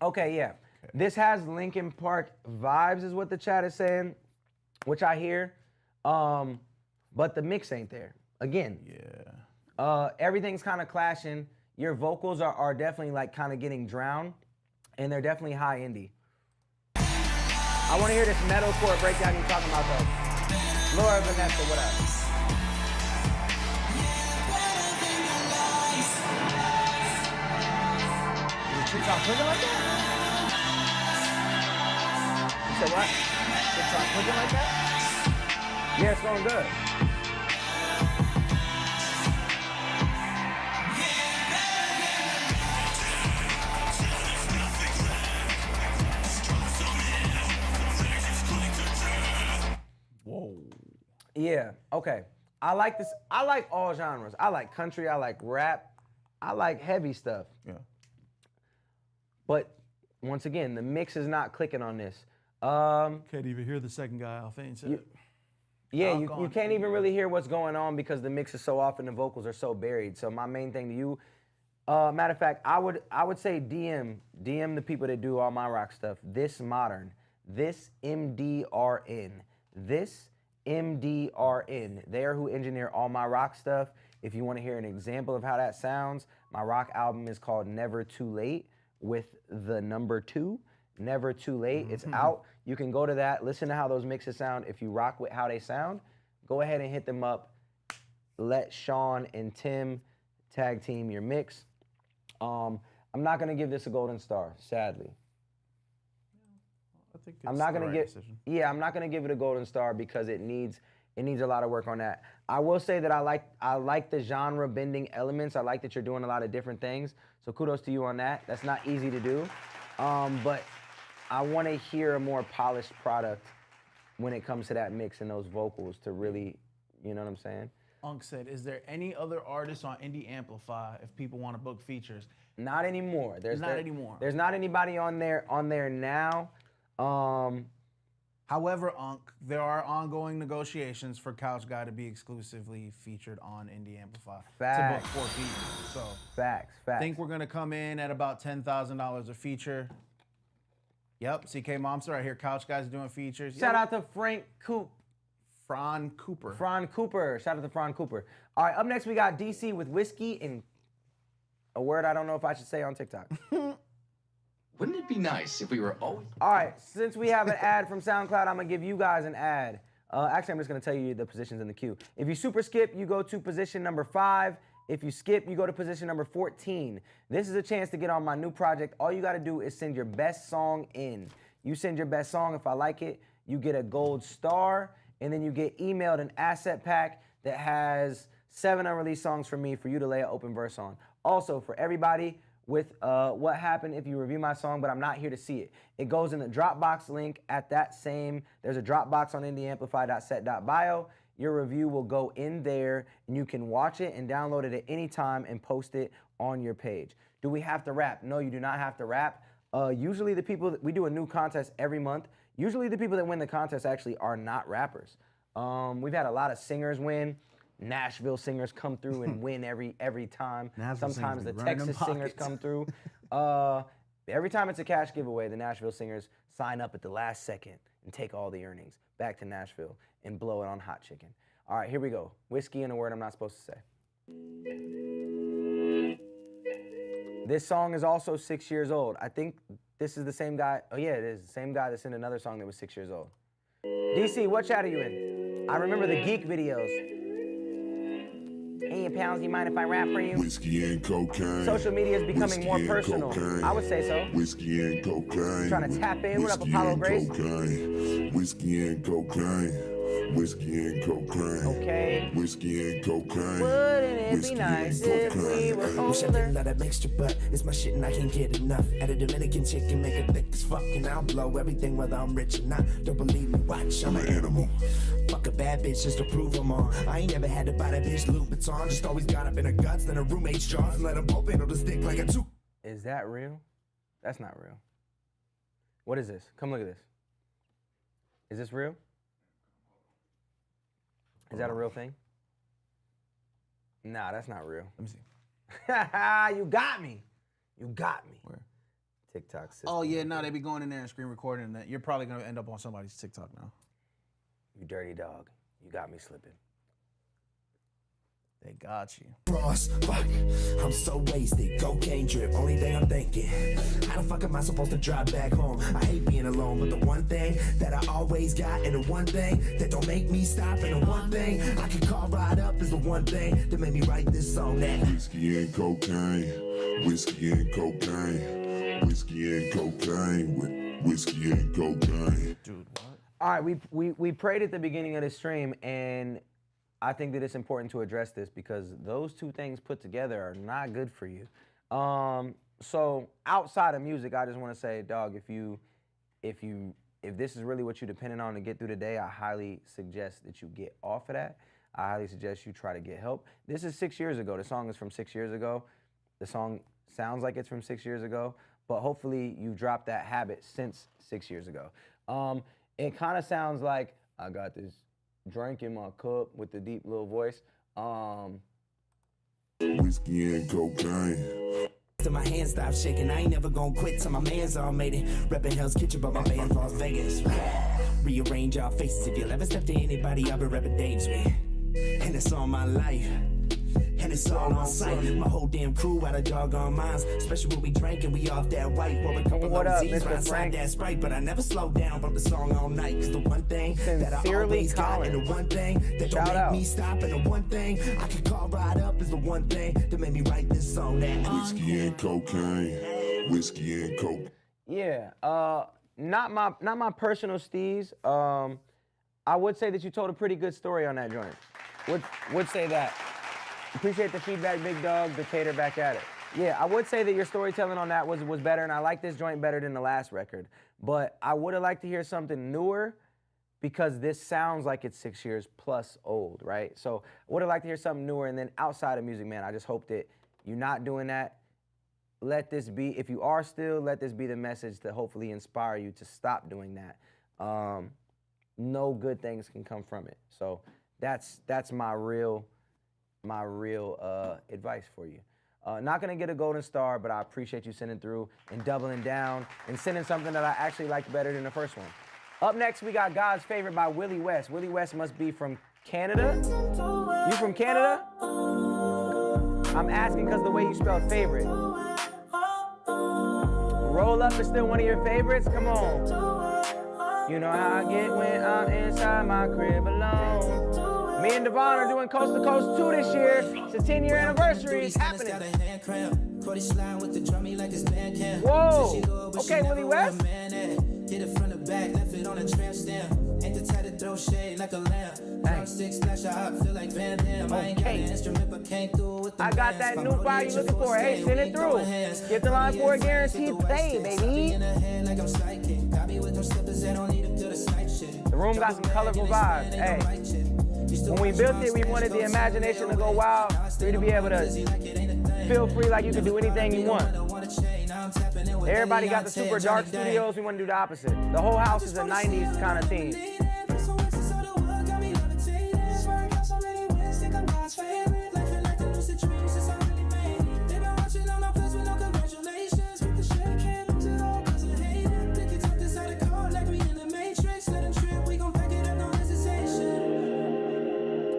Okay, yeah. This has Linkin Park vibes is what the chat is saying, which I hear. But the mix ain't there. Again. Yeah. Everything's kind of clashing. Your vocals are definitely like kind of getting drowned, and they're definitely high indie. I want to hear this metalcore breakdown you're talking about though. Laura Vanessa, what up? You stop clicking like that? said what? TikTok clicking like that? Yeah, it's going good. Whoa. Yeah, okay. I like this. I like all genres. I like country, I like rap, I like heavy stuff. Yeah. But once again, the mix is not clicking on this. Can't even hear the second guy off said. Yeah, you can't even really hear what's going on because the mix is so off and the vocals are so buried. So my main thing to you, matter of fact, I would say DM the people that do all my rock stuff. This Modern, this MDRN, this MDRN. They are who engineer all my rock stuff. If you want to hear an example of how that sounds, my rock album is called Never Too Late with the number 2. Never Too Late. It's out. You can go to that, listen to how those mixes sound. If you rock with how they sound, go ahead and hit them up. Let Sean and Tim tag team your mix. I'm not gonna give this a golden star, sadly. I think I'm not gonna I'm not gonna give it a golden star because it needs a lot of work on that. I will say that I like the genre bending elements. I like that you're doing a lot of different things. So kudos to you on that. That's not easy to do. But I want to hear a more polished product when it comes to that mix and those vocals to really, you know what I'm saying? Unc said, is there any other artists on Indie Amplify if people want to book features? Not anymore. There's not anymore. There's not anybody on there now. However, Unc, there are ongoing negotiations for Couch Guy to be exclusively featured on Indie Amplify. Facts. To book 4 people. So Facts. I think we're gonna come in at about $10,000 a feature. Yep, CK Momster right here. Couch Guy's doing features. Shout out to Fran Cooper. Shout out to Fran Cooper. All right, up next we got DC with Whiskey and a word I don't know if I should say on TikTok. Wouldn't it be nice if we were always... All right, since we have an ad from SoundCloud, I'm gonna give you guys an ad. Actually, I'm just gonna tell you the positions in the queue. If you super skip, you go to position number 5. If you skip, you go to position number 14. This is a chance to get on my new project. All you gotta do is send your best song in. You send your best song, if I like it, you get a gold star, and then you get emailed an asset pack that has 7 unreleased songs from me for you to lay an open verse on. Also, for everybody with what happened if you review my song, but I'm not here to see it. It goes in the Dropbox link at that same, there's a Dropbox on indieamplify.set.bio. Your review will go in there and you can watch it and download it at any time and post it on your page. Do we have to rap? No, you do not have to rap. Usually the people, we do a new contest every month. Usually the people that win the contest actually are not rappers. We've had a lot of singers win. Nashville singers come through and win every time. Sometimes the Texas singers come through. Every time it's a cash giveaway, the Nashville singers sign up at the last second and take all the earnings back to Nashville and blow it on hot chicken. All right, here we go. Whiskey and a word I'm not supposed to say. This song is also 6 years old. I think this is the same guy. Oh yeah, it is the same guy that's in another song that was 6 years old. DC, what chat are you in? I remember the Geek videos. Hey, Pounds, you mind if I rap for you? Whiskey and cocaine. Social media is becoming more personal. Cocaine. I would say so. Whiskey and cocaine. Trying to tap in. What up, Apollo Grace? Cocaine. Whiskey and cocaine. Whiskey and cocaine. Okay. Whiskey and cocaine. Wouldn't it be nice if we were Wish I didn't love that mixture, but it's my shit and I can't get enough. At a Dominican chicken, make it thick as fuck, and I'll blow everything whether I'm rich or not. Don't believe me? Watch, I'm an animal. Fuck a bad bitch just to prove I'm on. I ain't never had to buy that bitch Louis Vuitton. Just always got up in her guts, then her roommate's jaws, and let them both handle the stick like a two. Is that real? That's not real. What is this? Come look at this. Is this real? Is that a real thing? Nah, that's not real. Let me see. You got me. You got me. Where? TikTok system. Oh yeah, no, they be going in there and screen recording that. You're probably gonna end up on somebody's TikTok now. You dirty dog. You got me slipping. They got you. Cross, fuck, I'm so wasted. Cocaine drip, only thing I'm thinking. How the fuck am I supposed to drive back home? I hate being alone, but the one thing that I always got, and the one thing that don't make me stop, and the one thing I can call right up is the one thing that made me write this song. That whiskey and cocaine. Whiskey and cocaine. Whiskey and cocaine. Whiskey and cocaine. Dude, what? All right, we prayed at the beginning of this stream, and I think that it's important to address this because those two things put together are not good for you. So outside of music, I just want to say, dog, if this is really what you're dependent on to get through the day, I highly suggest that you get off of that. I highly suggest you try to get help. This is 6 years ago. The song is from 6 years ago. The song sounds like it's from 6 years ago, but hopefully you've dropped that habit since 6 years ago. It kind of sounds like I got this drink in my cup with the deep little voice. Whiskey and cocaine. Till my hands stop shaking, I ain't never gonna quit till my man's all made it. Reppin' Hell's Kitchen, but my band's Las Vegas. Rearrange y'all faces. If you'll ever step to anybody, I'll be reppin' Dave's with. And it's all my life. And it's all on sight. My whole damn crew out of doggone minds. Especially when we drank and we off that white. Well, a couple of Z's right inside that Sprite. But I never slow down, bump the song all night. Cause the one thing that I always got, and the one thing that don't make me stop, and the one thing I can call right up is the one thing that made me write this song. That Whiskey and cocaine. Whiskey and coke. Yeah, not my personal steez. I would say that you told a pretty good story on that joint. Would say that. Appreciate the feedback, big dog. Decatur back at it. Yeah, I would say that your storytelling on that was better, and I like this joint better than the last record. But I would have liked to hear something newer because this sounds like it's 6 years plus old, right? So I would have liked to hear something newer, and then outside of music, man, I just hope that you're not doing that. Let this be, if you are still, let this be the message to hopefully inspire you to stop doing that. No good things can come from it. So that's my real advice for you. Not gonna get a golden star, but I appreciate you sending through and doubling down and sending something that I actually liked better than the first one. Up next, we got God's Favorite by Willie West. Willie West must be from Canada. You from Canada? I'm asking because the way you spelled favorite. Roll Up is still one of your favorites? Come on. You know how I get when I'm inside my crib alone. Me and Devon are doing Coast to Coast 2 this year. It's a 10-year anniversary. It's happening. Whoa. Okay, Willie West. Hit it from the back, left it on a tramp stamp. Ain't the type to throw shade like a lamp. Hey. Six flash, I feel like Van Damme. I ain't got an instrument, but came through with the I got that new file you looking for. Hey, send it through. Get the line for a guaranteed pay, baby. The room got some colorful vibes. Hey. When we built it, we wanted the imagination to go wild, for you to be able to feel free like you can do anything you want. Everybody got the super dark studios, we want to do the opposite. The whole house is a 90s kind of theme.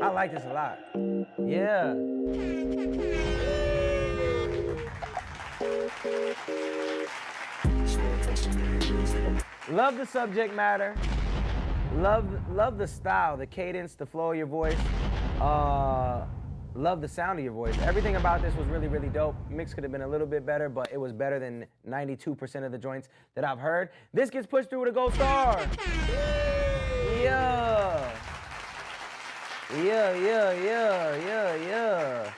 I like this a lot. Yeah. Love the subject matter. Love the style, the cadence, the flow of your voice. Love the sound of your voice. Everything about this was really, really dope. Mix could have been a little bit better, but it was better than 92% of the joints that I've heard. This gets pushed through with a gold star. Yeah. Yeah.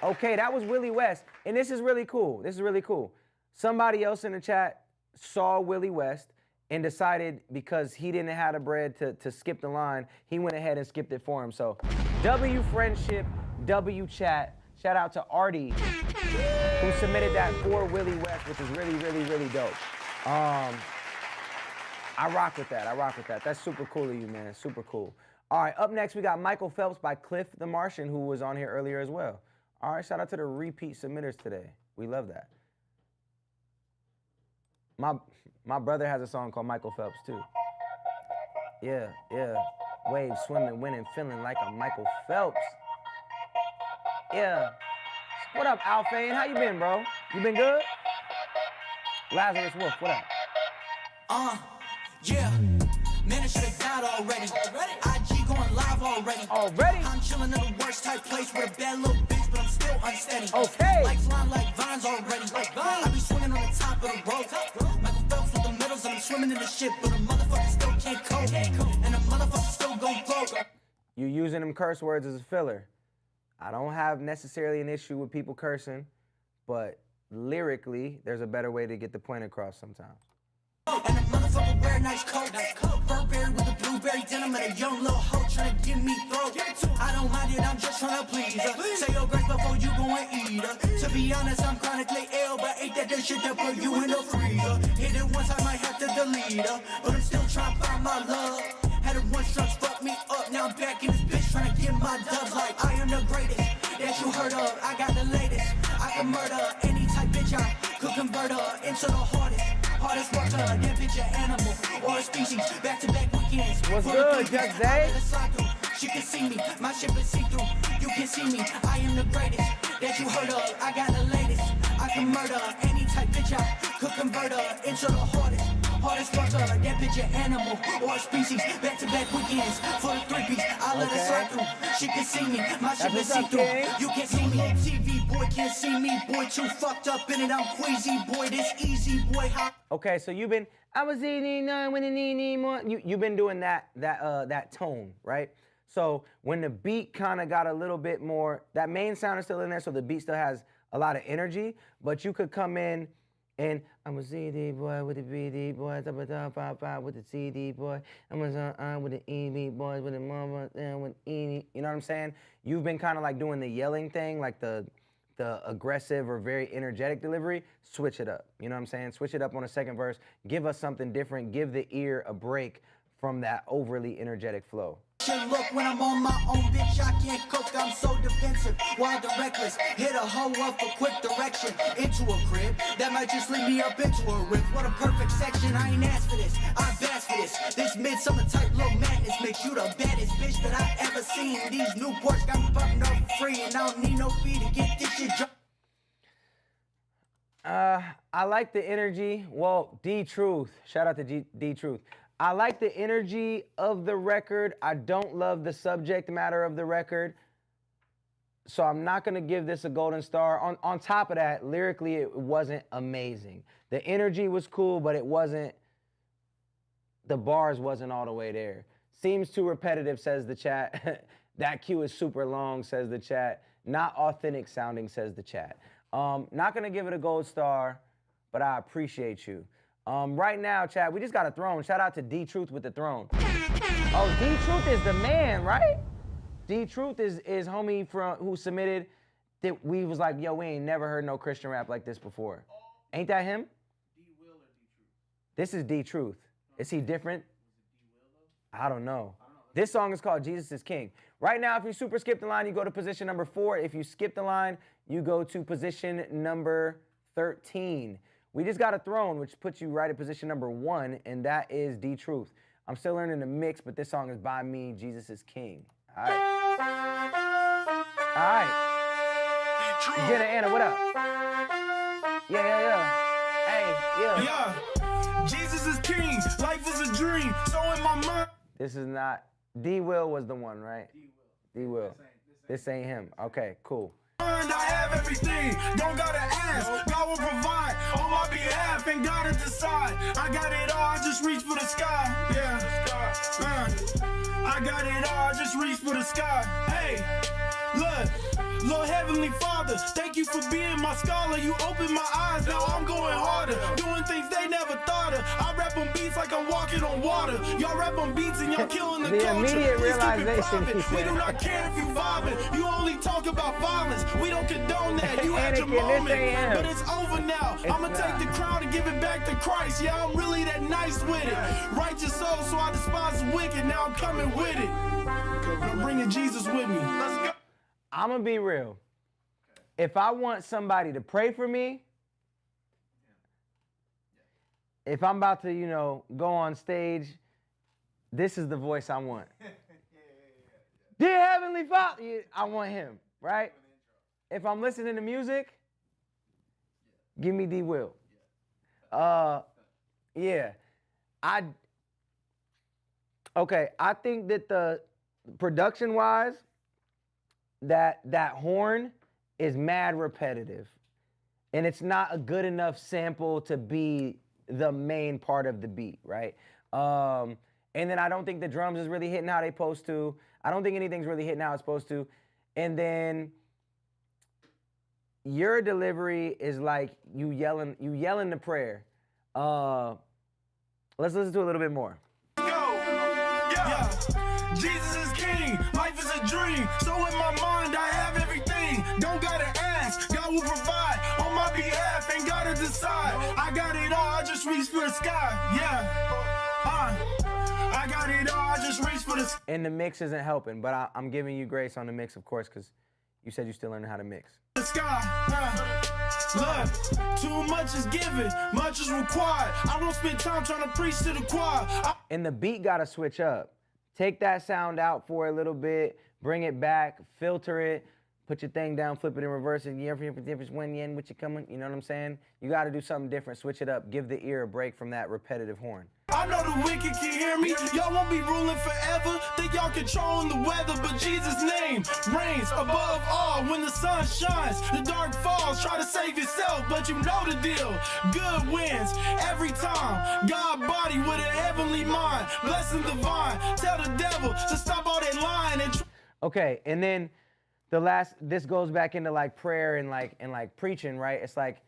Okay, that was Willie West. And this is really cool. Somebody else in the chat saw Willie West and decided because he didn't have the bread to skip the line, he went ahead and skipped it for him. So W Friendship, W Chat. Shout out to Artie, who submitted that for Willie West, which is really, really, really dope. I rock with that. That's super cool of you, man. Super cool. All right, up next, we got Michael Phelps by Cliff the Martian, who was on here earlier as well. All right, shout out to the repeat submitters today. We love that. My brother has a song called Michael Phelps, too. Yeah. Waves, swimming, winning, feeling like a Michael Phelps. Yeah. What up, Alfane? How you been, bro? You been good? Lazarus Wolf, what up? Yeah. Man, I should have died already. IG going live already. I'm chilling in the worst type place with a bad little bitch, but I'm still unsteady. Okay. Like flying like vines already. I be swinging on the top of the road. Michael Phelps with the middles and I'm swimming in the shit, but a motherfucker still can't cope. And a motherfucker still gon' blow. You using them curse words as a filler. I don't have necessarily an issue with people cursing, but lyrically, there's a better way to get the point across sometimes. And a motherfucker wear a nice coat. Burberry with a blueberry denim and a young little hoe trying to give me throat. I don't mind it, I'm just trying to please her. Say your grace before you go and eat her. To be honest, I'm chronically ill, but ain't that the shit that put you in the freezer? Hit it once, I might have to delete her, but I'm still trying to find my love. Had it once, drugs fucked me up, now I'm back in this bitch trying to get my dubs like I am the greatest that you heard of. I got the latest, I can murder any type bitch I could convert her into the hardest worker, that bitch an animal or a species, back-to-back weekends. What's good, Just Zay? She can see me, my ship is see-through. You can see me, I am the greatest that you heard of. I got the latest, I can murder any type bitch I could convert her into the hardest worker, that bitch an animal or a species, back-to-back weekends for the three-piece. I let her slide through. She can see me, my ship is see-through. You can see me, TV boy can't see me, boy too fucked up in it. I'm queasy, boy this easy, boy. Okay, so you've been you've been doing that tone, right? So when the beat kind of got a little bit more, that main sound is still in there, so the beat still has a lot of energy, but you could come in and I'm a CD boy with the BD boys, I'm a with the CD boy, I'm a with the EB boys, with the mama with ED, you know what I'm saying? You've been kind of like doing the yelling thing, like the aggressive or very energetic delivery. Switch it up, you know what I'm saying? Switch it up on a second verse, give us something different, give the ear a break from that overly energetic flow. Look, when I'm on my own, bitch, I can't cook, I'm so defensive. Wild and reckless, hit a hoe up for quick direction into a crib that might just lead me up into a rip. What a perfect section, I ain't asked for this, I asked for this. This midsummer type little madness makes you the baddest bitch that I ever seen. These new ports got me bumping up free, and I don't need no fee to get this shit dropped. I like the energy. Well, D-Truth, shout out to D-Truth. I like the energy of the record. I don't love the subject matter of the record. So I'm not gonna give this a golden star. On top of that, lyrically, it wasn't amazing. The energy was cool, but it wasn't, the bars wasn't all the way there. Seems too repetitive, says the chat. That cue is super long, says the chat. Not authentic sounding, says the chat. Not gonna give it a gold star, but I appreciate you. Right now, chat, we just got a throne. Shout out to D-Truth with the throne. Oh, D-Truth is the man, right? D-Truth is homie who submitted that we was like, yo, we ain't never heard no Christian rap like this before. Ain't that him? D-Will or D-Truth? This is D-Truth. Is he different? I don't know. This song is called Jesus is King. Right now, if you super skip the line, you go to position number 4. If you skip the line, you go to position number 13. We just got a throne, which puts you right at position number 1, and that is D-Truth. I'm still learning the mix, but this song is by me, Jesus is King. All right. All right. Jenna, Anna, what up? Yeah. Hey, yeah. Yeah. Jesus is King. Life is a dream. So in my mind. This is not, D-Will was the one, right? D-Will. This ain't him. Okay, cool. I have everything, don't gotta ask. God will provide on my behalf, and gotta decide. I got it all, I just reach for the sky. Yeah, I got it all, I just reach for the sky. Hey, look, Lord Heavenly Father, thank you for being my scholar. You opened my eyes, now I'm going harder, doing things they never thought of. I rap on beats like I'm walking on water. Y'all rap on beats and y'all killing the culture. Immediate realization. We do not care if you vibing. You only talk about violence. We don't condone that. You had your moment, but it's over now. I'ma take the crown and give it back to Christ. Yeah, I'm really that nice with it. Righteous soul, so I despise the wicked. Now I'm coming with it. I'm bringing Jesus with me. Let's go. I'm gonna be real. If I want somebody to pray for me, if I'm about to, go on stage, this is the voice I want. Dear Heavenly Father, I want him, right? If I'm listening to music, give me D-Will. Yeah. I think that the production-wise, that horn is mad repetitive. And it's not a good enough sample to be the main part of the beat, right? And then I don't think the drums is really hitting how they supposed to. I don't think anything's really hitting how it's supposed to. And then your delivery is like you yelling the prayer. Let's listen to a little bit more. Yeah, Jesus is king, life is a dream. So in my mind, I have everything. Don't gotta ask, God will provide on my behalf. Ain't gotta decide. I got it all, I just reach for the sky. Yeah, I got it all, I just reach for the sky. And the mix isn't helping, but I'm giving you grace on the mix, of course, because you said you still learning how to mix. The sky, look, too much is given, much is required. I won't spend time trying to preach to the choir. And the beat gotta switch up. Take that sound out for a little bit, bring it back, filter it, put your thing down, flip it and reverse it. You ever difference when you in, what you coming? You know what I'm saying? You gotta do something different, switch it up, give the ear a break from that repetitive horn. I know the wicked can hear me. Y'all won't be ruling forever. Think y'all controlling the weather, but Jesus' name reigns above all. When the sun shines, the dark falls. Try to save yourself, but you know the deal. Good wins every time. God body with a heavenly mind. Blessing divine. Tell the devil to stop all that lying and. Okay, and then this goes back into like prayer and like preaching, right? It's like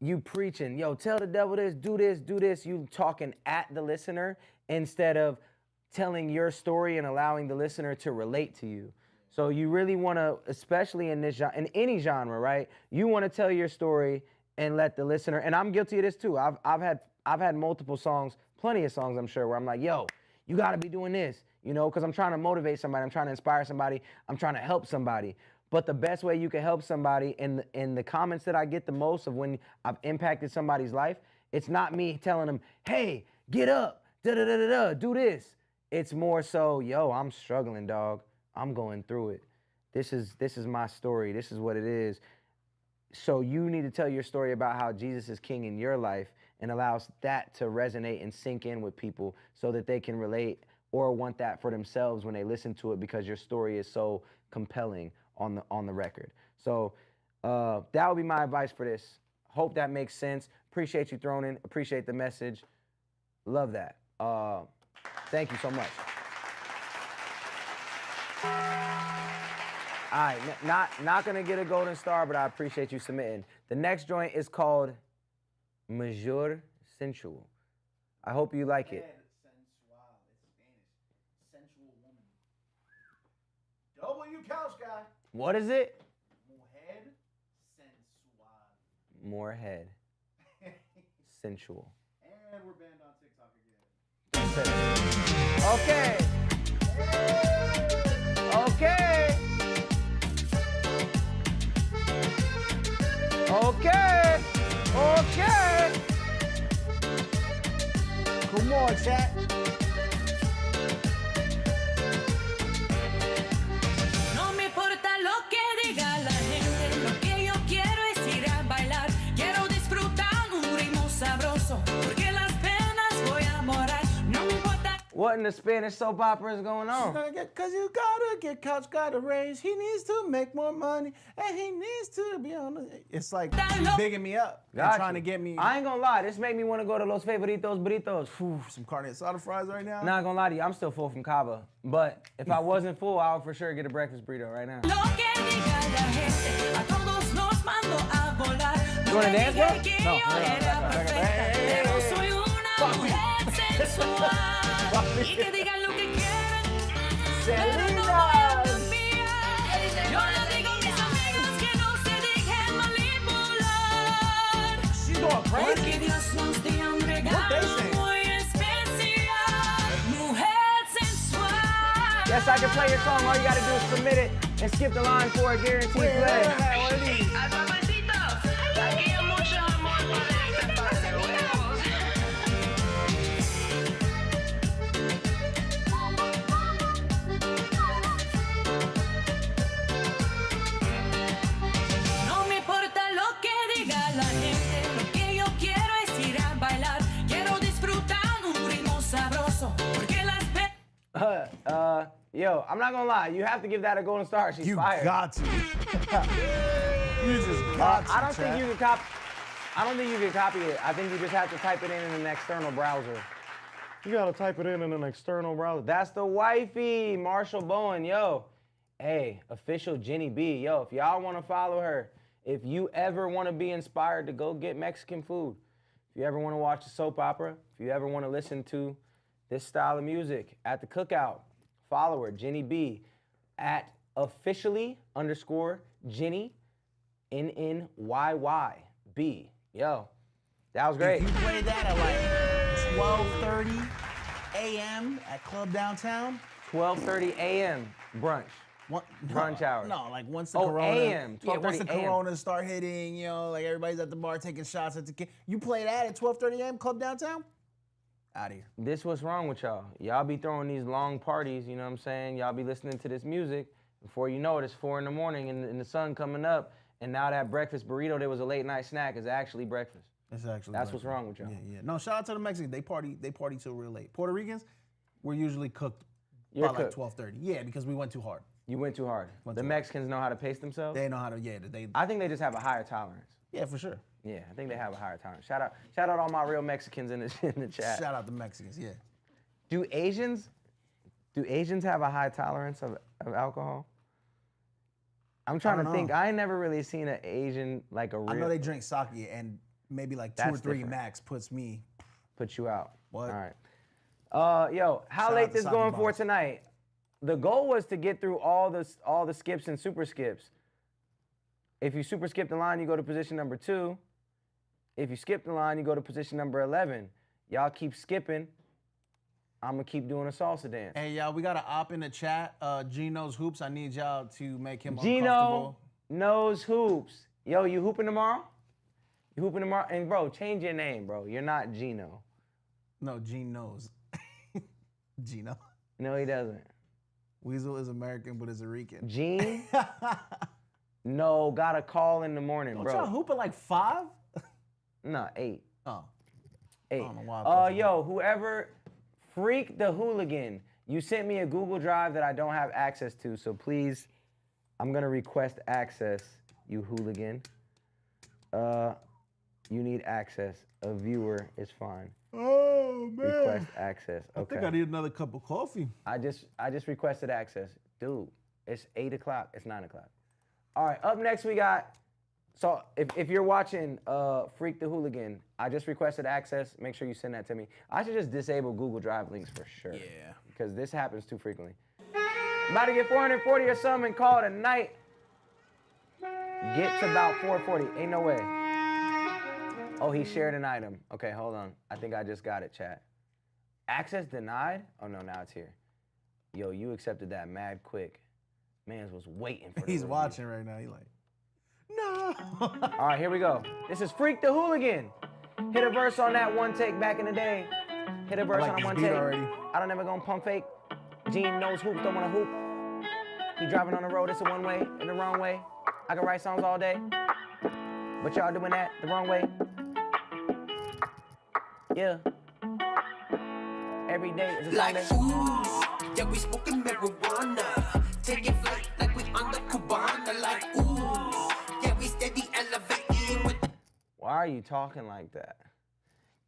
you preaching, yo, tell the devil this, do this, do this. You talking at the listener instead of telling your story and allowing the listener to relate to you. So you really want to, especially in any genre, right? You want to tell your story and let the listener. And I'm guilty of this too. I've had multiple songs, plenty of songs, I'm sure, where I'm like, yo, you got to be doing this, you know, because I'm trying to motivate somebody, I'm trying to inspire somebody, I'm trying to help somebody. But the best way you can help somebody, in the comments that I get the most of when I've impacted somebody's life, it's not me telling them, hey, get up, da-da-da-da-da, do this. It's more so, yo, I'm struggling, dog. I'm going through it. This is my story. This is what it is. So you need to tell your story about how Jesus is king in your life and allows that to resonate and sink in with people so that they can relate or want that for themselves when they listen to it because your story is so compelling on the record. So that would be my advice for this. Hope that makes sense. Appreciate you throwing in. Appreciate the message. Love that. Thank you so much. All right, not gonna get a golden star, but I appreciate you submitting. The next joint is called Majour Sensual. I hope you like it. Sensual, it's Spanish. Sensual woman. W couch guy. What is it? Mujer sensual. Morehead. Sensual. And we're banned on TikTok again. Okay. Okay. Okay. Okay. Come on, chat. No me importa lo que diga la gente, lo que yo quiero es ir a bailar. Quiero disfrutar un ritmo sabroso, porque las penas voy a borrar. No me importa. What in the Spanish soap opera is going on? Cause you gotta get couch, gotta raise. He needs to make more money, and he needs to be on the. It's like bigging me up and trying to get me. I ain't gonna lie, this made me want to go to Los Favoritos Burritos. Some carne asada fries right now. Not gonna lie to you, I'm still full from Cava. But if I wasn't full, I would for sure get a breakfast burrito right now. You wanna dance, bro? She's going crazy. Yes, I can play your song. All you gotta do is submit it and skip the line for a guaranteed play. Yo, I'm not gonna lie, you have to give that a golden star. She's fired. You got to. You just got to. I don't think you can cop. I don't think you can copy it. I think you just have to type it in an external browser. You gotta type it in an external browser. That's the wifey, Marshall Bowen, yo. Hey, official Jenny B, yo, if y'all wanna follow her, if you ever wanna be inspired to go get Mexican food, if you ever wanna watch a soap opera, if you ever wanna listen to this style of music at the cookout, follow her, Jenny B, at officially_Jenny, NNYYB. Yo, that was great. If you play that at like 12:30 a.m. at Club Downtown. 12:30 a.m. brunch. Brunch hour. No, like once the Oh, Corona. a.m. Yeah, once the 12:30 a.m. Coronas start hitting, you know, like everybody's at the bar taking shots at the. You play that at 12:30 a.m. Club Downtown. Out of here. This what's wrong with y'all. Y'all be throwing these long parties, you know what I'm saying? Y'all be listening to this music. Before you know it, it's 4 in the morning and the sun coming up. And now that breakfast burrito that was a late night snack is actually breakfast. It's actually. That's what's wrong with y'all. Yeah. No, shout out to the Mexicans. They party till real late. Puerto Ricans, we're usually cooked You're by like cooked. 12:30. Yeah, because we went too hard. You went too hard. The Mexicans know how to pace themselves? They know how to, yeah. I think they just have a higher tolerance. Yeah, for sure. Yeah, I think they have a higher tolerance. Shout out all my real Mexicans in the chat. Shout out the Mexicans, yeah. Do Asians have a high tolerance of alcohol? I'm trying to think. I ain't never really seen an Asian like a real. I know they drink sake and maybe like 2 or 3 max puts you out. What? All right. Yo, how Shout late out to this sake going for bars. tonight? The goal was to get through all the skips and super skips. If you super skip the line, you go to position number 2. If you skip the line, you go to position number 11. Y'all keep skipping. I'm gonna keep doing a salsa dance. Hey, y'all, we got an op in the chat. Gino's Hoops. I need y'all to make him Gino uncomfortable. knows hoops. Yo, you hooping tomorrow? You hooping tomorrow? And bro, change your name, bro. You're not Gino. No, Gene knows. Gino. No, he doesn't. Weasel is American, but is a Rican. Gene? No, got a call in the morning, Don't bro. y'all hoop at like 5? No, 8. Oh. 8. I don't know why I thought you Yo, whoever, Freak the Hooligan, you sent me a Google Drive that I don't have access to, so please, I'm gonna request access, you hooligan. You need access. A viewer is fine. Oh, man. Request access. Okay. I think I need another cup of coffee. I just requested access. Dude, it's 8 o'clock. It's 9 o'clock. All right, up next we got, so if you're watching Freak the Hooligan, I just requested access. Make sure you send that to me. I should just disable Google Drive links for sure. Yeah. Because this happens too frequently. About to get 440 or something and call it a night. Get to about 440. Ain't no way. Oh, he shared an item. Okay, hold on. I think I just got it, chat. Access denied? Oh, no, now it's here. Yo, you accepted that mad quick. Mans was waiting for the He's review. watching right now. He like, no. All right, here we go. This is Freak the Hooligan. Hit a verse on that one take back in the day. Hit a verse like on this one beat take. already. I don't ever gonna pump fake. Gene knows hoops, don't wanna hoop. He driving on the road, it's a one way, in the wrong way. I can write songs all day, but y'all doing that the wrong way. Yeah. Every day is a Like Sunday. ooh, yeah, we smoking marijuana. Taking flight like we on the Cubana. Like ooh, yeah, we steady elevating with the Why are you talking like that?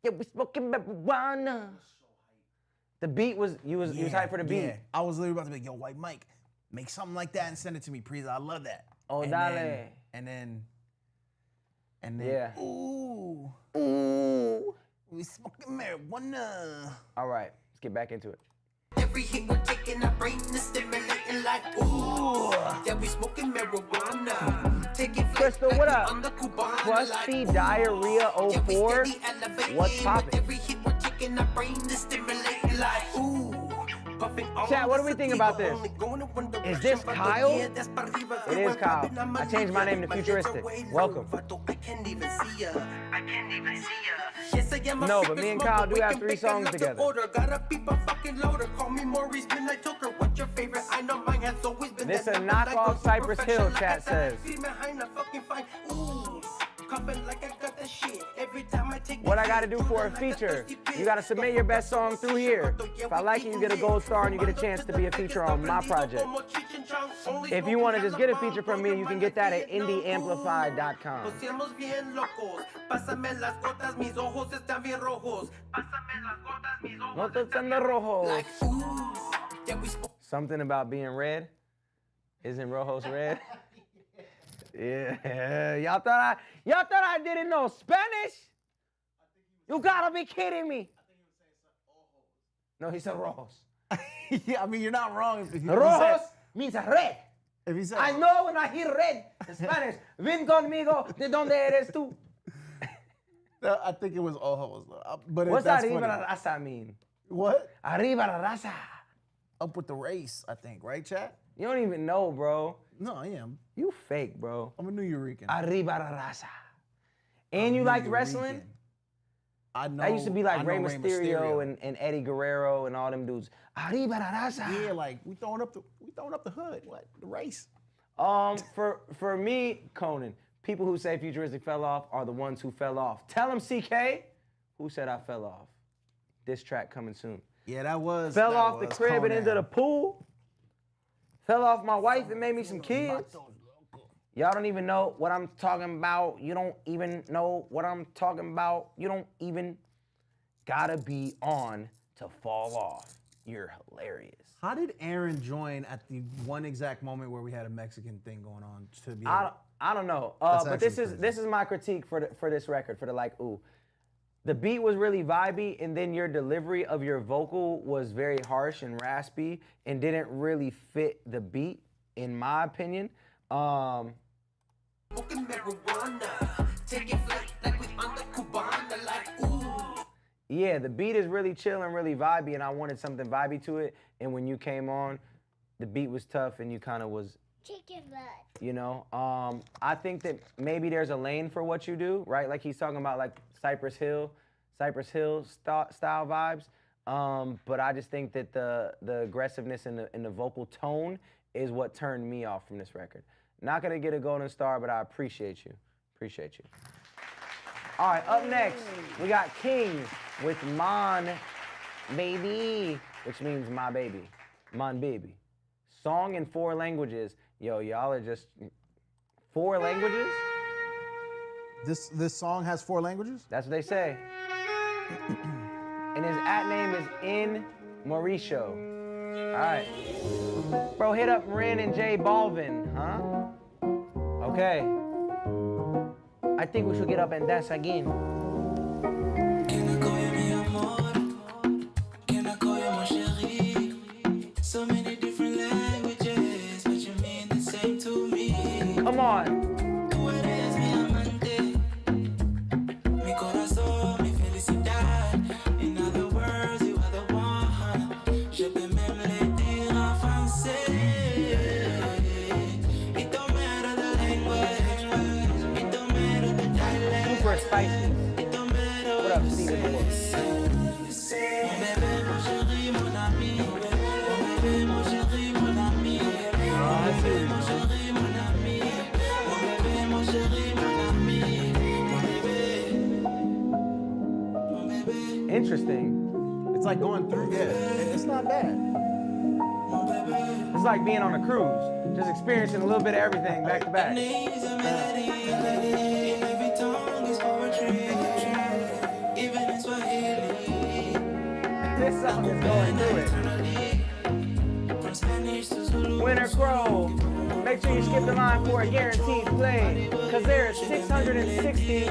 Yeah, we smoking marijuana. The beat was, you was hyped for the beat. Yeah. I was literally about to be like, yo, White Mike, make something like that and send it to me, please. I love that. Oh, and dale. Then, and then, Yeah. ooh, we smoking marijuana. All right, let's get back into it. every hit we're taking, our brain is stimulating. Like ooh, yeah, we smoking marijuana. Taking flight Crystal, like what we up? on the Cubana. Crusty Like, Diarrhea yeah, we 04? steady elevating What's poppin'? with every hit we're taking, our brain is stimulating. Like ooh. Chat, what do we think about this? Is this Kyle? It is Kyle. I changed my name to Futuristic. Welcome. No, but me and Kyle do have 3 songs together. This a knockoff Cypress Hill, chat says. What I gotta do for a feature? You gotta submit your best song through here. If I like it, you get a gold star and you get a chance to be a feature on my project. If you wanna just get a feature from me, you can get that at indieamplify.com. Something about being red? Isn't Rojos red? Yeah, y'all thought I didn't know Spanish? You gotta be kidding me. No, he said rojos. Yeah, I mean, you're not wrong. If you Rojos means red. If he said, I know when I hear red in Spanish. Ven conmigo, de donde eres tú? No, I think it was ojos. But What's that's arriba funny. la raza mean? What? Arriba la raza. Up with the race, I think, right, chat? You don't even know, bro. No, I am. You fake, bro. I'm a New Yorican. Arriba la raza. And you liked wrestling? I know. That used to be like I Rey know Mysterio and Eddie Guerrero and all them dudes. Arriba la raza. Yeah, like we throwing up the hood. What? The race. For me, Conan, people who say Futuristic fell off are the ones who fell off. Tell them, CK, who said I fell off. This track coming soon. Yeah, that was. Fell that off the was crib and Conan. into the pool. Fell off my wife and made me some kids. Y'all don't even know what I'm talking about. You don't even know what I'm talking about. You don't even gotta be on to fall off. You're hilarious. How did Aaron join at the one exact moment where we had a Mexican thing going on to be? I don't know. That's But this actually is my critique for this record, for the like ooh. The beat was really vibey, and then your delivery of your vocal was very harsh and raspy and didn't really fit the beat, in my opinion. Yeah, the beat is really chill and really vibey, and I wanted something vibey to it. And when you came on, the beat was tough, and you kind of was, Chicken blood. you know. I think that maybe there's a lane for what you do, right? Like he's talking about like Cypress Hill style vibes. But I just think that the aggressiveness and the vocal tone is what turned me off from this record. Not gonna get a golden star, but I appreciate you. Appreciate you. All right, up next, we got King with Mon Baby, which means my baby. Mon Baby. Song in 4 languages. Yo, y'all are just 4 languages? This song has 4 languages? That's what they say. And his @name is in Mauricio. All right. Bro, hit up Ren and J Balvin, huh? Okay. I think we should get up and dance again. Can I call you mi amor? Can I call you mon chéri? So many different languages, but you mean the same to me. Come on. Tú eres mi amante, mi corazón, mi felicidad. In other words, you are the one. Je peux même le dire en français. It don't matter the language, it don't matter the dialect. Super spicy. It don't matter what up, Stephen Moore? Mon bébé, mon chéri, mon ami. Mon bébé, mon chéri, mon ami. Mon bébé, mon chéri, mon ami. Mon bébé, mon chéri, mon ami. Mon bébé. Mon bébé. Interesting. It's like going through, yeah. It's not bad. It's like being on a cruise, just experiencing a little bit of everything back to back. Is a melody, in every tongue is poetry, even in Swahili. This song is going through it. From Spanish to Zulu. Winter Crow. Make sure you skip the line for a guaranteed play, because there are 660.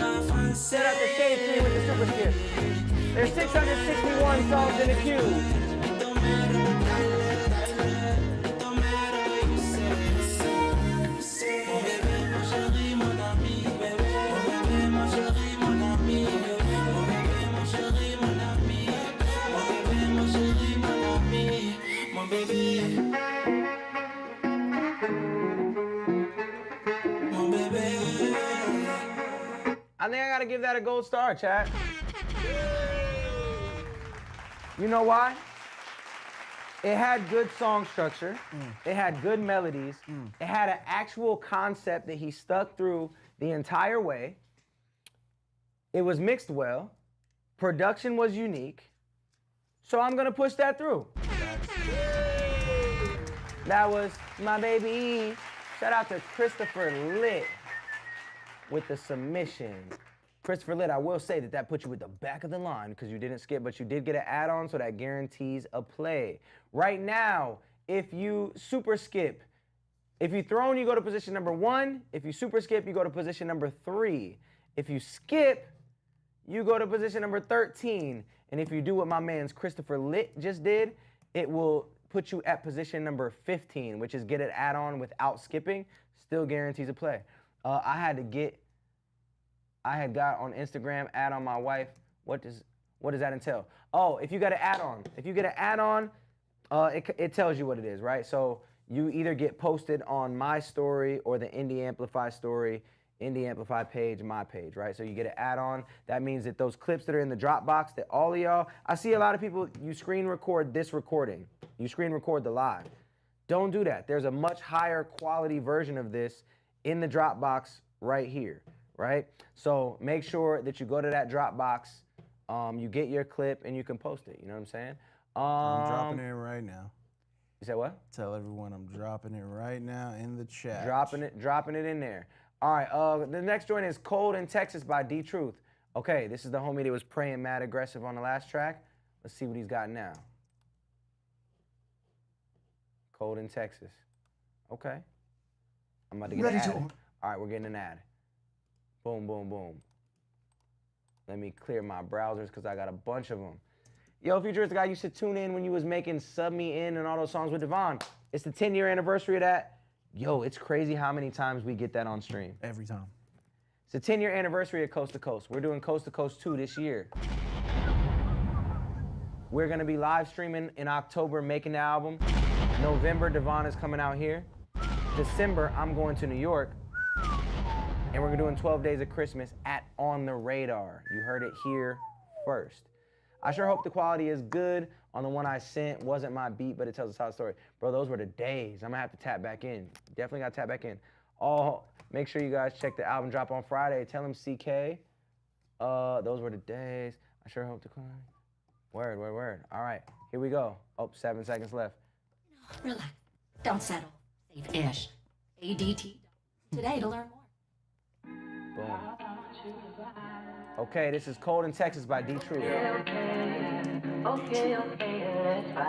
Set up the shade tree with the super skip. There's 661 songs in the queue. I think I gotta give that a gold star, chat. You know why? It had good song structure. It had good melodies. It had an actual concept that he stuck through the entire way. It was mixed well. Production was unique. So I'm gonna push that through. That was my baby. Shout out to Christopher Litt with the submission. Christopher Litt, I will say that put you at the back of the line because you didn't skip, but you did get an add-on, so that guarantees a play. Right now, if you super skip, if you throne, you go to position number 1. If you super skip, you go to position number 3. If you skip, you go to position number 13. And if you do what my man's Christopher Litt just did, it will put you at position number 15, which is get an add-on without skipping. Still guarantees a play. I had got on Instagram, add on my wife. What does that entail? Oh, if you got an add-on. If you get an add-on, it tells you what it is, right? So you either get posted on my story or the Indie Amplify story, Indie Amplify page, my page, right? So you get an add-on. That means that those clips that are in the Dropbox, that all of y'all, I see a lot of people, you screen record this recording. You screen record the live. Don't do that. There's a much higher quality version of this in the Dropbox right here, right? So make sure that you go to that Dropbox, you get your clip, and you can post it. You know what I'm saying? I'm dropping it right now. You said what? Tell everyone I'm dropping it right now in the chat. Dropping it in there. All right, the next joint is Cold in Texas by D-Truth. Okay, this is the homie that was praying mad aggressive on the last track. Let's see what he's got now. Cold in Texas. Okay. I'm about to get an ad. All right, we're getting an ad. Boom, boom, boom. Let me clear my browsers because I got a bunch of them. Yo, Futuristic, I used to tune in when you was making Sub Me In and all those songs with Devon. It's the 10-year anniversary of that. Yo, it's crazy how many times we get that on stream. Every time. It's the 10-year anniversary of Coast to Coast. We're doing Coast to Coast 2 this year. We're gonna be live streaming in October, making the album. November, Devon is coming out here. December, I'm going to New York. And we're doing 12 Days of Christmas at On The Radar. You heard it here first. I sure hope the quality is good. On the one I sent, wasn't my beat, but it tells a solid story. Bro, those were the days. I'm gonna have to tap back in. Definitely gotta tap back in. Make sure you guys check the album drop on Friday. Tell them CK. Those were the days. I sure hope the quality. Word, word, word. All right, here we go. Oh, 7 seconds left. Relax. Don't settle. Save ish. ADT. Today to learn more. Boom. Okay, this is Cold in Texas by D-Truth.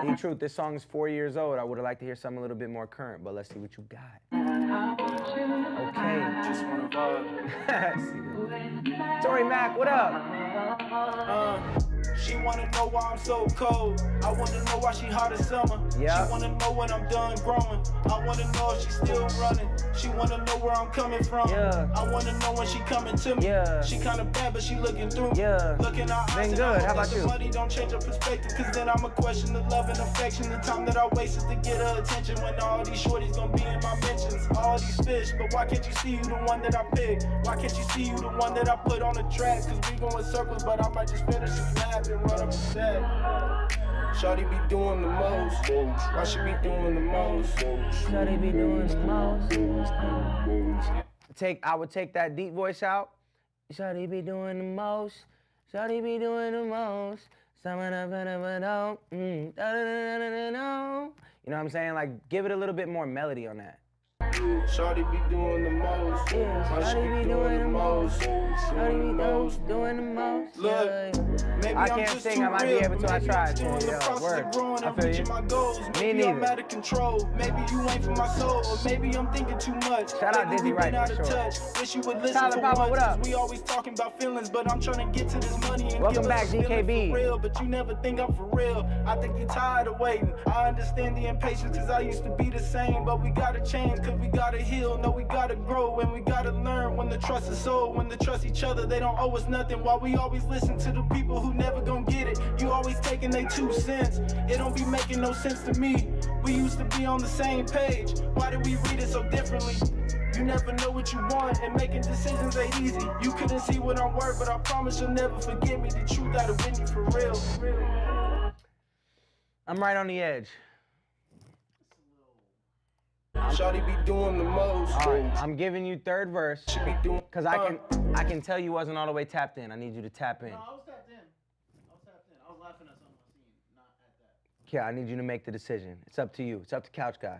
D-Truth, this song is 4 years old. I would have liked to hear something a little bit more current, but let's see what you got. Okay. Just wanna vibe. Tory Mac, what up? She wanna know why I'm so cold. I wanna know why she hot as summer. Yeah. She wanna know when I'm done growing. I wanna know if she's still running. She wanna know where I'm coming from. Yeah. I wanna know when she coming to me. Yeah. She kinda bad, but she looking through me. Yeah. Looking her eyes Been and good. I hope How about that you? the money don't change her perspective. Cause then I'ma question the love and affection. The time that I wasted to get her attention. When all these shorties gonna be in my mentions. All these fish, but why can't you see you the one that I pick? Why can't you see you the one that I put on the track? Cause we go in circles, but I might just finish a snap and run up a set. Shawty be doing the most. Why she be doing the most? Shawty be doing the most. I would take that deep voice out. Shawty be doing the most. Shawty be doing the most. You know what I'm saying? Like, give it a little bit more melody on that. Shawty be doing the most. Shawty be doing the most. Shawty be doing the most. Look, maybe I I'm can't just sing, too I might be real, able to. I maybe tried. I'm still in the Yeah, process word. of growing I and feel you. reaching my goals. Me Maybe I'm neither. out of control. Maybe you ain't for my soul, or maybe I'm thinking too much. Shout out Maybe Dizzy we been Wright, out for of sure. touch. Wish you would listen Tyler for Papa, once, what up? 'cause we always talking about feelings, but I'm trying to get to this money and Welcome give back, us a feeling DKB. for real. But you never think I'm for real. I think you tired of waiting. I understand the impatience, cause I used to be the same, but we gotta change, cause we gotta heal. No, we gotta grow, and we gotta learn when the trust is sold. When they trust each other, they don't owe us nothing. While we always listen to the people who never gon' get it. You always taking they 2 cents. It don't be making no sense to me. We used to be on the same page. Why did we read it so differently? You never know what you want, and making decisions ain't easy. You couldn't see what I'm worth, but I promise you'll never forget me. The truth out of Whitney for real. I'm right on the edge. Shawty be doing the most. All right, I'm giving you third verse because I can tell you wasn't all the way tapped in. I need you to tap in. No, I was tapped in. I was laughing at something I seen, not at that. Yeah, I need you to make the decision. It's up to you. It's up to Couch Guy.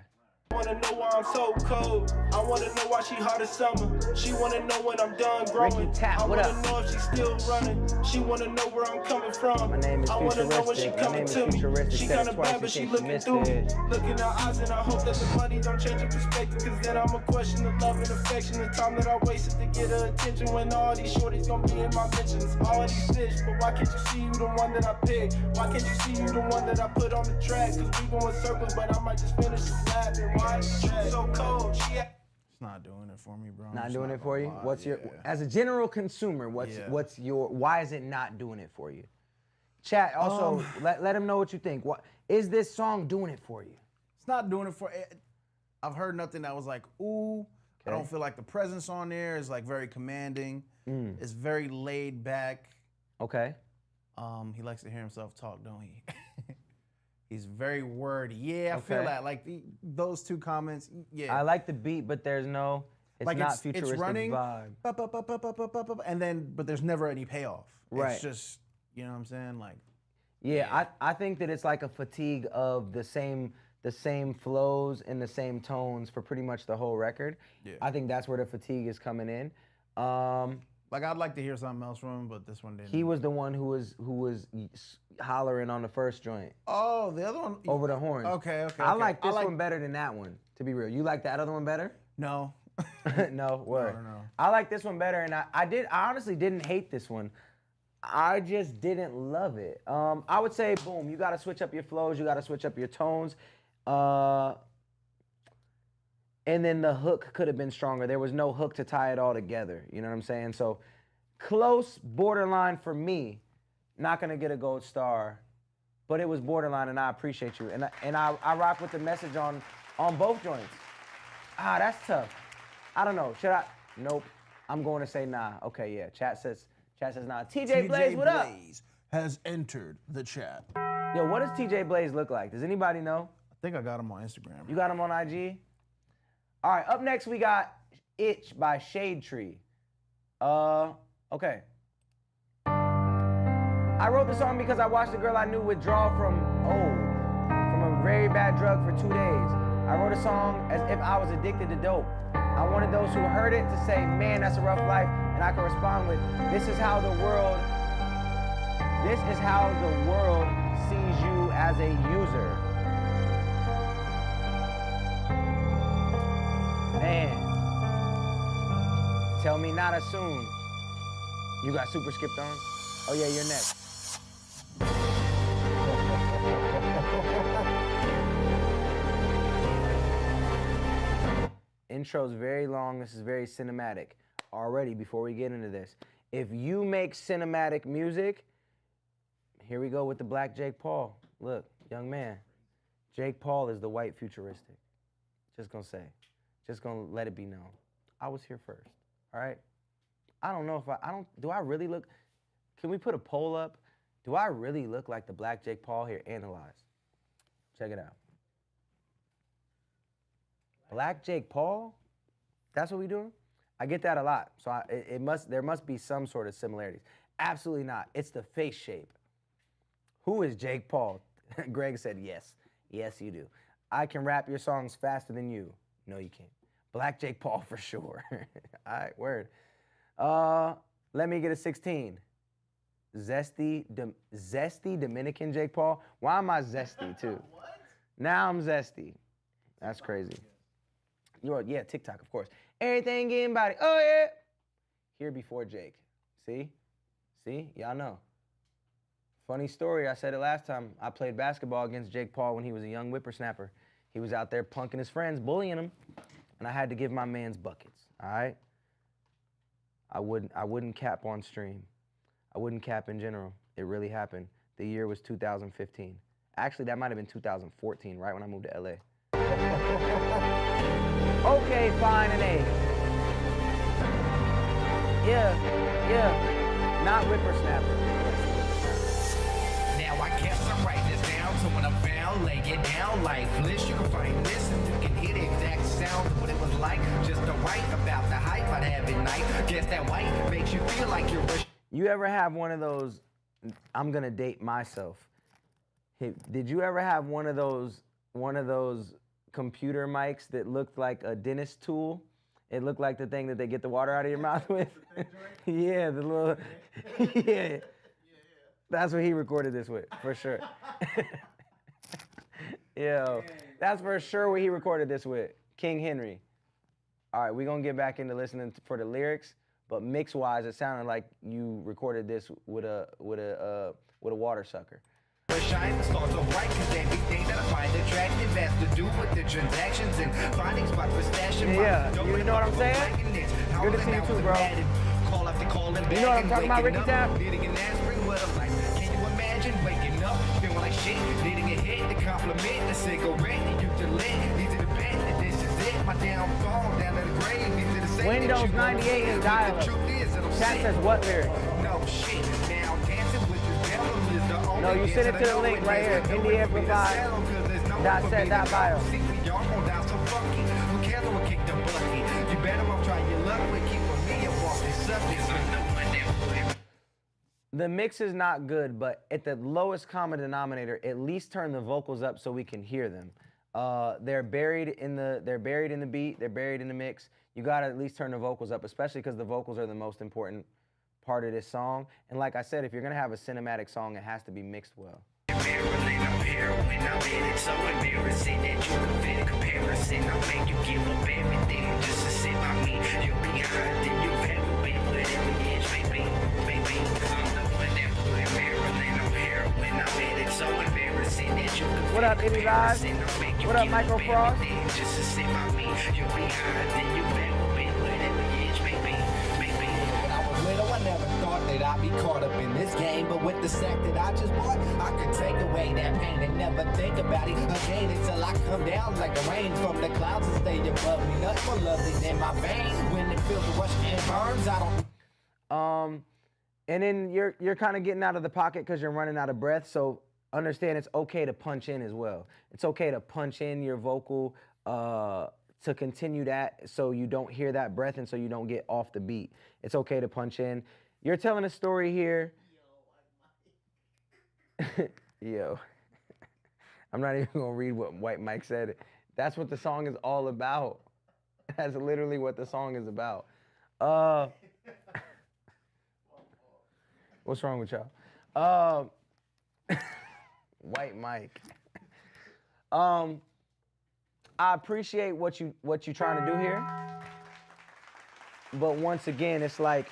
Wanna know why I'm so cold. I wanna know why she hot as summer. She wanna know when I'm done growing. I wanna know if she's still running. She wanna know where I'm coming from. My name is I wanna know when she Futuristic. My coming name is to me. Futuristic. She Said it kinda twice bad, in but she case you looking missed through me. it. Look in her eyes and I hope that the money don't change her perspective. Cause then I'ma question the love and affection. The time that I wasted to get her attention. When all these shorties gonna be in my mentions. All these fish, but why can't you see you the one that I picked? Why can't you see you the one that I put on the track? Cause we going circles, but I might just finish this lap. And why is she so cold? It's not doing it for me, bro. Not doing it for you? What's your, as a general consumer, what's your, why is it not doing it for you? Chat, also, let them know what you think. What is this song doing it for you? It's not doing it for I've heard nothing that was like, ooh. I don't feel like the presence on there is like very commanding. It's very laid back. Okay. He likes to hear himself talk, don't he? He's very wordy. Yeah, I feel that. Like those two comments. Yeah. I like the beat, but there's no. It's like not futuristic it's running, vibe. And then, but there's never any payoff. Right. It's just, you know what I'm saying? Like. Yeah, I think that it's like a fatigue of the same flows and the same tones for pretty much the whole record. Yeah. I think that's where the fatigue is coming in. Like I'd like to hear something else from him, but this one didn't. He was the one who was hollering on the first joint. Oh, the other one over the horns. Okay. I like this one better than that one. To be real, you like that other one better? No. No, word. No. I like this one better, and I honestly didn't hate this one. I just didn't love it. I would say, boom, you got to switch up your flows, you got to switch up your tones. And then the hook could have been stronger. There was no hook to tie it all together. You know what I'm saying? So close, borderline for me. Not gonna get a gold star, but it was borderline, and I appreciate you. And I rock with the message on both joints. That's tough. I don't know. Should I? Nope. I'm going to say nah. Okay, yeah. Chat says nah. TJ Blaze, what up? Blaze has entered the chat. Yo, what does TJ Blaze look like? Does anybody know? I think I got him on Instagram. You got him on IG? All right, up next we got Itch by Shade Tree. Okay. I wrote the song because I watched a girl I knew withdraw from a very bad drug for 2 days. I wrote a song as if I was addicted to dope. I wanted those who heard it to say, man, that's a rough life, and I could respond with, this is how the world sees you as a user. Man, tell me not as soon. You got super skipped on? Oh yeah, you're next. Intro's very long, this is very cinematic. Already, before we get into this, if you make cinematic music, here we go with the black Jake Paul. Look, young man, Jake Paul is the white Futuristic. Just gonna say. Just gonna let it be known. I was here first, all right? I don't know if do I really look, can we put a poll up? Do I really look like the black Jake Paul here? Analyze. Check it out. Black Jake Paul? That's what we doing? I get that a lot. So there must be some sort of similarities. Absolutely not. It's the face shape. Who is Jake Paul? Greg said yes. Yes, you do. I can rap your songs faster than you. No, you can't. Black Jake Paul for sure. All right, word. Let me get a 16. Zesty Dominican Jake Paul. Why am I zesty too? What? Now I'm zesty. That's crazy. Yeah, TikTok, of course. Everything getting body. Oh yeah. Here before Jake. See? Y'all know. Funny story. I said it last time. I played basketball against Jake Paul when he was a young whippersnapper. He was out there punking his friends, bullying them, and I had to give my man's buckets. All right. I wouldn't cap on stream. I wouldn't cap in general. It really happened. The year was 2015. Actually, that might have been 2014, right when I moved to LA. Okay, fine, an A. Yeah. Not whippersnapper. Now I guess I'm writing this down, so when I'm found, lay it down lifeless. You can find this and you can hit the exact You ever have one of those, I'm gonna date myself. Hey, did you ever have one of those computer mics that looked like a dentist tool? It looked like the thing that they get the water out of your mouth with. Yeah, the little, yeah. That's what he recorded this with, for sure. Yo, that's for sure what he recorded this with, King Henry. All right, we're gonna get back into listening for the lyrics, but mix-wise, it sounded like you recorded this with a water sucker. Shine the stars so bright, cause everything that I find attractive has to do with the transactions and finding spots for stashing. Yeah, you know what I'm saying? Good to see you too, bro. Call after call and you know what I'm talking about, Ricky Tap? Needing an aspirin, what I'm like. Can you imagine waking up, feeling like shit, needing a hit to compliment the cigarette that you to lit, easy to bet that this is it, my downfall, down to the grave, easy to say. Windows 98 is dial-up. Chat says what lyric? No shit, now dancing with the devil is the only. No, you send it to the link right here, indieamplify.set.bio. You better off trying your luck with keeping me up off this subject. The mix is not good, but at the lowest common denominator, at least turn the vocals up so we can hear them. They're buried in the beat, they're buried in the mix. You gotta at least turn the vocals up, especially because the vocals are the most important part of this song. And like I said, if you're gonna have a cinematic song, it has to be mixed well. What up, Eddie Live? What up, Micro Frost? I never thought that I'd be caught up in this game, but with the sack that I just bought, I could take away that pain and never think about it again until I come down like the rain from the clouds and stay above me. Nothing more lovely than my vein when it feels the rush and burns. I don't. And then you're kind of getting out of the pocket because you're running out of breath. So understand it's okay to punch in as well. It's okay to punch in your vocal to continue that so you don't hear that breath and so you don't get off the beat. It's okay to punch in. You're telling a story here. Yo. I'm not even gonna read what White Mike said. That's what the song is all about. That's literally what the song is about. What's wrong with y'all? White Mike. I appreciate what you trying to do here. But once again, it's like,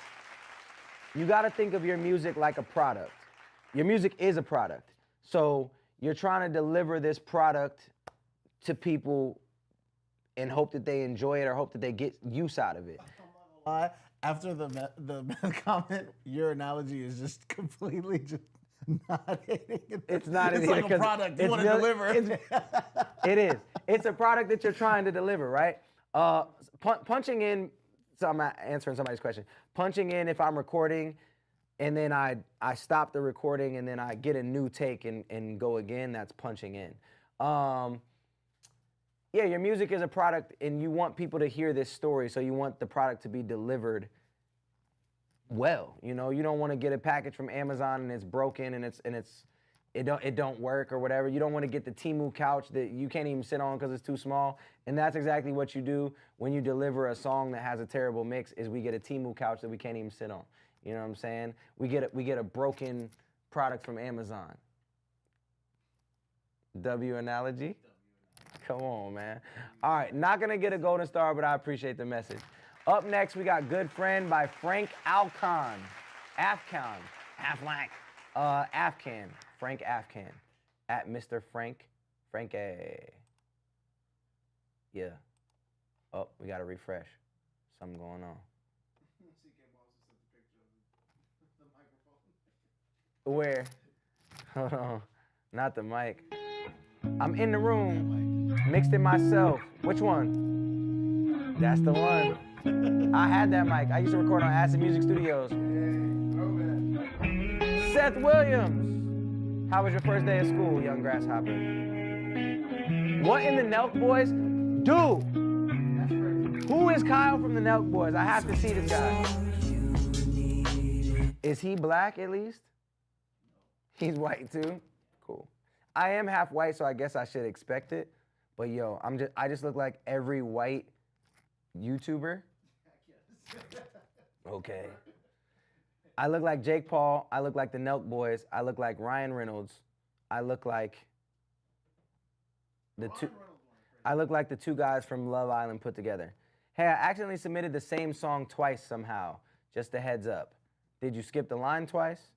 you gotta think of your music like a product. Your music is a product. So you're trying to deliver this product to people and hope that they enjoy it or hope that they get use out of it. After the comment, your analogy is just completely just not hitting it. It's not it's like a product you want to deliver. It is. It's a product that you're trying to deliver, right? Punching in, so I'm answering somebody's question. Punching in if I'm recording and then I stop the recording and then I get a new take and go again, that's punching in. Yeah, your music is a product and you want people to hear this story, so you want the product to be delivered well. You know, you don't want to get a package from Amazon and it's broken and it don't work or whatever. You don't want to get the Temu couch that you can't even sit on because it's too small. And that's exactly what you do when you deliver a song that has a terrible mix, is we get a Temu couch that we can't even sit on. You know what I'm saying? We get a broken product from Amazon. W analogy? Come on, man. All right, not gonna get a golden star, but I appreciate the message. Up next, we got Good Friend by Frank Afcan. Frank Afcan. At Mr. Frankie. Yeah. Oh, we gotta refresh. Something going on. Where? Hold on. Not the mic. I'm in the room. Mixed it myself. Which one? That's the one. I had that mic. I used to record on Acid Music Studios. Seth Williams. How was your first day of school, young grasshopper? What in the Nelk Boys? Dude! Who is Kyle from the Nelk Boys? I have to see this guy. Is he black at least? He's white too? Cool. I am half white, so I guess I should expect it. But yo, I just look like every white YouTuber. Okay. I look like Jake Paul. I look like the Nelk Boys. I look like Ryan Reynolds. I look like the two guys from Love Island put together. Hey, I accidentally submitted the same song twice somehow. Just a heads up. Did you skip the line twice?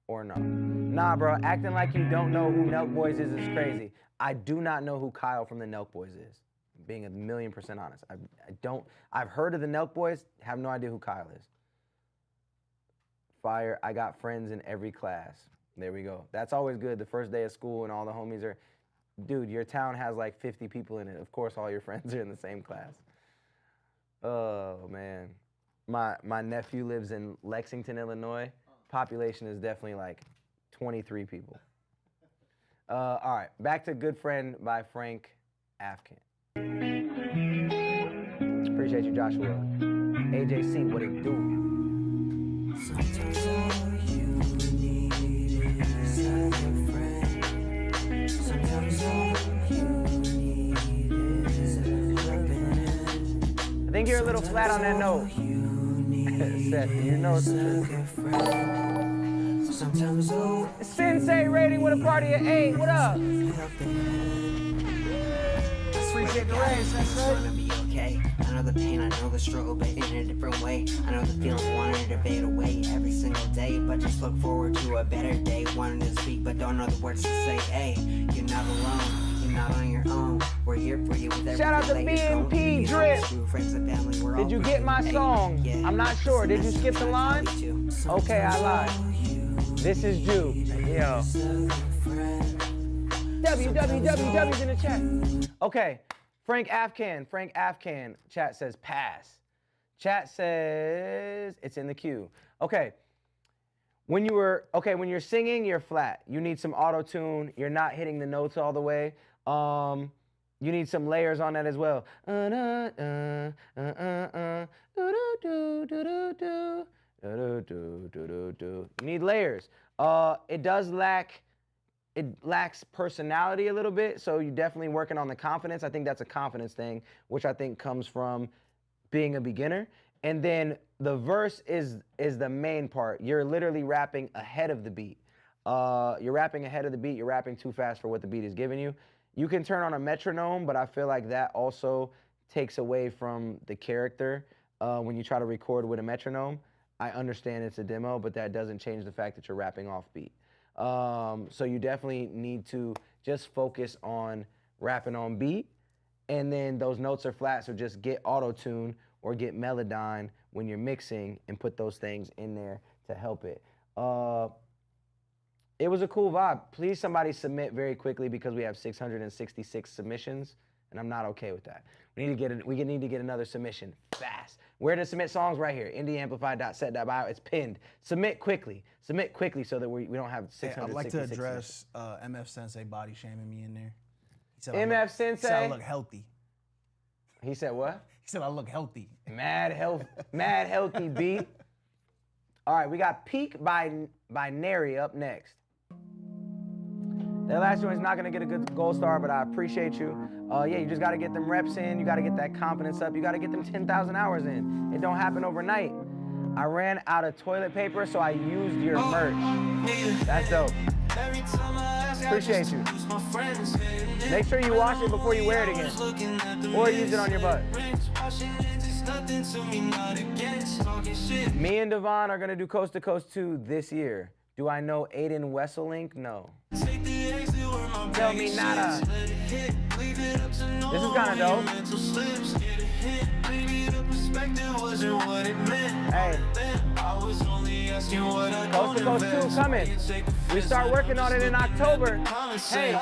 Or no? Nah, bro, acting like you don't know who Nelk Boys is crazy. I do not know who Kyle from the Nelk Boys is. Being 1,000,000% honest. I've heard of the Nelk Boys, have no idea who Kyle is. Fire, I got friends in every class. There we go. That's always good, the first day of school and all the homies are, dude, your town has like 50 people in it. Of course, all your friends are in the same class. Oh, man. My nephew lives in Lexington, Illinois. Population is definitely like 23 people. All right, back to Good Friend by Frank Afkan. Appreciate you, Joshua. AJC, what it do? Sometimes all you need is a friend. Sometimes all you need is a friend. I think you're a little flat on that note. Seth, you know it's Sometimes all Sensei rating with a party at 8. What up? Appreciate the raise, Sensei. Okay, I know the pain, I know the struggle, but in a different way. I know the feeling, wanting to fade away every single day, but just look forward to a better day. Wanting to speak, but don't know the words to say. Hey, you're not alone, you're not on your own. We're here for you with everything. Shout out to BNP Drip. Did you get my song? I'm not sure. Did you skip the line? Okay, I lied. This is Jew. Yo. www's in the chat. Okay. Frank Afkan, chat says pass. Chat says it's in the queue. Okay. When you're singing, you're flat. You need some auto-tune. You're not hitting the notes all the way. You need some layers on that as well. You need layers. It lacks personality a little bit, so you're definitely working on the confidence. I think that's a confidence thing, which I think comes from being a beginner. And then the verse is the main part. You're literally rapping ahead of the beat. You're rapping ahead of the beat. You're rapping too fast for what the beat is giving you. You can turn on a metronome, but I feel like that also takes away from the character when you try to record with a metronome. I understand it's a demo, but that doesn't change the fact that you're rapping off beat. So you definitely need to just focus on rapping on beat, and then those notes are flat, so just get auto-tune or get Melodyne when you're mixing and put those things in there to help it. It was a cool vibe. Please somebody submit very quickly because we have 666 submissions, and I'm not okay with that. We need to get another submission fast. Where to submit songs? Right here, indieamplify.set.bio. It's pinned. Submit quickly so that we don't have 666. I'd like to address MF Sensei body shaming me in there. He said MF Sensei? He said I look healthy. He said what? He said I look healthy. Mad healthy beat. All right, we got Peak by Neri up next. That last joint's not gonna get a good gold star, but I appreciate you. Yeah, you just gotta get them reps in. You gotta get that confidence up. You gotta get them 10,000 hours in. It don't happen overnight. I ran out of toilet paper, so I used your merch. That's dope. Appreciate you. Make sure you wash it before you wear it again. Or use it on your butt. Me and Devon are gonna do Coast to Coast 2 this year. Do I know Aiden Wesselink? No. Tell me nada. This is kind of dope. Hey. Coast to Coast 2 coming. We start working on it in October. Hey,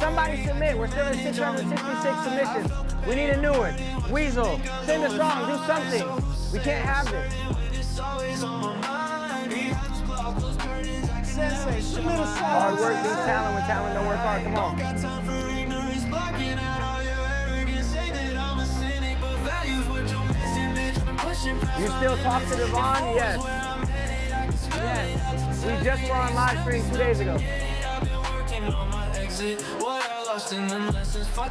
somebody submit. We're still at 666 submissions. We need a new one. Weasel, send a song, do something. We can't have this. Hard work beats talent when talent don't work hard. Come on. You still talk to Devon? Yes. Yes. We just were on live stream 2 days ago.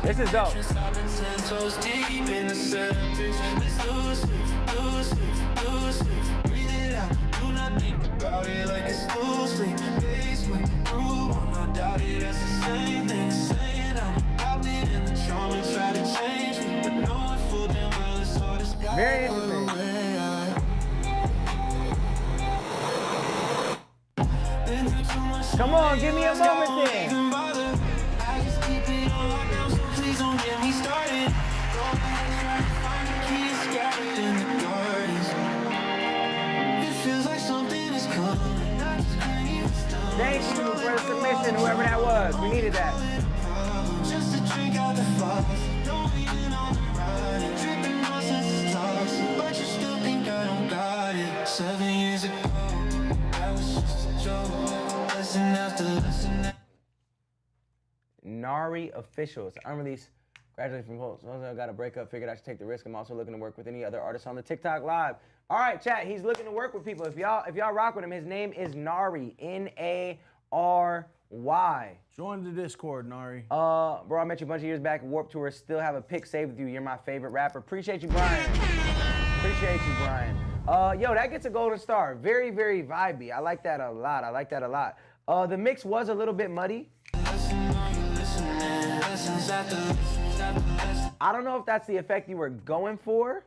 This is dope. Very interesting. Come on, give me a moment then. Thank you for the submission, whoever that was. We needed that. Just a drink out the faucet. Don't even on the ride. Dripping on senses toxic. But you still think I don't got it. 7 years ago, that was just a joke. Lesson after lesson. Nari Officials, unreleased. Graduated from Pulse. I got a breakup. Figured I should take the risk. I'm also looking to work with any other artists on the TikTok live. All right, chat. He's looking to work with people. If y'all rock with him, his name is Nari. N-A-R-Y. Join the Discord, Nari. Bro, I met you a bunch of years back at Warped Tour. Still have a pic saved with you. You're my favorite rapper. Appreciate you, Brian. Appreciate you, Brian. Yo, that gets a golden star. Very, very vibey. I like that a lot. I like that a lot. The mix was a little bit muddy. I don't know if that's the effect you were going for.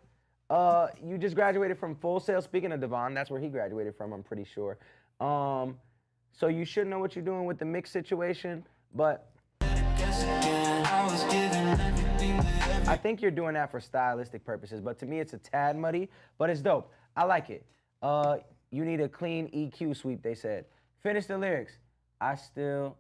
You just graduated from Full Sail. Speaking of Devon, that's where he graduated from, I'm pretty sure. So you should know what you're doing with the mix situation, but I think you're doing that for stylistic purposes, but to me it's a tad muddy, but it's dope. I like it. You need a clean EQ sweep, they said. Finish the lyrics. I still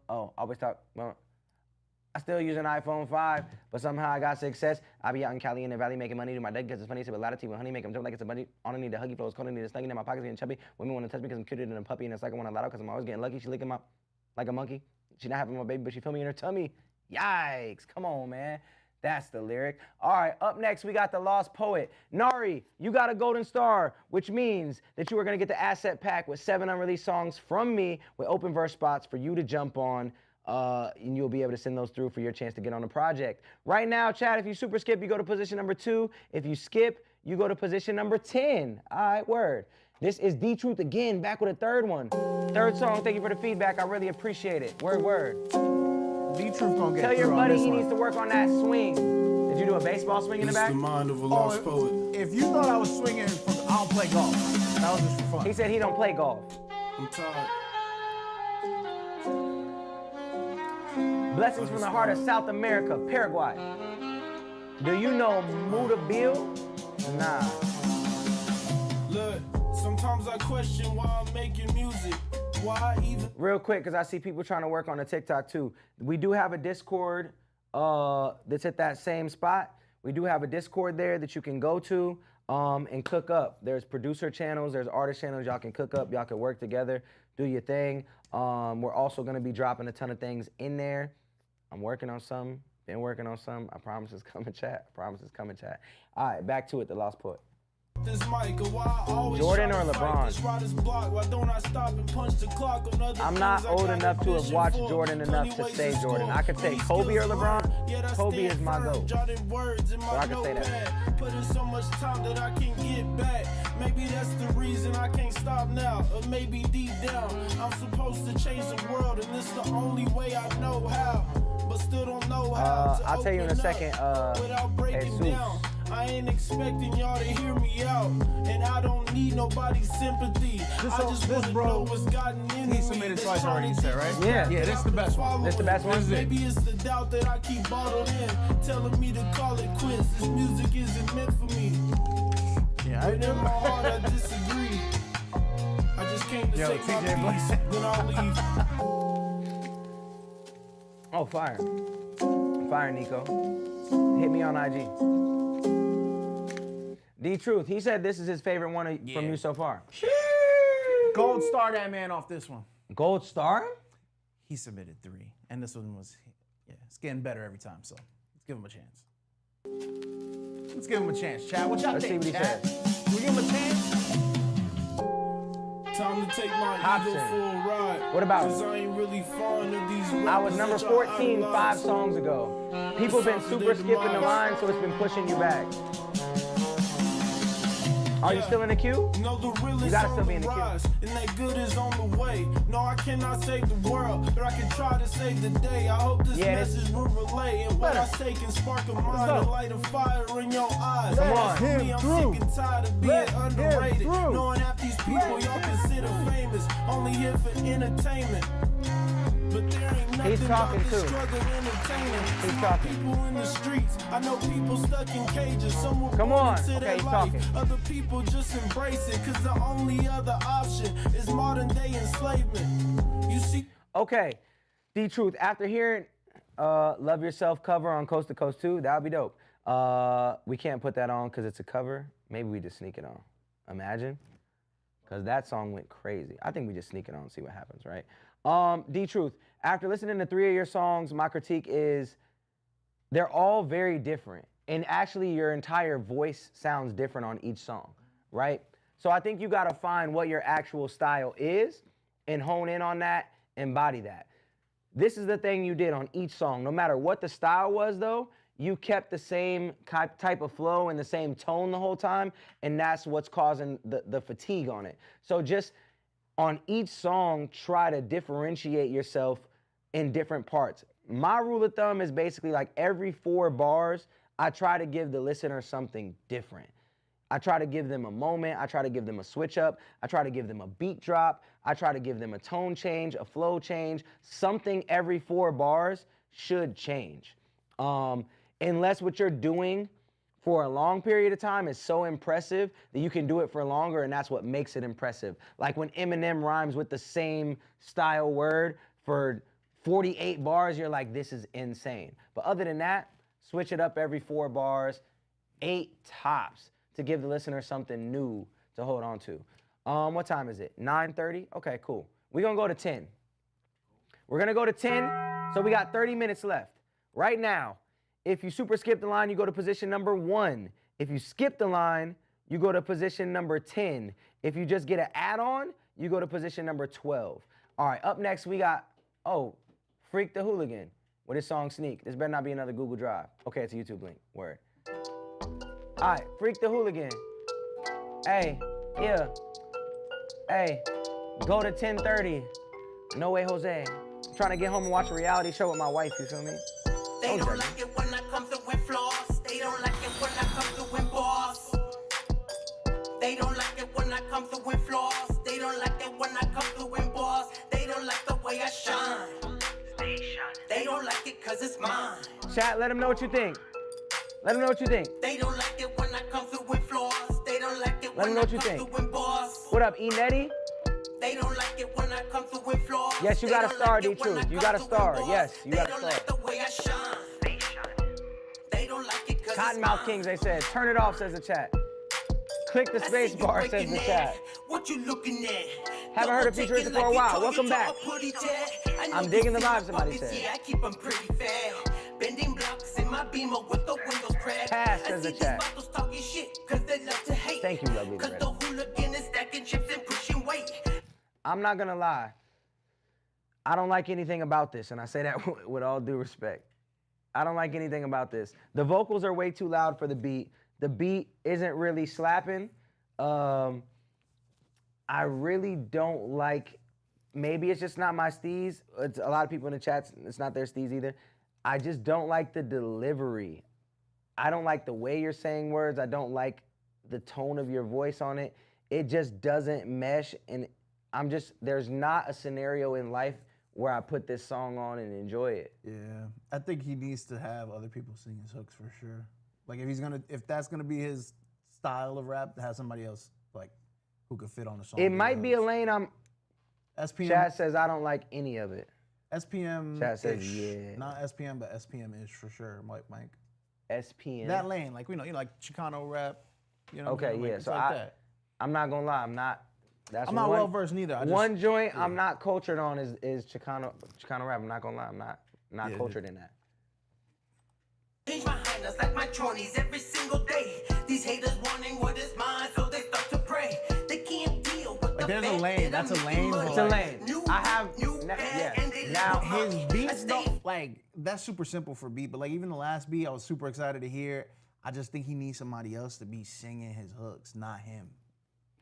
use an iPhone 5, but somehow I got success. I be out in Cali in the valley making money to my dead because it's funny. So a lot of tea with honey make them jump like it's a bunny. All I need the huggy flows, cold, I need a snuggie in my pockets getting chubby. Women want to touch me because I'm cuter than a puppy, and it's like I want a lotto because I'm always getting lucky. She licking my like a monkey. She not having my baby, but she feel me in her tummy. Yikes! Come on, man. That's the lyric. All right, up next we got the Lost Poet. Nari, you got a golden star, which means that you are gonna get the asset pack with 7 unreleased songs from me with open verse spots for you to jump on. And you'll be able to send those through for your chance to get on the project. Right now, chat, if you super skip, you go to position number 2. If you skip, you go to position number 10. All right, word. This is D-Truth again, back with a third one. Third song, thank you for the feedback. I really appreciate it. Word, word. D-Truth gonna get Tell your through buddy on this he one. needs to work on that swing. Did you do a baseball swing in the back? The mind of a lost poet. If you thought I was swinging from, I don't play golf. That was just for fun. He said he don't play golf. I'm tired. Blessings from the heart of South America, Paraguay. Do you know Muda Bill? Nah. Look, sometimes I question why I'm making music. Why even? Real quick, because I see people trying to work on the TikTok too. We do have a Discord that's at that same spot. We do have a Discord there that you can go to and cook up. There's producer channels, there's artist channels. Y'all can cook up, y'all can work together, do your thing. We're also going to be dropping a ton of things in there. I'm working on some, been working on some. I promise it's coming, chat. I promise it's coming, chat. All right, back to it, the Lost Poet. This Micah, why I always Jordan try or to fight this LeBron? writer's block? Why don't I stop and punch the clock on other I'm not things I old got enough to have vision watched for? Jordan Plenty enough to ways say Jordan. score. I could say These Kobe or skills LeBron. learned, yet I Kobe stand is my firm, GOAT. jotting words in So my I can say that. notepad. Put in so much time that I can't get back. Maybe that's the reason I can't stop now. Or maybe deep down, I'm supposed to change the world, and it's the only way I know how. But still don't know how to I'll tell you in a open second, up without breaking Jesus. down. I ain't expecting y'all to hear me out, and I don't need nobody's sympathy. I just want to know what's gotten into He submitted twice already, you said, right? Yeah. Yeah, this is the best one. This the best one? Maybe it's the doubt that I keep bottled in, telling me to call it quits. This music isn't meant for me. Yeah, But in my heart, I disagree. I just came to say my piece, then I'll leave. Oh, fire. Fire, Nico. Hit me on IG. D-Truth, he said this is his favorite one from you so far. Gold star that man off this one. Gold star? He submitted 3, and this one was, yeah, it's getting better every time. So let's give him a chance. Let's give him a chance, chat. What y'all Let's think, see what he chat? says. We give him a chance. Time to take my ego for a ride. What about? 'Cause I ain't really fond of these I was rappers number that y'all 14 5 idolize. songs ago. People been super skipping the line, so it's been pushing you back. Are you still in the queue? No, the real You is gotta on still be in the the queue. rise, and that good is on the way. No, I cannot save the world, but I can try to save the day. I hope this message will relay, and what I say can spark a mind and light a fire in your eyes. Come on. Me, I'm sick and tired of being underrated. Knowing half these people y'all consider famous, only here for entertainment. But there ain't nothing He's talking about this too. struggle entertaining. He's See talking. people in the streets. I know people stuck in cages. Some were Come born on. into Okay, their he's life. talking. Other people just embrace it, cause the only other option is modern day enslavement. You see. Okay, D-Truth, after hearing Love Yourself cover on Coast to Coast 2, that would be dope. We can't put that on because it's a cover. Maybe we just sneak it on. Imagine. Because that song went crazy. I think we just sneak it on and see what happens, right? D-Truth, after listening to 3 of your songs, my critique is they're all very different. And actually, your entire voice sounds different on each song, right? So I think you got to find what your actual style is and hone in on that, embody that. This is the thing you did on each song. No matter what the style was, though, you kept the same type of flow and the same tone the whole time, and that's what's causing the fatigue on it. So just on each song, try to differentiate yourself in different parts. My rule of thumb is basically like every 4 bars, I try to give the listener something different. I try to give them a moment. I try to give them a switch up. I try to give them a beat drop. I try to give them a tone change, a flow change. Something every 4 bars should change. Unless what you're doing for a long period of time is so impressive that you can do it for longer, and that's what makes it impressive. Like when Eminem rhymes with the same style word for 48 bars, you're like, this is insane. But other than that, switch it up every 4 bars, 8 tops, to give the listener something new to hold on to. What time is it? 9:30? Okay, cool. We're gonna go to 10. We're gonna go to 10, so we got 30 minutes left. Right now, if you super skip the line, you go to position number 1. If you skip the line, you go to position number 10. If you just get an add-on, you go to position number 12. All right, up next we got, Freak the Hooligan with his song Sneak. This better not be another Google Drive. Okay, it's a YouTube link, word. All right, Freak the Hooligan. Hey, yeah. Hey, go to 10:30. No way, Jose. I'm trying to get home and watch a reality show with my wife, you feel me? They don't like it when I come through with flaws. They don't like it when I come through with boss. They don't like it when I come through with flaws. They don't like it when I come through with boss. They don't like the way I shine. They don't like it cause it's mine. Chat, let them know what you think. Let them know what you think. They don't like it when I come through with flaws. They don't like it Let them when know I what you come think. through with boss. What up, E-Netty? They don't like it when I come through with flaws. Yes, you got a star, D-Truth. You got a star. Yes, you got a They don't like star. the way I shine. They don't like it cause Cottonmouth Kings, they said. Turn it off, says the chat. Click the space bar, says the chat. What you looking at? Haven't heard of Futuristic for a while. Welcome back. I'm digging the vibe, somebody said. Yeah, I keep them pretty fat. Bending blocks in my beamer with the windows cracked. Pass, says the chat. Talking shit cause they love to hate. Thank you, lovely Cause Loretta. the hooligan is stacking chips and pushing weight. I'm not gonna lie. I don't like anything about this, and I say that with all due respect. I don't like anything about this. The vocals are way too loud for the beat. The beat isn't really slapping. I really don't like, maybe it's just not my steez. It's a lot of people in the chats, it's not their steez either. I just don't like the delivery. I don't like the way you're saying words. I don't like the tone of your voice on it. It just doesn't mesh, and there's not a scenario in life where I put this song on and enjoy it. Yeah, I think he needs to have other people sing his hooks for sure. Like if that's gonna be his style of rap, to have somebody else like who could fit on the song. It might be a lane SPM. Chat says I don't like any of it. SPM. Chat says yeah. Not SPM, but SPM-ish for sure, Mike. SPM. That lane, like like Chicano rap. You know. Okay, yeah. So I'm not gonna lie, I'm not well versed neither. One joint I'm not cultured on is Chicano rap. I'm not gonna lie, I'm not cultured in that. Change my handles like my 20s every single day. These haters wanting what is mine, so they start to pray. They can't deal with Like there's a lane. That's a lane. It's a lane. I have. Now his beats don't like. That's super simple for beat, but like even the last beat, I was super excited to hear. I just think he needs somebody else to be singing his hooks, not him.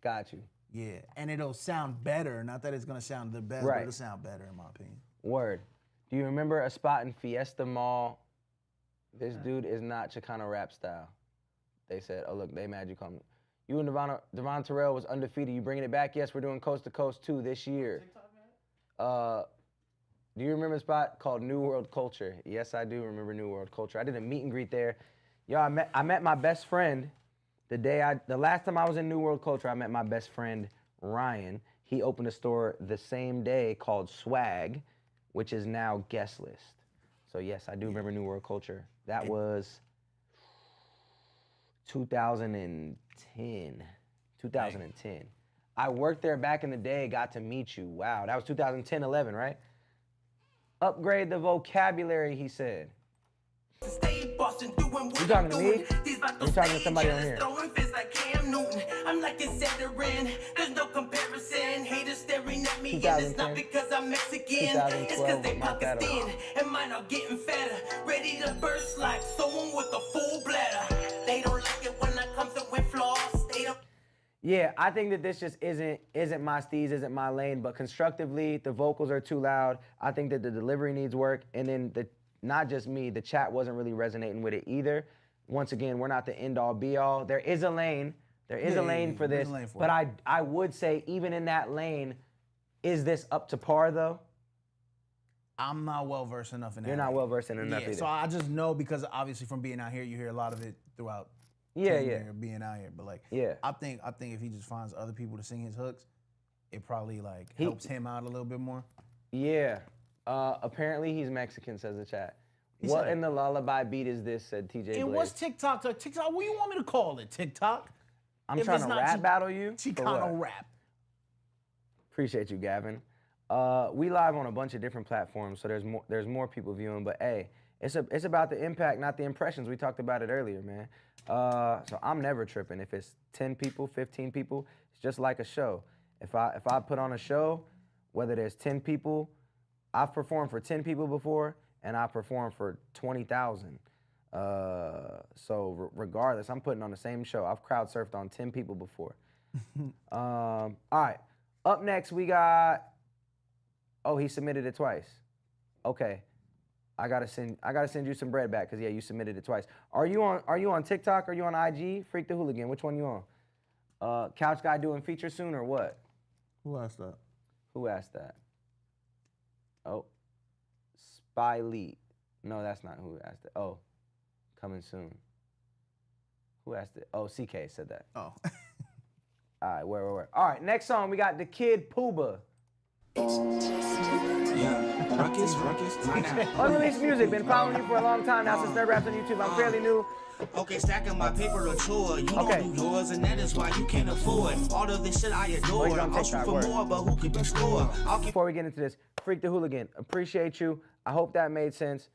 Got you. Yeah, and it'll sound better. Not that it's gonna sound the best, but it'll sound better in my opinion. Word. Do you remember a spot in Fiesta Mall? This dude is not Chicano rap style. They said, oh look, they mad you come. You and Devon Terrell was undefeated. You bringing it back? Yes, we're doing Coast to Coast 2 this year. Do you remember a spot called New World Culture? Yes, I do remember New World Culture. I did a meet and greet there. Yo, I met my best friend the last time I was in New World Culture. I met my best friend Ryan. He opened a store the same day called Swag, which is now Guest List. So yes, I do remember New World Culture. That was 2010. 2010. I worked there back in the day, got to meet you. Wow, that was 2010, 11, right? Upgrade the vocabulary, he said. You talking to me? Or you talking to somebody on here? I'm like a veteran. There's no comparison. Haters staring at me, and it's not because I'm Mexican. It's because they Pakistan, and mine are getting fatter. Ready to burst like someone with a full bladder. They don't like it when I come to with flaws. They don't. Yeah, I think that this just isn't my steez, isn't my lane. But constructively, the vocals are too loud. I think that the delivery needs work, and then not just me, the chat wasn't really resonating with it either. Once again, we're not the end all be all. There is a lane. There is a lane for this. But I would say even in that lane, is this up to par though? I'm not well versed enough in that. You're not well versed in enough either. So I just know because obviously from being out here, you hear a lot of it throughout. Being out here, but like, I think if he just finds other people to sing his hooks, it probably like helps him out a little bit more. Yeah. Apparently he's Mexican, says the chat. What in the lullaby beat is this, said TJ Blaze. It was TikTok. TikTok, what do you want me to call it? TikTok? I'm trying to rap battle you? Chicano rap. Appreciate you, Gavin. We live on a bunch of different platforms, so there's more people viewing, but hey, it's about the impact, not the impressions. We talked about it earlier, man. So I'm never tripping. If it's 10 people, 15 people, it's just like a show. If I put on a show, whether there's 10 people, I've performed for 10 people before, and I performed for 20,000. So regardless, I'm putting on the same show. I've crowd surfed on 10 people before. All right, up next we got. Oh, he submitted it twice. Okay, I gotta send you some bread back because yeah, you submitted it twice. Are you on TikTok? Are you on IG? Freak the Hooligan. Which one you on? Couch Guy doing feature soon or what? Who asked that? Who asked that? Oh, Spy Lee. No, that's not who asked it. Oh, coming soon. Who asked it? Oh, CK said that. Oh. All right, where? All right, next song, we got the Kid Pooa. Yeah, Ruckus. Unreleased music, been following you for a long time now since Nerd Raps on YouTube. I'm fairly new. Okay, stacking my paper to tour. You don't do yours, and that is why you can't afford all of this shit I adore. I'll shoot for more, but who keep score? Before we get into this, Freak the Hooligan, appreciate you. I hope that made sense.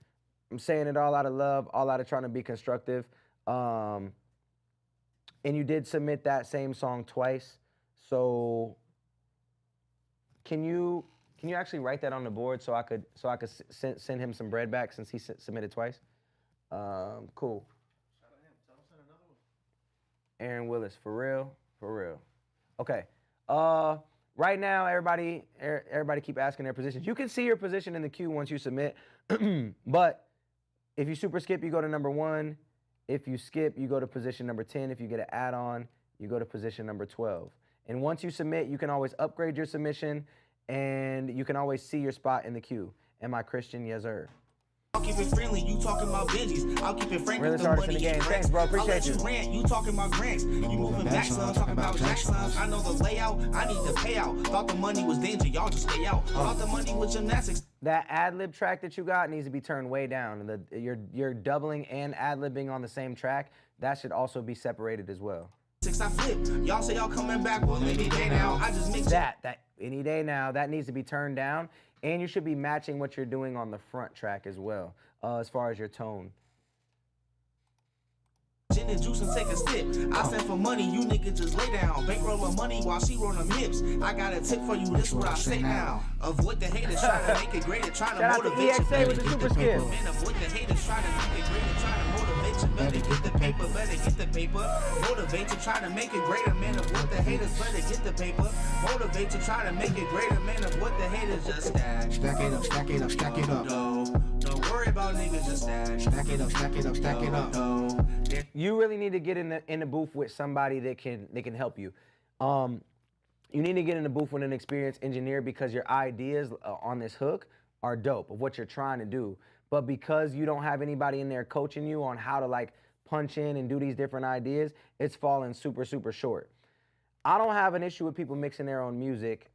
I'm saying it all out of love, all out of trying to be constructive. And you did submit that same song twice. So can you actually write that on the board so I could send him some bread back since he submitted twice? Cool. Aaron Willis, for real. Okay. Right now, everybody keep asking their positions. You can see your position in the queue once you submit, but if you super skip, you go to number 1. If you skip, you go to position number 10. If you get an add-on, you go to position number 12. And once you submit, you can always upgrade your submission, and you can always see your spot in the queue. Am I Christian? Yes, sir. I'll keep it friendly, you talking about Benjis. I'll keep it frank with Realest the artist money in the game. and Thanks, bro. Appreciate you. Rant, you talking about grants. You moving back, son, talking about Jacksons. I know the layout, I need the payout. Thought the money was danger, y'all just stay out. Thought the money was gymnastics. That ad-lib track that you got needs to be turned way down. You're doubling and ad-libbing on the same track. That should also be separated as well. I flip. Y'all say y'all coming back, well, any day now. I just mix that any day now. That needs to be turned down, and you should be matching what you're doing on the front track as well, as far as your tone. Gin and juice and take a sip. I send for money, you niggas just lay down. Bankrolling money while she roll them hips. I got a tip for you, this what I say now. Avoid the haters, try to make it greater, try to motivate you. EXA with the super skill. Man, avoid the haters, try to make it greater, try to motivate you. Better get the paper, better get the paper. Motivate you, try to make it greater, man. Avoid the haters, better get the paper. Motivate you, try to make it greater, man. Avoid the haters, just stack. Stack it up, stack it up, stack it up. No, don't worry about niggas, just stack. Stack it up, stack it up, stack it up. No. You really need to get in the booth with somebody that can help you. You need to get in the booth with an experienced engineer because your ideas on this hook are dope of what you're trying to do. But because you don't have anybody in there coaching you on how to like punch in and do these different ideas, it's falling super, super short. I don't have an issue with people mixing their own music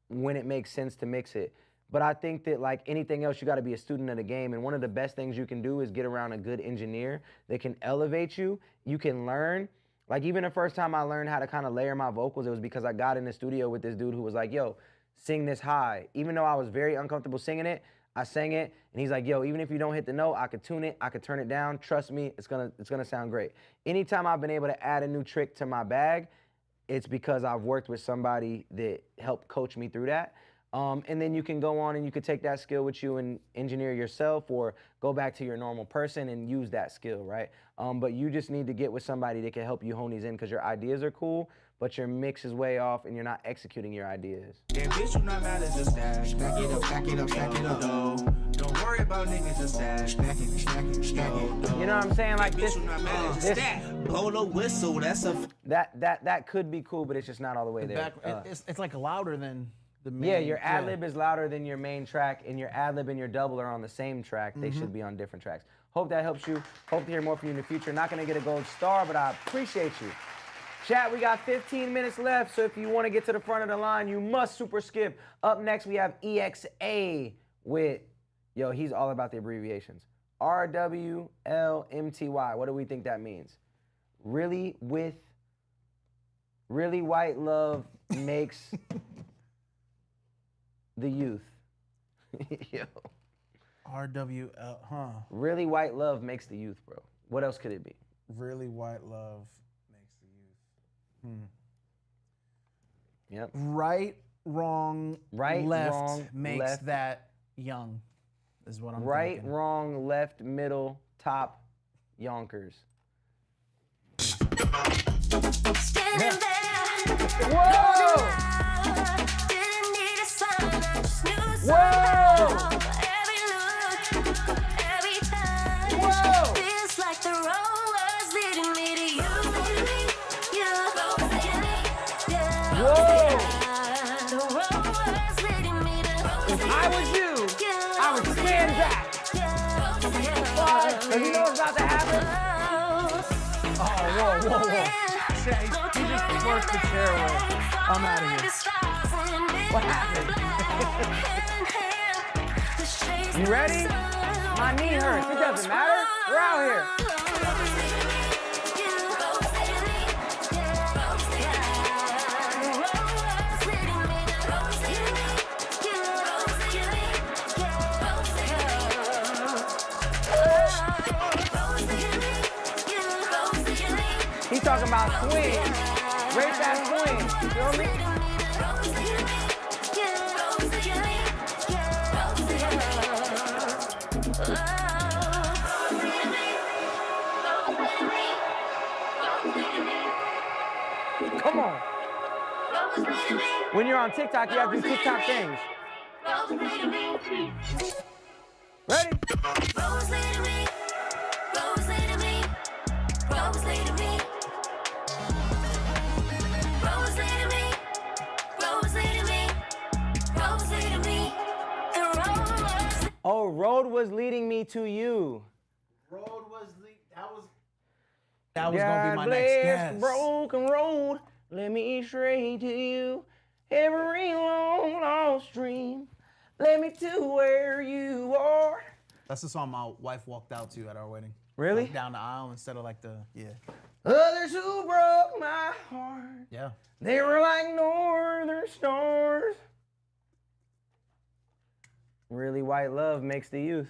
when it makes sense to mix it. But I think that like anything else, you got to be a student of the game. And one of the best things you can do is get around a good engineer that can elevate you. You can learn. Like even the first time I learned how to kind of layer my vocals, it was because I got in the studio with this dude who was like, yo, sing this high. Even though I was very uncomfortable singing it, I sang it. And he's like, yo, even if you don't hit the note, I could tune it. I could turn it down. Trust me, it's gonna sound great. Anytime I've been able to add a new trick to my bag, it's because I've worked with somebody that helped coach me through that. And then you can go on and you could take that skill with you and engineer yourself or go back to your normal person and use that skill, right? But you just need to get with somebody that can help you hone these in because your ideas are cool, but your mix is way off and you're not executing your ideas. Yeah, bitch, you not mad at just stack. Stack it up, stack it up, stack it up. No, don't worry about niggas, just stack. Stack it, stack it, stack it. You know what I'm saying? Like this, bitch, you not mad at just stack. Blow the whistle, that's a... That could be cool, but it's just not all the way there. It's like louder than the main. Yeah, your ad lib is louder than your main track, and your ad lib and your double are on the same track. They should be on different tracks. Hope that helps you. Hope to hear more from you in the future. Not gonna get a gold star, but I appreciate you. Chat, we got 15 minutes left, so if you want to get to the front of the line, you must super skip. Up next, we have EXA with, yo, he's all about the abbreviations. RWLMTY. What do we think that means? Really white love makes the youth. Yo. RWL, huh? Really white love makes the youth, bro. What else could it be? Really white love makes the youth. Yep. Right, wrong, left wrong, makes left. that young, is what I'm Right, thinking. wrong, left, middle, top, yonkers. Standing there. Whoa! Didn't need a sign, I just knew Whoa! somehow. Every look, every touch. Whoa! Feels like the road was leading me to you. Whoa! The road was leading me to If I was you, I would stand back. But you know what's about to happen? Oh, whoa. He just twerked the chair away. I'm out of here. What happened? You ready? My knee hurts. It doesn't matter. We're out here. He's talking about swing. Raise that swing. You feel me? Come on. When you're on TikTok, you have to do TikTok things. Ready? Rose leading me, Rose leading me, Rose leading me. Rose leading me, Rose leading me, Rose leading me. The road was... Oh, road was leading me to you. That was gonna be my next guess. Broken road, let me straight to you. Every long lost dream, let me to where you are. That's the song my wife walked out to at our wedding. Really? Like down the aisle instead of like the, yeah. Others who broke my heart. Yeah. They were like northern stars. Really white love makes the youth.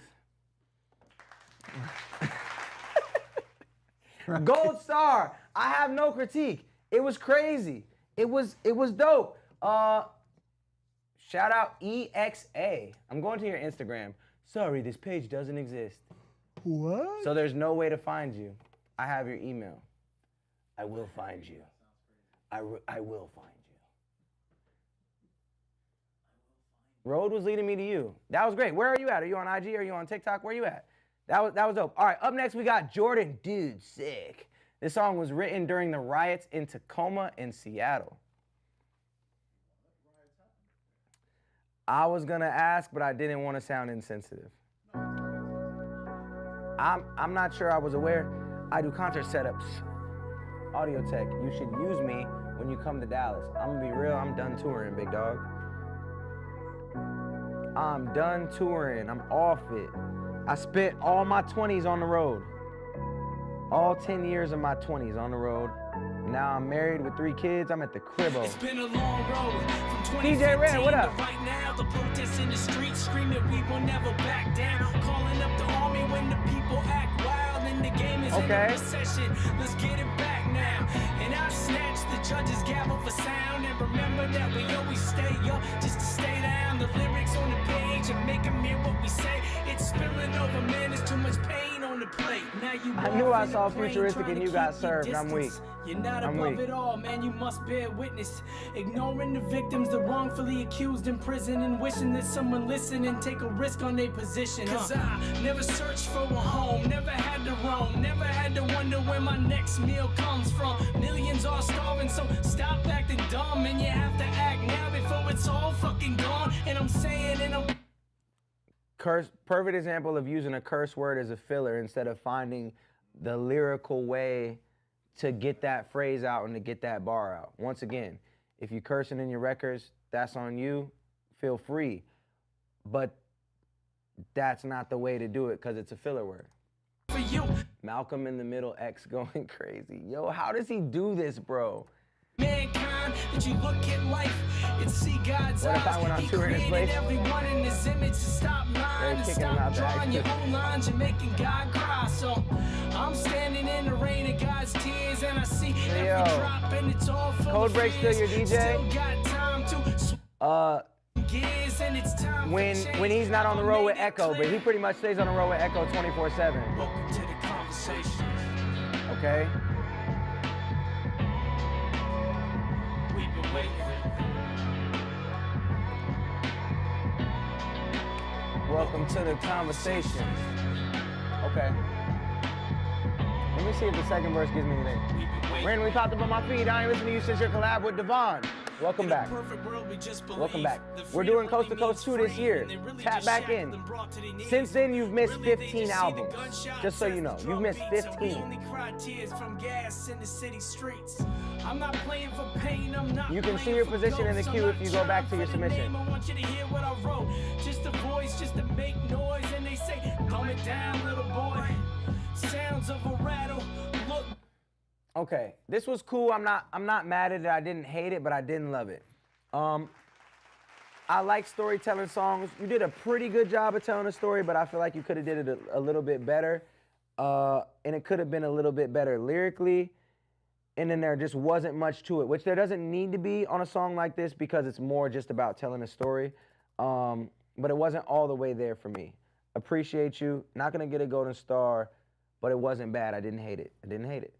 Gold star. I have no critique. It was crazy. It was dope. Shout out EXA. I'm going to your Instagram. Sorry, this page doesn't exist. What? So there's no way to find you. I have your email. I will find you. I will find you. Road was leading me to you. That was great. Where are you at? Are you on IG? Are you on TikTok? Where you at? That was dope. All right, up next we got Jordan. Dude, sick. This song was written during the riots in Tacoma and Seattle. I was gonna ask, but I didn't want to sound insensitive. I'm not sure I was aware. I do concert setups, audio tech. You should use me when you come to Dallas. I'm gonna be real, I'm done touring, big dog. I'm done touring, I'm off it. I spent all my 20s on the road. All 10 years of my 20s on the road. Now I'm married with 3 kids, I'm at the cribbo. It's been a long road from DJ Red, what up? Right now, the protests in the streets screaming we will never back down. Calling up the army when the people act wild and the game is in a recession. Let's get it back now. And I snatched the judge's gavel for sound. And remember that we always stay up just to stay down. The lyrics on the page and make them hear what we say. It's spilling over, man, there's too much pain on the plate. Now you I knew I saw Futuristic and you got served. I'm weak. You're not above it all, man, you must bear witness. Ignoring the victims, the wrongfully accused in prison, and wishing that someone listen and take a risk on their position. Cause I never searched for a home, never had to roam, never had to wonder where my next meal comes from. Millions are starving, so stop acting dumb, and you have to act now before it's all fucking gone. And I'm saying, and I'm... Perfect example of using a curse word as a filler instead of finding the lyrical way to get that phrase out and to get that bar out. Once again, if you're cursing in your records, that's on you, feel free. But that's not the way to do it because it's a filler word. For you. Malcolm in the Middle X going crazy. Yo, how does he do this, bro? Mankind, that you look at life and see God's what if I eyes. went on tour in his place? Everyone in his image to stop lying and stop drawing your own lines and making God cry. So I'm standing in the rain of God's tears and I see every drop and it's all full Code Break still your DJ? Still got time to gears and it's time when he's not on the road with Echo, but he pretty much stays on the road with Echo 24/7. Welcome to the conversation. Okay. We've been waiting. Welcome to the conversation. Okay. Let me see if the second verse gives me anything. Randomly popped up on my feed. I ain't listened to you since your collab with Devon. Welcome back. Welcome back. We're doing Coast to Coast 2 this year. Tap back in. Since then, you've missed 15 albums. Just so you know, you've missed 15. You can see your position in the queue if you go back to your submission. I want you to hear what I wrote. Just a voice, just to make noise. And they say, calm it down, little boy. Sounds of a rattle. Look. Okay, this was cool. I'm not mad at it. I didn't hate it, but I didn't love it. I like storytelling songs. You did a pretty good job of telling a story, but I feel like you could have did it a little bit better. And it could have been a little bit better lyrically. And then there just wasn't much to it, which there doesn't need to be on a song like this because it's more just about telling a story. But it wasn't all the way there for me. Appreciate you. Not gonna get a golden star, but it wasn't bad. I didn't hate it. I didn't hate it.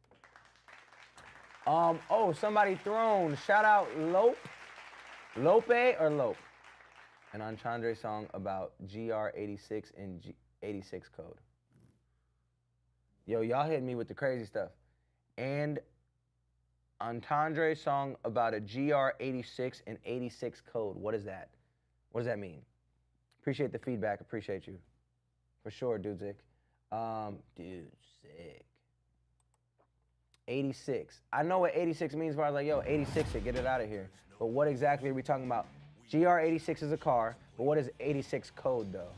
Oh, somebody thrown. Shout out Lope. Lope or Lope? An Enchandre song about GR86 and G86 code. Yo, y'all hit me with the crazy stuff. And Enchandre song about a GR86 and 86 code. What is that? What does that mean? Appreciate the feedback. Appreciate you. For sure, dude sick. Dude sick. 86. I know what 86 means, but I was like, yo, 86 it, get it out of here. But what exactly are we talking about? GR86 is a car, but what is 86 code though?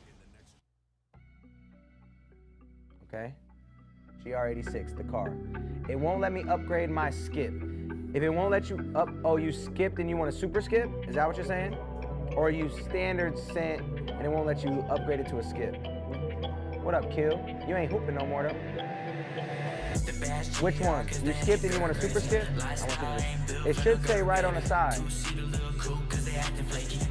Okay? GR86, the car. It won't let me upgrade my skip. If it won't let you you skipped and you want to super skip? Is that what you're saying? Or you standard sent and it won't let you upgrade it to a skip? What up, Kill? You ain't hooping no more, though. Which one? You skipped and you want a super skip? It should say right on the side.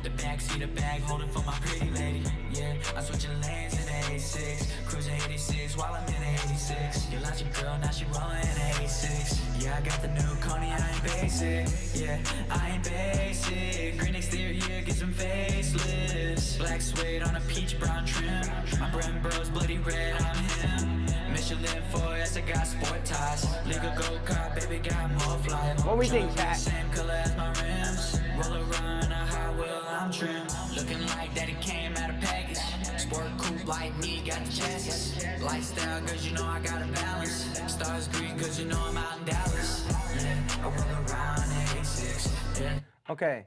The backseat of bag holding for my pretty lady. Yeah, I'm switching lanes in the A6, cruising 86 while I'm in the 86. You lost your girl, now she rolling in the 86. Yeah, I got the new Coney, I ain't basic. Yeah, I ain't basic. Green exterior, get some facelifts. Black suede on a peach brown trim. My brand bros bloody red on him. Michelin 4S, I got sport ties. Legal go-kart, baby, got more fly. What we think, chat? Same color as my rims. Roll around a high wheel, I'm trim. Looking like that it came out of package. Sport coupe like me, got the chassis. Lifestyle, cause you know I got a balance. Stars green, cause you know I'm out in Dallas. Yeah, I roll around the A6. Yeah. Okay,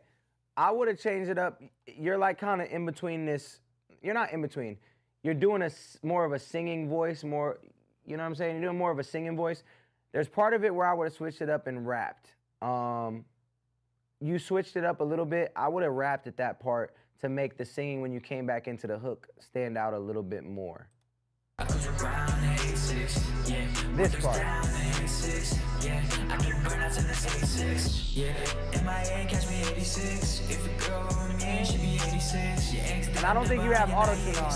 I would have changed it up. You're like kind of in between this. You're not in between. You're doing more of a singing voice, more, you know what I'm saying? You're doing more of a singing voice. There's part of it where I would have switched it up and rapped. You switched it up a little bit. I would have rapped at that part to make the singing when you came back into the hook stand out a little bit more. This part. Yeah, I get burnouts in this A6. Yeah, MIA catch me 86. If a girl on me, she be 86. And I don't think you have auto-tune on.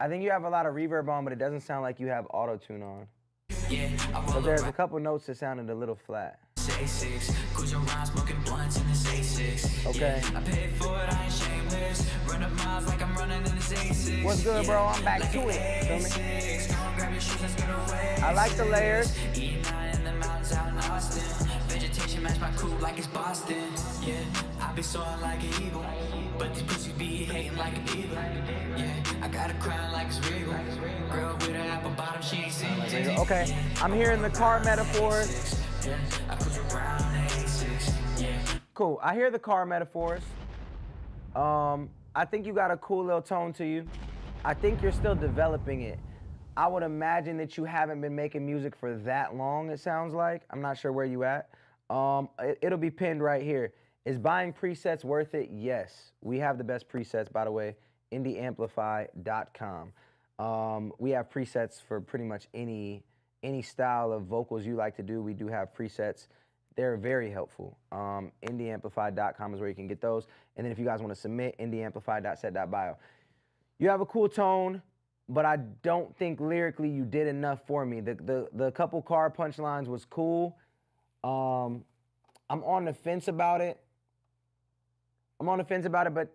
I think you have a lot of reverb on, but it doesn't sound like you have auto-tune on. Yeah, but there's a couple notes that sounded a little flat. A6, cruise around smoking blunts in this A6. Okay. Yeah, I paid for it, I ain't shameless. Run up miles like I'm running in this A6. What's good, bro? I'm back to it. Feel me? I like the layers. E9 in the mountains out in Austin. Vegetation match my coupe like it's Boston. Yeah, I be soaring like an eagle, but these pussies be hating like a diva. Yeah, I got a crown like it's regal. Girl with an apple bottom, she ain't seen it. Okay, I'm hearing the car metaphors. Cool, I hear the car metaphors. I think you got a cool little tone to you. I think you're still developing it. I would imagine that you haven't been making music for that long, it sounds like. I'm not sure where you at. It'll be pinned right here. Is buying presets worth it? Yes. We have the best presets, by the way, indieamplify.com. We have presets for pretty much any style of vocals you like to do. We do have presets. They're very helpful. Indieamplify.com is where you can get those. And then if you guys want to submit, indieamplify.set.bio. You have a cool tone, but I don't think lyrically you did enough for me. The couple car punchlines was cool. I'm on the fence about it. But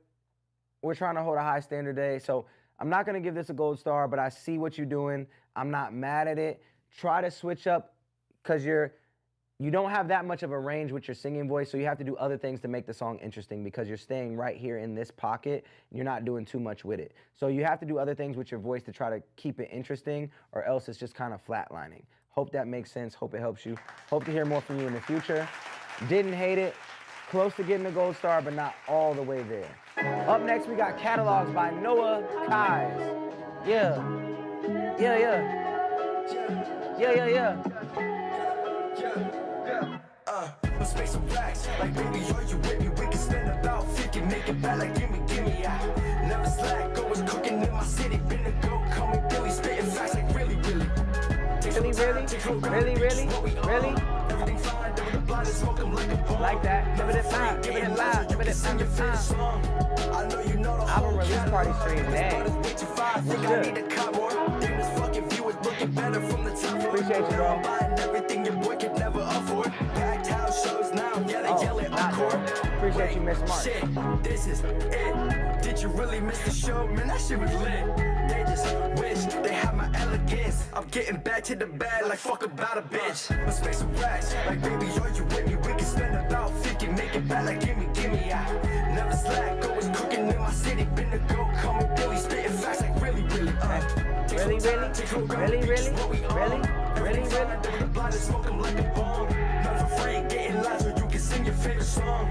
we're trying to hold a high standard today. So I'm not going to give this a gold star, but I see what you're doing. I'm not mad at it. Try to switch up because you don't have that much of a range with your singing voice, so you have to do other things to make the song interesting because you're staying right here in this pocket and you're not doing too much with it. So you have to do other things with your voice to try to keep it interesting, or else it's just kind of flatlining. Hope that makes sense. Hope it helps you. Hope to hear more from you in the future. Didn't hate it. Close to getting a gold star, but not all the way there. Up next, we got Catalogs by Noah Kais. Yeah. Let's make some racks. Like, baby, are you with me? We can spend about 50, make it back like gimme, yeah. Never slack, always cooking in my city. Been a go, call me Billy, spitting facts like really. Really? Everything fine, the blind and smoke 'em like a bomb. Like that. Give it a time, give it a loud, give it a time. I know you know the album release party stream, dang. Appreciate you, bro. Everything your boy could never afford. Packed house shows now, yeah, they yell it encore. Appreciate you, Miss Mark. Shit, this is it. Did you really miss the show? Man, that shit was lit. They just wish they had my elegance. I'm getting back to the bag like fuck about a bitch. Let's make some racks. Like, baby, are you with me? We can spend about 50, make it back like gimme, yeah. Never slack, always cooking in my city. Been a go, call me Billy, spitting facts like really. Really? Smoke 'em like a bomb. Not for free, getting live so you can sing your favorite song.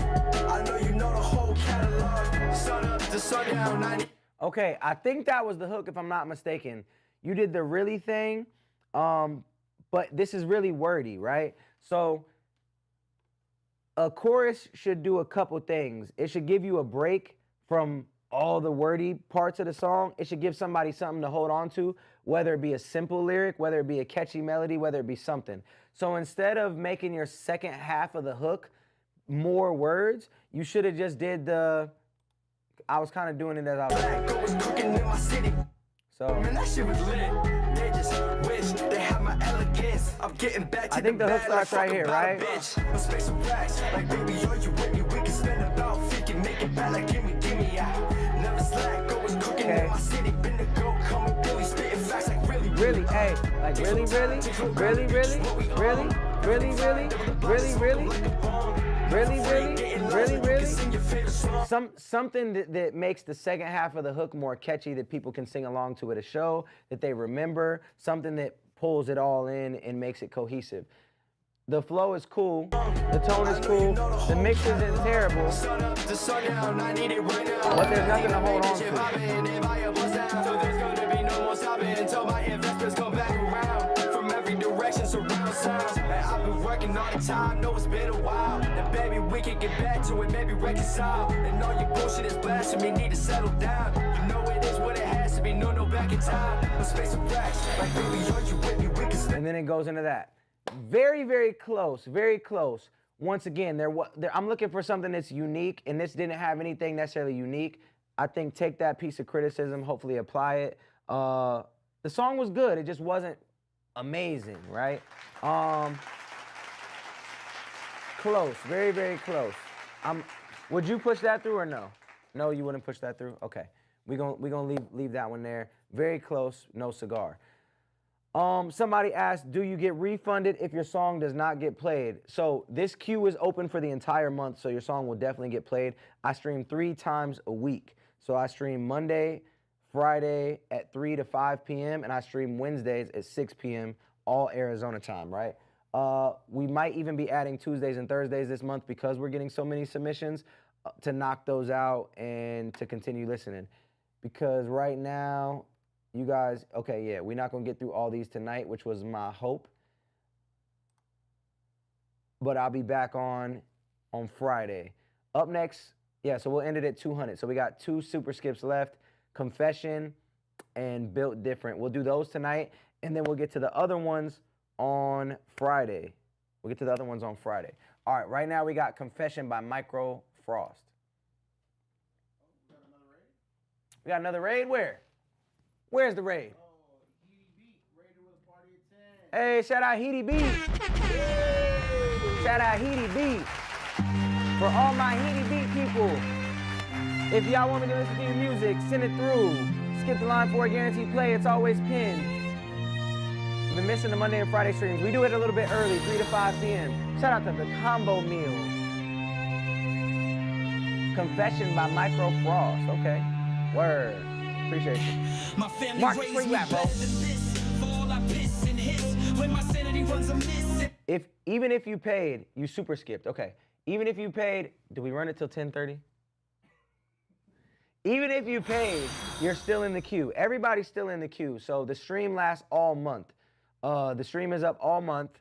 I know you know the whole catalog. Sun up to sundown, 90. Okay, I think that was the hook, if I'm not mistaken. You did the really thing, but this is really wordy, right? So a chorus should do a couple things. It should give you a break from all the wordy parts of the song. It should give somebody something to hold on to, whether it be a simple lyric, whether it be a catchy melody, whether it be something. So instead of making your second half of the hook more words, you should have just did the, I was kind of doing it as I was. So Man, that shit was lit. They just wish they had my elegance. I'm getting back to I think the hook starts right here, right? Let's make some racks. Like, baby, are you with me? We can spend about 50, make it back like gimme. Never slack, always cooking in my city. Been the go, coming Billy, spitting facts like really, hey, like really, something that makes the second half of the hook more catchy, that people can sing along to at a show, that they remember, something that pulls it all in and makes it cohesive. The flow is cool, the tone is cool, the mix isn't terrible, but there's nothing to hold on I've been working all the time, know it's been a while. And baby, we can get back to it, maybe reconcile. And all your bullshit is blasphemy, need to settle down. You know it is what it has to be, no back in time. Let's face some facts, like baby, are you with me? We can and then it goes into that. Very, very close, very close. Once again, I'm looking for something that's unique, and this didn't have anything necessarily unique. I think take that piece of criticism, hopefully apply it. The song was good, it just wasn't amazing, right? Close, very, very close. Would you push that through or no? No, you wouldn't push that through? Okay, we gonna leave that one there. Very close, no cigar. Somebody asked, do you get refunded if your song does not get played? So this queue is open for the entire month, so your song will definitely get played. I stream 3 times a week. So I stream Monday, Friday at 3 to 5 p.m., and I stream Wednesdays at 6 p.m., all Arizona time, right? We might even be adding Tuesdays and Thursdays this month because we're getting so many submissions to knock those out and to continue listening. Because right now, you guys, okay, yeah, we're not gonna get through all these tonight, which was my hope. But I'll be back on Friday. Up next, yeah, so we'll end it at 200. So we got 2 super skips left, Confession and Built Different. We'll do those tonight, and then we'll get to the other ones on Friday. We'll get to the other ones on Friday. All right, right now we got Confession by Micah Frost. We got another raid? Where? Where's the raid? Hey, shout out Heedy B. Shout out Heedy B. For all my Heedy B people, if y'all want me to listen to your music, send it through. Skip the line for a guaranteed play. It's always pinned. You've been missing the Monday and Friday streams. We do it a little bit early, 3 to 5 p.m. Shout out to the combo meal. Confession by Micah Frost. Okay. Word. Appreciate you. My family Marcus, where you at, bro? Even if you paid, you super skipped. Okay. Even if you paid, do we run it till 10:30? Even if you paid, you're still in the queue. Everybody's still in the queue. So the stream lasts all month. The stream is up all month.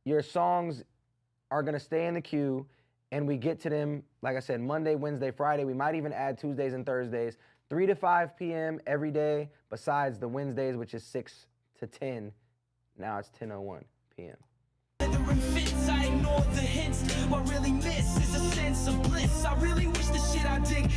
Your songs are gonna stay in the queue, and we get to them, like I said, Monday, Wednesday, Friday. We might even add Tuesdays and Thursdays. 3 to 5 p.m. every day, besides the Wednesdays, which is 6 to 10. Now it's 10:01 p.m.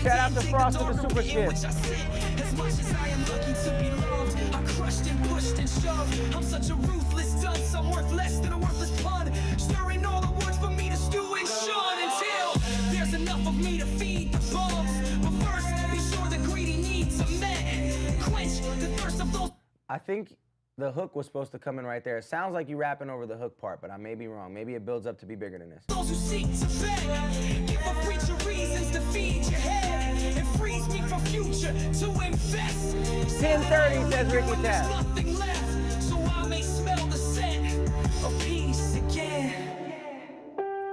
Shout out to Frost with the super skip. As much as I am lucky to be loved, I crushed and pushed and shoved. I'm such a ruthless dunce, I'm worth less than a worthless pun. Stirring all the words for me to stew and shun until there's enough of me to feed the bums. But first, be sure the greedy needs are met. Quench the thirst of those. I think the hook was supposed to come in right there. It sounds like you rapping over the hook part, but I may be wrong. Maybe it builds up to be bigger than this. Those who seek to beg, give a preacher reasons to feed your head and frees me from future to invest. 10:30 says Ricky Tab. Nothing left, so I may smell the scent of peace again.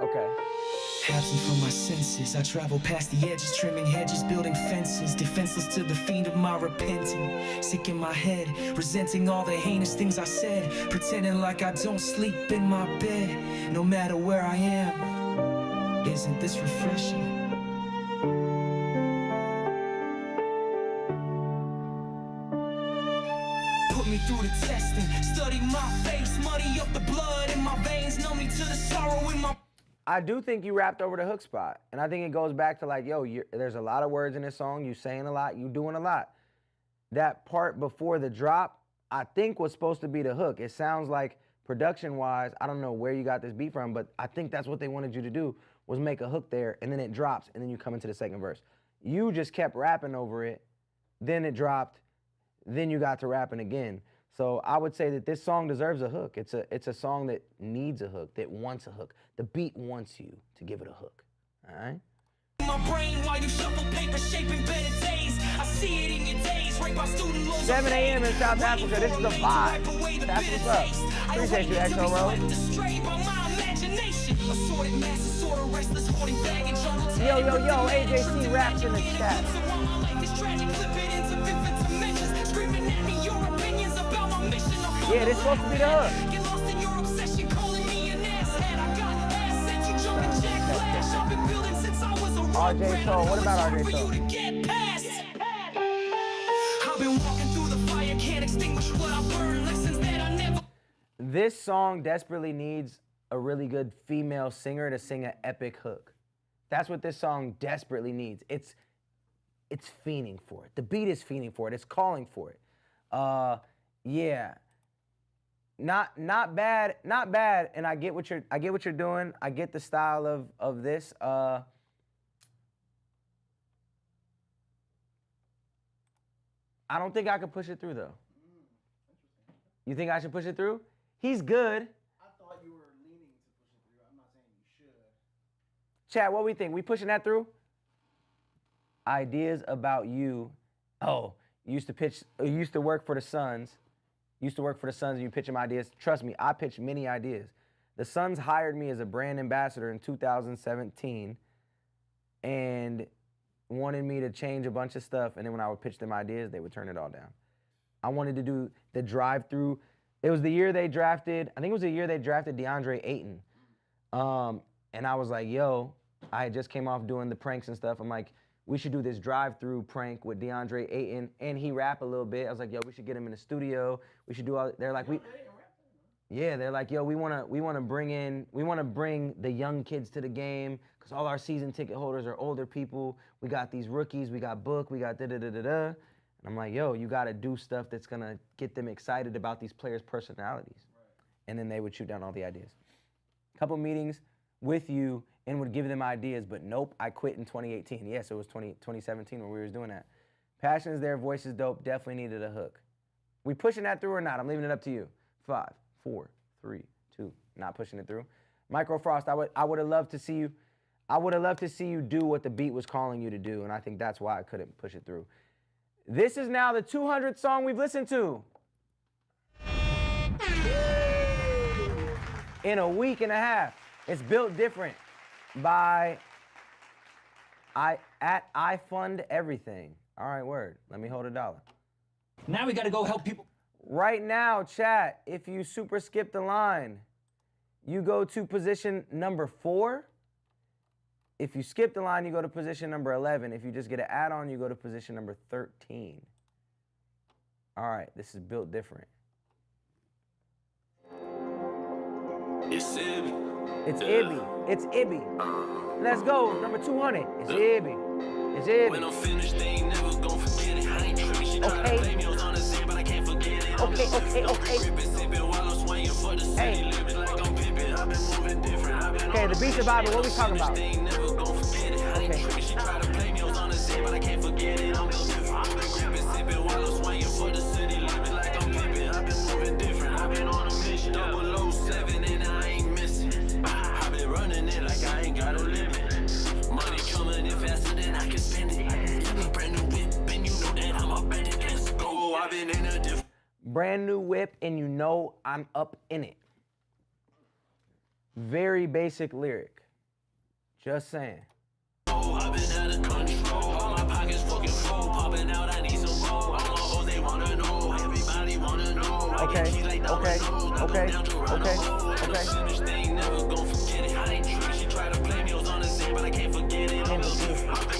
Okay. Absent from my senses, I travel past the edges, trimming hedges, building fences, defenseless to the fiend of my repenting. Sick in my head, resenting all the heinous things I said, pretending like I don't sleep in my bed, no matter where I am. Isn't this refreshing? put me through the testing. Study my face, muddy up the blood in my veins, numb me to the sorrow in my... I do think you rapped over the hook spot. And I think it goes back to like, yo, there's a lot of words in this song. You saying a lot, you doing a lot. That part before the drop, I think was supposed to be the hook. It sounds like production-wise, I don't know where you got this beat from, but I think that's what they wanted you to do, was make a hook there, and then it drops, and then you come into the second verse. You just kept rapping over it, then it dropped, then you got to rapping again. So I would say that this song deserves a hook. It's a song that needs a hook, that wants a hook. The beat wants you to give it a hook, all right? My brain while you shuffle paper shaping better days. I see it in your days, right by student loans. 7 a.m. in South Africa, this is a vibe. That's what's up. Appreciate you, XO Rose. Yo, AJC raps in the chat. Yeah, this supposed to be the hook. RJ Soul, what about RJ Soul? This song desperately needs a really good female singer to sing an epic hook. That's what this song desperately needs. It's fiending for it. The beat is fiending for it. It's calling for it. Yeah. Not bad, and I get what you're doing. I get the style of this. I don't think I could push it through though. You think I should push it through? He's good. I thought you were leaning to push it through. I'm not saying you should. Chat, what we think? We pushing that through? Ideas about you. Oh, you used to work for the Suns. Used to work for the Suns and you pitch them ideas. Trust me, I pitched many ideas. The Suns hired me as a brand ambassador in 2017 and wanted me to change a bunch of stuff, and then when I would pitch them ideas, they would turn it all down. I wanted to do the drive-through. It was the year they drafted, I think it was the year they drafted DeAndre Ayton. And I was like, yo, I just came off doing the pranks and stuff. I'm like, we should do this drive-through prank with DeAndre Ayton, and he rap a little bit. I was like, yo, we should get him in the studio. We should do all, they're like, they're like, yo, we wanna bring the young kids to the game, because all our season ticket holders are older people. We got these rookies, we got Book, we got da-da-da-da-da. And I'm like, yo, you gotta do stuff that's gonna get them excited about these players' personalities. Right. And then they would shoot down all the ideas. Couple meetings with you and would give them ideas, but nope, I quit in 2018. Yes, it was 2017 when we was doing that. Passion is there, voice is dope, definitely needed a hook. We pushing that through or not? I'm leaving it up to you. 5, 4, 3, 2, not pushing it through. Micro Frost, I would have loved to see you. I would have loved to see you do what the beat was calling you to do, and I think that's why I couldn't push it through. This is now the 200th song we've listened to. In a week and a half. It's built different by I fund everything. All right, word. Let me hold $1. Now we gotta go help people. Right now, chat, if you super skip the line, you go to position number 4. If you skip the line, you go to position number 11. If you just get an add-on, you go to position number 13. All right, this is built different. It's Ibby. It's Ibby. It's Ibby. Let's go, number 200. It's Ibby. It's Ibby. When I'm finished, they ain't never gon' forget it. I ain't tripping, she try to play me on the same, but I can't forget it. Okay. Hey. Okay, the beat survivor, what we talking about? Okay. Brand new whip, and you know I'm up in it. Very basic lyric. Just saying. I've been out of control. All my pockets fucking full. Popping out, I need some more. All my hoes, they wanna know. Everybody wanna know. Okay. They ain't never gon' forget it. I ain't tripping. She try to play me on the same, but I can't forget it. I've been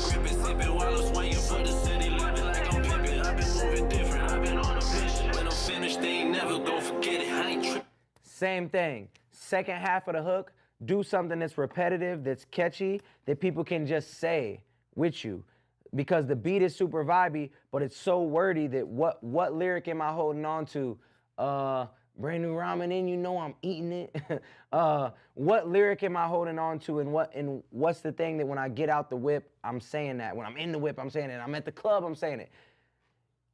gripping, sipping while I'm swinging for the city. Living like I'm pimping. I've been moving different. I've been on a mission. When I'm finished, Same thing. Second half of the hook, do something that's repetitive, that's catchy, that people can just say with you. Because the beat is super vibey, but it's so wordy that what lyric am I holding on to? Brand new ramen in, you know I'm eating it. What lyric am I holding on to, and what's the thing that when I get out the whip, I'm saying that. When I'm in the whip, I'm saying it. I'm at the club, I'm saying it.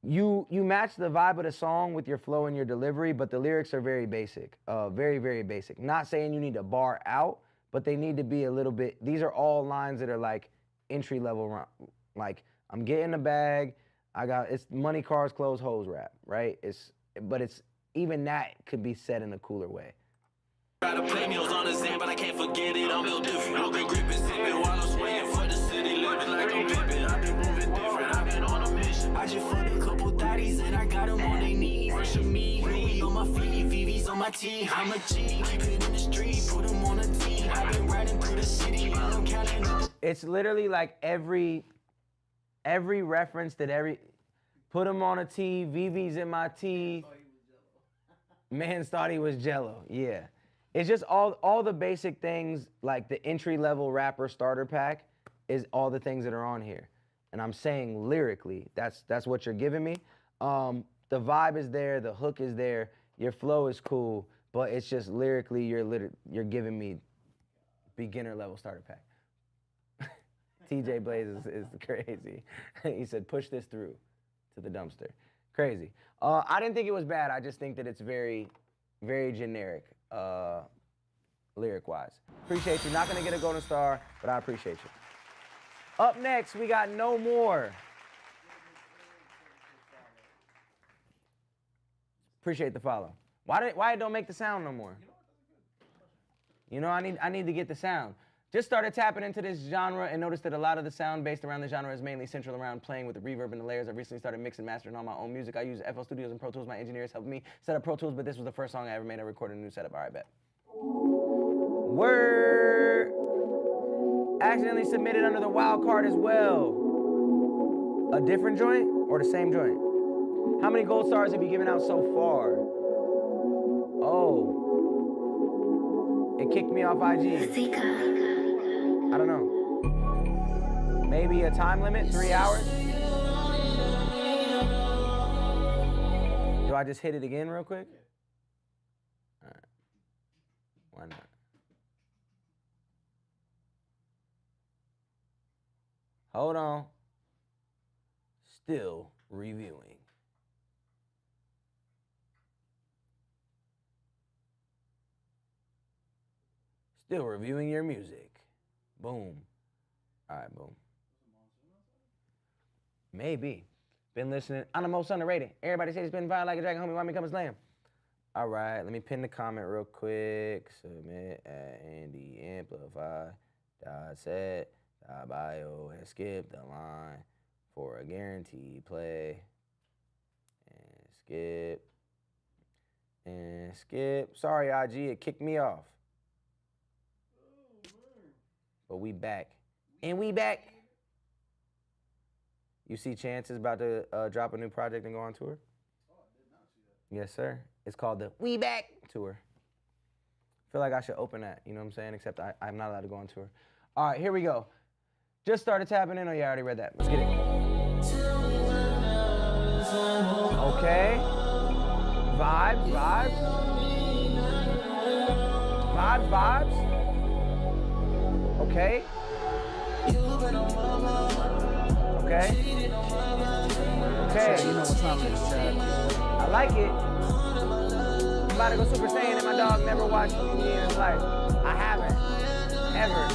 You match the vibe of the song with your flow and your delivery, but the lyrics are very basic, very, very basic. Not saying you need to bar out, but they need to be a little bit, these are all lines that are like entry level, like I'm getting a bag, it's money, cars, clothes, hoes rap, right? But even that could be said in a cooler way. Try to play meals on the sand, but I can't forget it. I'm built different. I've been gripping, sipping while I'm swinging for the city, living like I'm pimping. I've been moving different. I've been on a mission. I just fucked a couple thotties and I got them on their knees. Worship me, Louis on my feet, VV's on my team. I'm a G, keep it in the street, put them on a team. I've been riding through the city, I'm counting up. It's literally like every reference that put them on a tee, VV's in my tee. Mans thought he was Jello, yeah. It's just all the basic things, like the entry-level rapper starter pack is all the things that are on here. And I'm saying lyrically, that's what you're giving me. The vibe is there, the hook is there, your flow is cool, but it's just lyrically you're giving me beginner level starter pack. TJ Blaze is crazy. He said, push this through to the dumpster. Crazy. I didn't think it was bad. I just think that it's very, very generic, lyric-wise. Appreciate you. Not gonna get a golden star, but I appreciate you. Up next, we got No More. Appreciate the follow. Why it don't make the sound no more? You know, I need to get the sound. Just started tapping into this genre and noticed that a lot of the sound based around the genre is mainly central around playing with the reverb and the layers. I recently started mixing and mastering all my own music. I use FL Studios and Pro Tools. My engineers helped me set up Pro Tools, but this was the first song I ever made. I recorded a new setup. All right, bet. Word. Accidentally submitted under the wild card as well. A different joint or the same joint? How many gold stars have you given out so far? Oh. It kicked me off IG. I don't know. Maybe a time limit, 3 hours? Do I just hit it again real quick? All right. Why not? Hold on. Still reviewing. Still reviewing your music. Boom. All right, boom. Maybe. Been listening. I'm the most underrated. Everybody says it's been fire like a dragon, homie. Why me come and slam? All right, let me pin the comment real quick. Submit at Andy Amplify. Set. Bio has skipped the line for a guaranteed play. And skip. And skip. Sorry, IG, it kicked me off. But we back. And we back. You see Chance is about to drop a new project and go on tour? Oh, I did not see that. Yes, sir. It's called the We Back Tour. I feel like I should open that, you know what I'm saying? Except I'm not allowed to go on tour. All right, here we go. Just started tapping in. Oh, yeah, I already read that. Let's get it. Okay. Vibes, vibes. Vibes, vibes. Okay. Okay. Okay. You know what time it is, Chad. I like it. I'm about to go Super Saiyan and my dog never watched me in his life. I haven't. Ever.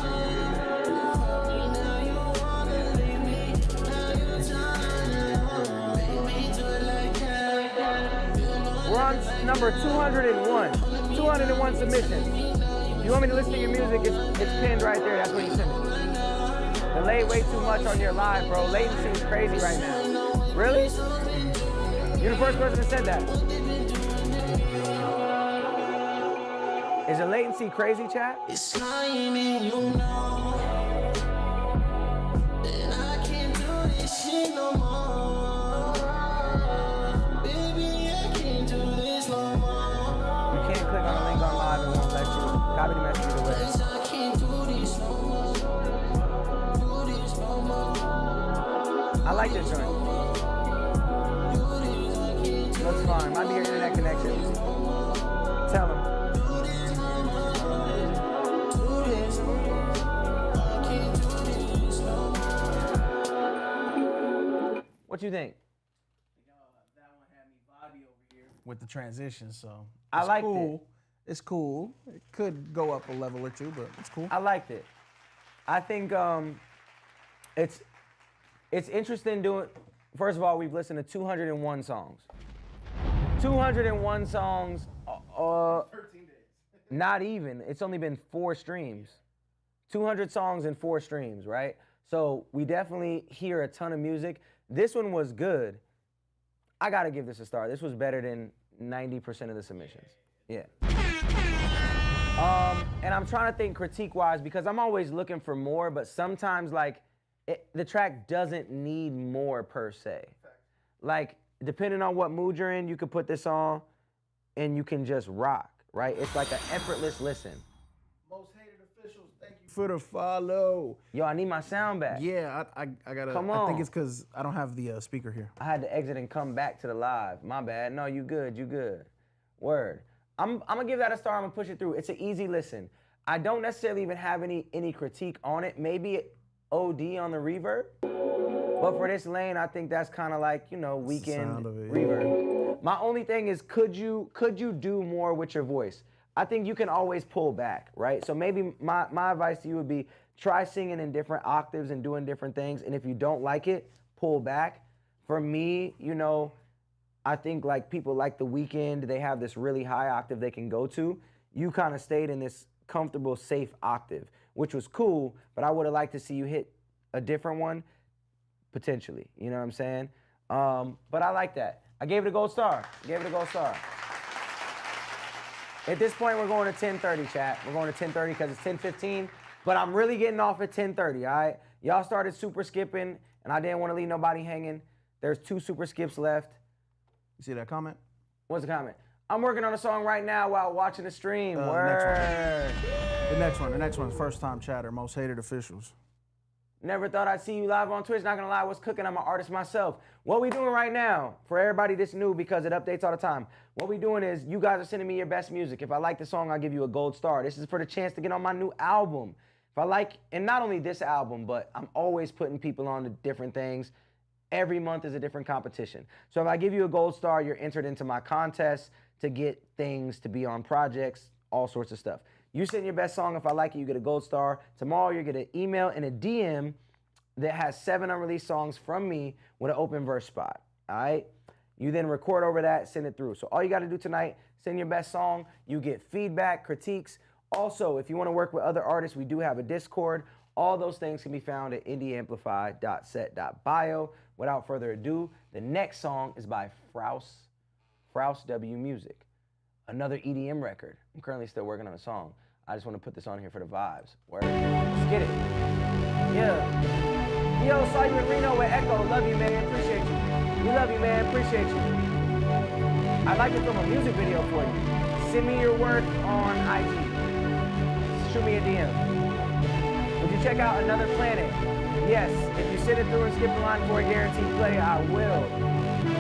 We're on number 201. 201 submissions. If you want me to listen to your music, it's pinned right there. That's what you send it. Delay way too much on your live, bro. Latency is crazy right now. Really? You're the first person that said that. Is the latency crazy, chat? It's slimy, you know. And I can't do this shit no more. Baby, I can't do this no more. You can't click on the link like this joint. Looks fine. Might be your internet connection. Tell him. What you think? That one had me vibey over here with the transition, so I liked cool. it. It's cool. It could go up a level or two, but it's cool. I liked it. I think it's interesting doing. First of all, we've listened to 201 songs. 201 songs. 13 days. Not even. It's only been 4 streams. 200 songs and 4 streams, right? So we definitely hear a ton of music. This one was good. I gotta give this a star. This was better than 90% of the submissions. Yeah. And I'm trying to think critique-wise because I'm always looking for more, but sometimes like the track doesn't need more per se. Like depending on what mood you're in, you could put this on and you can just rock, right? It's like an effortless listen. Most hated officials, thank you for the follow. Yo, I need my sound back. Yeah, I gotta. Come on. I think it's because I don't have the speaker here. I had to exit and come back to the live. My bad. No, you good. You good. Word. I'm gonna give that a star. I'm gonna push it through. It's an easy listen. I don't necessarily even have any critique on it. Maybe OD on the reverb. But for this lane, I think that's kind of like, you know, weekend reverb. My only thing is, could you do more with your voice? I think you can always pull back, right? So maybe my advice to you would be try singing in different octaves and doing different things. And if you don't like it, pull back. For me, you know, I think like people like The Weeknd, they have this really high octave they can go to. You kind of stayed in this comfortable, safe octave, which was cool, but I would have liked to see you hit a different one, potentially. You know what I'm saying? But I like that. I gave it a gold star. At this point, we're going to 10:30, chat. We're going to 10:30 because it's 10:15, but I'm really getting off at 10:30, all right? Y'all started super skipping, and I didn't want to leave nobody hanging. There's 2 super skips left. You see that comment? What's the comment? I'm working on a song right now while watching the stream. The next one. First time chatter, most hated officials. Never thought I'd see you live on Twitch. Not gonna lie, what's cooking? I'm an artist myself. What we doing right now, for everybody that's new because it updates all the time, what we doing is you guys are sending me your best music. If I like the song, I'll give you a gold star. This is for the chance to get on my new album. If I like, and not only this album, but I'm always putting people on to different things. Every month is a different competition. So if I give you a gold star, you're entered into my contest to get things, to be on projects, all sorts of stuff. You send your best song. If I like it, you get a gold star. Tomorrow, you get an email and a DM that has 7 unreleased songs from me with an open verse spot, all right? You then record over that, send it through. So all you got to do tonight, send your best song. You get feedback, critiques. Also, if you want to work with other artists, we do have a Discord. All those things can be found at indieamplify.set.bio. Without further ado, the next song is by Fra W Music, another EDM record. I'm currently still working on a song. I just want to put this on here for the vibes. Word. Let's get it. Yeah. Yo, saw you in Reno with Echo. Love you, man. Appreciate you. We love you, man. Appreciate you. I'd like to film a music video for you. Send me your work on IG. Shoot me a DM. Would you check out Another Planet? Yes. If you send it through and skip the line for a guaranteed play, I will.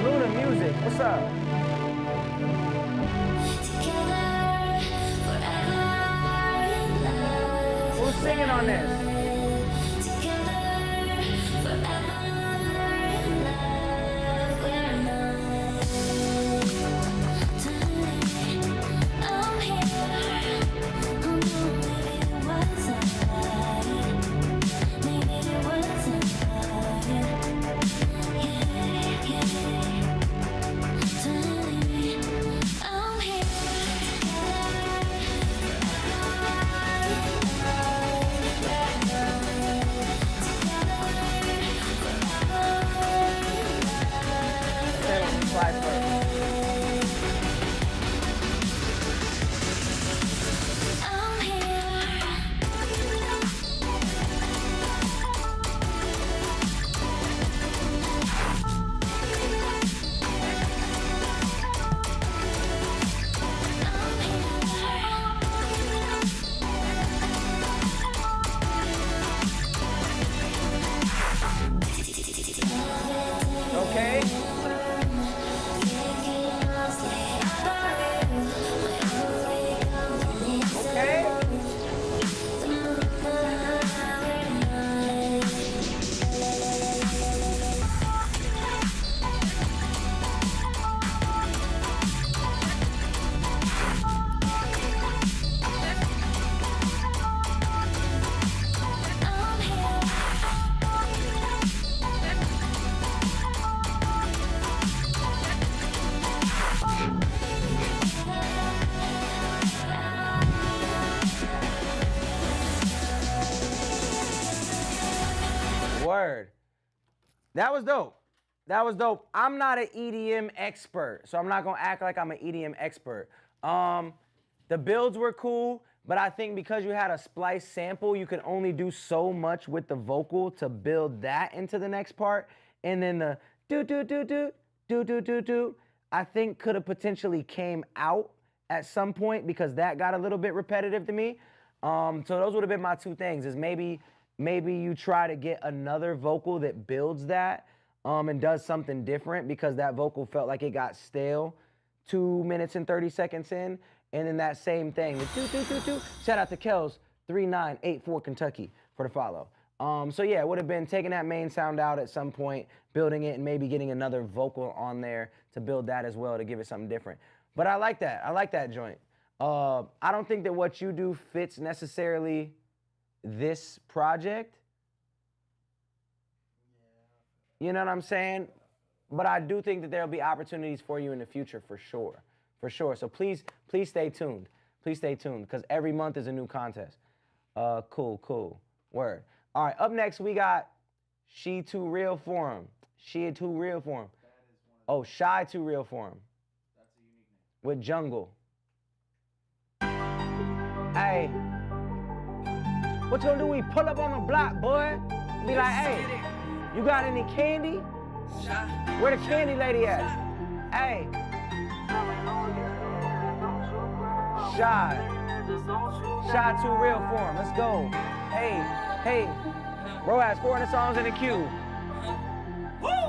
Luna Music, what's up? Who's singing on this? That was dope. That was dope. I'm not an EDM expert, so I'm not gonna act like I'm an EDM expert. The builds were cool, but I think because you had a splice sample, you could only do so much with the vocal to build that into the next part. And then the do, I think could have potentially came out at some point because that got a little bit repetitive to me. So those would have been my two things, is maybe you try to get another vocal that builds that and does something different, because that vocal felt like it got stale 2 minutes and 30 seconds in. And then that same thing, the shout out to Kels 3984 Kentucky for the follow. So yeah, it would have been taking that main sound out at some point, building it, and maybe getting another vocal on there to build that as well to give it something different. But I like that. I like that joint. I don't think that what you do fits necessarily this project. You know what I'm saying? But I do think that there'll be opportunities for you in the future for sure. For sure. So please stay tuned. Please stay tuned, because every month is a new contest. Cool. Word. All right, up next we got She Too Real for him. She Too Real for him. Oh, Shy Too Real for him. That's a unique name. With Jungle. Hey, what you gonna do? We pull up on the block, boy. Be like, hey, you got any candy? Where the candy lady at? Hey. Shy Too Real for him. Let's go. Hey. Bro has 400 songs in the queue.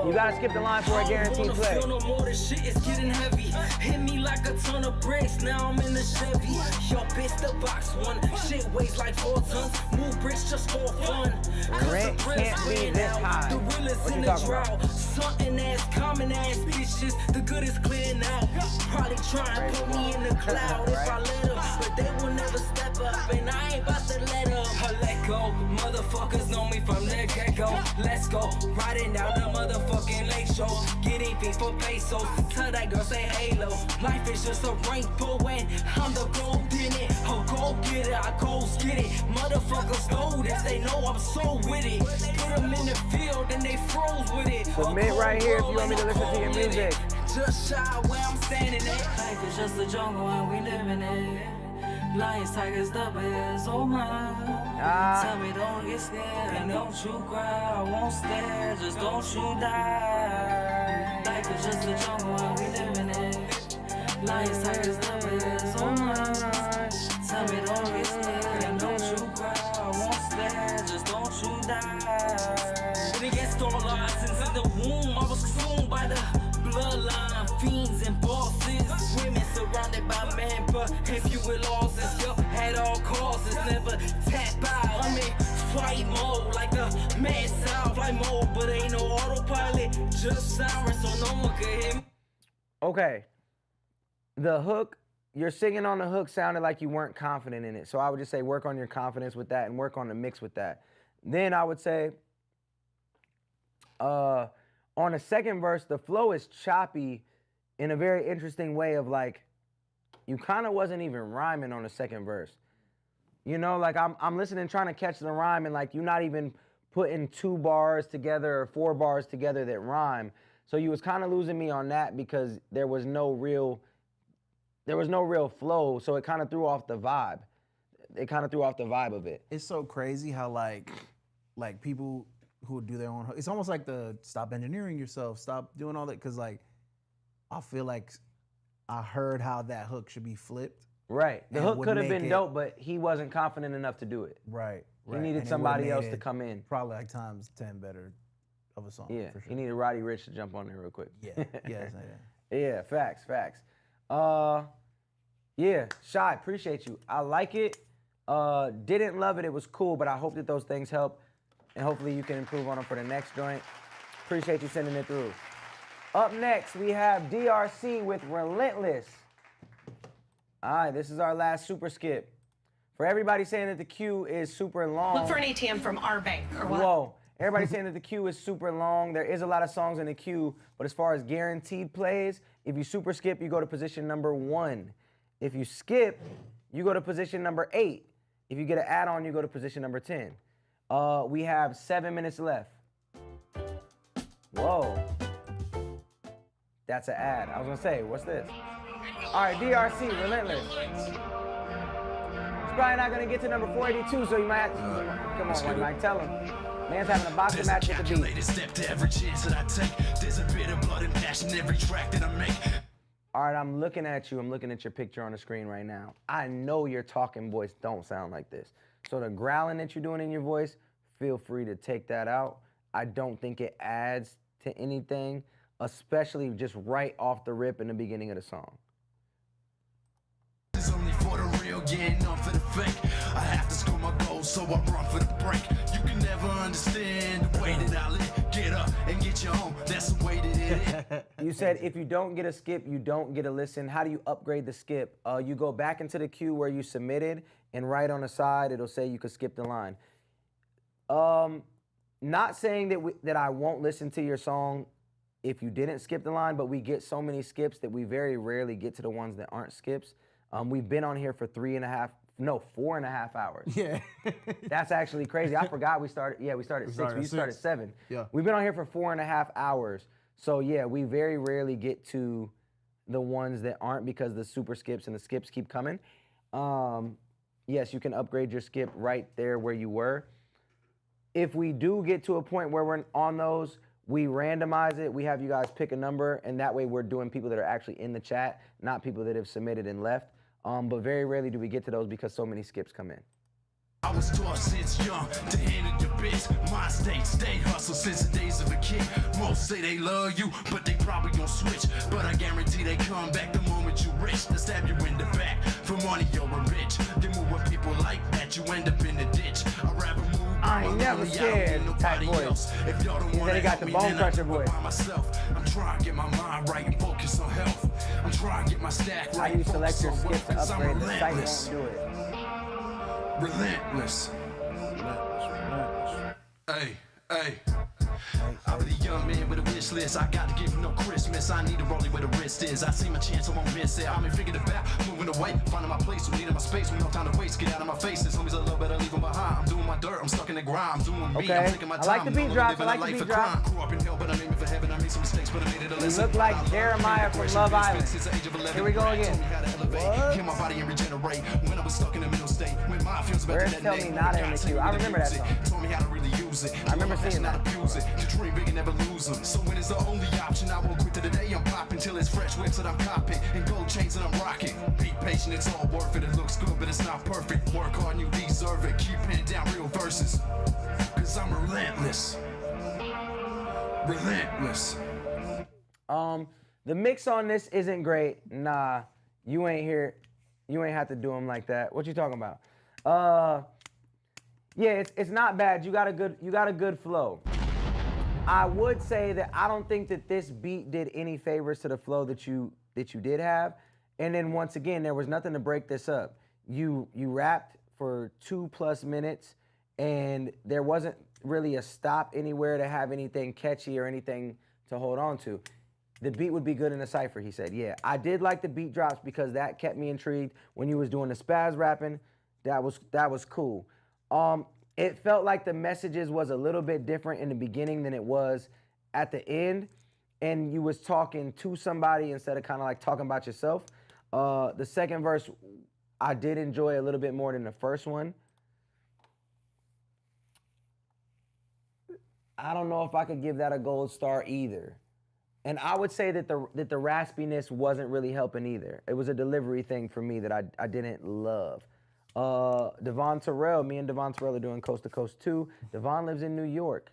You gotta skip the line for a guaranteed play. No more, this shit is getting heavy. Hit me like a ton of bricks, now I'm in the Chevy. Yo, bitch, the box one. Shit weighs like 4 tons. Move bricks just for fun. Rent can't be this high. The real is in the drought. Something ass, common ass bitches. The good is clear now. Probably try and put me in the cloud if I let them. But they will never step up, and I ain't about to let them. Let go, motherfuckers know me from the get-go. Let's go, riding down the motherfucking lake show. Getting feet for pesos. Tell that girl say halo. Life is just a rainbow and I'm the gold in it. Oh, go get it, I goes get it. Motherfuckers know this, they know I'm so with it. Put them in the field and they froze with it. Submit right here if you want me to listen to your music. Just shy where I'm standing at. Life is just a jungle and we live in it. Lions, tigers, the bears, oh my. Tell me don't get scared and don't you cry. I won't stare, just don't you die. Life is just a jungle and we live in it. Lions, tigers, the bears, oh my. Tell me don't get scared and don't you cry. I won't stare, just don't you die. When it gets all our sins in the womb, I was consumed by the bloodline, fiends and bosses. Women surrounded by men, but if you with losses, yo, at all costs, never tap out. I'm in flight mode, like a mad sound flight mode, but ain't no autopilot, just sirens, so no one can hear me. Okay, the hook, you're singing on the hook sounded like you weren't confident in it. So I would just say work on your confidence with that and work on the mix with that. Then I would say, on the second verse, the flow is choppy in a very interesting way of like, you kind of wasn't even rhyming on the second verse. You know, like I'm listening, trying to catch the rhyme, and like you're not even putting 2 bars together or 4 bars together that rhyme. So you was kind of losing me on that because there was no real flow. So it kind of threw off the vibe. It kind of threw off the vibe of it. It's so crazy how like people who do their own, it's almost like the stop engineering yourself, stop doing all that, because like I feel like I heard how that hook should be flipped. Right. The hook could have been dope, but he wasn't confident enough to do it. Right. He needed somebody else to come in. Probably like times 10 better of a song. Yeah. For sure. He needed Roddy Ricch to jump on there real quick. Yeah. Yeah. Facts. Yeah. Shy, appreciate you. I like it. Didn't love it. It was cool, but I hope that those things help, and hopefully you can improve on them for the next joint. Appreciate you sending it through. Up next, we have DRC with Relentless. All right, this is our last super skip. For everybody saying that the queue is super long. Look for an ATM from our bank, or what? Whoa. Everybody saying that the queue is super long. There is a lot of songs in the queue, but as far as guaranteed plays, if you super skip, you go to position number 1. If you skip, you go to position number 8. If you get an add-on, you go to position number 10. We have 7 minutes left. Whoa. That's an ad. I was gonna say, what's this? All right, DRC, Relentless. It's probably not gonna get to number 482, so you might have to, come on, Mike, tell him. Man's having a boxing match with the beat. Step to every chance that I take. There's a bit of blood and passion in every track that I make. All right, I'm looking at you. I'm looking at your picture on the screen right now. I know your talking voice don't sound like this. So the growling that you're doing in your voice, feel free to take that out. I don't think it adds to anything, especially just right off the rip in the beginning of the song. It's only for the real, getting on for the fake. I have to score my goals, so I run for the break. You can never understand the way that I live. Get up and get your own. That's the way that it is. You said if you don't get a skip, you don't get a listen. How do you upgrade the skip? You go back into the queue where you submitted, and right on the side, it'll say you could skip the line. Not saying that I won't listen to your song if you didn't skip the line, but we get so many skips that we very rarely get to the ones that aren't skips. We've been on here for 4.5 hours. Yeah. That's actually crazy. I forgot we started. Yeah, we started 6. We started 7. Yeah. We've been on here for 4.5 hours. So yeah, we very rarely get to the ones that aren't because the super skips and the skips keep coming. Yes, you can upgrade your skip right there where you were. If we do get to a point where we're on those, we randomize it. We have you guys pick a number, and that way we're doing people that are actually in the chat, not people that have submitted and left. But very rarely do we get to those because so many skips come in. I was taught since young to handle your biz. My state, stay hustle since the days of a kid. Most say they love you, but they probably gon' switch. But I guarantee they come back the moment you rich. They stab you in the back for money, you're a bitch. They move with people like that, you end up in the ditch. I'd rather move. I ain't never scared type voice. If y'all don't want to got the bone crusher voice. Myself. I'm trying to get my mind right and focus on health. I'm trying to get my stack right. How do you select your skip to upgrade? The site won't do it. Relentless. Hey, hey. I was a young man with a wish list. I got to give him no Christmas. I need to roll it where the wrist is. I see my chance, I won't miss it. I'm in figured it out, moving away, finding my place, needing my space. We no time to waste. Get out of my face. This homies a little better, leave them behind. I'm doing my dirt, I'm stuck in the grind. I'm doing me, I'm taking my time. I like the beat drop. I like the beat drop. Grew up in hell, but I'm aiming for heaven. I made some mistakes, but I made it a lesson. You look like Jeremiah from Love Island. Here we go again. Heal my body and regenerate. When I was stuck in the middle state, when my feels about Where's Tell Me Not in the queue? I remember that song. Told me how to really use it. I remember seeing that. Abuse it. To dream big and never lose them. So when it's the only option, I won't quit to the day I'm popping till it's fresh whips that I'm copping and gold chains that I'm rocking. Be patient, it's all worth it. It looks good, but it's not perfect. Work hard, you deserve it. Keep penning down real verses. Cause I'm relentless. Relentless. The mix on this isn't great. Nah, you ain't here. You ain't have to do them like that. What you talking about? Yeah, it's not bad. You got a good flow. I would say that I don't think that this beat did any favors to the flow that you did have. And then once again, there was nothing to break this up. You rapped for 2+ minutes, and there wasn't really a stop anywhere to have anything catchy or anything to hold on to. The beat would be good in a cypher, he said. Yeah, I did like the beat drops because that kept me intrigued. When you was doing the spaz rapping, that was cool. It felt like the messages was a little bit different in the beginning than it was at the end, and you was talking to somebody instead of kind of like talking about yourself. The second verse, I did enjoy a little bit more than the first one. I don't know if I could give that a gold star either. And I would say that the raspiness wasn't really helping either. It was a delivery thing for me that I didn't love. Devon Terrell, me and Devon Terrell are doing Coast to Coast 2. Devon lives in New York.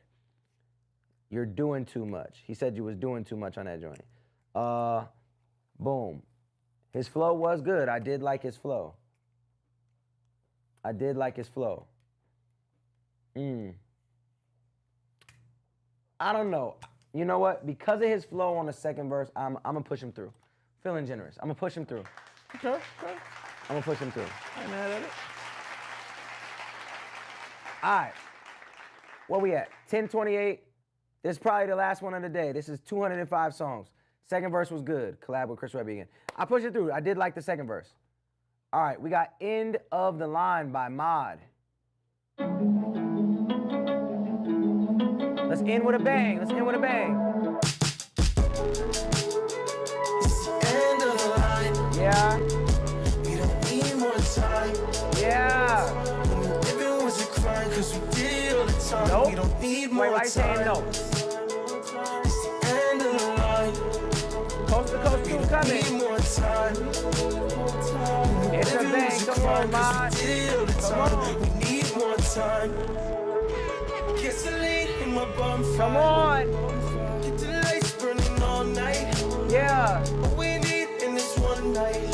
You're doing too much. He said you was doing too much on that joint. Boom. His flow was good. I did like his flow. I don't know. You know what? Because of his flow on the second verse, I'm gonna push him through. Feeling generous. I'm gonna push him through. Okay. I'm gonna push him through. I ain't mad at it. All right. Where we at? 10:28. This is probably the last one of the day. This is 205 songs. Second verse was good. Collab with Chris Webby again. I pushed it through. I did like the second verse. All right, we got End of the Line by Mod. Let's end with a bang. It's the end of the line. Yeah. We don't need more time. Yeah. When we living was a crime, cause we did it all the time. Nope. We don't need more why time. saying no? It's the end of the line. Coast to coast, two coming. Need more time. It's a bang, come on, man. Come on. We need more time. Gasoline in my bonfire. Come on. Get the lights burning all night. Yeah. All we need in this one night.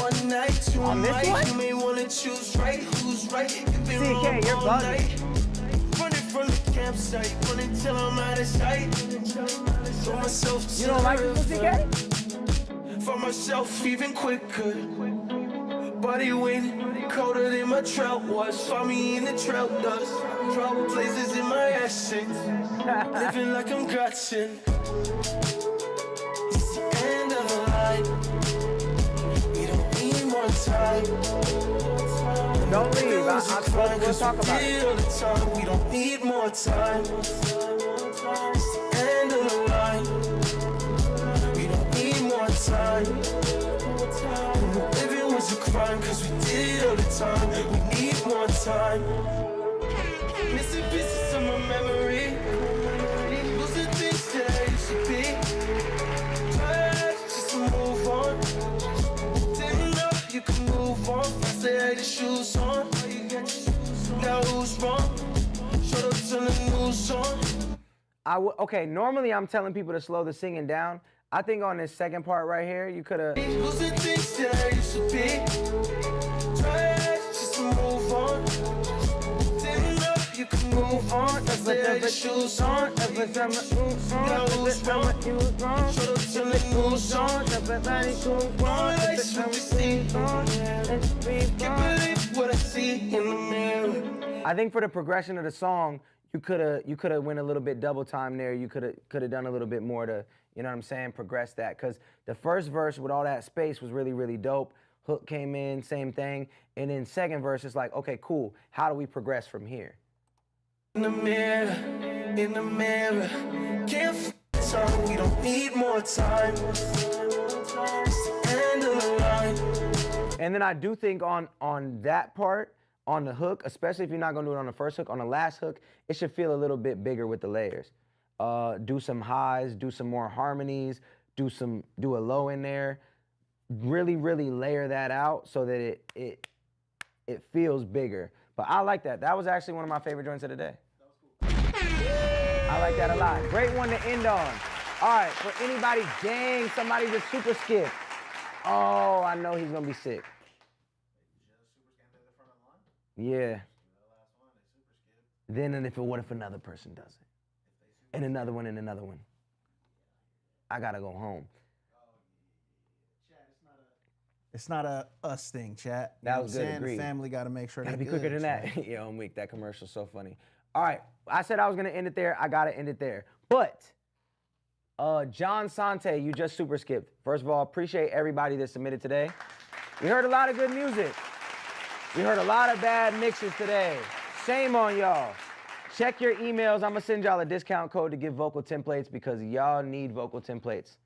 One night, two On this nights. one? You may wanna choose right. Who's right? You've been CK, wrong you're all bugging. night. Running from the campsite. Running till I'm out of sight. For myself. You don't like this one, CK? For myself even quicker. Body weight colder than my trout was. Find me in the trout dust. Trouble places in my essence. Living like I'm Gutson. It's the end of the line. We don't need more time. Don't leave. We'll talk about it. All the time. We don't need more time. It's the end of the line. We don't need more time. Living was a crime, cause we did it all the time. We need more time. Missing pieces of my memory. Losing things that I used to be. Tired just to move on. Didn't know you could move on. I said the shoes on. Now who's wrong? Shut up, turn the news on. Okay, normally I'm telling people to slow the singing down. I think on this second part right here, you could have. Losing things that I used to be. Tired just to move on. Didn't know you could move on. I said the shoes on. Now who's wrong? Shut up, turn the news on. All the lights we see. Can't believe what I see in the mirror. I think for the progression of the song, you could have went a little bit double time there. You could have done a little bit more to, you know what I'm saying, progress that. Because the first verse with all that space was really, really dope. Hook came in, same thing. And then second verse, it's like, okay, cool. How do we progress from here? In the mirror, can't time. We don't need more time. It's the end of the line. And then I do think on that part, on the hook, especially if you're not gonna do it on the first hook, on the last hook, it should feel a little bit bigger with the layers. Do some highs, do some more harmonies, do a low in there. Really, really layer that out so that it feels bigger. But I like that. That was actually one of my favorite joints of the day. I like that a lot. Great one to end on. All right, for anybody, dang, somebody just super skipped. Oh, I know he's gonna be sick. Yeah. Then and what if another person does it? And another one and another one. I gotta go home. It's not a us thing, chat. You That know was what I'm good, saying? agreed. The family got to make sure Gotta they're be quicker good, than that. Yeah, I'm weak. That commercial's so funny. All right, I said I was gonna end it there. I gotta end it there. But John Sante, you just super skipped. First of all, appreciate everybody that submitted today. We heard a lot of good music. We heard a lot of bad mixes today. Shame on y'all. Check your emails. I'm gonna send y'all a discount code to get vocal templates because y'all need vocal templates.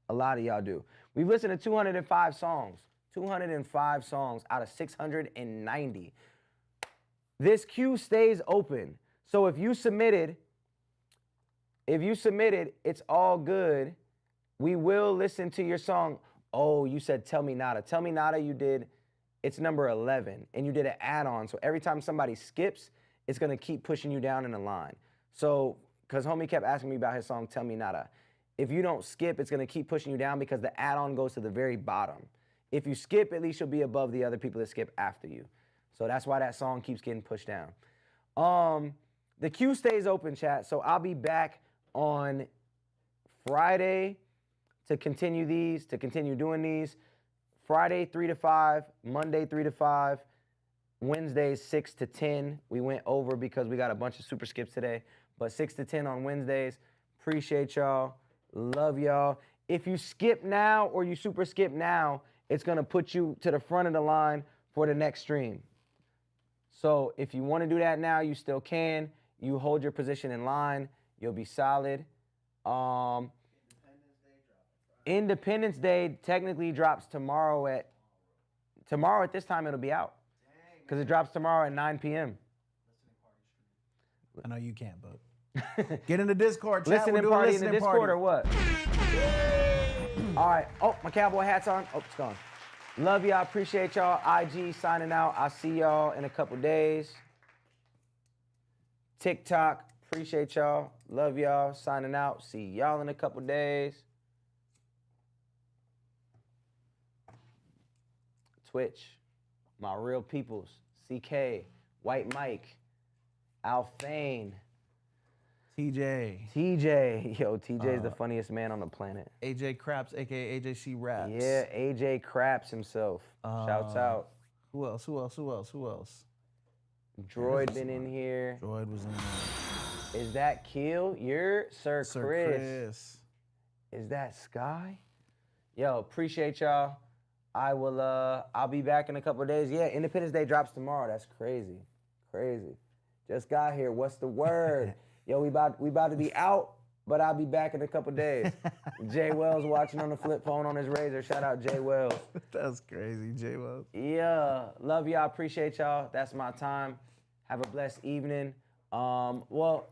A lot of y'all do. We've listened to 205 songs. 205 songs out of 690. This queue stays open. So if you submitted, it's all good. We will listen to your song. Oh, you said Tell Me Nada. Tell Me Nada you did, it's number 11, and you did an add-on. So every time somebody skips, it's gonna keep pushing you down in the line. So, because homie kept asking me about his song Tell Me Nada. If you don't skip, it's gonna keep pushing you down because the add-on goes to the very bottom. If you skip, at least you'll be above the other people that skip after you. So that's why that song keeps getting pushed down. The queue stays open, chat. So I'll be back on Friday to continue doing these. Friday, 3 to 5, Monday, 3 to 5, Wednesdays, 6 to 10. We went over because we got a bunch of super skips today, but 6 to 10 on Wednesdays. Appreciate y'all. Love y'all. If you skip now or you super skip now, it's gonna put you to the front of the line for the next stream. So if you wanna do that now, you still can. You hold your position in line, you'll be solid. Independence Day technically drops tomorrow at this time it'll be out. Because it drops tomorrow at 9 p.m. I know you can't, but get in the Discord. Chat. Listening We'll party do a in the listening Discord party. or what? All right. Oh, my cowboy hat's on. Oh, it's gone. Love y'all. Appreciate y'all. IG signing out. I'll see y'all in a couple days. TikTok. Appreciate y'all. Love y'all. Signing out. See y'all in a couple days. Twitch. My real peoples. CK. White Mike. Alfane. TJ. Yo, TJ's the funniest man on the planet. AJ Craps, aka AJC Raps. Yeah, AJ Craps himself. Shouts out. Who else? Droid been in here. Droid was in there. Is that Kill? You're Sir Chris. Chris. Is that Sky? Yo, appreciate y'all. I'll be back in a couple of days. Yeah, Independence Day drops tomorrow. That's crazy. Crazy. Just got here. What's the word? Yo, we about to be out, but I'll be back in a couple days. Jay Wells watching on the flip phone on his Razor. Shout out Jay Wells. That's crazy, Jay Wells. Yeah, love y'all. Appreciate y'all. That's my time. Have a blessed evening. Kai, what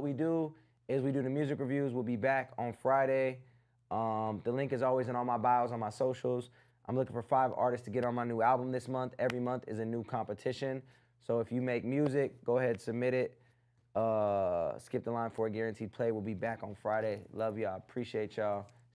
we do is we do the music reviews. We'll be back on Friday. The link is always in all my bios on my socials. I'm looking for 5 artists to get on my new album this month. Every month is a new competition. So if you make music, go ahead, submit it. Skip the line for a guaranteed play. We'll be back on Friday. Love y'all. Appreciate y'all.